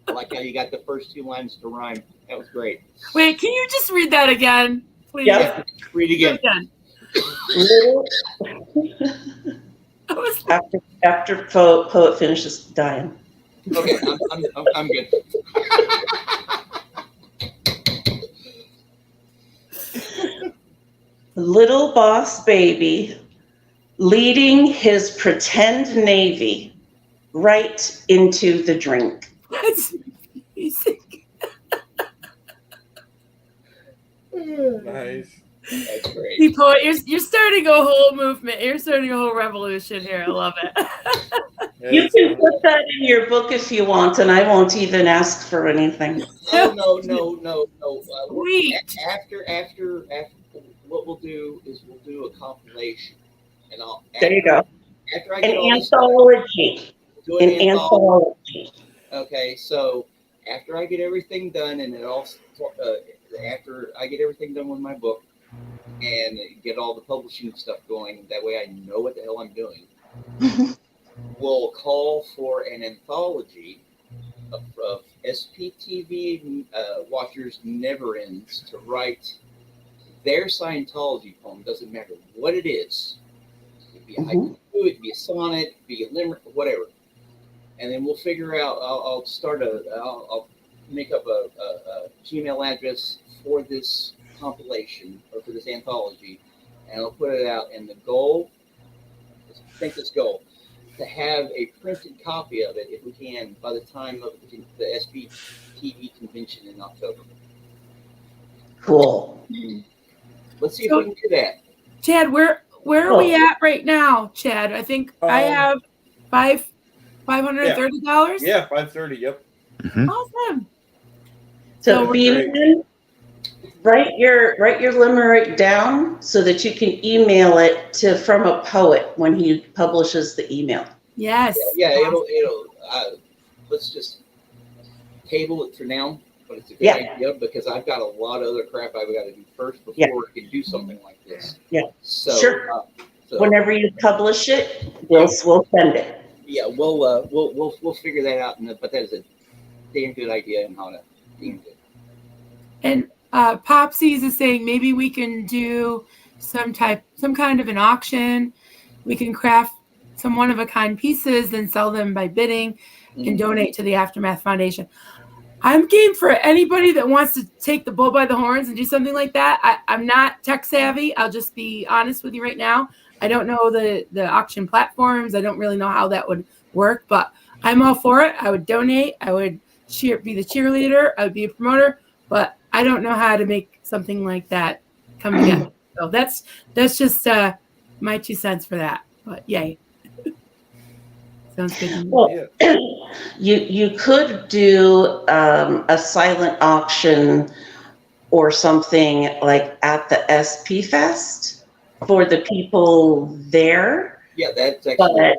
I like how you got the first two lines to rhyme. That was great. Wait, can you just read that again, please? Yep. Read Do again. it again. Little, I was like, after poet finishes dying. Okay, I'm good. Little boss baby, leading his pretend navy right into the drink. that's amazing. Nice. That's great. See, poet, you're starting a whole movement. You're starting a whole revolution here. I love it. Yeah, You it's can fun. put that in your book if you want, and I won't even ask for anything. Oh no. Sweet. After what we'll do is we'll do a compilation, and I'll There you go. after I An get all this stuff, anthology. do An an anthology. anthology. Okay, so after I get everything done, and it all after I get everything done with my book and get all the publishing stuff going, that way I know what the hell I'm doing. We'll call for an anthology of SPTV watchers never ends to write their Scientology poem. Doesn't matter what it is. It'd be a haiku, it'd be a sonnet, it'd be a limerick, whatever. And then we'll figure out. I'll make up a Gmail address for this compilation or for this anthology, and I'll put it out. And the goal, think this goal, to have a printed copy of it, if we can, by the time of the SPTV convention in October. Cool. Let's see if we can do that. Chad, where are we at right now, Chad? I think I have $530. Yeah, 5:30. Yep. Awesome. So So Beeman, write your limerick down so that you can email it to from a poet when he publishes the email. yes. Yeah, it'll. Let's just table it for now. But it's a good idea because I've got a lot of other crap I've got to do first before I can do something like this. Yeah. So, Sure. So Whenever you publish it, we'll send it. yeah, we'll figure that out. But that is a damn good idea, and how to damn good. And Popsies is saying maybe we can do some kind of an auction. We can craft some one-of-a-kind pieces, then sell them by bidding and donate to the Aftermath Foundation. I'm game for anybody that wants to take the bull by the horns and do something like that. I'm not tech savvy. Be honest with you right now. I don't know the auction platforms. I don't really know how that would work, but I'm all for it. I would donate. I would be the cheerleader. I would be a promoter, but I don't know how to make something like that come together. So that's just my 2 cents for that. But yay. Sounds good to me. Well, you could do a silent auction or something like at the SP Fest for the people there. Yeah, that's actually.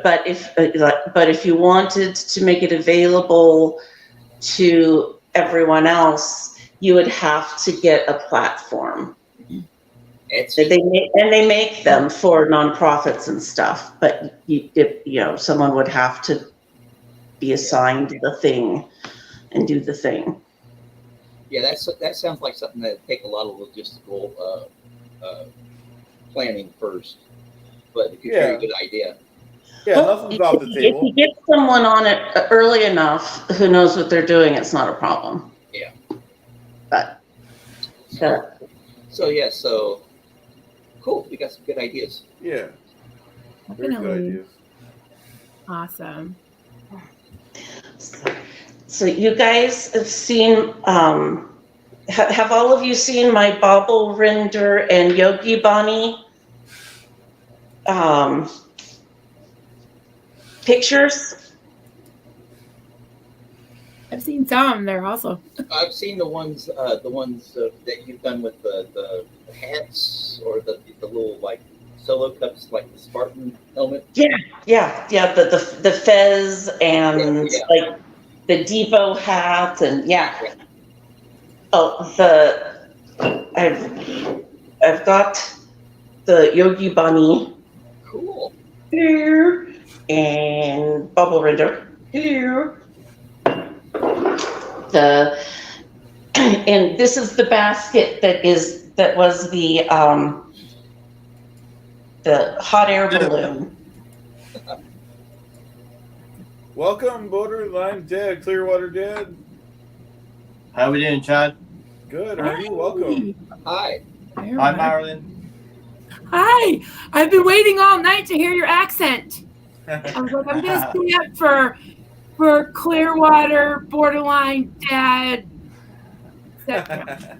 But if you wanted to make it available to everyone else, you would have to get a platform. They make them for nonprofits and stuff, but someone would have to be assigned the thing and do the thing. Yeah, that sounds like something that would take a lot of logistical planning first, but it's a very good idea. Yeah, nothing's off the table. If you get someone on it early enough who knows what they're doing, it's not a problem. Yeah. But so cool. We got some good ideas. Yeah. Very good ideas. Awesome. So you guys have seen have all of you seen my Bobble Rinder and Yogi Bunny pictures? I've seen some. They're awesome. I've seen the ones that you've done with the hats or the little like solo cups, like the Spartan helmet. Yeah. The fez and Yeah. like the Depot hat and yeah. Oh, I've got the Yogi Bunny Cool. here and Bubble Rinder here. And this is the basket that was the hot air balloon. Welcome, Borderline Dad, Clearwater Dad. How we doing, Chad? Good. How are you? Welcome. Hi. Hi, Marilyn. Hi. I've been waiting all night to hear your accent. I was like, I'm gonna stay up for Clearwater, Borderline Dad. Yeah,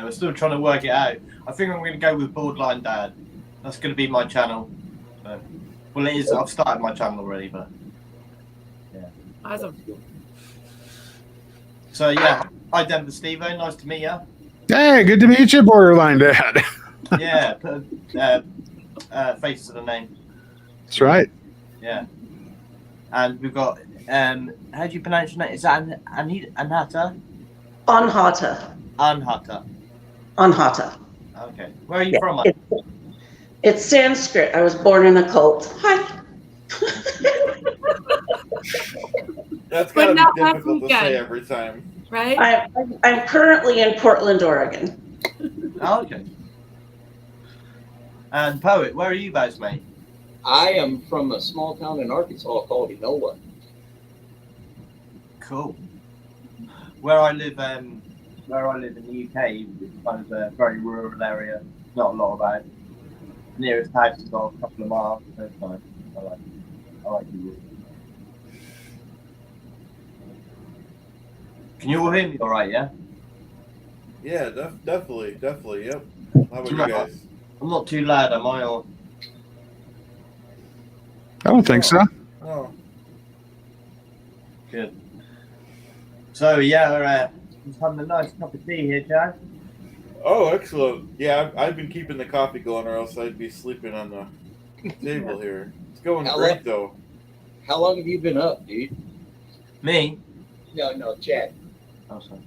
we're still trying to work it out. I think I'm going to go with Borderline Dad. That's going to be my channel. Well, it is. I've started my channel already, but yeah. Awesome. So yeah, hi Denver Steve-O, nice to meet you. Hey, good to meet you, Borderline Dad. Yeah, put face to the name. That's right. Yeah, and we've got how do you pronounce your name? Is that Anhata? Anhata. Okay, where are you from? It's Sanskrit. I was born in a cult. Hi. That's gotta not be last difficult to weekend. say every time. Right? I'm currently in Portland, Oregon. Oh, okay. And Poet, where are you guys, mate? I am from a small town in Arkansas called Enola. Cool. Where I live in the UK, it's kind of a very rural area. Not a lot about it. Nearest house is about a couple of miles. So it's nice. I like it. Can you all hear me all right, yeah? Yeah, definitely. Yep. How about you guys? I'm not too loud, am I? Or... I don't think so. Oh. Good. So, yeah, we're just having a nice cup of tea here, Chad. Oh, excellent. Yeah, I've been keeping the coffee going, or else I'd be sleeping on the table here. It's going great, though. How long have you been up, dude? Me? No, Chad.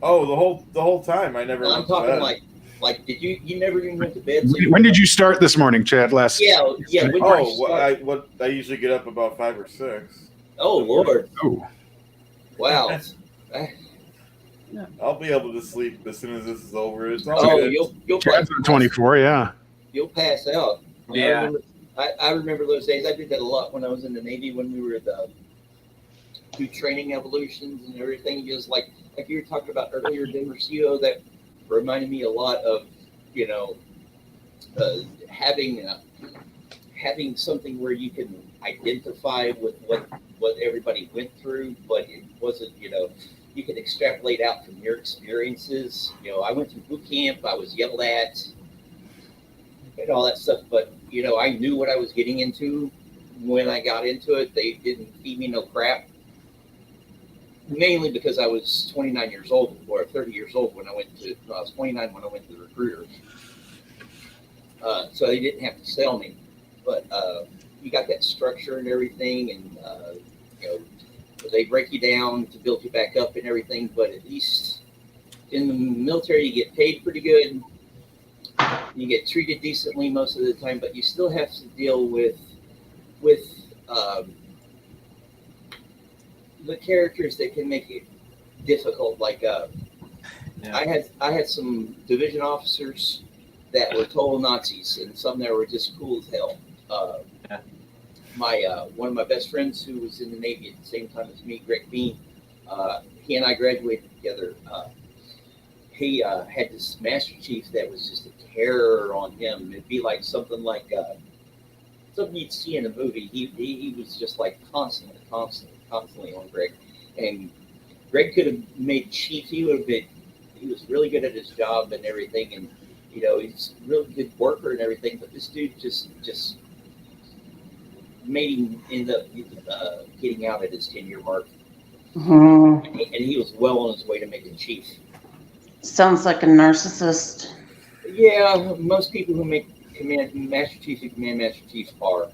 Oh, the whole time. I never. No, I'm talking like did you never even went to bed? So When did you start this morning, Chad? Yeah. I usually get up about 5 or 6. Oh Lord. Oh. Wow. I'll be able to sleep as soon as this is over. It's all good. You'll Chad's on 24, yeah. You'll pass out. Yeah. I remember those days. I did that a lot when I was in the Navy when we were do training evolutions and everything. Just like you were talking about earlier, Denver CEO, that reminded me a lot of, having something where you can identify with what everybody went through, but it wasn't, you can extrapolate out from your experiences. I went through boot camp, I was yelled at and all that stuff, but I knew what I was getting into when I got into it. They didn't feed me no crap. Mainly because I was 29 years old or 30 years old when I was 29 when I went to the recruiter. So they didn't have to sell me, but you got that structure and everything, and they break you down to build you back up and everything. But at least in the military, you get paid pretty good. You get treated decently most of the time, but you still have to deal with the characters that can make it difficult. Like I had some division officers that were total Nazis, and some that were just cool as hell. One of my best friends who was in the Navy at the same time as me, Greg Bean, he and I graduated together. He had this Master Chief that was just a terror on him. It'd be like something you'd see in a movie. He was just like constantly on Greg. And Greg could have made Chief. He would have been he was really good at his job and everything, and you know he's a really good worker and everything. But this dude just made him end up getting out at his 10-year mark, Mhm. and he was well on his way to making chief. Sounds like a narcissist. Yeah, most people who make Master Chief and Command Master Chief are.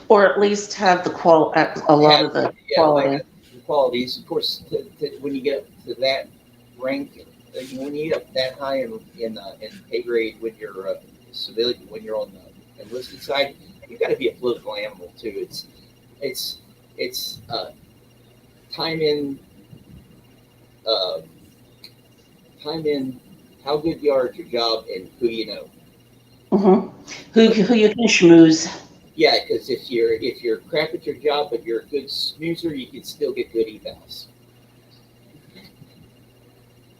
Or at least have a lot of the Yeah, quality. they have the qualities. Of course, when you get up to that rank, when you get up that high in pay grade, when you're a civilian, when you're on the enlisted side, you've got to be a political animal too. It's time in uh, time in how good you are at your job and who you know. Mm-hmm. Who you can schmooze. Yeah, because if you're crap at your job but you're a good snoozer, you can still get good evals.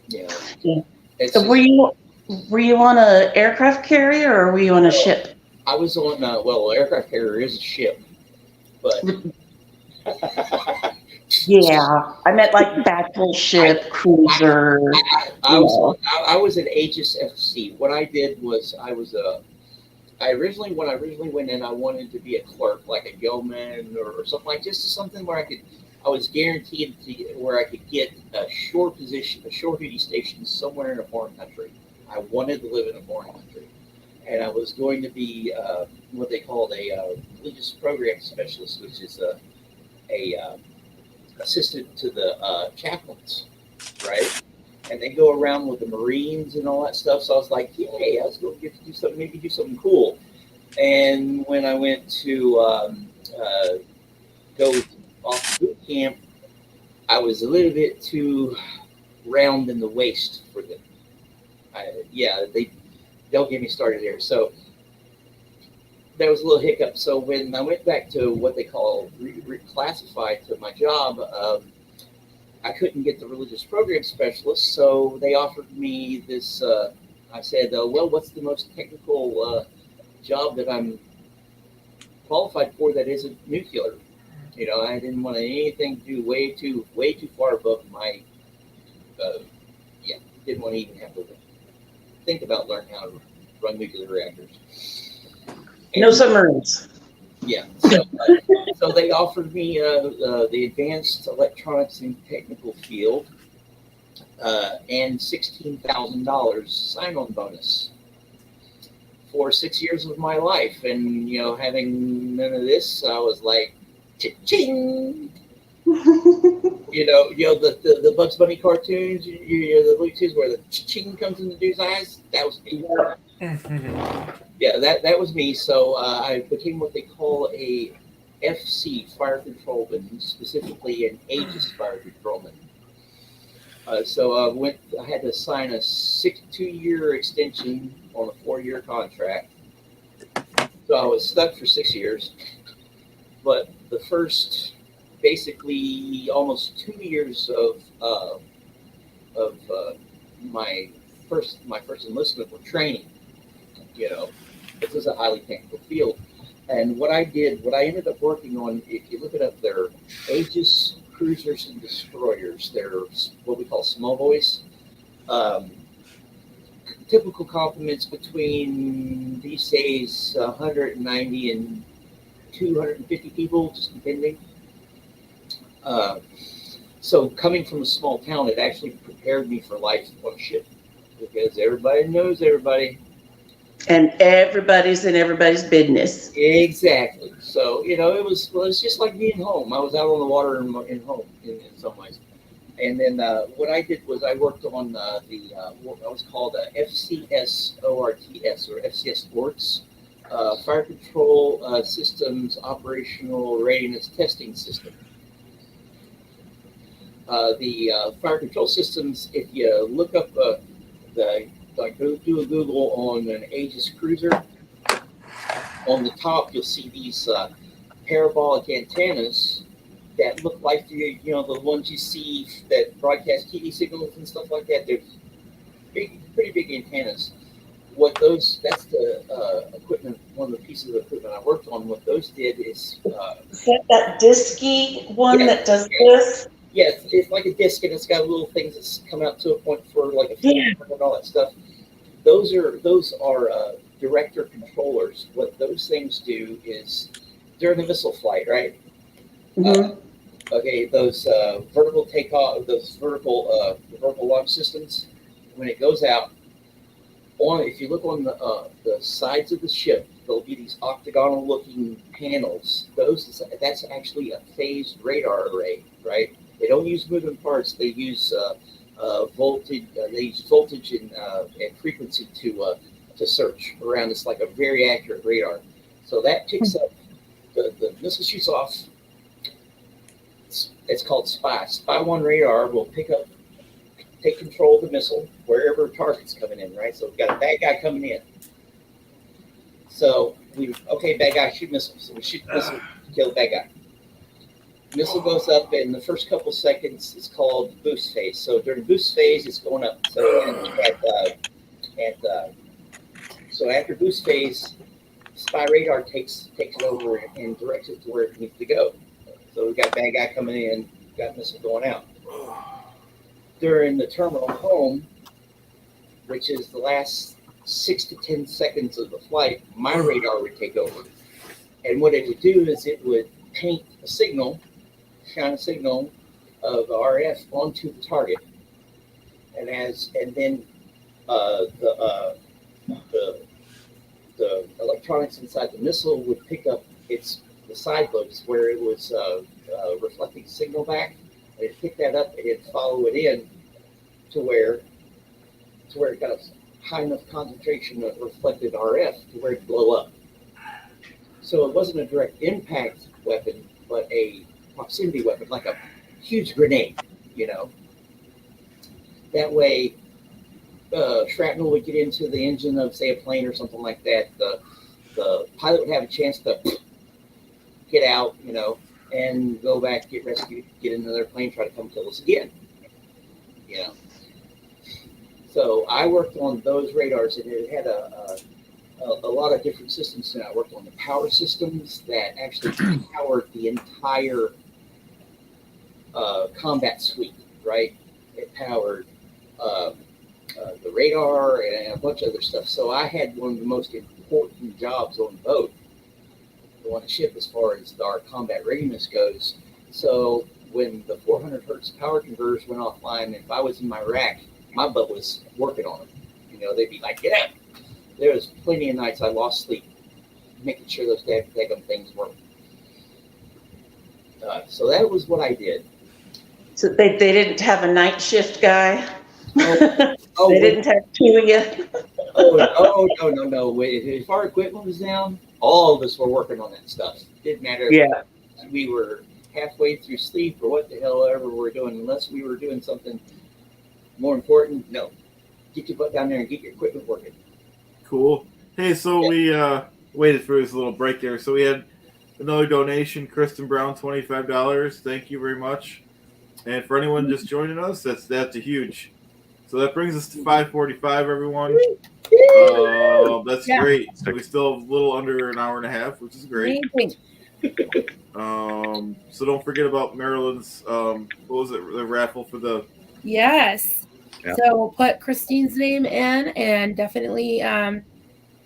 You know, Yeah. it's So were you on an aircraft carrier or were you on a ship? I was on well, aircraft carrier is a ship, but Yeah, I meant like battleship, cruiser. I was an Aegis FC. What I did was I originally went in, I wanted to be a clerk, like a yeoman or something like just something where I was guaranteed where I could get a shore position, a shore duty station somewhere in a foreign country. I wanted to live in a foreign country, and I was going to be what they called a religious program specialist, which is a assistant to the chaplains, right? And they go around with the Marines and all that stuff. So I was like, yay, I was going to get to do something, maybe do something cool. And when I went to go off to boot camp, I was a little bit too round in the waist for them. They'll get me started there. So there was a little hiccup. So when I went back to what they call reclassified to my job, I couldn't get the religious program specialist, so they offered me this. I said, well, what's the most technical job that I'm qualified for that isn't nuclear? You know, I didn't want anything to do way too far above my. Didn't want to even have to think about learning how to run nuclear reactors. No submarines. Yeah, so they offered me the advanced electronics and technical field and $16,000 sign-on bonus for 6 years of my life, and you know, having none of this, I was like, cha-ching. You know the Bugs Bunny cartoons, the Looney Tunes where the ching comes in the dude's eyes. That was me. Yeah, that was me. So I became what they call a FC fire controlman, specifically an Aegis fire controlman. So I had to sign a 2-year extension on a 4-year contract. So I was stuck for 6 years, but the first basically almost 2 years of my first enlistment were training. You know, this is a highly technical field, and what I ended up working on, if you look it up, they're Aegis cruisers and destroyers. They're what we call small boys. Typical complements between these days 190 and 250 people, just depending. So coming from a small town, it actually prepared me for life on a ship because everybody knows everybody. And everybody's in everybody's business. Exactly. So, you know, it was just like being home. I was out on the water in home in some ways. And then what I did was I worked on what was called FCS ORTS or FCS Sports, Fire Control Systems Operational Readiness Testing System. The fire control systems, if you look up go do a Google on an Aegis cruiser, on the top you'll see these parabolic antennas that look like the ones you see that broadcast TV signals and stuff like that. They're pretty big antennas. That's the equipment. One of the pieces of equipment I worked on. What those did is that disky one that does this? Yeah, it's like a disc, and it's got little things that's coming out to a point for like a Yeah. and all that stuff. Those are director controllers. What those things do is during the missile flight, right? Mhm. Okay, those vertical takeoff, those vertical launch systems, when it goes out, if you look on the sides of the ship, there'll be these octagonal-looking panels. That's actually a phased radar array, right? They don't use moving parts. They use voltage. They use voltage and frequency to search around. It's like a very accurate radar. So that picks up the missile shoots off. It's called SPY. SPY-1 radar will take control of the missile wherever target's coming in, right? So we've got a bad guy coming in. So bad guy, shoot missile. So we shoot the missile, kill the bad guy. Missile goes up, and the first couple seconds is called boost phase. So during boost phase, it's going up. So so after boost phase, spy radar takes it over and directs it to where it needs to go. So we've got bad guy coming in, got missile going out. During the terminal home, which is the last 6 to 10 seconds of the flight, my radar would take over. And what it would do is it would paint a signal, shine a signal of RF onto the target. And then the electronics inside the missile would pick up the side lobes where it was reflecting signal back. And it'd pick that up and it'd follow it in to where it got a high enough concentration of reflected RF to where it'd blow up. So it wasn't a direct impact weapon, but a proximity weapon, like a huge grenade, That way, shrapnel would get into the engine of, say, a plane or something like that. The pilot would have a chance to get out, and go back, get rescued, get into their plane, try to come kill us again. So I worked on those radars, and it had a lot of different systems. And I worked on the power systems that actually powered the entire combat suite, right? It powered the radar and a bunch of other stuff. So I had one of the most important jobs on the boat, on the ship, as far as our combat readiness goes. So when the 400 hertz power converters went offline, if I was in my rack, my butt was working on them. They'd be like, get out. There was plenty of nights I lost sleep making sure those daggum things worked. So that was what I did. So they didn't have a night shift guy? Oh, They didn't have two of you? No. If our equipment was down, all of us were working on that stuff. It didn't matter if we were halfway through sleep or what the hell ever we were doing, unless we were doing something more important. No, get your butt down there and get your equipment working. Cool. Hey, so we waited for this little break there. So we had another donation, Kristen Brown, $25. Thank you very much. And for anyone just joining us, that's a huge. So that brings us to 5:45, everyone. That's great. We still have a little under an hour and a half, which is great. So don't forget about Maryland's, what was it, the raffle for the... Yes. Yeah. So we'll put Christine's name in, and definitely,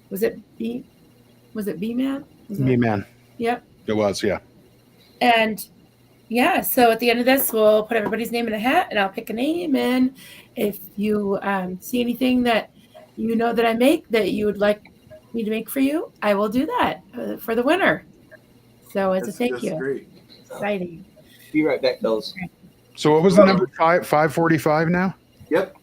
was it B-Man? B-Man. Yep. It was, yeah. And yeah, so at the end of this, we'll put everybody's name in a hat, and I'll pick a name. And if you see anything that that I make that you would like me to make for you, I will do that for the winner. So as a thank you. That's great. Exciting. Be right back, fellas. So what was the number? 5:45 now? Yep.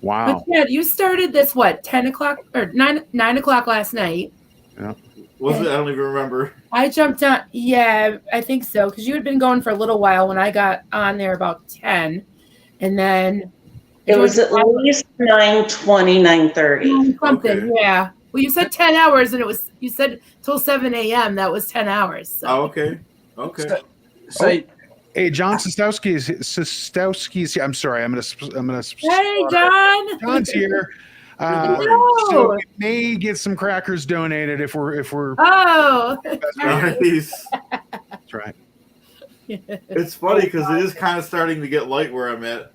Wow. But yeah, you started this 10 o'clock or 9 o'clock last night. Yeah. Was it? I don't even remember. I jumped on. Yeah, I think so. Because you had been going for a little while when I got on there about 10. And then It was at least 9:20, 9:30. Something, Okay. yeah. Well, you said 10 hours, and you said till 7 a.m. That was 10 hours. So. Oh, okay. So Hey, John Sostowski's here. I'm sorry. I'm gonna. Hey, John. John's here. Hello. So we may get some crackers donated if we're. Oh. Nice. That's right. It's funny because it is kind of starting to get light where I'm at.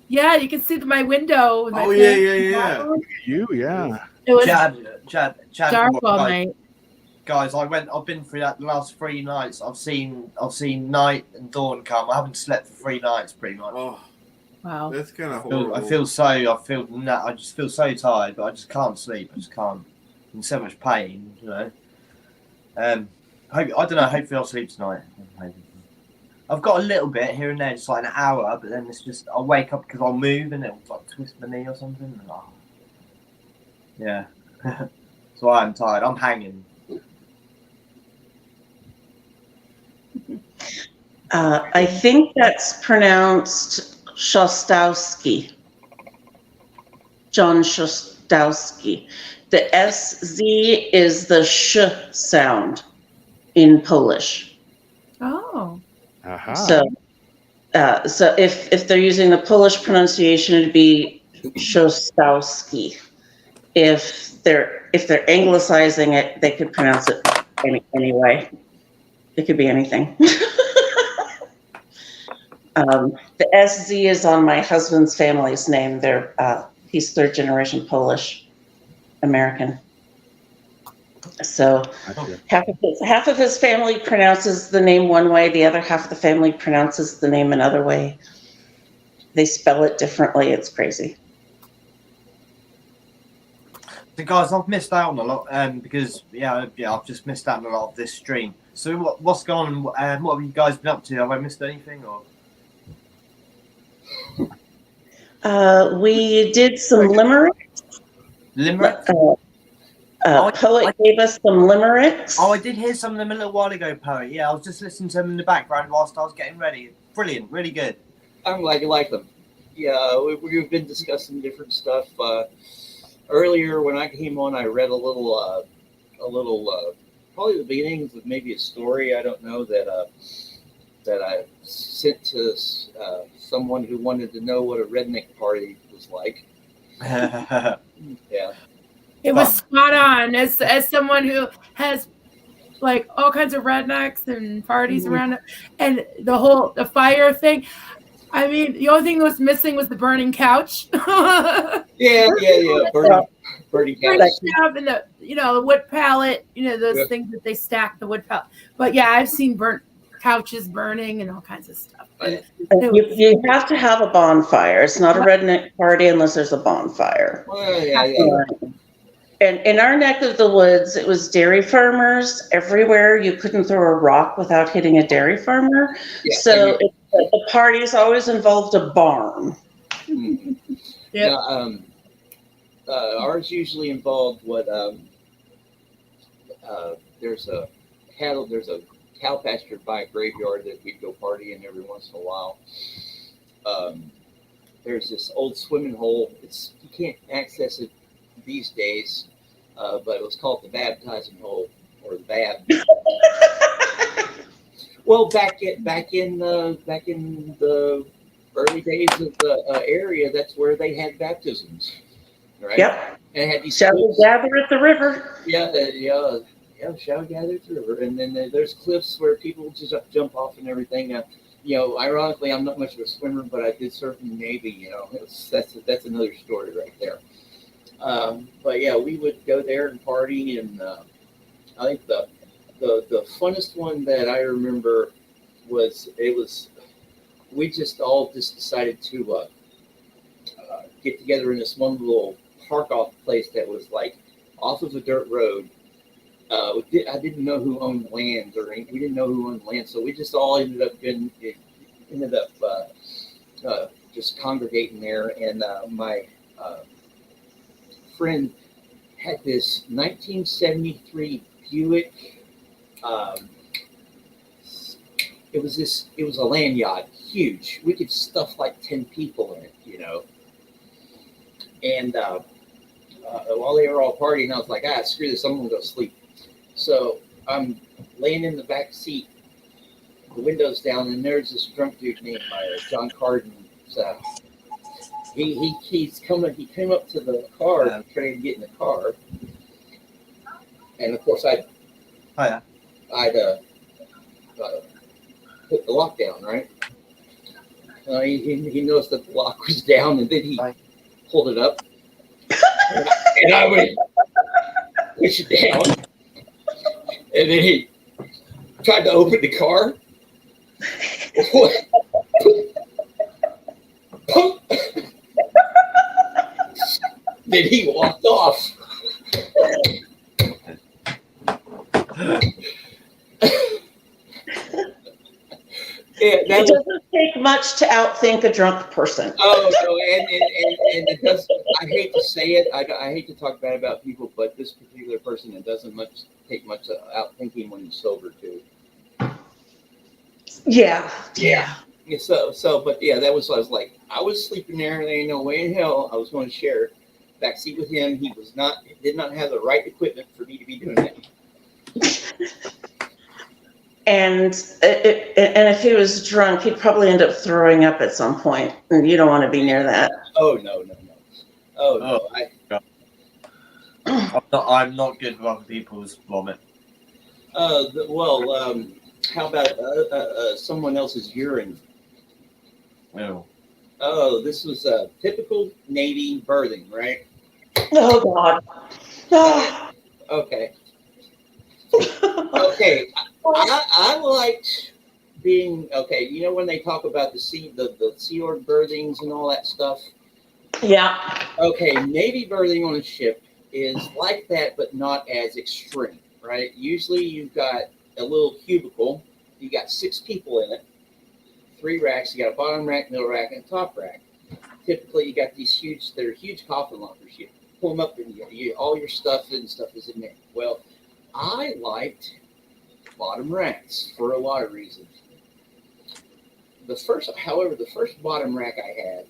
Yeah, you can see my window. With my Oh, yeah. You, yeah. It was Chad, dark all night. Guys, I've been through that the last 3 nights. I've seen night and dawn come. I haven't slept for 3 nights pretty much. Oh, Wow. that's kind of horrible. I just feel so tired, but I just can't sleep. I just can't. I'm in so much pain, you know. I don't know. Hopefully, I'll sleep tonight. I've got a little bit here and there, just like an hour, but then it's just I'll wake up because I'll move and it'll like twist my knee or something. And, yeah. So I'm tired. I'm hanging. I think that's pronounced Shostowski. John Shostowski. The SZ is the sh sound in Polish. Oh. Aha. So if they're using the Polish pronunciation, it'd be Shostowski. If they're anglicizing it, they could pronounce it any way. It could be anything. The SZ is on my husband's family's name. He's 3rd generation Polish American. So half of his family pronounces the name one way, the other half of the family pronounces the name another way. They spell it differently. It's crazy. So guys, I've missed out on a lot because I've just missed out on a lot of this stream. So what's gone on? What have you guys been up to? Have I missed anything or? We did some limericks. Limerick? Poet gave us some limericks. Oh, I did hear some of them a little while ago, Poet. Yeah, I was just listening to them in the background whilst I was getting ready. Brilliant, really good. I'm glad you like them. Yeah, we've been discussing different stuff. Earlier when I came on, I read a little, probably the beginnings of maybe a story. I don't know that I sent to someone who wanted to know what a redneck party was like. Yeah. It was spot on. As someone who has like all kinds of rednecks and parties around it, and the fire thing. I mean, the only thing that was missing was the burning couch. Yeah. Burning couch. And the wood pallet. Those things that they stack the wood pallet. But yeah, I've seen burnt couches burning and all kinds of stuff. You have to have a bonfire. It's not a redneck party unless there's a bonfire. Well, yeah. And in our neck of the woods, it was dairy farmers everywhere. You couldn't throw a rock without hitting a dairy farmer. Yeah, so the parties always involved a barn. Mm-hmm. Yeah. Ours usually involved there's a cow pasture by a graveyard that we'd go party in every once in a while. There's this old swimming hole. You can't access it these days, but it was called the baptizing hole, or the Bab. Well, back in the early days of the area, that's where they had baptisms, right? Yep. And had these shall we gather at the river? Yeah, shall we gather at the river? And then there's cliffs where people just jump off and everything. Ironically, I'm not much of a swimmer, but I did surf in the Navy. That's another story right there. But yeah, we would go there and party, and I think the funnest one that I remember was we just all decided to get together in this one little park off place that was like off of a dirt road. I didn't know who owned land, we didn't know who owned land, so we just all ended up just congregating there. And my friend had this 1973 Buick. It was a land yacht, huge. We could stuff like 10 people in it, And while they were all partying, I was like, screw this, I'm gonna go sleep. So I'm laying in the back seat, the windows down, and there's this drunk dude named John Carden. He came up to the car and tried to get in the car, and of course I'd put the lock down, right? He noticed that the lock was down, and then he pulled it up, and I went push it down, and then he tried to open the car. Then he walked off. It doesn't take much to outthink a drunk person. Oh no, and it does. I hate to say it. I hate to talk bad about people, but this particular person, it doesn't take much outthinking when he's sober too. Yeah. Yeah. But yeah, that was what I was like. I was sleeping there, and there ain't no way in hell I was going to share back seat with him. He did not have the right equipment for me to be doing that. And if he was drunk, he'd probably end up throwing up at some point, and you don't want to be near that. Oh no. Oh no. I'm not good with other people's vomit. How about someone else's urine? Oh. Oh, this was a typical Navy birthing, right? Oh God. Okay. Okay. I liked being okay. You know when they talk about the Sea Org birthings and all that stuff. Yeah. Okay, Navy birthing on a ship is like that, but not as extreme, right? Usually you've got a little cubicle. You got 6 people in it, 3 racks. You got a bottom rack, middle rack, and a top rack. Typically, you got these huge coffin lockers. You pull them up, and all your stuff is in there. Well, I liked bottom racks for a lot of reasons. The first bottom rack I had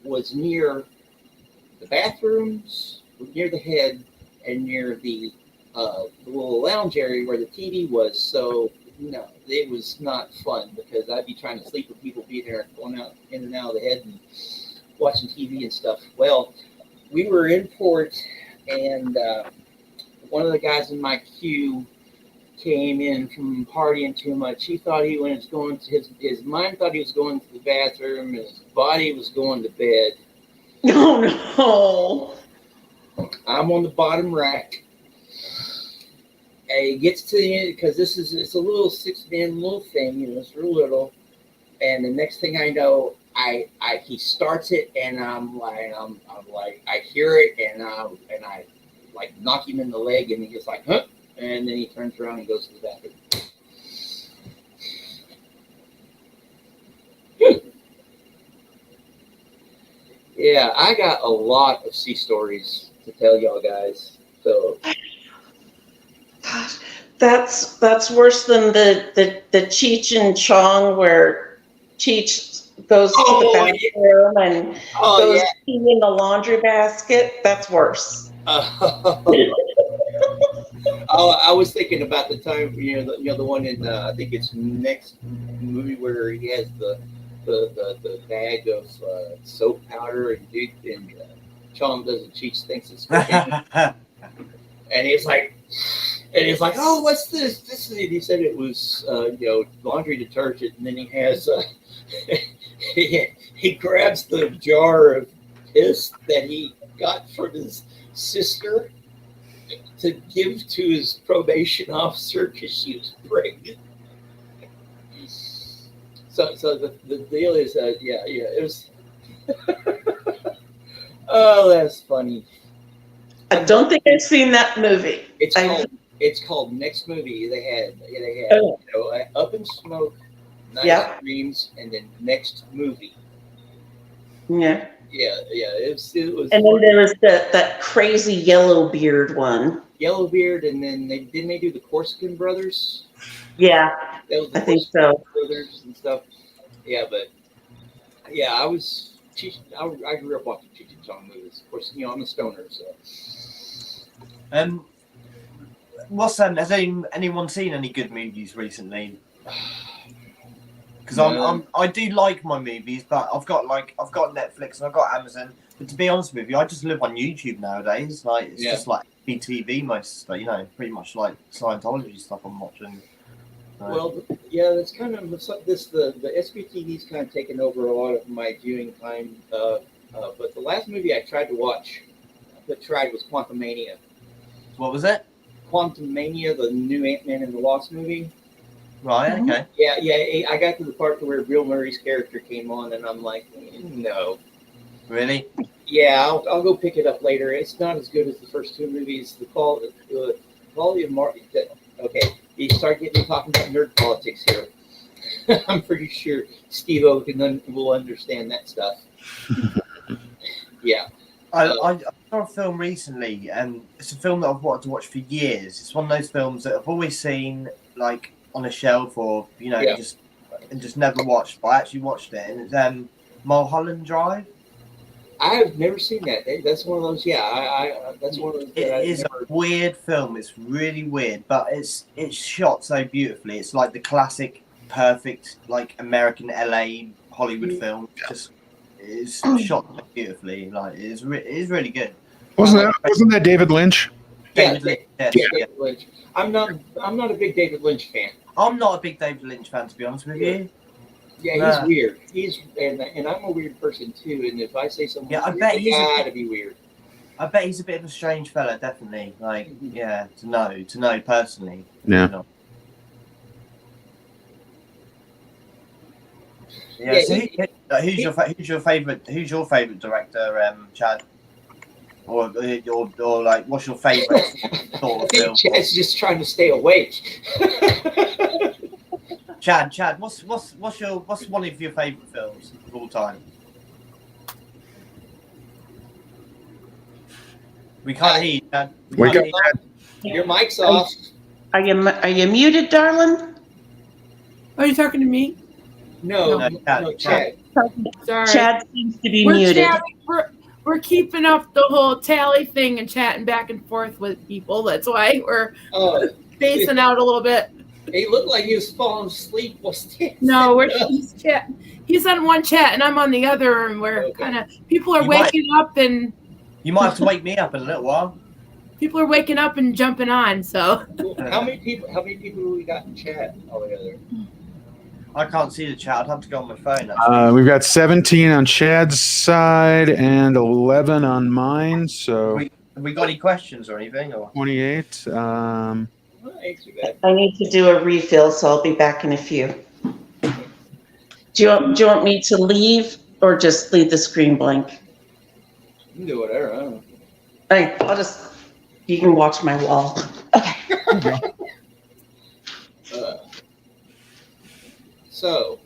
was near the bathrooms, near the head, and near the little lounge area where the TV was. So no, it was not fun because I'd be trying to sleep with people being there, going out in and out of the head and watching TV and stuff. Well, we were in port, and one of the guys in my queue came in from partying too much. He thought he was going to his mind thought he was going to the bathroom, and his body was going to bed. Oh no! I'm on the bottom rack. And he gets to the end because it's a little 6-man little thing, it's real little. And the next thing I know, he starts it, and I'm like I hear it, and I like knock him in the leg, and he's like, huh? And then he turns around and goes to the bathroom. Yeah, I got a lot of sea stories to tell y'all guys. So Gosh, that's worse than the Cheech and Chong where Cheech goes to the bathroom and goes pee in the laundry basket. That's worse. I was thinking about the time, the one in I think it's next movie where he has the bag of soap powder, and Chong doesn't Cheech thinks it's cocaine. And he's like, oh, what's this? He said it was laundry detergent, and then he has he grabs the jar of piss that he got from his sister to give to his probation officer because she was pregnant. So the deal is it was. Oh, that's funny. I don't think I've seen that movie. It's called Next Movie. They had Up in Smoke, Nice Dreams, and then Next Movie. Yeah. Yeah. It was. And then there was that crazy Yellowbeard one. Yellowbeard, and then they do the Corsican Brothers. Yeah, I think so. Brothers and stuff. Yeah, but yeah, I grew up watching Cheech and Chong movies. Of course, I'm a stoner, so. Has anyone seen any good movies recently? Because I do like my movies, but I've got Netflix and I've got Amazon. But to be honest with you, I just live on YouTube nowadays. Like it's just like BTV most, pretty much like Scientology stuff I'm watching. Well, Yeah, that's kind of the SBTV's kind of taken over a lot of my viewing time. But the last movie I tried to watch, was Quantum Mania. What was it? Quantum Mania, the new Ant-Man and the Wasp movie. Right. Okay. Yeah. I got to the part where Bill Murray's character came on, and I'm like, no. Really? Yeah, I'll go pick it up later. It's not as good as the first two movies. The quality of Martin. Okay, you start getting me talking about nerd politics here. I'm pretty sure Steve-O will understand that stuff. Yeah. I saw a film recently, and it's a film that I've wanted to watch for years. It's one of those films that I've always seen, like, on a shelf or, just never watched. But I actually watched it, and it's Mulholland Drive. I have never seen that. That's one of those. Yeah, that's one of those. It is a weird film. It's really weird, but it's shot so beautifully. It's like the classic, perfect, like American LA Hollywood film. Just it's shot so beautifully. Like it is really good. Wasn't that David Lynch? David Lynch. David Lynch. I'm not a big David Lynch fan. I'm not a big David Lynch fan, to be honest with you. Yeah, he's weird. And I'm a weird person too. And if I say something, I bet he's gotta be weird. I bet he's a bit of a strange fella, definitely. Like, to know personally. Yeah. You know. Yeah. So who's your favorite director, Chad? Or like, what's your favorite sort of film? Chad's just trying to stay awake. Chad, what's one of your favorite films of all time? We can't hear you, Chad. Wake up, Chad. Your mic's off. Are you muted, darling? Are you talking to me? No, Chad. Sorry. Chad seems to be We're muted. chatting, we're keeping up the whole tally thing and chatting back and forth with people. That's why we're spacing out a little bit. He looked like he was falling asleep. No, he's chatting. He's on one chat and I'm on the other, and we're kind of people are waking up, and you might have to wake me up in a little while. People are waking up and jumping on. So how many people do we got in chat altogether? I can't see the chat. I'd have to go on my phone. We've got 17 on Chad's side and 11 on mine. So have we got any questions or anything? Or 28. I need to do a refill, so I'll be back in a few. Do you want me to leave or just leave the screen blank? You can do whatever. I don't know. Okay, you can watch my wall. Okay. So.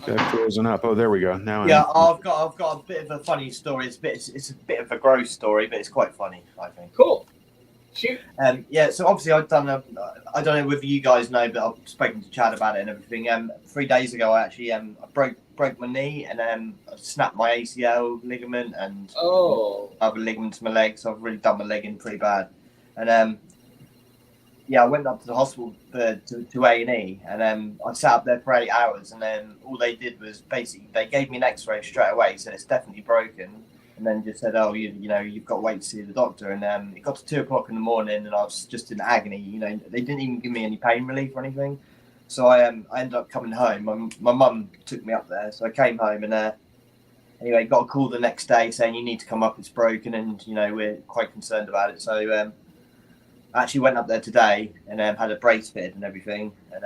That frozen up. Oh, there we go. Now. Yeah, I've got a bit of a funny story. It's a bit of a gross story, but it's quite funny, I think. Cool. Shoot. So obviously I don't know whether you guys know, but I've spoken to Chad about it and everything. 3 days ago, I actually I broke my knee and I snapped my ACL ligament and other ligaments in my leg, so I've really done my leg in pretty bad. And I went up to the hospital to A&E, and I sat up there for 8 hours, and then all they did was basically they gave me an X-ray straight away, said it's definitely broken. And then just said, "Oh, you've got to wait to see the doctor." And it got to 2 o'clock in the morning, and I was just in agony. They didn't even give me any pain relief or anything. So I ended up coming home. My mum took me up there, so I came home, and anyway, got a call the next day saying you need to come up. It's broken, and we're quite concerned about it. So I actually went up there today and had a brace fitted and everything, and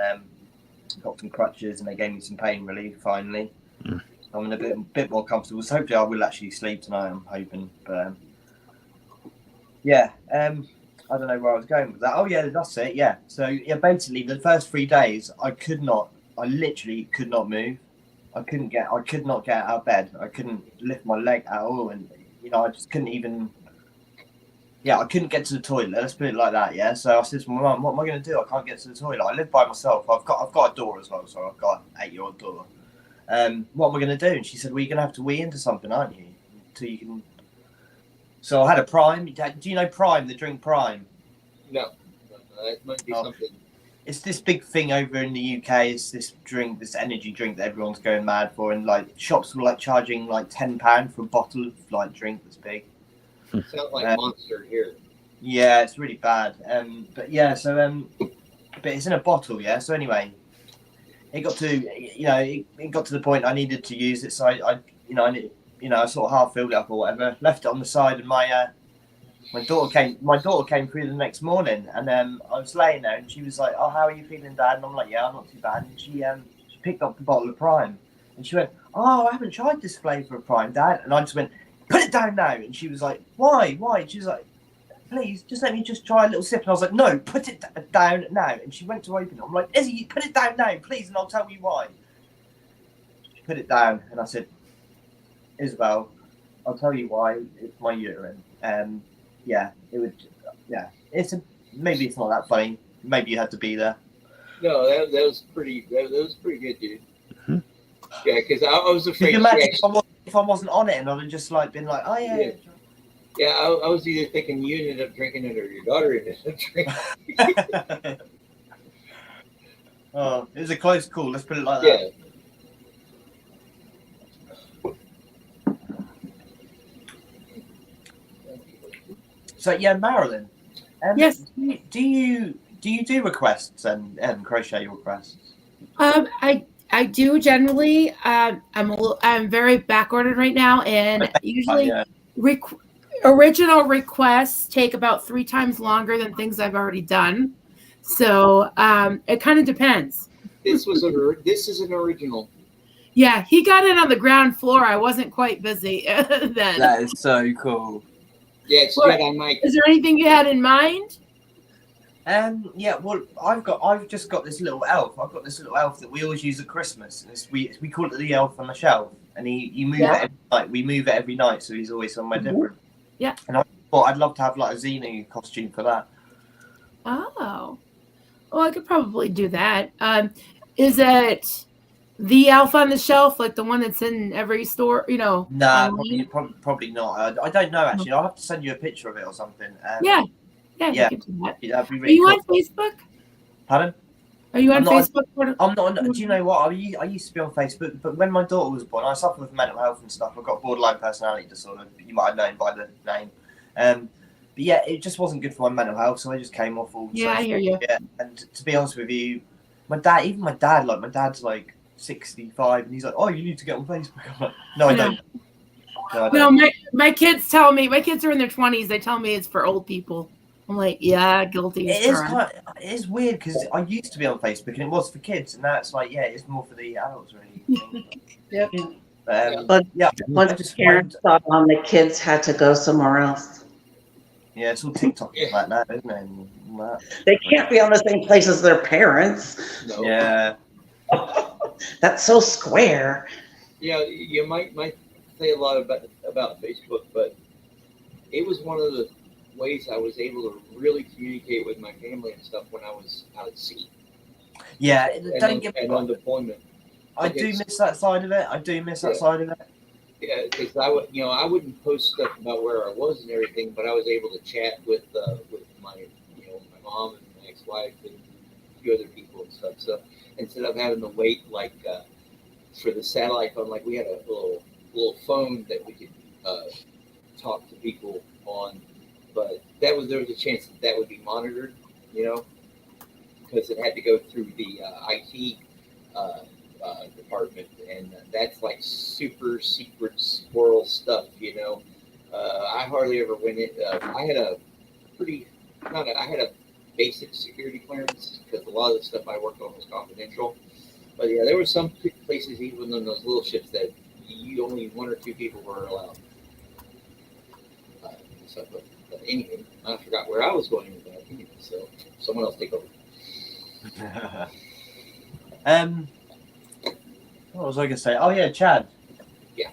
got some crutches, and they gave me some pain relief finally. Mm. I'm in a bit more comfortable. So hopefully I will actually sleep tonight, I'm hoping. But I don't know where I was going with that. Oh yeah, that's it. Yeah. So basically the first 3 days I literally could not move. I could not get out of bed. I couldn't lift my leg at all, and I just couldn't even. Yeah, I couldn't get to the toilet. Let's put it like that. Yeah. So I said to my mum, "What am I going to do? I can't get to the toilet. I live by myself. I've got a daughter as well, so I've got an 8-year-old daughter. What am I going to do?" And she said, "Well, you're going to have to wee into something, aren't you? Until you can." So I had a Prime. Do you know Prime? The drink Prime? No, it might be something. It's this big thing over in the UK. It's this energy drink that everyone's going mad for, and like shops were charging £10 for a bottle of drink that's big. Sounds like Monster here. Yeah, it's really bad. But yeah, so but it's in a bottle, yeah. So anyway, it got to it got to the point I needed to use it, so I sort of half filled it up or whatever, left it on the side, and my daughter came through the next morning, and I was laying there, and she was like, "Oh, how are you feeling, Dad?" And I'm like, "Yeah, I'm not too bad." And she picked up the bottle of Prime, and she went, "Oh, I haven't tried this flavour of Prime, Dad." And I just went, "Put it down now." And she was like, "Why? Why?" And she was like, "Please, just let me just try a little sip." And I was like, "No, put it down now." And she went to open it. I'm like, "Izzy, put it down now, please, and I'll tell you why." She put it down, and I said, "Isabel, I'll tell you why. It's my urine." Yeah, it would. Yeah, maybe it's not that funny. Maybe you had to be there. No, that was pretty. That was pretty good, dude. Mm-hmm. Yeah, because I was afraid. Can you imagine if I wasn't on it and I'd have just like been like, "Oh yeah." Yeah, I was either thinking you ended up drinking it or your daughter ended up drinking it. Oh, it was a close call. Let's put it like that. So yeah, Marilyn. Yes. Do you do requests and crochet requests? I do generally. I'm very backordered right now, and usually original requests take about 3 times longer than things I've already done. So it kind of depends. This is an original. Yeah, he got it on the ground floor. I wasn't quite busy then. That is so cool. Yeah, it's Jedi Mike. Is there anything you had in mind? Yeah, well, I've just got this little elf. I've got this little elf that we always use at Christmas. And we call it the elf on the shelf, and you move it every night. We move it every night, so he's always somewhere different. Yeah. And I thought I'd love to have like a Xenu costume for that. Oh, well, I could probably do that. Is it the elf on the shelf, like the one that's in every store? No, probably not. I don't know actually. I'll have to send you a picture of it or something. Yeah, you can do that. That'd be Are really you cool. on Facebook? Pardon? Are you on Facebook? I'm not. Do you know what? I used to be on Facebook, but when my daughter was born, I suffered with mental health and stuff. I've got borderline personality disorder. You might have known by the name. But yeah, it just wasn't good for my mental health, so I just came off all. Yeah, I hear you. Yeah, and to be honest with you, my dad's like 65, and he's like, "Oh, you need to get on Facebook." I'm like, "No, I don't." No, my kids tell me. My kids are in their 20s. They tell me it's for old people. I'm like, yeah, guilty. It is weird because I used to be on Facebook and it was for kids, and now it's like, yeah, it's more for the adults, really. Yep. But yeah, once parents got on, the kids had to go somewhere else. Yeah, it's all TikTok like that, isn't it? And that. They can't be on the same place as their parents. No. Yeah. That's so square. Yeah, you might say a lot about Facebook, but it was one of the ways I was able to really communicate with my family and stuff when I was out at sea. Yeah, and on deployment. I do miss that side of it. Yeah, because I wouldn't post stuff about where I was and everything, but I was able to chat with my mom and my ex-wife and a few other people and stuff. So instead of having to wait for the satellite phone, we had a little phone that we could talk to people on. But there was a chance that would be monitored, because it had to go through the IT department, and that's like super secret squirrel stuff, I hardly ever went in. I had a basic security clearance because a lot of the stuff I worked on was confidential. But yeah, there were some places, even on those little ships, that only 1 or 2 people were allowed. But anyway, I forgot where I was going with that. Anyway, so someone else take over. What was I gonna say? Oh yeah, Chad. Yeah.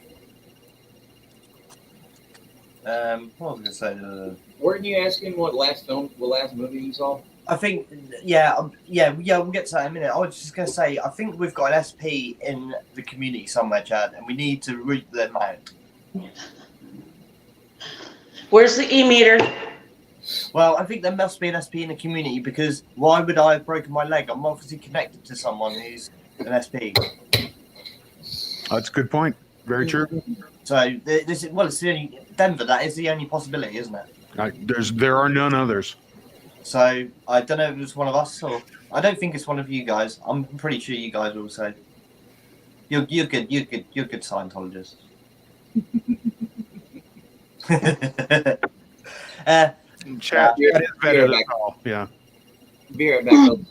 What was I gonna say? Weren't you asking what last movie you saw? I think, yeah, we'll get to that in a minute. I was just gonna say, I think we've got an SP in the community somewhere, Chad, and we need to root them out. Where's the e-meter? Well, I think there must be an SP in the community, because why would I have broken my leg? I'm obviously connected to someone who's an SP. That's a good point. Very true. So it's the only Denver. That is the only possibility, isn't it? There are none others. So I don't know if it was one of us or I don't think it's one of you guys. I'm pretty sure you guys will say you're good. You're good Scientologists. Chad Be is better right than back. Paul. Yeah. Be right back, folks.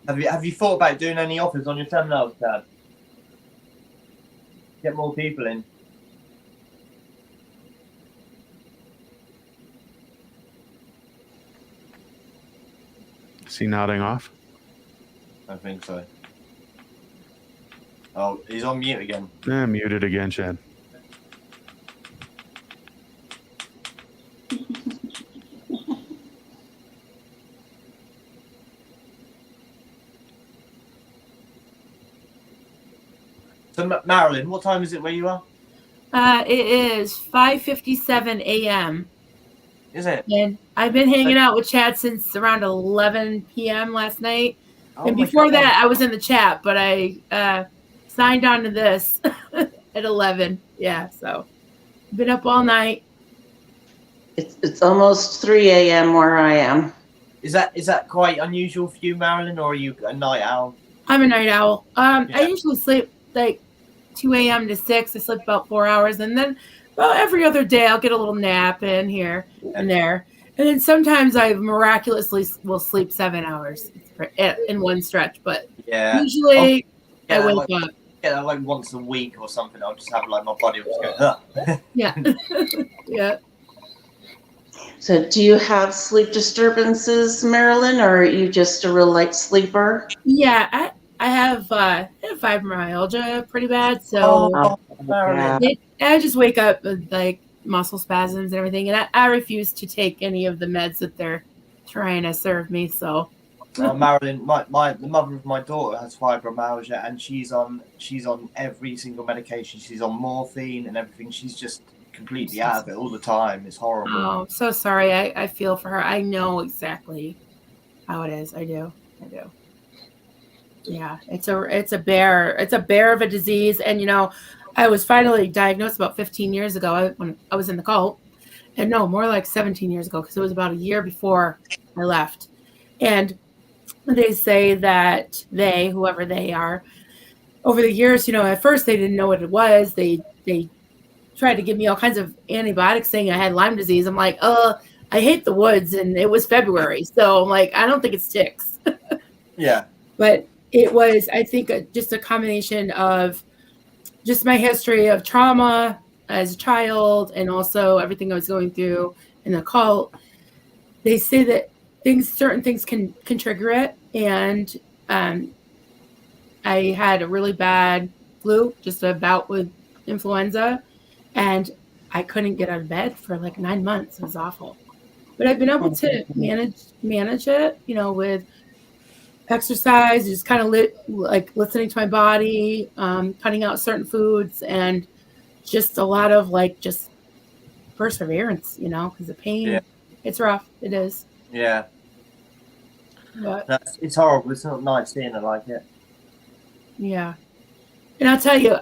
Have you thought about doing any offers on your terminals, Chad? Get more people in. Is he nodding off? I think so. Oh, he's on mute again. Muted again, Chad. So, Marilyn, what time is it where you are? It is 5:57 a.m. Is it? And I've been hanging out with Chad since around 11 p.m. last night. Oh and my before God. that, I was in the chat, but I signed on to this at 11. Yeah, so been up all night. It's almost 3 a.m. where I am. Is that quite unusual for you, Marilyn, or are you a night owl? I'm a night owl. I Yeah. usually sleep like 2 a.m. to 6. I sleep about 4 hours, and then about every other day I'll get a little nap in here and there. And then sometimes I miraculously will sleep 7 hours in one stretch, but Yeah. usually I wake like, up. Yeah, like once a week or something. I'll just have like my body will just go. Huh. Yeah. Yeah. So do you have sleep disturbances, Marilyn, or are you just a real light sleeper? Yeah, I have fibromyalgia pretty bad, so Marilyn. I just wake up with like muscle spasms and everything, and I refuse to take any of the meds that they're trying to serve me. So, Marilyn, the mother of my daughter has fibromyalgia, and she's on every single medication. She's on morphine and everything. She's just completely out of it all the time. It's horrible. oh, I'm so sorry. I feel for her. I know exactly how it is. I do. Yeah, it's a bear of a disease, and I was finally diagnosed about 15 years ago when I was in the cult, and no, more like 17 years ago, because it was about a year before I left. And they say that whoever they are, over the years, at first they didn't know what it was. They tried to give me all kinds of antibiotics saying I had Lyme disease. I'm like, I hate the woods, and it was February, so I'm like, I don't think it's ticks. Yeah. But it was, I think, just a combination of just my history of trauma as a child and also everything I was going through in the cult. They say that certain things can trigger it. And I had a really bad flu, just a bout with influenza, and I couldn't get out of bed for like 9 months. It was awful. But I've been able to manage it, with exercise, just kind of like listening to my body, cutting out certain foods, and just a lot of like just perseverance, because the pain, it's rough. It is. Yeah. But it's horrible. It's not nice seeing it like it. Yeah. And I'll tell you,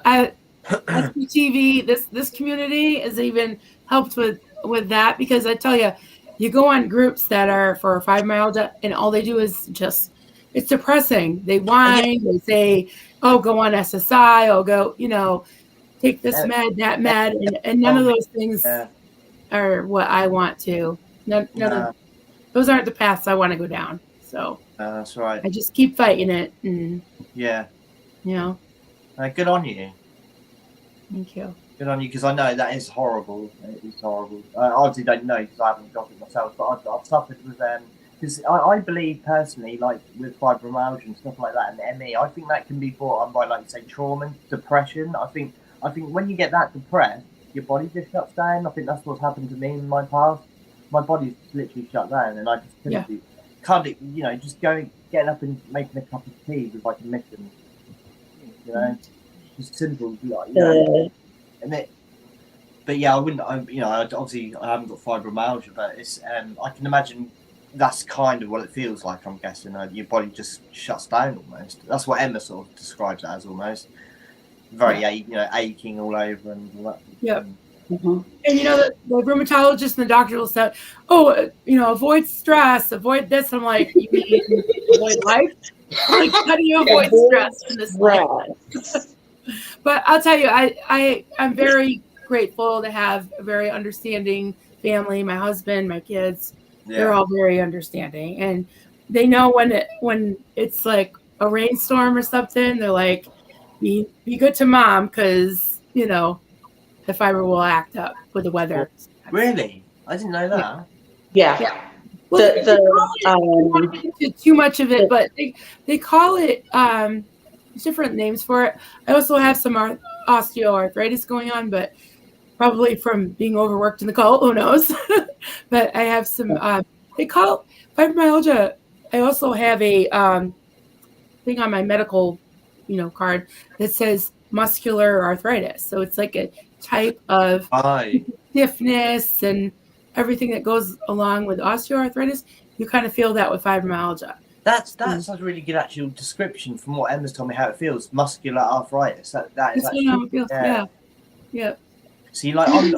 SBTV, this community has even helped with that, because I tell you, you go on groups that are for fibromyalgia, and all they do is just, it's depressing. They whine, they say, oh, go on SSI, oh, go, take this med, that med, and none of those things are what I want to. None of those aren't the paths I want to go down. So that's right. I just keep fighting it. And, good on you. Thank you. Good on you, because I know that is horrible. It is horrible. I obviously don't know because I haven't got it myself, but I've suffered with because I believe personally, like with fibromyalgia and stuff like that, and ME, I think that can be brought on by, like, say, trauma, depression. I think when you get that depressed, your body just shuts down. I think that's what's happened to me in my past. My body's literally shut down, and I just can't, just getting up and making a cup of tea with like a mission, just simple, but yeah, I wouldn't. Obviously, I haven't got fibromyalgia, but it's. I can imagine that's kind of what it feels like. I'm guessing your body just shuts down almost. That's what Emma sort of describes it as, almost very aching all over and all that. Yep. Mhm. And the rheumatologist and the doctor will say, "Oh, avoid stress, avoid this." I'm like, "You mean avoid life? Like, how do you avoid stress in this life?" Right. But I'll tell you, I'm very grateful to have a very understanding family. My husband, my kids, they're all very understanding, and they know when it's like a rainstorm or something. They're like, "Be good to mom, because the fiber will act up with the weather." Really? I didn't know that. Yeah. Well, The- they call it, I don't want to get into too much of it, but they call it different names for it. I also have some osteoarthritis going on, but probably from being overworked in the cult, who knows? But I have some. They call fibromyalgia. I also have a thing on my medical, card that says muscular arthritis. So it's like a type of stiffness and everything that goes along with osteoarthritis. You kind of feel that with fibromyalgia. That's a really good actual description from what Emma's told me how it feels. Muscular arthritis. That is That's actually how it feels. Yeah. See, like I'm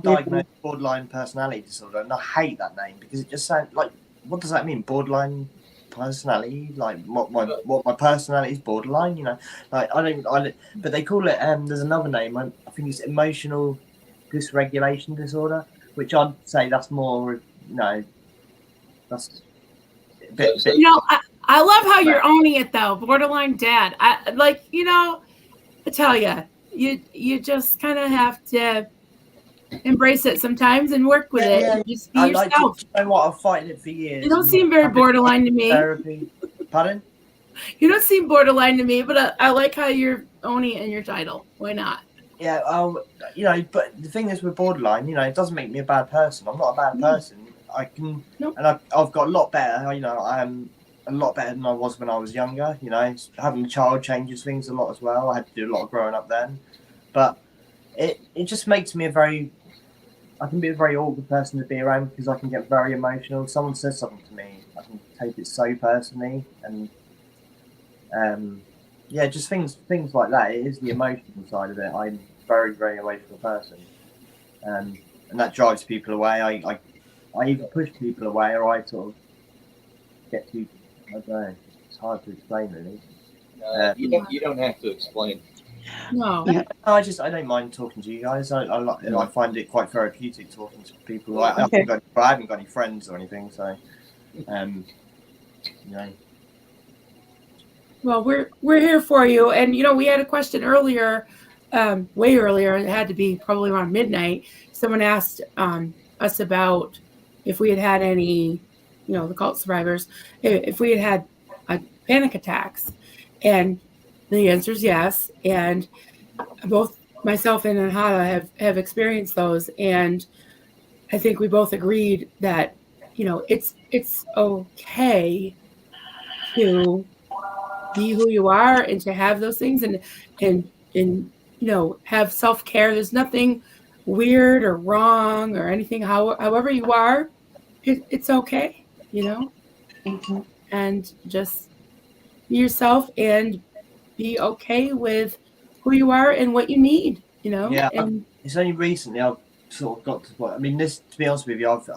diagnosed with borderline personality disorder, and I hate that name because it just sounds like, what does that mean? Borderline personality? Like what my personality is borderline? Like but they call it. There's another name. I think it's emotional dysregulation disorder, which I'd say that's more. That's a bit. I love how you're owning it though, borderline dad. I tell you just kind of have to embrace it sometimes and work with it. And just be yourself. You know what? I'm fighting it for years. You don't seem very borderline to me. Therapy. Pardon? You don't seem borderline to me, but I like how you're owning it in your title. Why not? Yeah. But the thing is with borderline, it doesn't make me a bad person. I'm not a bad person. I can, and I've got a lot better. I am a lot better than I was when I was younger. Having a child changes things a lot as well. I had to do a lot of growing up then, but it just makes me I can be a very awkward person to be around because I can get very emotional. If someone says something to me, I can take it so personally, and just things like that. It is the emotional side of it. I'm a very, very emotional person, and that drives people away. I either push people away or I sort of get to, I don't know, it's hard to explain really. You don't have to explain. No. I don't mind talking to you guys. I find it quite therapeutic talking to people. I haven't got any friends or anything, so Well, we're here for you, and we had a question earlier, way earlier. It had to be probably around midnight. Someone asked us about if we had any, the cult survivors, if we had panic attacks, and the answer is yes. And both myself and Anhata have experienced those, and I think we both agreed that it's okay to be who you are and to have those things and have self-care. There's nothing weird or wrong or anything. However you are, it's okay, and just be yourself and be okay with who you are and what you need, and it's only recently I've sort of got to what I mean. This, to be honest with you, I've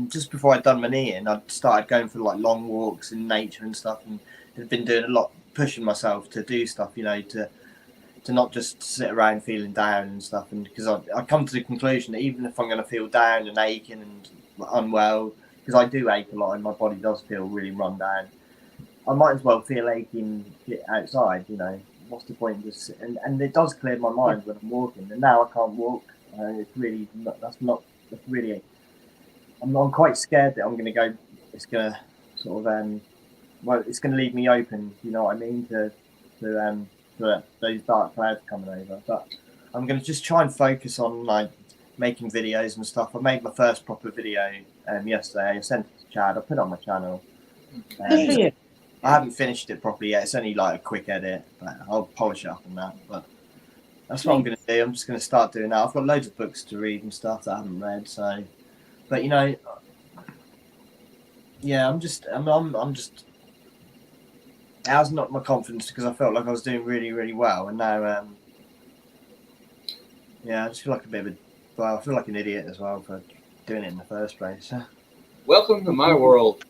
just before I'd done my knee-in, I'd started going for like long walks in nature and stuff, and had been doing a lot, pushing myself to do stuff, to not just sit around feeling down and stuff. And because I come to the conclusion that even if I'm going to feel down and aching and unwell, because I do ache a lot and my body does feel really run down, I might as well feel aching outside. What's the point? And it does clear my mind when I'm walking. And now I can't walk. It's really I'm quite scared that I'm going to go. It's going to sort of it's going to leave me open. You know what I mean? To those dark clouds coming over. But I'm going to just try and focus on like making videos and stuff. I made my first proper video yesterday. I sent it to Chad. I put it on my channel. Good for you. I haven't finished it properly yet. It's only like a quick edit, but I'll polish it up and that. But that's what I'm going to do. I'm just going to start doing that. I've got loads of books to read and stuff that I haven't read. So, but yeah, I'm just. It has knocked my confidence because I felt like I was doing really, really well, and now, yeah, I just feel like a bit of a. Well, I feel like an idiot as well for doing it in the first place. Welcome to my world.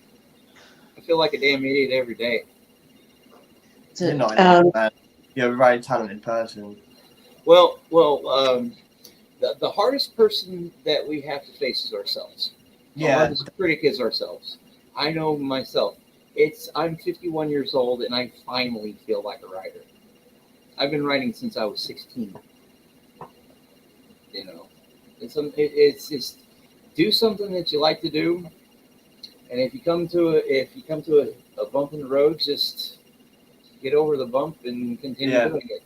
I feel like a damn idiot every day. You're not an idiot, man. You're a very talented person. Well, the hardest person that we have to face is ourselves. The hardest critic is ourselves. I know myself. I'm 51 years old and I finally feel like a writer. I've been writing since I was 16. You know, it's just do something that you like to do, and if you come to a bump in the road, just get over the bump and continue doing it.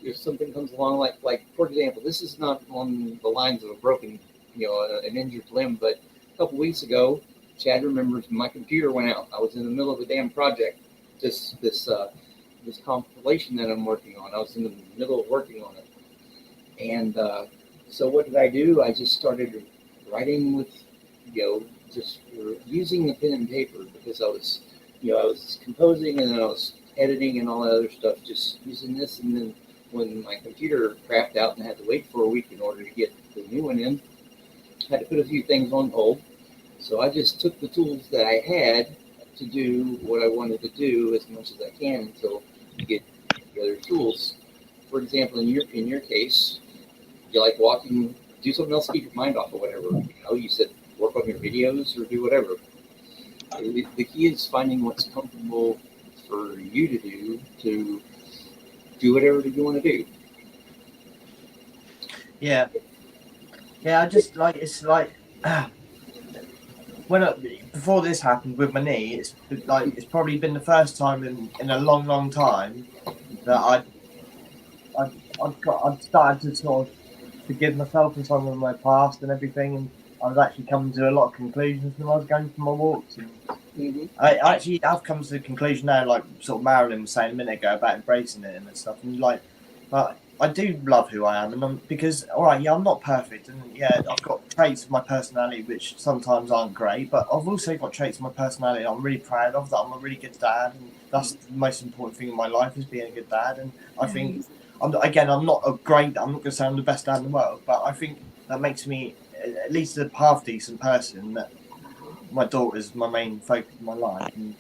If something comes along, like for example, this is not on the lines of a broken, an injured limb, but a couple weeks ago, Chad remembers my computer went out. I was in the middle of a damn project, this compilation that I'm working on. I was in the middle of working on it, and so what did I do? I just started writing with, just using the pen and paper because I was composing and then I was editing and all that other stuff, just using this. And then when my computer crapped out and I had to wait for a week in order to get the new one in, I had to put a few things on hold. So I just took the tools that I had to do what I wanted to do as much as I can until I get the other tools. For example, in your case, you like walking, do something else to keep your mind off of whatever. You said work on your videos or do whatever. The key is finding what's comfortable for you to do whatever you want to do. Yeah, I just like it's like before this happened with my knee. It's probably been the first time in a long, long time that I've started to sort of forgive myself for some of my past and everything, and I was actually coming to a lot of conclusions when I was going for my walks. And I actually have come to the conclusion now, like sort of Marilyn was saying a minute ago about embracing it and stuff. And but I do love who I am, and because I'm not perfect, and I've got traits of my personality which sometimes aren't great, but I've also got traits of my personality I'm really proud of. That I'm a really good dad, and that's the most important thing in my life is being a good dad. And I think I'm not going to say I'm the best dad in the world, but I think that makes me at least a half decent person. That my daughter's my main focus in my life, and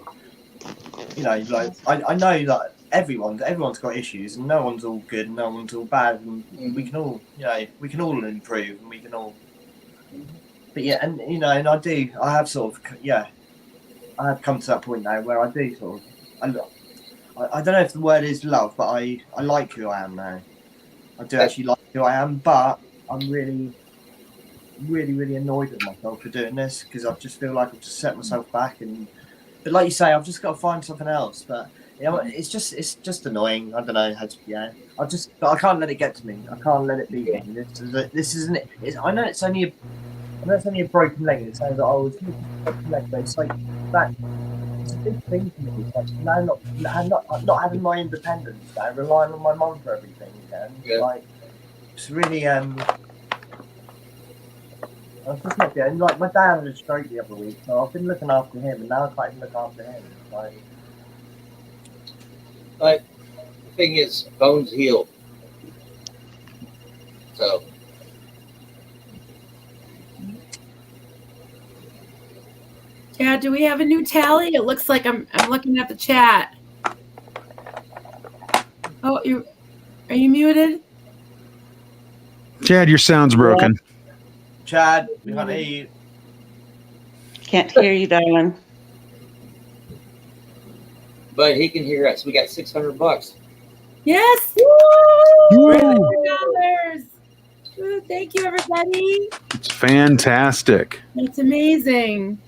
I know that everyone's got issues, and no one's all good, and no one's all bad, and we can all improve, and we can all. But and I have sort of I have come to that point now where I do sort of. I don't know if the word is love, but I like who I am now. I do actually like who I am, but I'm really, really, really annoyed with myself for doing this because I just feel like I've just set myself back. But like you say, I've just got to find something else. But it's just annoying. I don't know how to. I can't let it get to me. I can't let it be me. This isn't it. I know it's only a broken leg. It sounds like it's a broken leg, but it's like that. It's a big thing for me. It's like now not having my independence, now relying on my mum for everything. Like it's really I was just not getting like my dad had a stroke the other week, so I've been looking after him, and now I can't even look after him. But the thing is, bones heal. So. Yeah, do we have a new tally? It looks like I'm looking at the chat. Oh, are you muted? Chad, your sound's broken. Chad, we can't hear you. Can't hear you, darling. But he can hear us. We got $600. Yes! Woo! $600. Woo, thank you, everybody. It's fantastic. That's amazing.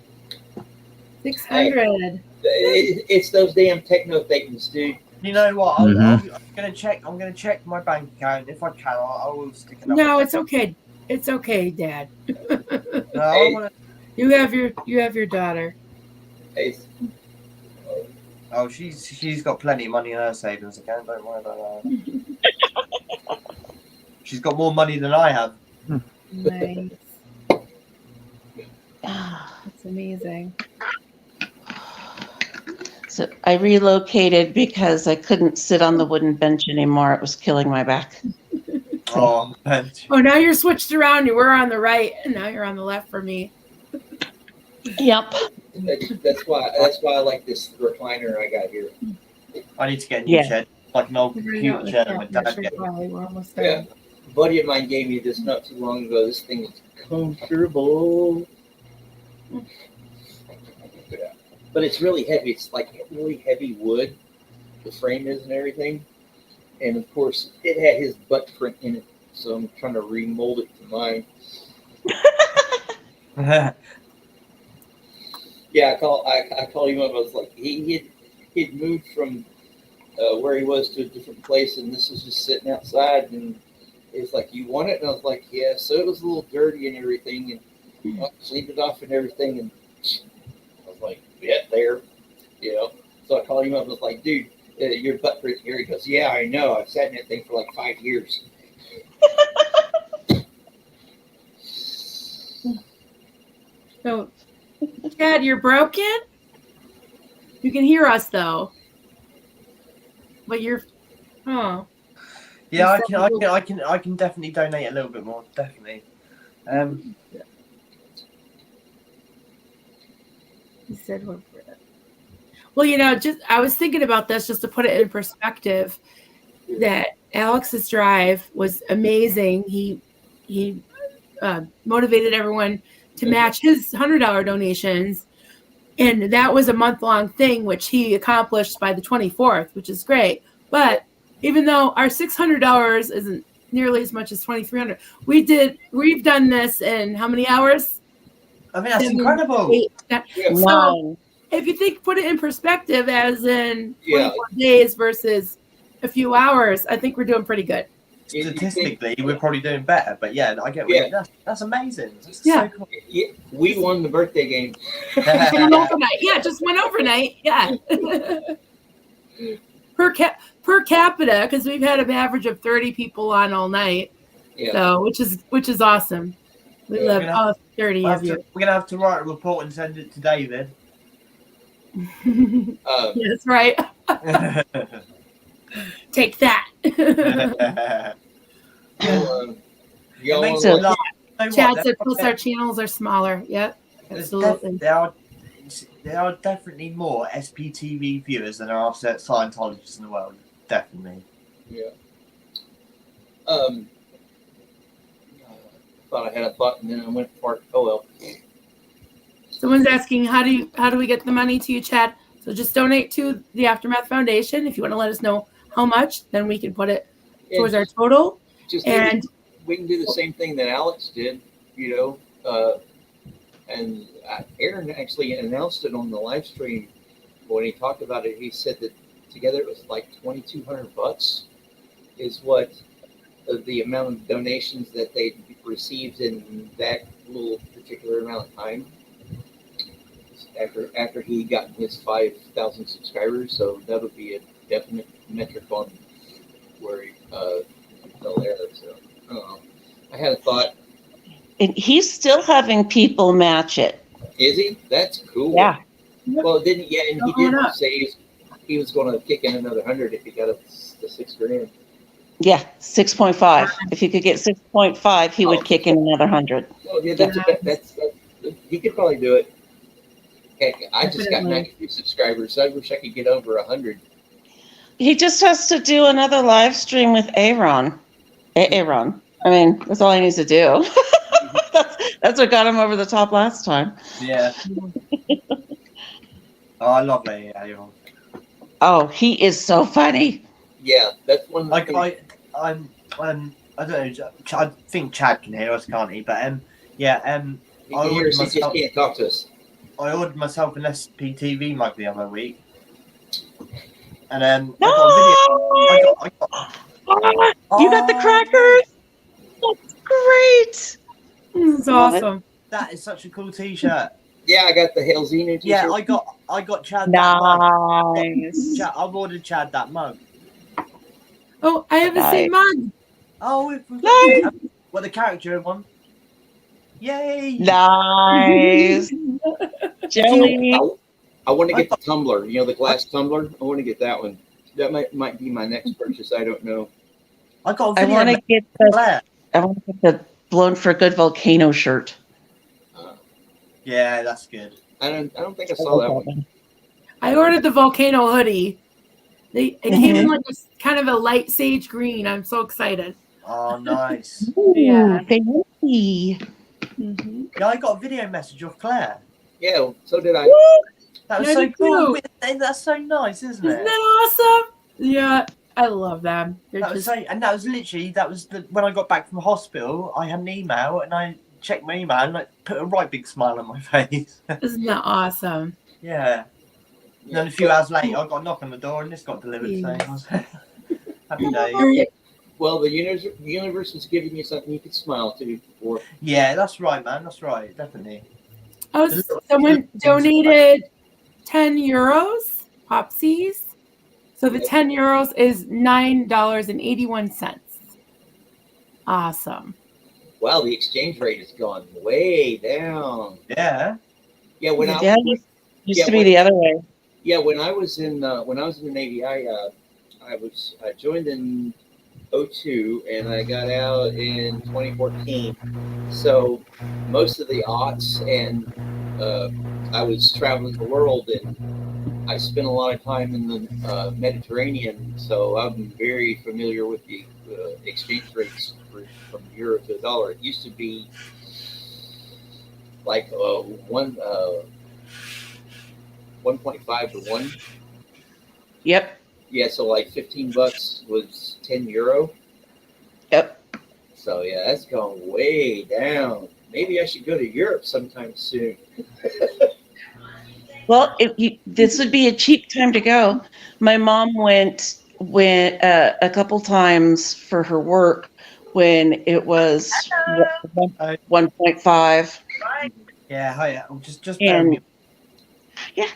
600. It's those damn techno things, dude. You know what? I'm gonna check. I'm gonna check my bank account. If I can, I will stick it up. No, it's okay. It's okay, Dad. No, I wanna... You have your daughter. Hey. Oh, she's got plenty of money in her savings account. Don't worry about that. She's got more money than I have. Nice. That's amazing. So I relocated because I couldn't sit on the wooden bench anymore. It was killing my back. Oh, bench. Oh, now you're switched around. You were on the right, and now you're on the left for me. Yep. That's why I like this recliner I got here. I need to get a new Yeah. chair, like an old We're gonna go computer with chair that. my Not dad sure gave me. why. We're almost Yeah. there. A buddy of mine gave me this not too long ago. This thing is comfortable. But it's really heavy. It's like really heavy wood. The frame is and everything. And of course, it had his butt print in it. So I'm trying to remold it to mine. Yeah, I called him up. I was like, he'd moved from where he was to a different place, and this was just sitting outside. And it's like, you want it? And I was like, yeah. So it was a little dirty and everything, and I cleaned it off and everything. And I was like, yeah, there, you know. So I called him up. I was like, dude, your butt print here. He goes, yeah, I know. I've sat in that thing for like 5 years. So, Chad, you're broken? You can hear us, though. But you're... Oh. Yeah, I can definitely donate a little bit more, definitely. He said, well, you know, just I was thinking about this just to put it in perspective. That Alex's drive was amazing. He motivated everyone to match his $100 donations, and that was a month-long thing, which he accomplished by the 24th, which is great. But even though our $600 isn't nearly as much as $2,300, we've done this in how many hours? I mean, that's 7, incredible. 8, Yeah. so if you put it in perspective, as in 24 days versus a few hours, I think we're doing pretty good. Statistically, we're probably doing better, but yeah, I get what that's amazing. That's so cool. Yeah, we won the birthday game. Overnight. Yeah, just went overnight. Yeah. per capita, because we've had an average of 30 people on all night. Yeah. So which is awesome. We love all 30 of you. We're gonna have to write a report and send it to David. That's right. Take that. Chad said, plus our channels are smaller. Yep, absolutely. There are definitely more SPTV viewers than there are Scientologists in the world. Definitely. Yeah. Thought I had a thought and then I went for it. Oh well. Someone's asking, how do we get the money to you, Chad? So just donate to the Aftermath Foundation. If you want to let us know how much, then we can put it towards our total. And we can do the same thing that Alex did, you know. And Aaron actually announced it on the live stream when he talked about it. He said that together it was like $2,200 is what the amount of donations that they received in that little particular amount of time. After he got his 5,000 subscribers, so that would be a definite metric on where he fell there. So I don't know. I had a thought. And he's still having people match it. Is he? That's cool. Yeah. Well, and he did say he was going to kick in another 100 if he got up to $6,000. Yeah, 6.5. If he could get 6.5, he would kick in another 100. Oh, yeah, that's he could probably do it. Heck, I just got 93 subscribers, so I wish I could get over 100. He just has to do another live stream with Aaron. Aaron. I mean, that's all he needs to do. That's what got him over the top last time. Yeah. Oh, I love Aaron. Oh, he is so funny. Yeah, that's one. Like I don't know. I think Chad can hear us, can't he? But he can hear us. He just can't talk to us. I ordered myself an SPTV mug the other week, and then no! I got you got the crackers. That's great. That's awesome. That is such a cool T-shirt. Yeah, I got the Hail Xenu T-shirt. Yeah, I got Chad nice. that mug. I've ordered Chad that mug. Oh, I have the same mug. Oh, nice. Well, the character one. Yay! Nice. Jelly. I want to get the tumbler. You know, the glass tumbler. I want to get that one. That might be my next purchase. I don't know. I got a I video want to message get from the Claire. Blown for a Good volcano shirt. Yeah, that's good. I don't think I saw that one. I ordered the volcano hoodie. It came in like a kind of a light sage green. I'm so excited. Oh, nice. Yeah. Fancy. Yeah, I got a video message of Claire. Yeah, so did I. That was Yeah, so me cool. too. That's so nice, isn't Isn't it? that awesome? Yeah, I love them. They're That was just so, and that was literally when I got back from hospital. I had an email and I checked my email and I put a right big smile on my face. isn't that awesome? Yeah. And then a few hours later, I got a knock on the door and this got delivered. So I was happy days. Well, the universe is giving you something you can smile to. Or Yeah, that's right, man. That's right. Definitely. Someone donated 10 euros, Popsies. So the 10 euros is $9.81. Awesome. wow, the exchange rate has gone way down. Yeah. Yeah, when Yeah, it used to be the other way. Yeah, when I was in the Navy, I joined in 2002 and I got out in 2014. So most of the aughts, and I was traveling the world, and I spent a lot of time in the Mediterranean. So I'm very familiar with the exchange rates from euro to dollar. It used to be like 1.5 to 1. Yep. Yeah, so like $15 was 10 euro. Yep. So yeah, that's gone way down. Maybe I should go to Europe sometime soon. Well, this would be a cheap time to go. My mom went a couple times for her work when it was 1.5. Yeah. Hi. Just And yeah,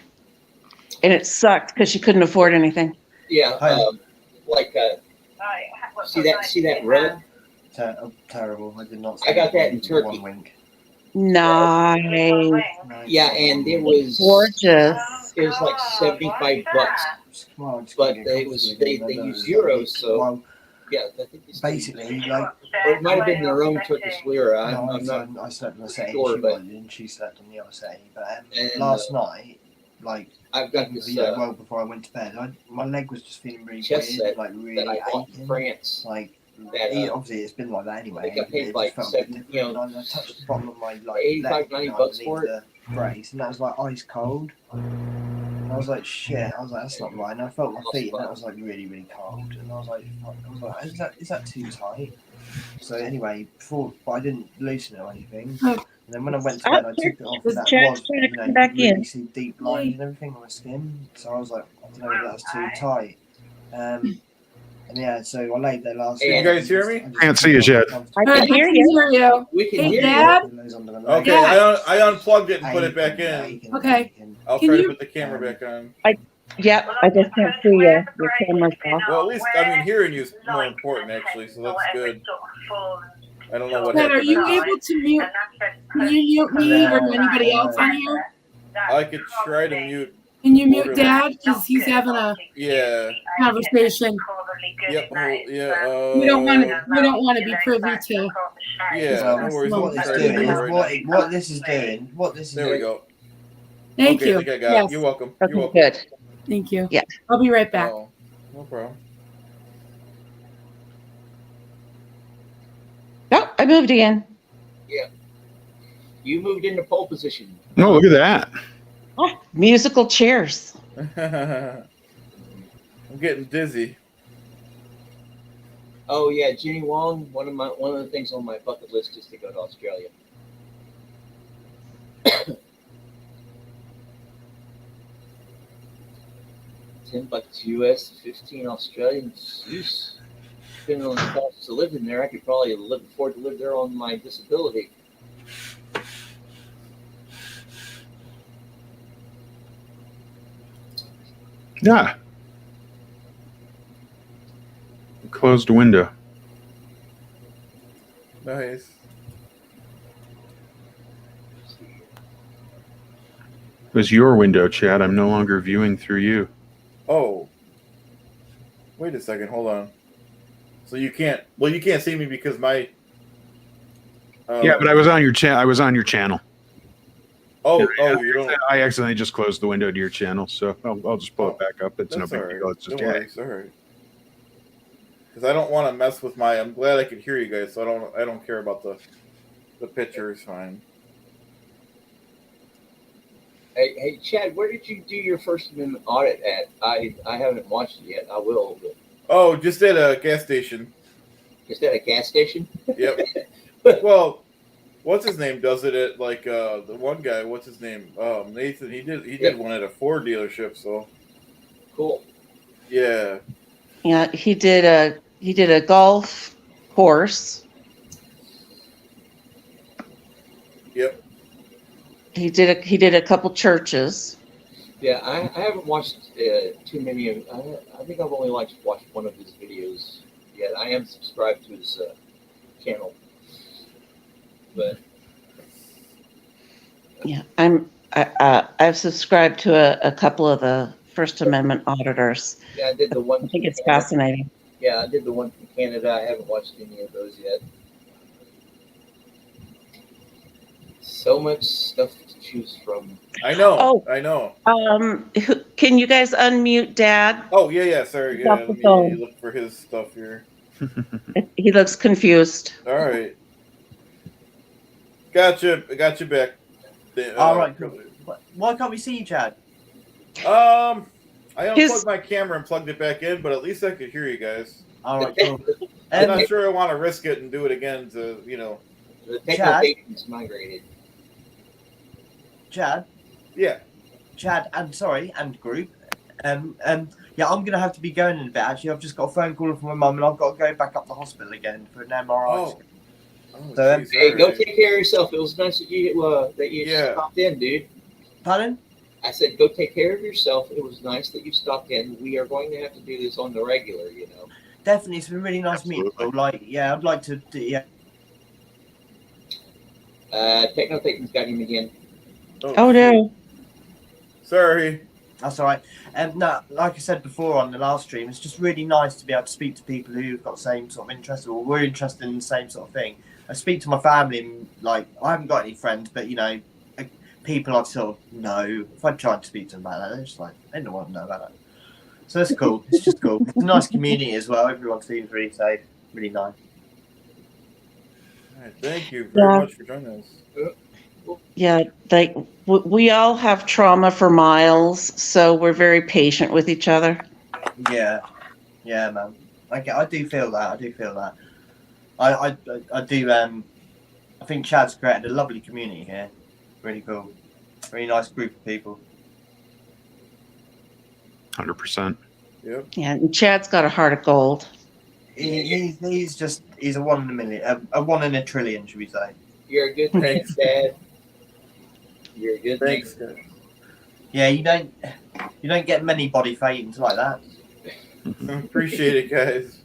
and it sucked because she couldn't afford anything. Yeah, see that rug? Terrible. I did not. I got that in Turkey. One wink. Nice. Yeah, and it was Gorgeous. It was like $75, but they use euros, so yeah, I think basically like. Or it might have been their own Turkish lira. I slept on the settee. Sure, she slept on the other settee. But last night, like I've got this. Well, before I went to bed, my leg was just feeling really weird, like really that I bought aching. in France. Like that, obviously it's been like that anyway. I paid like $7, and I touched the bottom of my like $85, $90 for it. Brace, and that was like ice cold. And I was like, shit. I was like, that's not right. And I felt my feet, and that was like really, really cold. And I was like, is that too tight? So anyway, but I didn't loosen it or anything. And then when I went to bed, I took it off. And that was, really see deep lines and everything on my skin. So I was like, I don't know if that was too tight. And yeah, so I laid there last night. Can you guys hear me? Can't see us yet. I can hear you. We can Hey, hear Dad? Okay, Yeah. I unplugged it and put it back in. Okay. I'll Can try to you- put the camera back on. Yep, I just can't see you. Your camera's off. Well, at least, I mean, hearing you is more important, actually, so that's good. I don't know what Dad, are happened. you there. able to mute? Can you mute me or anybody else on here? I could try to mute. Can you mute Dad? Because he's having a Yeah. conversation. Yep. Yeah. We don't want to be privy to. Yeah. No worries. What I'll this try to doing do it is right now. what this is doing. What this is There we doing. go. Thank Okay, you. I think I got Yes. it. You're welcome. Okay, You're welcome. good. Thank you. Yeah. I'll be right back. Oh, no problem. Oh, I moved again. You moved into pole position. Oh, look at that. Oh, musical chairs. I'm getting dizzy. Oh yeah, Jenny Wong. One of the things on my bucket list is to go to Australia. $10 US, 15 Australian. Jeez. Depending on the cost of living there, I could probably afford to live there on my disability. Yeah. Closed window. Nice. was your window, Chad. I'm no longer viewing through you. Oh. Wait a second. Hold on. So you can't. Well, you can't see me because my. Yeah, but I was on your channel. I was on your channel. Oh, you don't. I accidentally just closed the window to your channel, so I'll just pull it back up. It's no That's big all right. deal. It's just Don't worry. It's all right. Because I don't want to mess with my. I'm glad I could hear you guys, so I don't care about the picture. Is fine. Hey, Chad, where did you do your First Amendment audit at? I haven't watched it yet. I will. But Oh, just at a gas station. just at a gas station? Yep. Well, what's his name does it at like the one guy. What's his name? Nathan. He did one at a Ford dealership. So Cool. yeah. Yeah, he did a golf course. Yep. He did a couple churches. Yeah, I haven't watched too many of. I think I've only watched one of his videos yet. I am subscribed to his channel, but Yeah, I've subscribed to a couple of the First Amendment auditors. yeah, I did the one. I think it's from Canada. fascinating. Yeah, I did the one from Canada. I haven't watched any of those yet. So much stuff to choose from. I know. Oh. I know. Can you guys unmute Dad? Oh yeah. Sorry. He's Yeah. off the Let me phone. look for his stuff here. He looks confused. All right. Gotcha. Got you back. All right, cool. Why can't we see you, Chad? I unplugged my camera and plugged it back in, but at least I could hear you guys. All right, cool. I'm not sure I want to risk it and do it again to, The technical migrated. Chad, Yeah. Chad, and group. Yeah, I'm gonna have to be going in a bit. Actually, I've just got a phone call from my mum, and I've got to go back up to the hospital again for an MRI. So, geez, Hey, go alright. take care of yourself. It was nice that you stopped in, dude. Pardon? I said, go take care of yourself. It was nice that you stopped in. We are going to have to do this on the regular, Definitely, it's been really nice meeting you. Like, yeah, I'd like to. Yeah. Techno-Thaken's got him again. Oh no. Sorry. That's all right. No, like I said before on the last stream, it's just really nice to be able to speak to people who've got the same sort of interest, or we're interested in the same sort of thing. I speak to my family, and like, I haven't got any friends, but people I sort of know. If I tried to speak to them about that, they're just like, they don't want to know about it. So it's cool. It's just cool. It's a nice community as well. Everyone seems really safe, really nice. All right, thank you very much for joining us. Yeah, like we all have trauma for miles, so we're very patient with each other. Yeah, man. I do feel that. I do. I think Chad's created a lovely community here. Really cool. Really nice group of people. 100%. Yep. Yeah, and Chad's got a heart of gold. He's a 1 in a million, a 1 in a trillion, should we say? You're a good man, Dad. You're a good man. Thanks, guys. Yeah, you don't get many body faintings like that. Appreciate it, guys.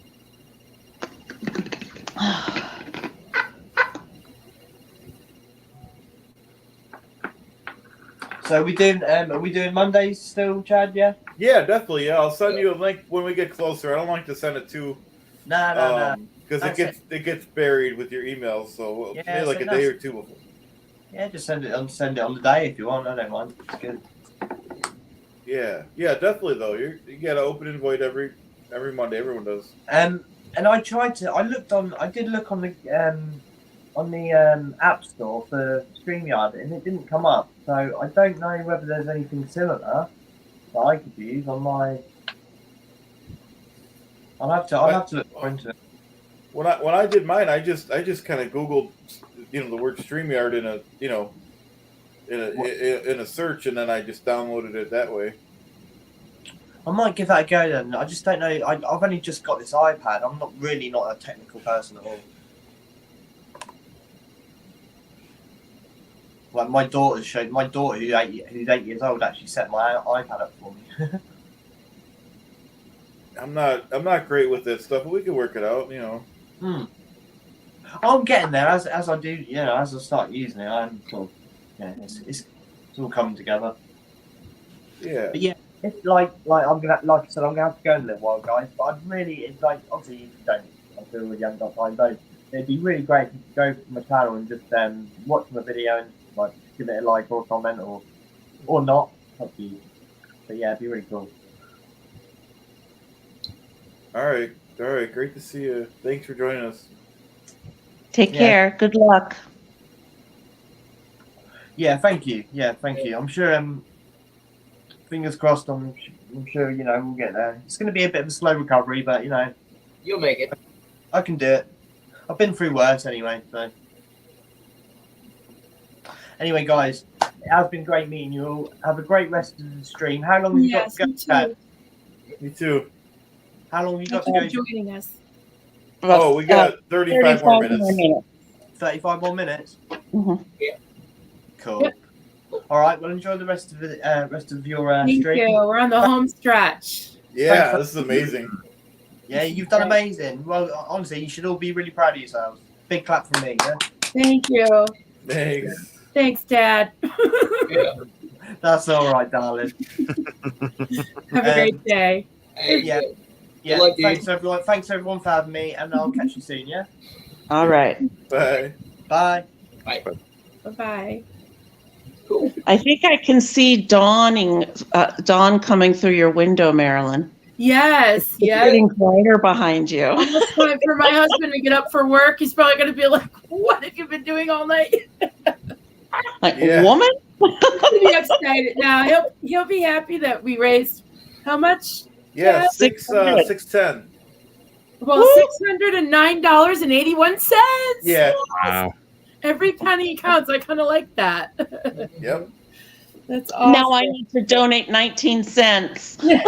So are we doing Mondays still, Chad? Yeah. Yeah, definitely. Yeah, I'll send you a link when we get closer. I don't like to send it too. No. Because it gets buried with your emails. So maybe like a day or two before. Yeah, just send it on the day if you want. I don't mind. It's good. Yeah, definitely though. You got to open invite every Monday. Everyone does. And I did look on the App Store for StreamYard, and it didn't come up. So I don't know whether there's anything similar that I could use on my. I'll have to look into it. When I did mine, I just kind of Googled, the word StreamYard in a search, and then I just downloaded it that way. I might give that a go then. I just don't know. I've only just got this iPad. I'm not a technical person at all. Like my daughter who's 8 years old actually set my iPad up for me. I'm not great with this stuff, but we can work it out. I'm getting there as I do. As I start using it, I'm sort of, it's all coming together. Yeah. But yeah, it's like I'm gonna, like I said, I'm gonna have to go in a little while, guys. But I'd really, it's like, obviously if you don't, I feel really haven't got time, don't. It'd be really great if you could go to my channel and just watch my video and like give it a like or a comment or not. Up to you. But yeah, it'd be really cool. All right. Great to see you. Thanks for joining us. Take Yeah. care. Good luck. Yeah, thank you. Yeah, thank you. I'm sure. Fingers crossed. I'm sure we'll get there. It's going to be a bit of a slow recovery, but You'll make it. I can do it. I've been through worse anyway. So anyway, guys, it has been great meeting you all. Have a great rest of the stream. How long have you got Yes, to go? me Dad? too. Me too. How long have you got Thank to you go? for joining us. Oh, we got 35 more minutes. 35 more minutes. Mhm. Yeah. Cool. Yep. All right. Well, enjoy the rest of your Thank stream. you. We're on the home stretch. Yeah, this is amazing. Yeah, you've done amazing. Well, honestly, you should all be really proud of yourselves. Big clap from me. Yeah? Thank you. Thanks. Thanks, Dad. Yeah. That's all right, darling. Have a great day. Hey, Yeah. good Yeah. luck, dude. Thanks everyone. Thanks everyone for having me, and I'll catch you soon. Yeah. All right. Bye. Bye. Bye-bye. Cool. I think I can see dawn coming through your window, Marilyn. Yes, It's yes. getting brighter behind you. Almost time for my husband to get up for work. He's probably going to be like, what have you been doing all night? Like, Yeah. woman? He'll be excited. Now, he'll be happy that we raised how much? Yeah, Yeah. 610. Well, $609.81. Yeah. Wow. Every penny counts. I kind of like that. Yep. That's awesome. Now I need to donate 19 cents. No,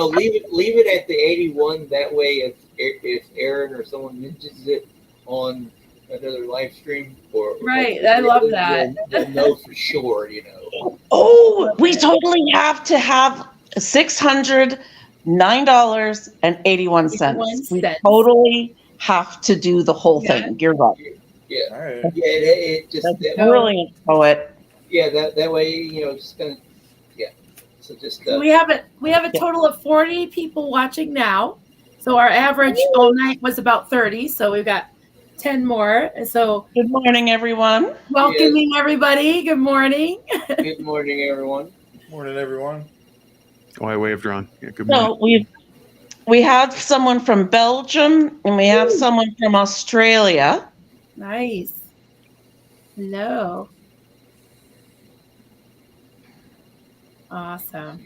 leave it at the 81. That way, if Aaron or someone mentions it on another live stream Right, I love that. You'll know for sure. Oh, we totally have to have $609.81. We totally have to do the whole thing. You're right. Yeah. All right. Yeah. It just That's brilliant, poet. yeah. That way, just gonna So just we have a total of 40 people watching now. So our average all night was about 30. So we've got 10 more. So good morning, everyone. Welcoming everybody. Good morning. Good morning, everyone. Morning, everyone. Oh, I waved wrong. Yeah, good morning. So we have someone from Belgium and we have someone from Australia. Nice. Hello. Awesome.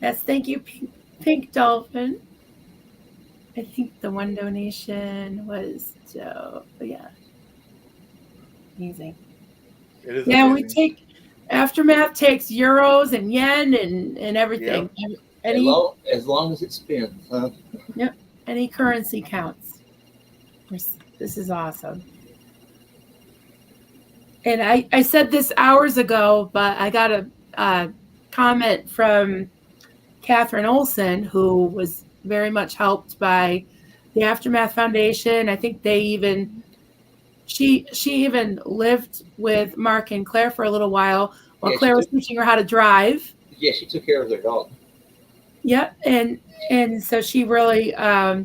Yes, thank you, Pink Dolphin. I think the one donation was Joe. Yeah. Amazing. It is Yeah, amazing. we take Aftermath takes euros and yen and everything. Yep. As long as it spins, huh? Yep. Any currency counts. This is awesome. And I said this hours ago, but I got a comment from Catherine Olson, who was very much helped by the Aftermath Foundation. I think she even lived with Mark and Claire for a little while Claire was teaching her how to drive. Yeah, she took care of their dog. Yep, and so she really got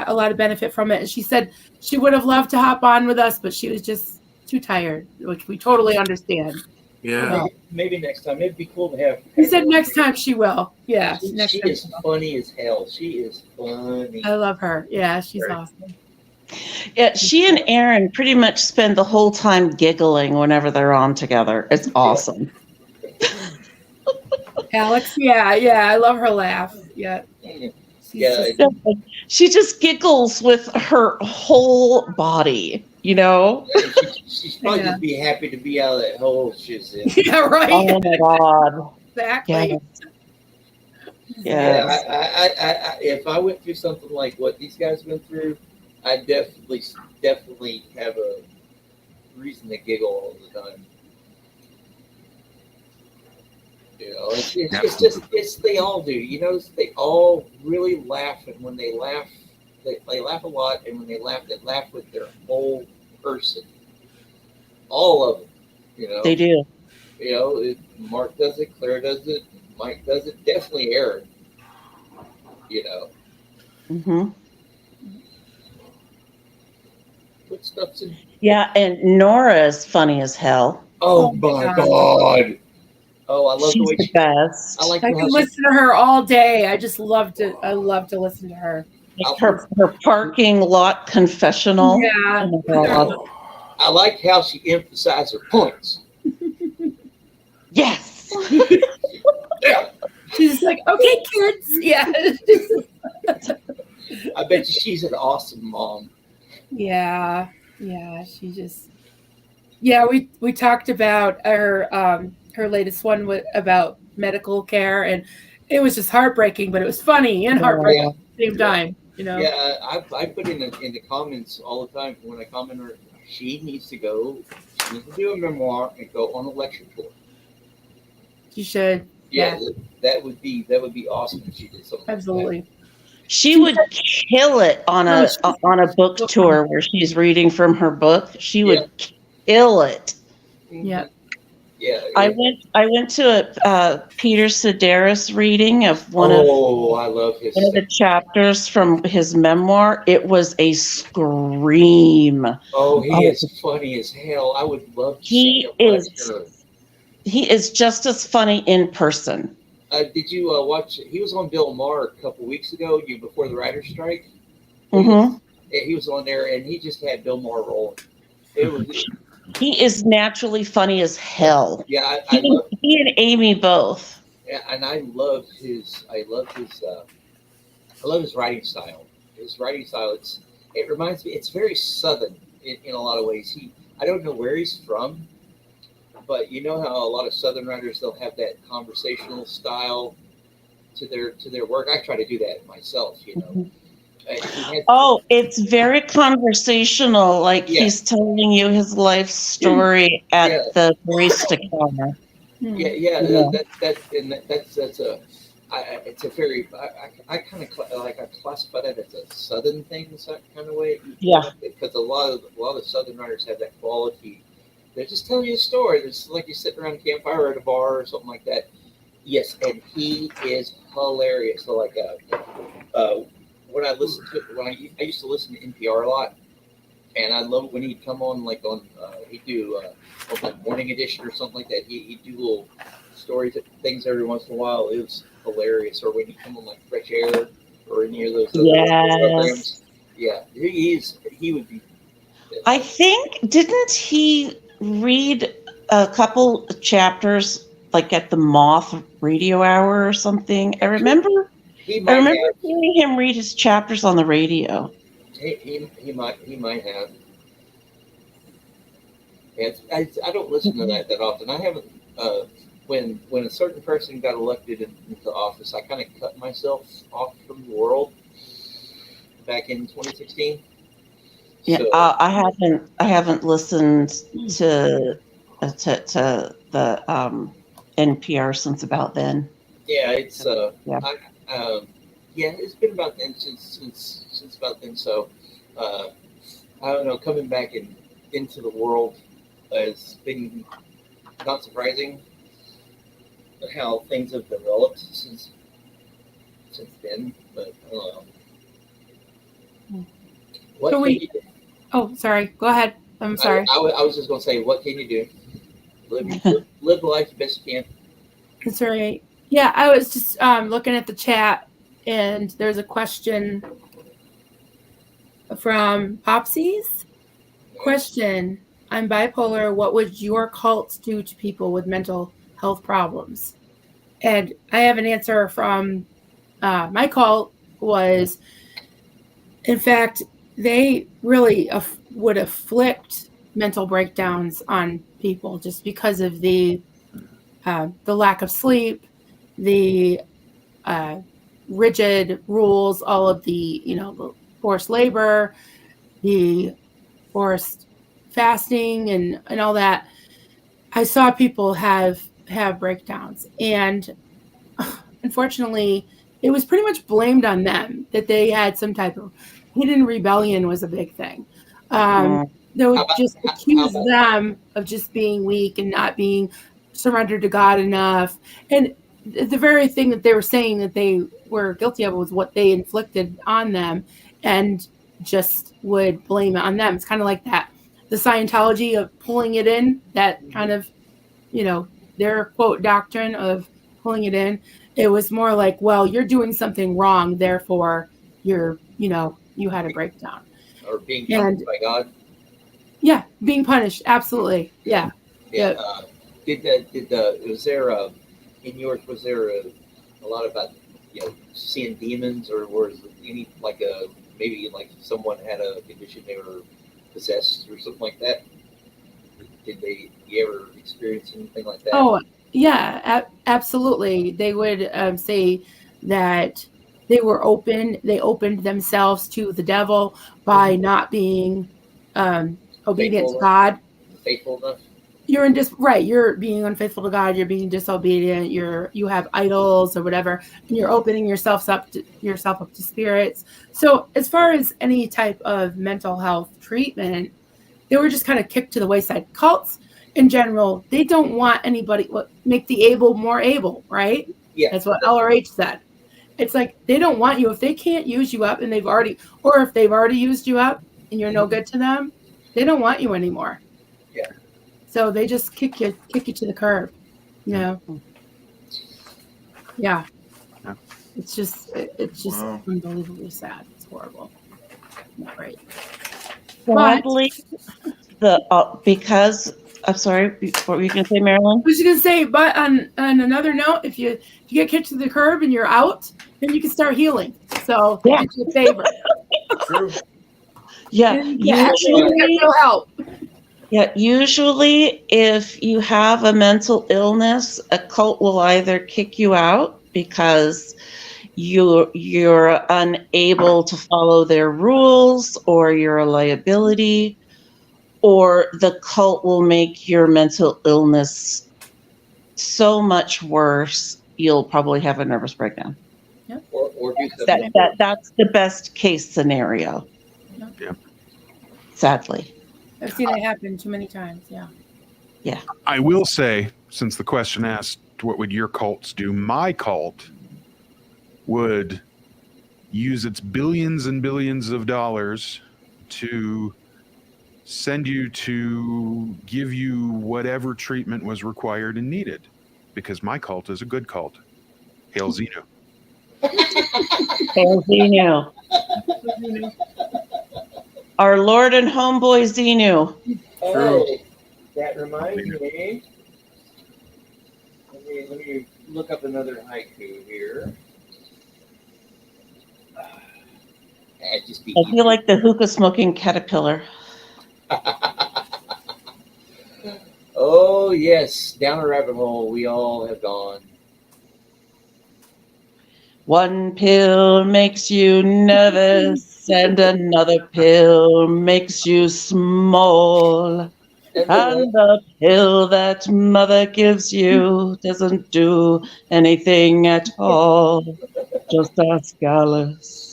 a lot of benefit from it. And she said she would have loved to hop on with us, but she was just too tired, which we totally understand. Yeah. Maybe next time. It'd be cool to have. He said next time she will. Yeah. She next time is funny as hell. She is funny. I love her. Yeah, she's awesome. Yeah, she and Aaron pretty much spend the whole time giggling whenever they're on together. It's awesome. Alex, yeah, I love her laugh. Yeah. She just giggles with her whole body, you know? She's probably just be happy to be out of that hole she's in. Yeah, right. Oh my God. Exactly. Yeah. I if I went through something like what these guys went through, I definitely have a reason to giggle all the time. You know, it's they all do. You notice they all really laugh, and when they laugh, they laugh a lot, and when they laugh with their whole person. All of them, you know. They do. You know, Mark does it, Claire does it, Mike does it, definitely Eric. You know, Hmm. put stuff in. Yeah, and Nora is funny as hell. Oh Oh my my God. God! Oh, I love the She's way the she. best. I like I how could she. listen to her all day. I just love to. I love to listen to her. Her parking lot confessional. Yeah. Oh my God. I like how she emphasized her points. Yes. Yeah, She's just like, okay, kids. Yeah. I bet you she's an awesome mom. Yeah. Yeah. She just. Yeah. We talked about her latest one about medical care, and it was just heartbreaking, but it was funny and heartbreaking Yeah, at the same time. You know. yeah. I put in the comments all the time when I comment her. She needs to go. She needs to do a memoir and go on a lecture tour. She should. Yeah, Yeah. that would be awesome if she did something like that. Absolutely. She would kill it on a book tour where she's reading from her book. She would kill it. Yeah. Yeah. I went to a Peter Sedaris reading of one of I love his the stuff. chapters from his memoir. It was a scream. Oh, he is funny as hell. I would love to see him lecture. He is just as funny in person. Did you watch? He was on Bill Maher a couple weeks ago, before the writer's strike. Mm-hmm. He was on there, and he just had Bill Maher rolling. It was. He is naturally funny as hell. Yeah, he and Amy both. Yeah, and I love his. I love his writing style. His writing style. It reminds me. It's very Southern in a lot of ways. I don't know where he's from, but you know how a lot of Southern writers, they'll have that conversational style to their work. I try to do that myself. You know. It's very conversational. Like he's telling you his life story at the barista counter. It's a very. I kind of I classify that as a Southern thing, that kind of way. Yeah. Because a lot of Southern writers have that quality. They're just telling you a story. It's like you sit around a campfire at a bar or something like that. Yes, and he is hilarious. So when I used to listen to NPR a lot, and I love when he'd come on he'd do morning edition or something like that. He'd do little stories, things every once in a while. It was hilarious. Or when he'd come on like Fresh Air or any of those other programs. Yeah, he would be. I think, didn't he read a couple chapters like at the Moth Radio Hour or something? I remember hearing him read his chapters on the radio. He might have. I don't listen to that often. I haven't. When a certain person got elected into office, I kind of cut myself off from the world back in 2016. Yeah, so, I haven't listened to the NPR since about then. Yeah, it's it's been about then since about then. So I don't know. Coming back into the world has been not surprising. How things have developed since then, but I don't know. What can you do? Oh, sorry. Go ahead. I'm sorry. I was just going to say, what can you do? Live the life the best you can. That's right. Yeah, I was just looking at the chat, and there's a question from Popsies. Question: I'm bipolar. What would your cult do to people with mental health problems? And I have an answer from my cult was, in fact, they really would afflict mental breakdowns on people just because of the lack of sleep, the rigid rules, all of the the forced labor, the forced fasting, and all that. I saw people have breakdowns, and unfortunately, it was pretty much blamed on them that they had some type of hidden rebellion was a big thing. They would just accuse them of just being weak and not being surrendered to God enough. And the very thing that they were saying that they were guilty of was what they inflicted on them, and just would blame it on them. It's kind of like that, the Scientology of pulling it in, that kind of, their quote doctrine of pulling it in. It was more like, well, you're doing something wrong, therefore you had a breakdown. Or being punished by God. Yeah, being punished. Absolutely. Yeah. Yeah. Was there in yours, was there a lot about seeing demons, or was it any maybe like someone had a condition they were possessed or something like that? Did you ever experience anything like that? Oh yeah, absolutely. They would say that they opened themselves to the devil by not being obedient to God. Faithful enough. You're being unfaithful to God, you're being disobedient, you have idols or whatever, and you're opening yourself up to spirits. So as far as any type of mental health treatment, they were just kind of kicked to the wayside. Cults in general, they don't want anybody, make the able more able, right? Yeah. That's what LRH said. It's like, they don't want you. If they can't use you up, and if they've already used you up and you're no good to them, they don't want you anymore. Yeah. So they just kick you to the curb, Yeah. It's just Wow. unbelievably sad. It's horrible. Not right. Sadly, because I'm sorry, what were you going to say, Marilyn? I was going to say, but on another note, if you get kicked to the curb and you're out, then you can start healing. So Yeah. it's a favor. True. Yeah, Usually, no help. Yeah, usually if you have a mental illness, a cult will either kick you out because you're unable to follow their rules, or you're a liability, or the cult will make your mental illness so much worse you'll probably have a nervous breakdown. Yep. Or do something. That's the best case scenario. Yep. Sadly. I've seen it happen too many times. Yeah. Yeah. I will say, since the question asked, what would your cults do? My cult would use its billions and billions of dollars to send you to give you whatever treatment was required and needed, because my cult is a good cult. Hail Xenu. Hail Xenu. Our Lord and homeboy Xenu. Oh, that reminds me. Let me look up another haiku here. I feel like the hookah smoking caterpillar. Oh yes, down a rabbit hole we all have gone. One pill makes you nervous, and another pill makes you small. And the pill that mother gives you doesn't do anything at all. Just ask Alice.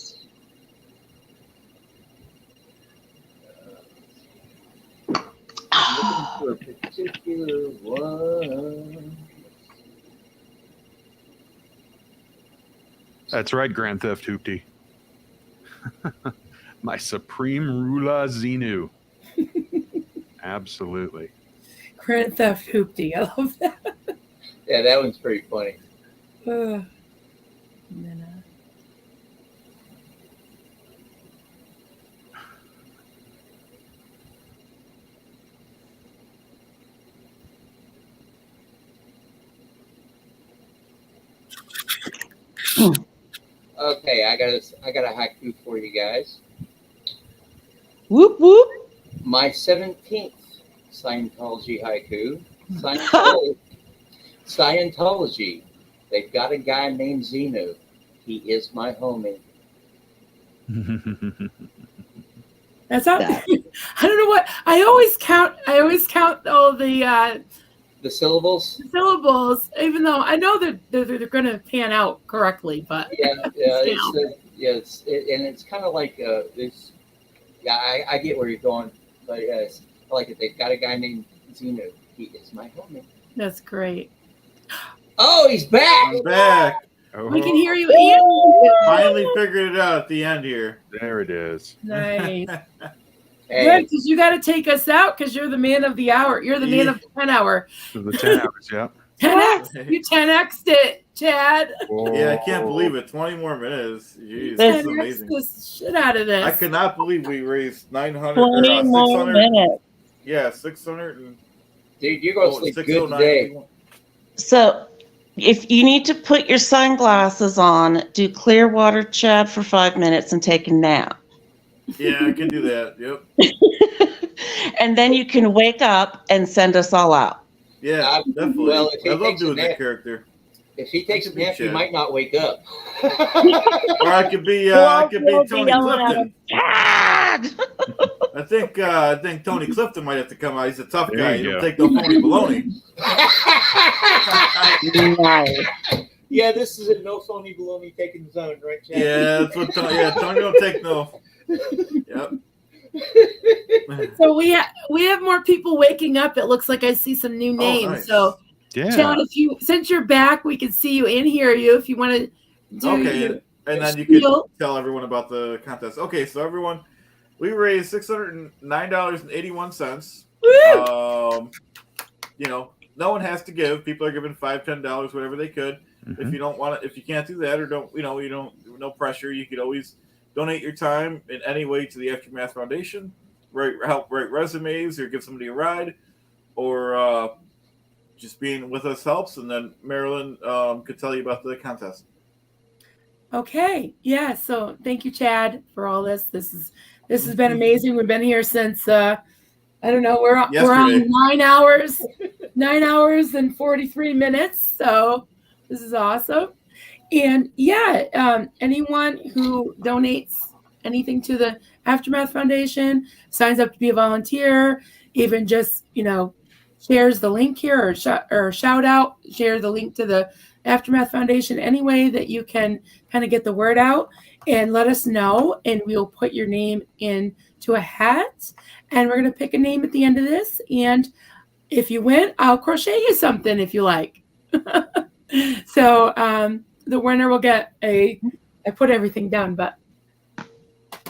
For a particular one. That's right, Grand Theft Hoopty. My supreme ruler Xenu. Absolutely. Grand Theft Hoopty. I love that. Yeah, that one's pretty funny. And then, Okay, I got a haiku for you guys. Whoop whoop. My 17th Scientology haiku. Scientology. They've got a guy named Xenu. He is my homie. That's not. I don't know what. I always count all the syllables. Even though I know that they're going to pan out correctly, but and it's kind of like this. Yeah, I get where you're going, but I like it. They've got a guy named Xenu. He is my homie. That's great. Oh, he's back. I'm back. Oh, We can hear you and Finally figured it out at the end here. there it is. nice. Hey, Good, because you got to take us out because you're the man of the hour. You're the man of the 10 hour. So the 10 hours, yeah. 10x. You 10x'd it, Chad. Yeah, I can't believe it. 20 more minutes. Jeez, This- this is 10x amazing. the shit out of this. I could not believe we raised 900 20 or more 600. minutes. Yeah, 600 and dude, you're gonna sleep good 609. today. So if you need to put your sunglasses on, do Clearwater Chad for 5 minutes and take a nap. Yeah, I can do that. Yep. And then you can wake up and send us all out. Yeah, definitely. Well, if he I love takes a doing that nap- character. If he takes a could be nap, he Chad. might not wake up. Or I could be Tony Clifton. Chad! I think Tony Clifton might have to come out. He's a tough There guy. you He don't go. take no phony baloney. Nice. Yeah, this is a no phony baloney taking zone, right, Chad? Yeah, that's what Tony don't take no. Yep. So we have more people waking up. It looks like I see some new names. nice. So Yeah. Chad, since you're back, we can see you and hear you. If you want to do Okay, your and then you can spiel. tell everyone about the contest. Okay, so everyone, we raised $609.81. Woo! No one has to give. People are giving $5, $10, whatever they could. If you don't want to, if you can't do that, or no pressure, you could always donate your time in any way to the Aftermath Foundation. Help write resumes, or give somebody a ride, or just being with us helps. And then Marilyn could tell you about the contest. Okay. Yeah. So thank you, Chad, for all this. This has been amazing. We've been here since I don't know. We're on Yesterday. 9 hours and 43 minutes. So this is awesome. And yeah, anyone who donates anything to the Aftermath Foundation, signs up to be a volunteer, even just shares the link here or shout out, share the link to the Aftermath Foundation, any way that you can kind of get the word out, and let us know, and we'll put your name into a hat, and we're going to pick a name at the end of this, and if you win, I'll crochet you something if you like. So the winner will get I put everything down, but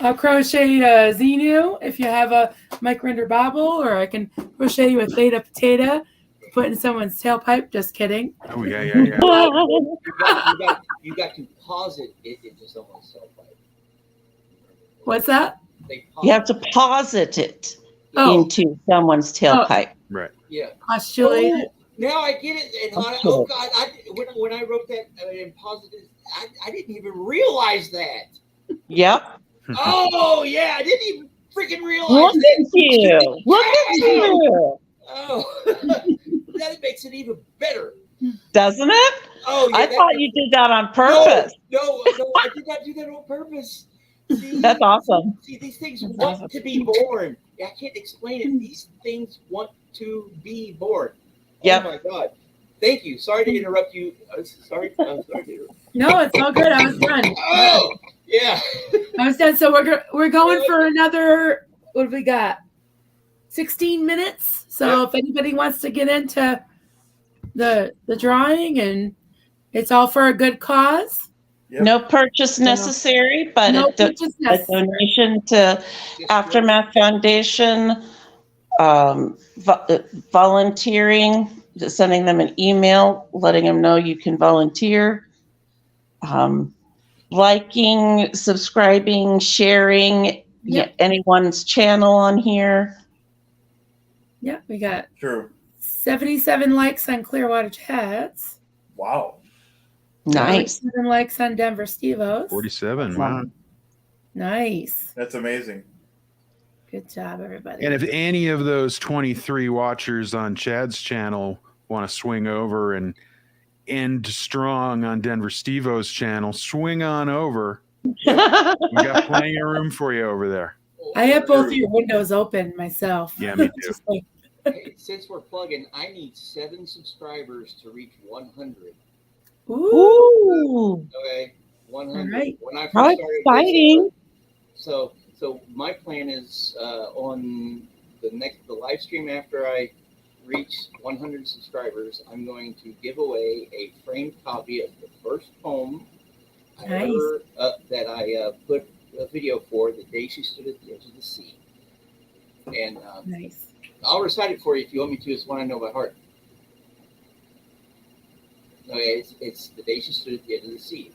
I'll crochet Xenu if you have a Mike Render bobble, or I can crochet you a Theta Potato, put in someone's tailpipe. Just kidding. Oh, yeah. You got to posit it into someone's cell phone. What's that? You have to posit it into someone's tailpipe. Right. Yeah. Postulate it. Now I get it. And when I wrote that in positive, I didn't even realize that. Yep. Oh yeah, I didn't even freaking realize Look that. at you. Look at you. Oh, that makes it even better. Doesn't it? Oh, yeah, I thought you did that on purpose. No, I did not do that on purpose. See, That's awesome. See, these things want to be born. I can't explain it. These things want to be born. Yep. Oh my God. Thank you. Sorry to interrupt you. I'm sorry to interrupt. No, it's all good. I was done. Oh, yeah. I was done. So we're going for another. What have we got? 16 minutes. So if anybody wants to get into the drawing, and it's all for a good cause. Yep. No purchase necessary, but No a purchase necessary. donation to Aftermath Foundation, volunteering, just sending them an email, letting them know you can volunteer, liking, subscribing, sharing anyone's channel on here. Yeah, we got True. 77 likes on Clearwater Chats. Wow. Nice. 47 likes on Denver Stevos. 47. Wow. Nice. That's amazing. Good job, everybody. And if any of those 23 watchers on Chad's channel want to swing over and end strong on Denver Stevo's channel, swing on over. We got plenty of room for you over there. I have both of your windows open myself. Yeah, me too. Just like, Hey, since we're plugging, I need 7 subscribers to reach 100. ooh. Okay, 100. All right. When I first How started exciting. this, so my plan is on the live stream after I reach 100 subscribers, I'm going to give away a framed copy of the first poem Nice. that I put a video for, The Day She Stood at the Edge of the Sea. And Nice. I'll recite it for you if you want me to. It's one I know by heart. Okay, it's The Day She Stood at the Edge of the Sea.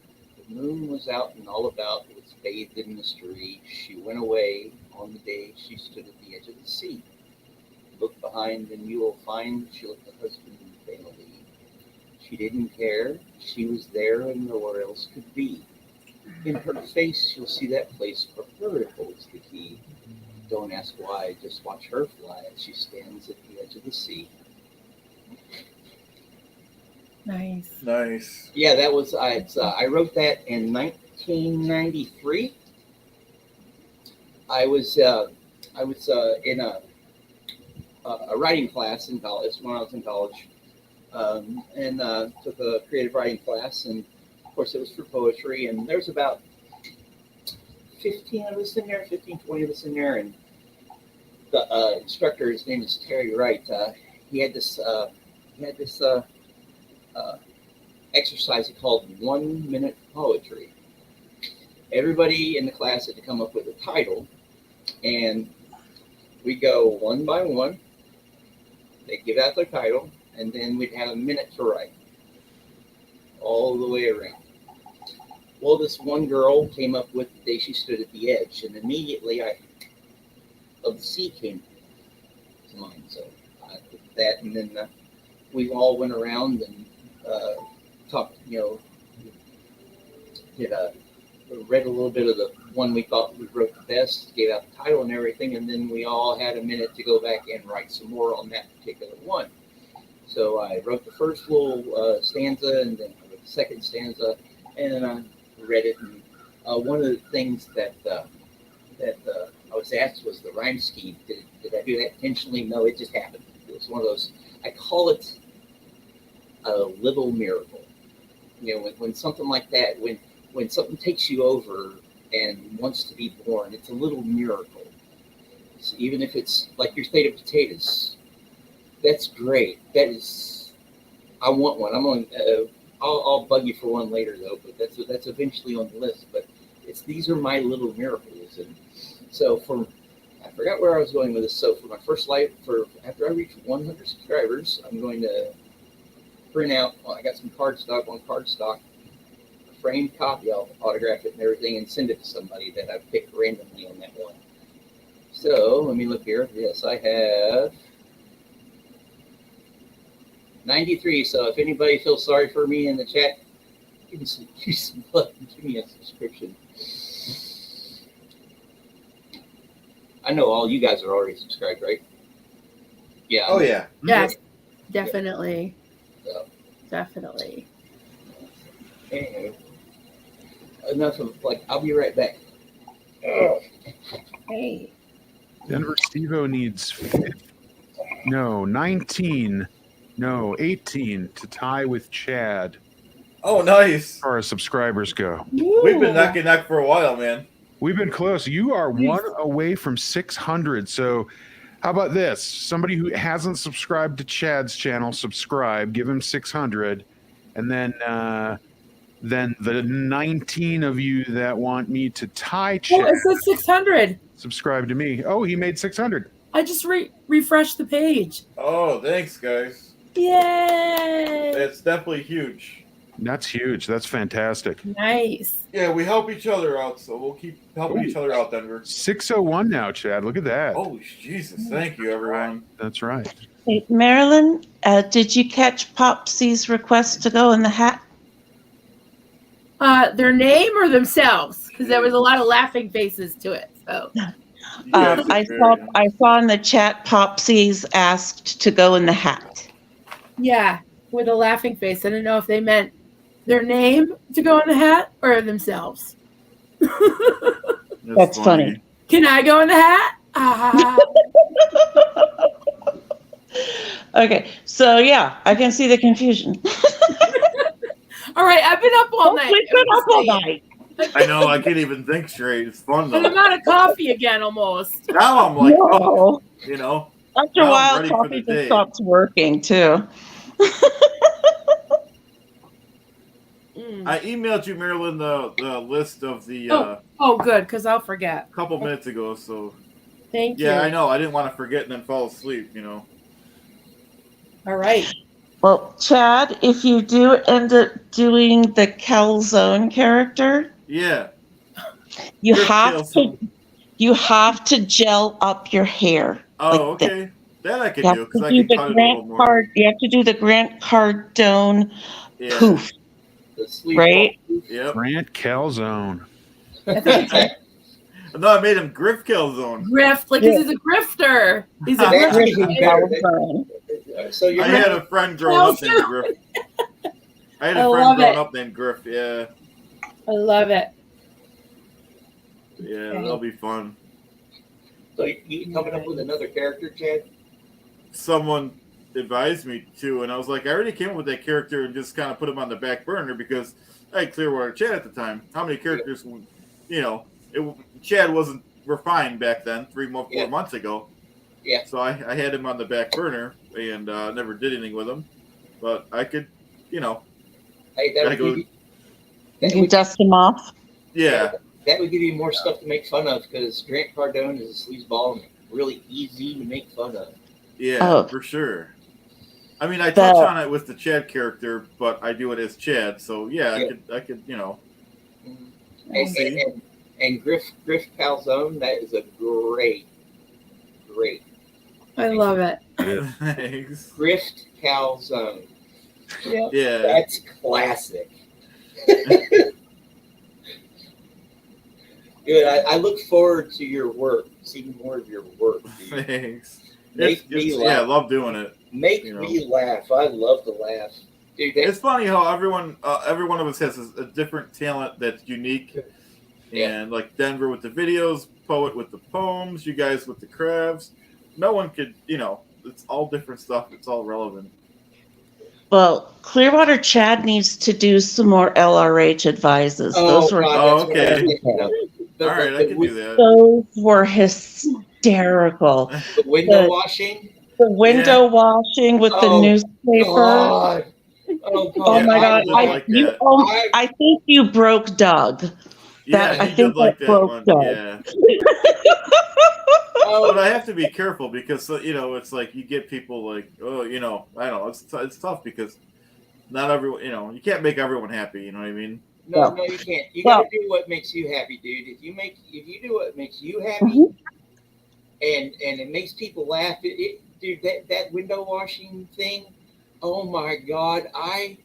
The moon was out and all about, was bathed in mystery. She went away on the day she stood at the edge of the sea. Look behind and you will find she looked her husband in family. She didn't care. She was there and nowhere else could be. In her face, you'll see that place for her holds the key. Don't ask why, just watch her fly as she stands at the edge of the sea. Nice. Nice. Yeah, that was I wrote that in 1993. I was in a writing class in college when I was in college, and took a creative writing class, and of course it was for poetry. And there was about 15 of us in there, 15, 20 of us in there, and the instructor, his name is Terry Wright. He had this exercise called 1 minute poetry. Everybody in the class had to come up with a title, and we go one by one. They give out their title, and then we'd have a minute to write all the way around. Well, this one girl came up with The Day She Stood at the Edge, and immediately of the sea came to mind. So I put that, and then we all went around and talked, read a little bit of the one we thought we wrote the best, gave out the title and everything, and then we all had a minute to go back and write some more on that particular one. So I wrote the first little stanza, and then I wrote the second stanza, and then I read it. And one of the things that I was asked was the rhyme scheme. Did I do that intentionally? No, it just happened. It was one of those. I call it a little miracle. When something like that, when something takes you over and wants to be born, it's a little miracle. So even if it's like your state of potatoes, that's great. That is, I want one. I'm on. I'll bug you for one later though, but that's eventually on the list. But these are my little miracles, and so I forgot where I was going with this. So for my first life, after I reach 100 subscribers, I'm going to print out. Well, I got some cardstock, a framed copy. I'll autograph it and everything, and send it to somebody that I picked randomly on that one. So let me look here. Yes, I have 93. So if anybody feels sorry for me in the chat, give me some blood and give me a subscription. I know all you guys are already subscribed, right? Yeah. Oh yeah. Yes, definitely. So, Definitely. anyway, enough of I'll be right back. Hey. Denver Steve-O needs 19, 18 to tie with Chad Oh, nice. as far as subscribers go. We've been neck and neck for a while, man. We've been close. You are one away from 600. So how about this? Somebody who hasn't subscribed to Chad's channel, subscribe, give him 600. And then the 19 of you that want me to tie Chad, Oh, it says 600. subscribe to me. Oh, he made 600. I just refreshed the page. Oh, thanks, guys. Yay! It's definitely huge. That's huge. That's fantastic. Nice. Yeah, we help each other out, so we'll keep helping each other out, Denver. 601 now, Chad. Look at that. Oh, Jesus. Thank you, everyone. That's right. Hey, Marilyn, did you catch Popsy's request to go in the hat? Their name or themselves? Because there was a lot of laughing faces to it. So I saw in the chat Popsy's asked to go in the hat. yeah, with a laughing face. I didn't know if they meant their name to go in the hat or themselves. That's funny. Can I go in the hat? Okay, so yeah, I can see the confusion. All right, I've been up all night. We've been up all night. I know, I can't even think straight. It's fun, And I'm though. out of coffee again almost. Now I'm like, No. After a Now I'm while, ready for coffee the just day. stops working too. I emailed you, Marilyn, the list of the Oh, good, because I'll forget. couple minutes ago. So Thank yeah, you. I know. I didn't want to forget and then fall asleep. You know. All right. Well, Chad, if you do end up doing the calzone character, Yeah. you Griff have Calzone. to gel up your hair. Oh, like this. okay. That I could You have do to because I do can the cut it a Grant little more. You have to do the Grant Cardone Yeah. poof, The sleeve right? Yep. Grant Calzone. I think it's No, I made him Griff Calzone. grift, like 'cause he's a grifter. He's a That's That's grifter. even better. So you're I had a friend growing up named Griff. I had I a friend love growing it. up named Griff. Yeah. I love it. Yeah, that'll be fun. So you coming up with another character, Chad? Someone advised me to, and I was like, I already came up with that character and just kind of put him on the back burner because I had Clearwater Chad at the time. How many characters, you know, Chad wasn't refined back then, 4 months ago. Yeah. So I had him on the back burner and never did anything with him. But I could, you know. Hey, Gotta go. You can dust him off. Yeah. That would give you more stuff to make fun of because Grant Cardone is a sleazeball and really easy to make fun of. Yeah, for sure. I mean, I touch on it with the Chad character, but I do it as Chad. So yeah, I could, you know. And Griff Calzone, that is a great. I love it. Thanks. Grift Calzone. Yeah. That's classic. Good. I look forward to your work, seeing more of your work. Dude. Thanks. Make me laugh. Yeah, I love doing it. Make me laugh. I love to laugh. Dude, it's funny how every one of us has a different talent that's unique. And like Denver with the videos, Poet with the poems, you guys with the crafts. No one could, you know, it's all different stuff. It's all relevant. Well, Clearwater Chad needs to do some more LRH advices. Those were okay. All right, I can do that. Those were hysterical. The window washing. The window washing with the newspaper. God. Oh my God! I think you broke Doug. Yeah, I think like that broke one. Doug. Yeah. But I have to be careful because you know it's like you get people like you know I don't know it's tough because not everyone you know you can't make everyone happy, you know what I mean? No, you can't. You gotta do what makes you happy, dude. If you do what makes you happy, and it makes people laugh, dude, that window washing thing. Oh my God, I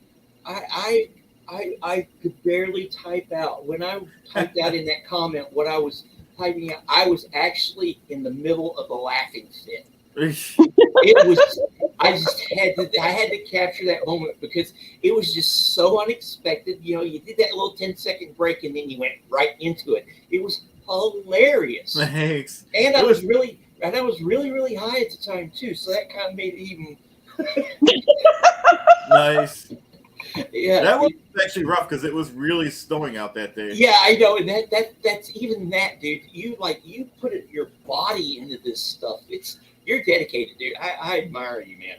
could barely type out when I typed out in that comment what I was typing out. I was actually in the middle of a laughing fit. It was. I had to capture that moment because it was just so unexpected. You know, you did that little 10-second break and then you went right into it. It was hilarious. Thanks. And I was really high at the time too, so that kind of made it even nice. Yeah, that was actually rough because it was really snowing out that day. Yeah, I know, and that's even that, dude. You put your body into this stuff. You're dedicated, dude. I admire you, man.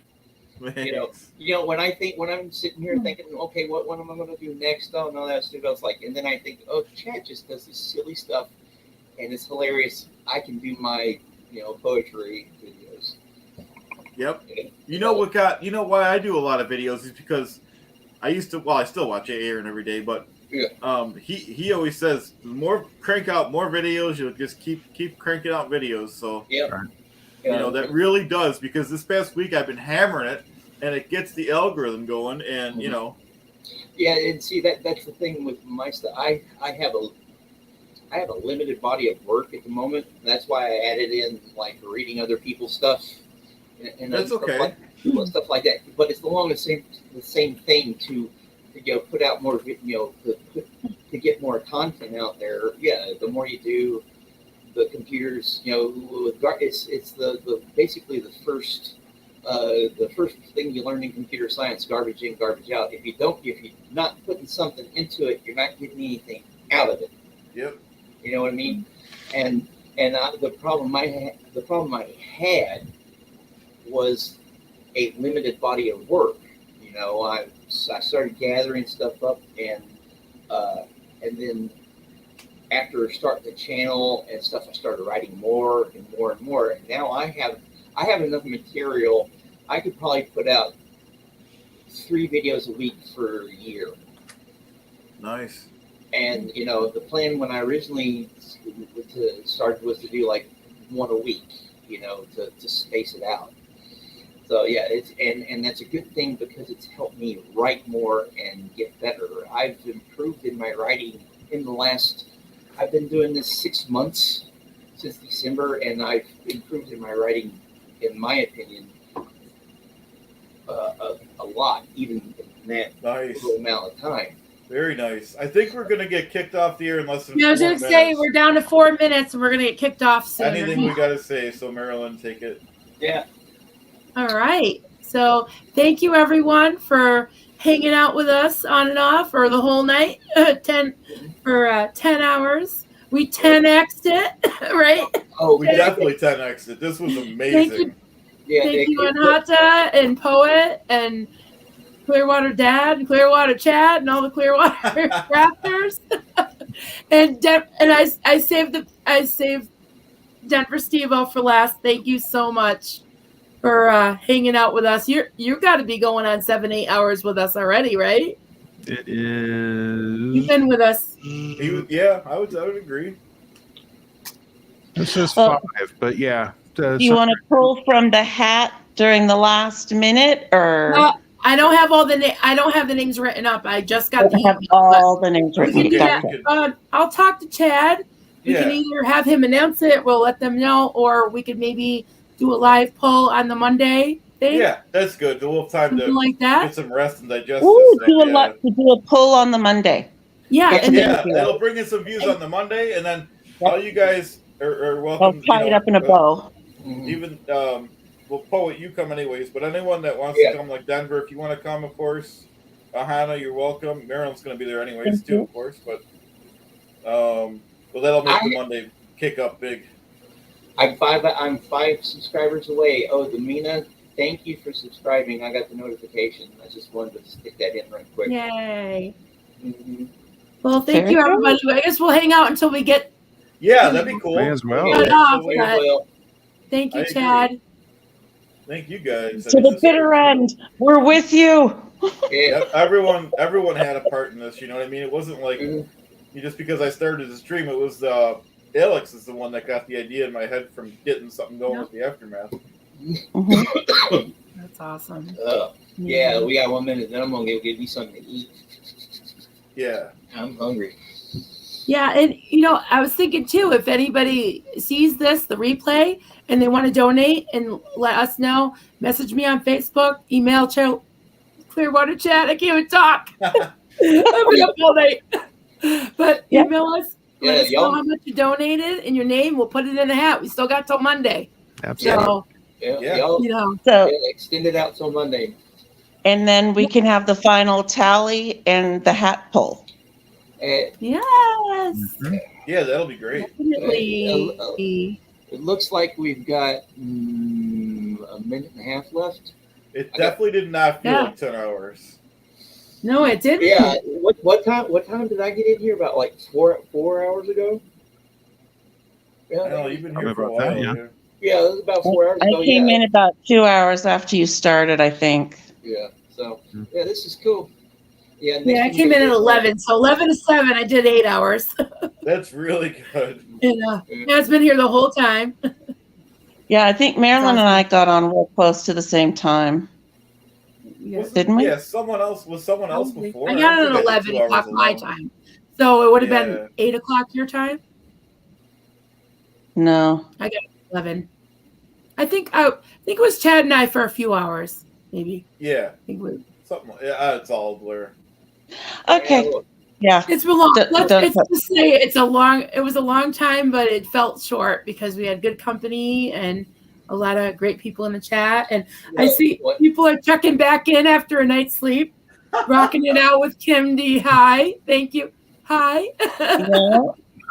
Thanks. You know, when I'm sitting here thinking, okay, what am I going to do next? Oh no, that's stupid. I was like, and then I think, oh, Chad just does this silly stuff, and it's hilarious. I can do my, poetry videos. Yep. You know why I do a lot of videos is because I still watch Aaron every day, but he always says crank out more videos, you'll just keep cranking out videos. So that really does, because this past week I've been hammering it and it gets the algorithm going, and Yeah, and see that's the thing with my stuff. I have a limited body of work at the moment. That's why I added in like reading other people's stuff. And that's okay. Stuff like that, but it's along the same thing to put out more, to get more content out there. Yeah, the more you do, the computers, it's the basically the first thing you learn in computer science: garbage in, garbage out. If you're not putting something into it, you're not getting anything out of it. Yep. You know what I mean? And the problem I had was a limited body of work. You know, I started gathering stuff up, and then after starting the channel and stuff, I started writing more and more and more. And now I have enough material. I could probably put out 3 videos a week for a year. Nice. And you know, the plan when I originally started was to do like 1 a week. You know, to space it out. So yeah, it's and that's a good thing because it's helped me write more and get better. I've improved in my writing in the last. I've been doing this 6 months since December, and I've improved in my writing, in my opinion, a lot, even in that little amount of time. Very nice. I think we're gonna get kicked off the air in less than. Yeah, I was 4 gonna minutes. say we're down to 4 minutes, and we're gonna get kicked off soon. Anything we gotta say, so Marilyn, take it. Yeah. All right. So thank you everyone for hanging out with us on and off for the whole night, 10 hours. We 10x'd it, right? Oh, we definitely 10x'd it. This was amazing. Thank you, Anhata and Poet and Clearwater Dad and Clearwater Chad and all the Clearwater crafters. and I saved Denver Steve-O for last. Thank you so much for hanging out with us. You got to be going on 7-8 hours with us already, right? It is. You've been with us. Yeah, I would agree. This is 5, but yeah. Do you want to pull from the hat during the last minute, or? I don't have I don't have the names written up. I just got the have all the names written up. I'll talk to Chad. We can either have him announce it. We'll let them know, or we could maybe do a live poll on the Monday thing. Yeah, that's good. We'll have time to like that. get some rest and digest Ooh, this. do a poll on the Monday. Yeah, that'll bring in some views on the Monday, and then all you guys are welcome. I'll tie it up in a bow. Even well, Poet, you come anyways, but anyone that wants to come, like Denver, if you want to come, of course. Hannah, you're welcome. Marilyn's going to be there anyways too, of course. But well, that'll make the Monday kick up big. I'm 5 subscribers away. Oh, Damina, thank you for subscribing. I got the notification. I just wanted to stick that in right quick. Yay. Mm-hmm. Well, thank you, everybody. I guess we'll hang out until we get. Yeah, that'd be cool. May as well. Thank you, Chad. Thank you guys. To the bitter end. We're with you. Yeah, everyone had a part in this. You know what I mean? It wasn't like just because I started the stream. It was Alex is the one that got the idea in my head from getting something going with the aftermath. That's awesome. Yeah, we got 1 minute. Then I'm gonna go get me something to eat. Yeah, I'm hungry. Yeah, and I was thinking too, if anybody sees this, the replay, and they want to donate and let us know, message me on Facebook, email Clearwater Chat. I can't even talk. I've been up all night. But email us, let us know how much you donated and your name. We'll put it in a hat. We still got till Monday. Absolutely. So, extend it out till Monday. And then we can have the final tally and the hat pull. Yes. Mm-hmm. Yeah, that'll be great. Definitely. It looks like we've got a minute and a half left. It definitely did not feel like 10 hours. No, it didn't. Yeah. What time did I get in here? About like 4 hours ago? Yeah, no, you've been here for a while. Yeah, it was about 4 hours ago. I came in about 2 hours after you started, I think. Yeah. So this is cool. Yeah, I came in at 11, so 11 to 7, I did 8 hours. That's really good. It's been here the whole time. Yeah, I think Marilyn and I got on real close to the same time. Didn't we? Yeah, someone else before. I got it at 11 o'clock my time. So it would have been 8 o'clock your time? No. I got it at 11. I think it was Chad and I for a few hours, maybe. Yeah. I think something. Yeah, it's all a blur. Okay. Yeah. It's been long. Let's just say it was a long time, but it felt short because we had good company and a lot of great people in the chat. And I see people are checking back in after a night's sleep, rocking it out with Kim D. Hi. Thank you. Hi.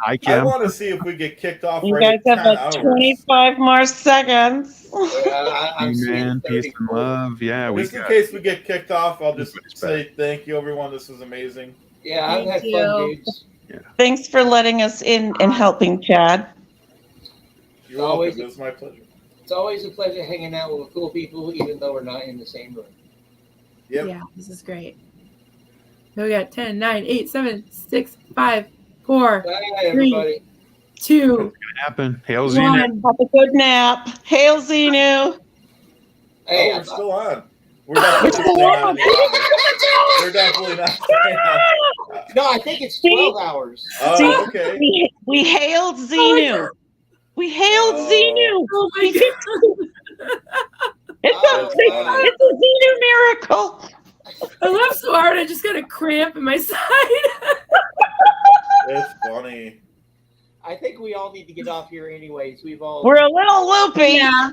Hi, I Kim. want to see if we get kicked off You right guys at have 10 like hours. 25 more seconds. I'm seeing Amen. Peace 30. and love. Yeah, we Just in got case we get kicked off, I'll just Everybody's say thank you, everyone. This was amazing. Yeah, I've Thank had fun, you. dudes. Thanks for letting us in and helping, Chad. You're welcome. It was my pleasure. It's always a pleasure hanging out with cool people, even though we're not in the same room. Yep. Yeah, this is great. So we got 10, 9, 8, 7, 6, 5, 4, Bye, everybody. 2, happen. Hail Xenu. 1. Have a good nap. Hail Xenu. Hey, Oh, we're still on. We're We're definitely still not on. staying on any longer. We're definitely not staying on. No, I think it's 12 hours. Oh, okay. We hailed Xenu. We hailed Xenu. Oh my He did god. It's Oh, a, wow. it's a Xenu miracle. I laughed so hard I just got a cramp in my side. That's funny. I think we all need to get off here anyways. We've all. We're a little loopy. Yeah.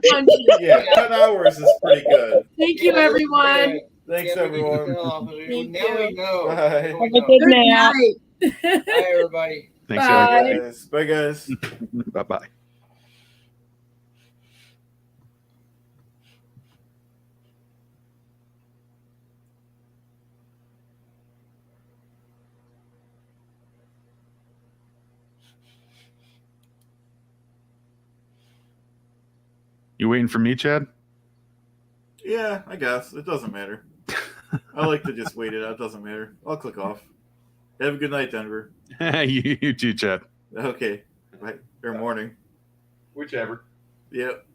Yeah, 10 hours is pretty good. Thank you, everyone. Thanks, Yeah, we need to everyone. get off of here. Thank Now we you. know. Bye. Now we Have a know. good Good nap. night. Bye, everybody. Thanks, Bye. everybody. Guys. Bye, guys. Bye bye. You waiting for me, Chad? Yeah, I guess. It doesn't matter. I like to just wait it out. It doesn't matter. I'll click off. Have a good night, Denver. you too, Chad. Okay. Bye. Or morning. Whichever. Yep.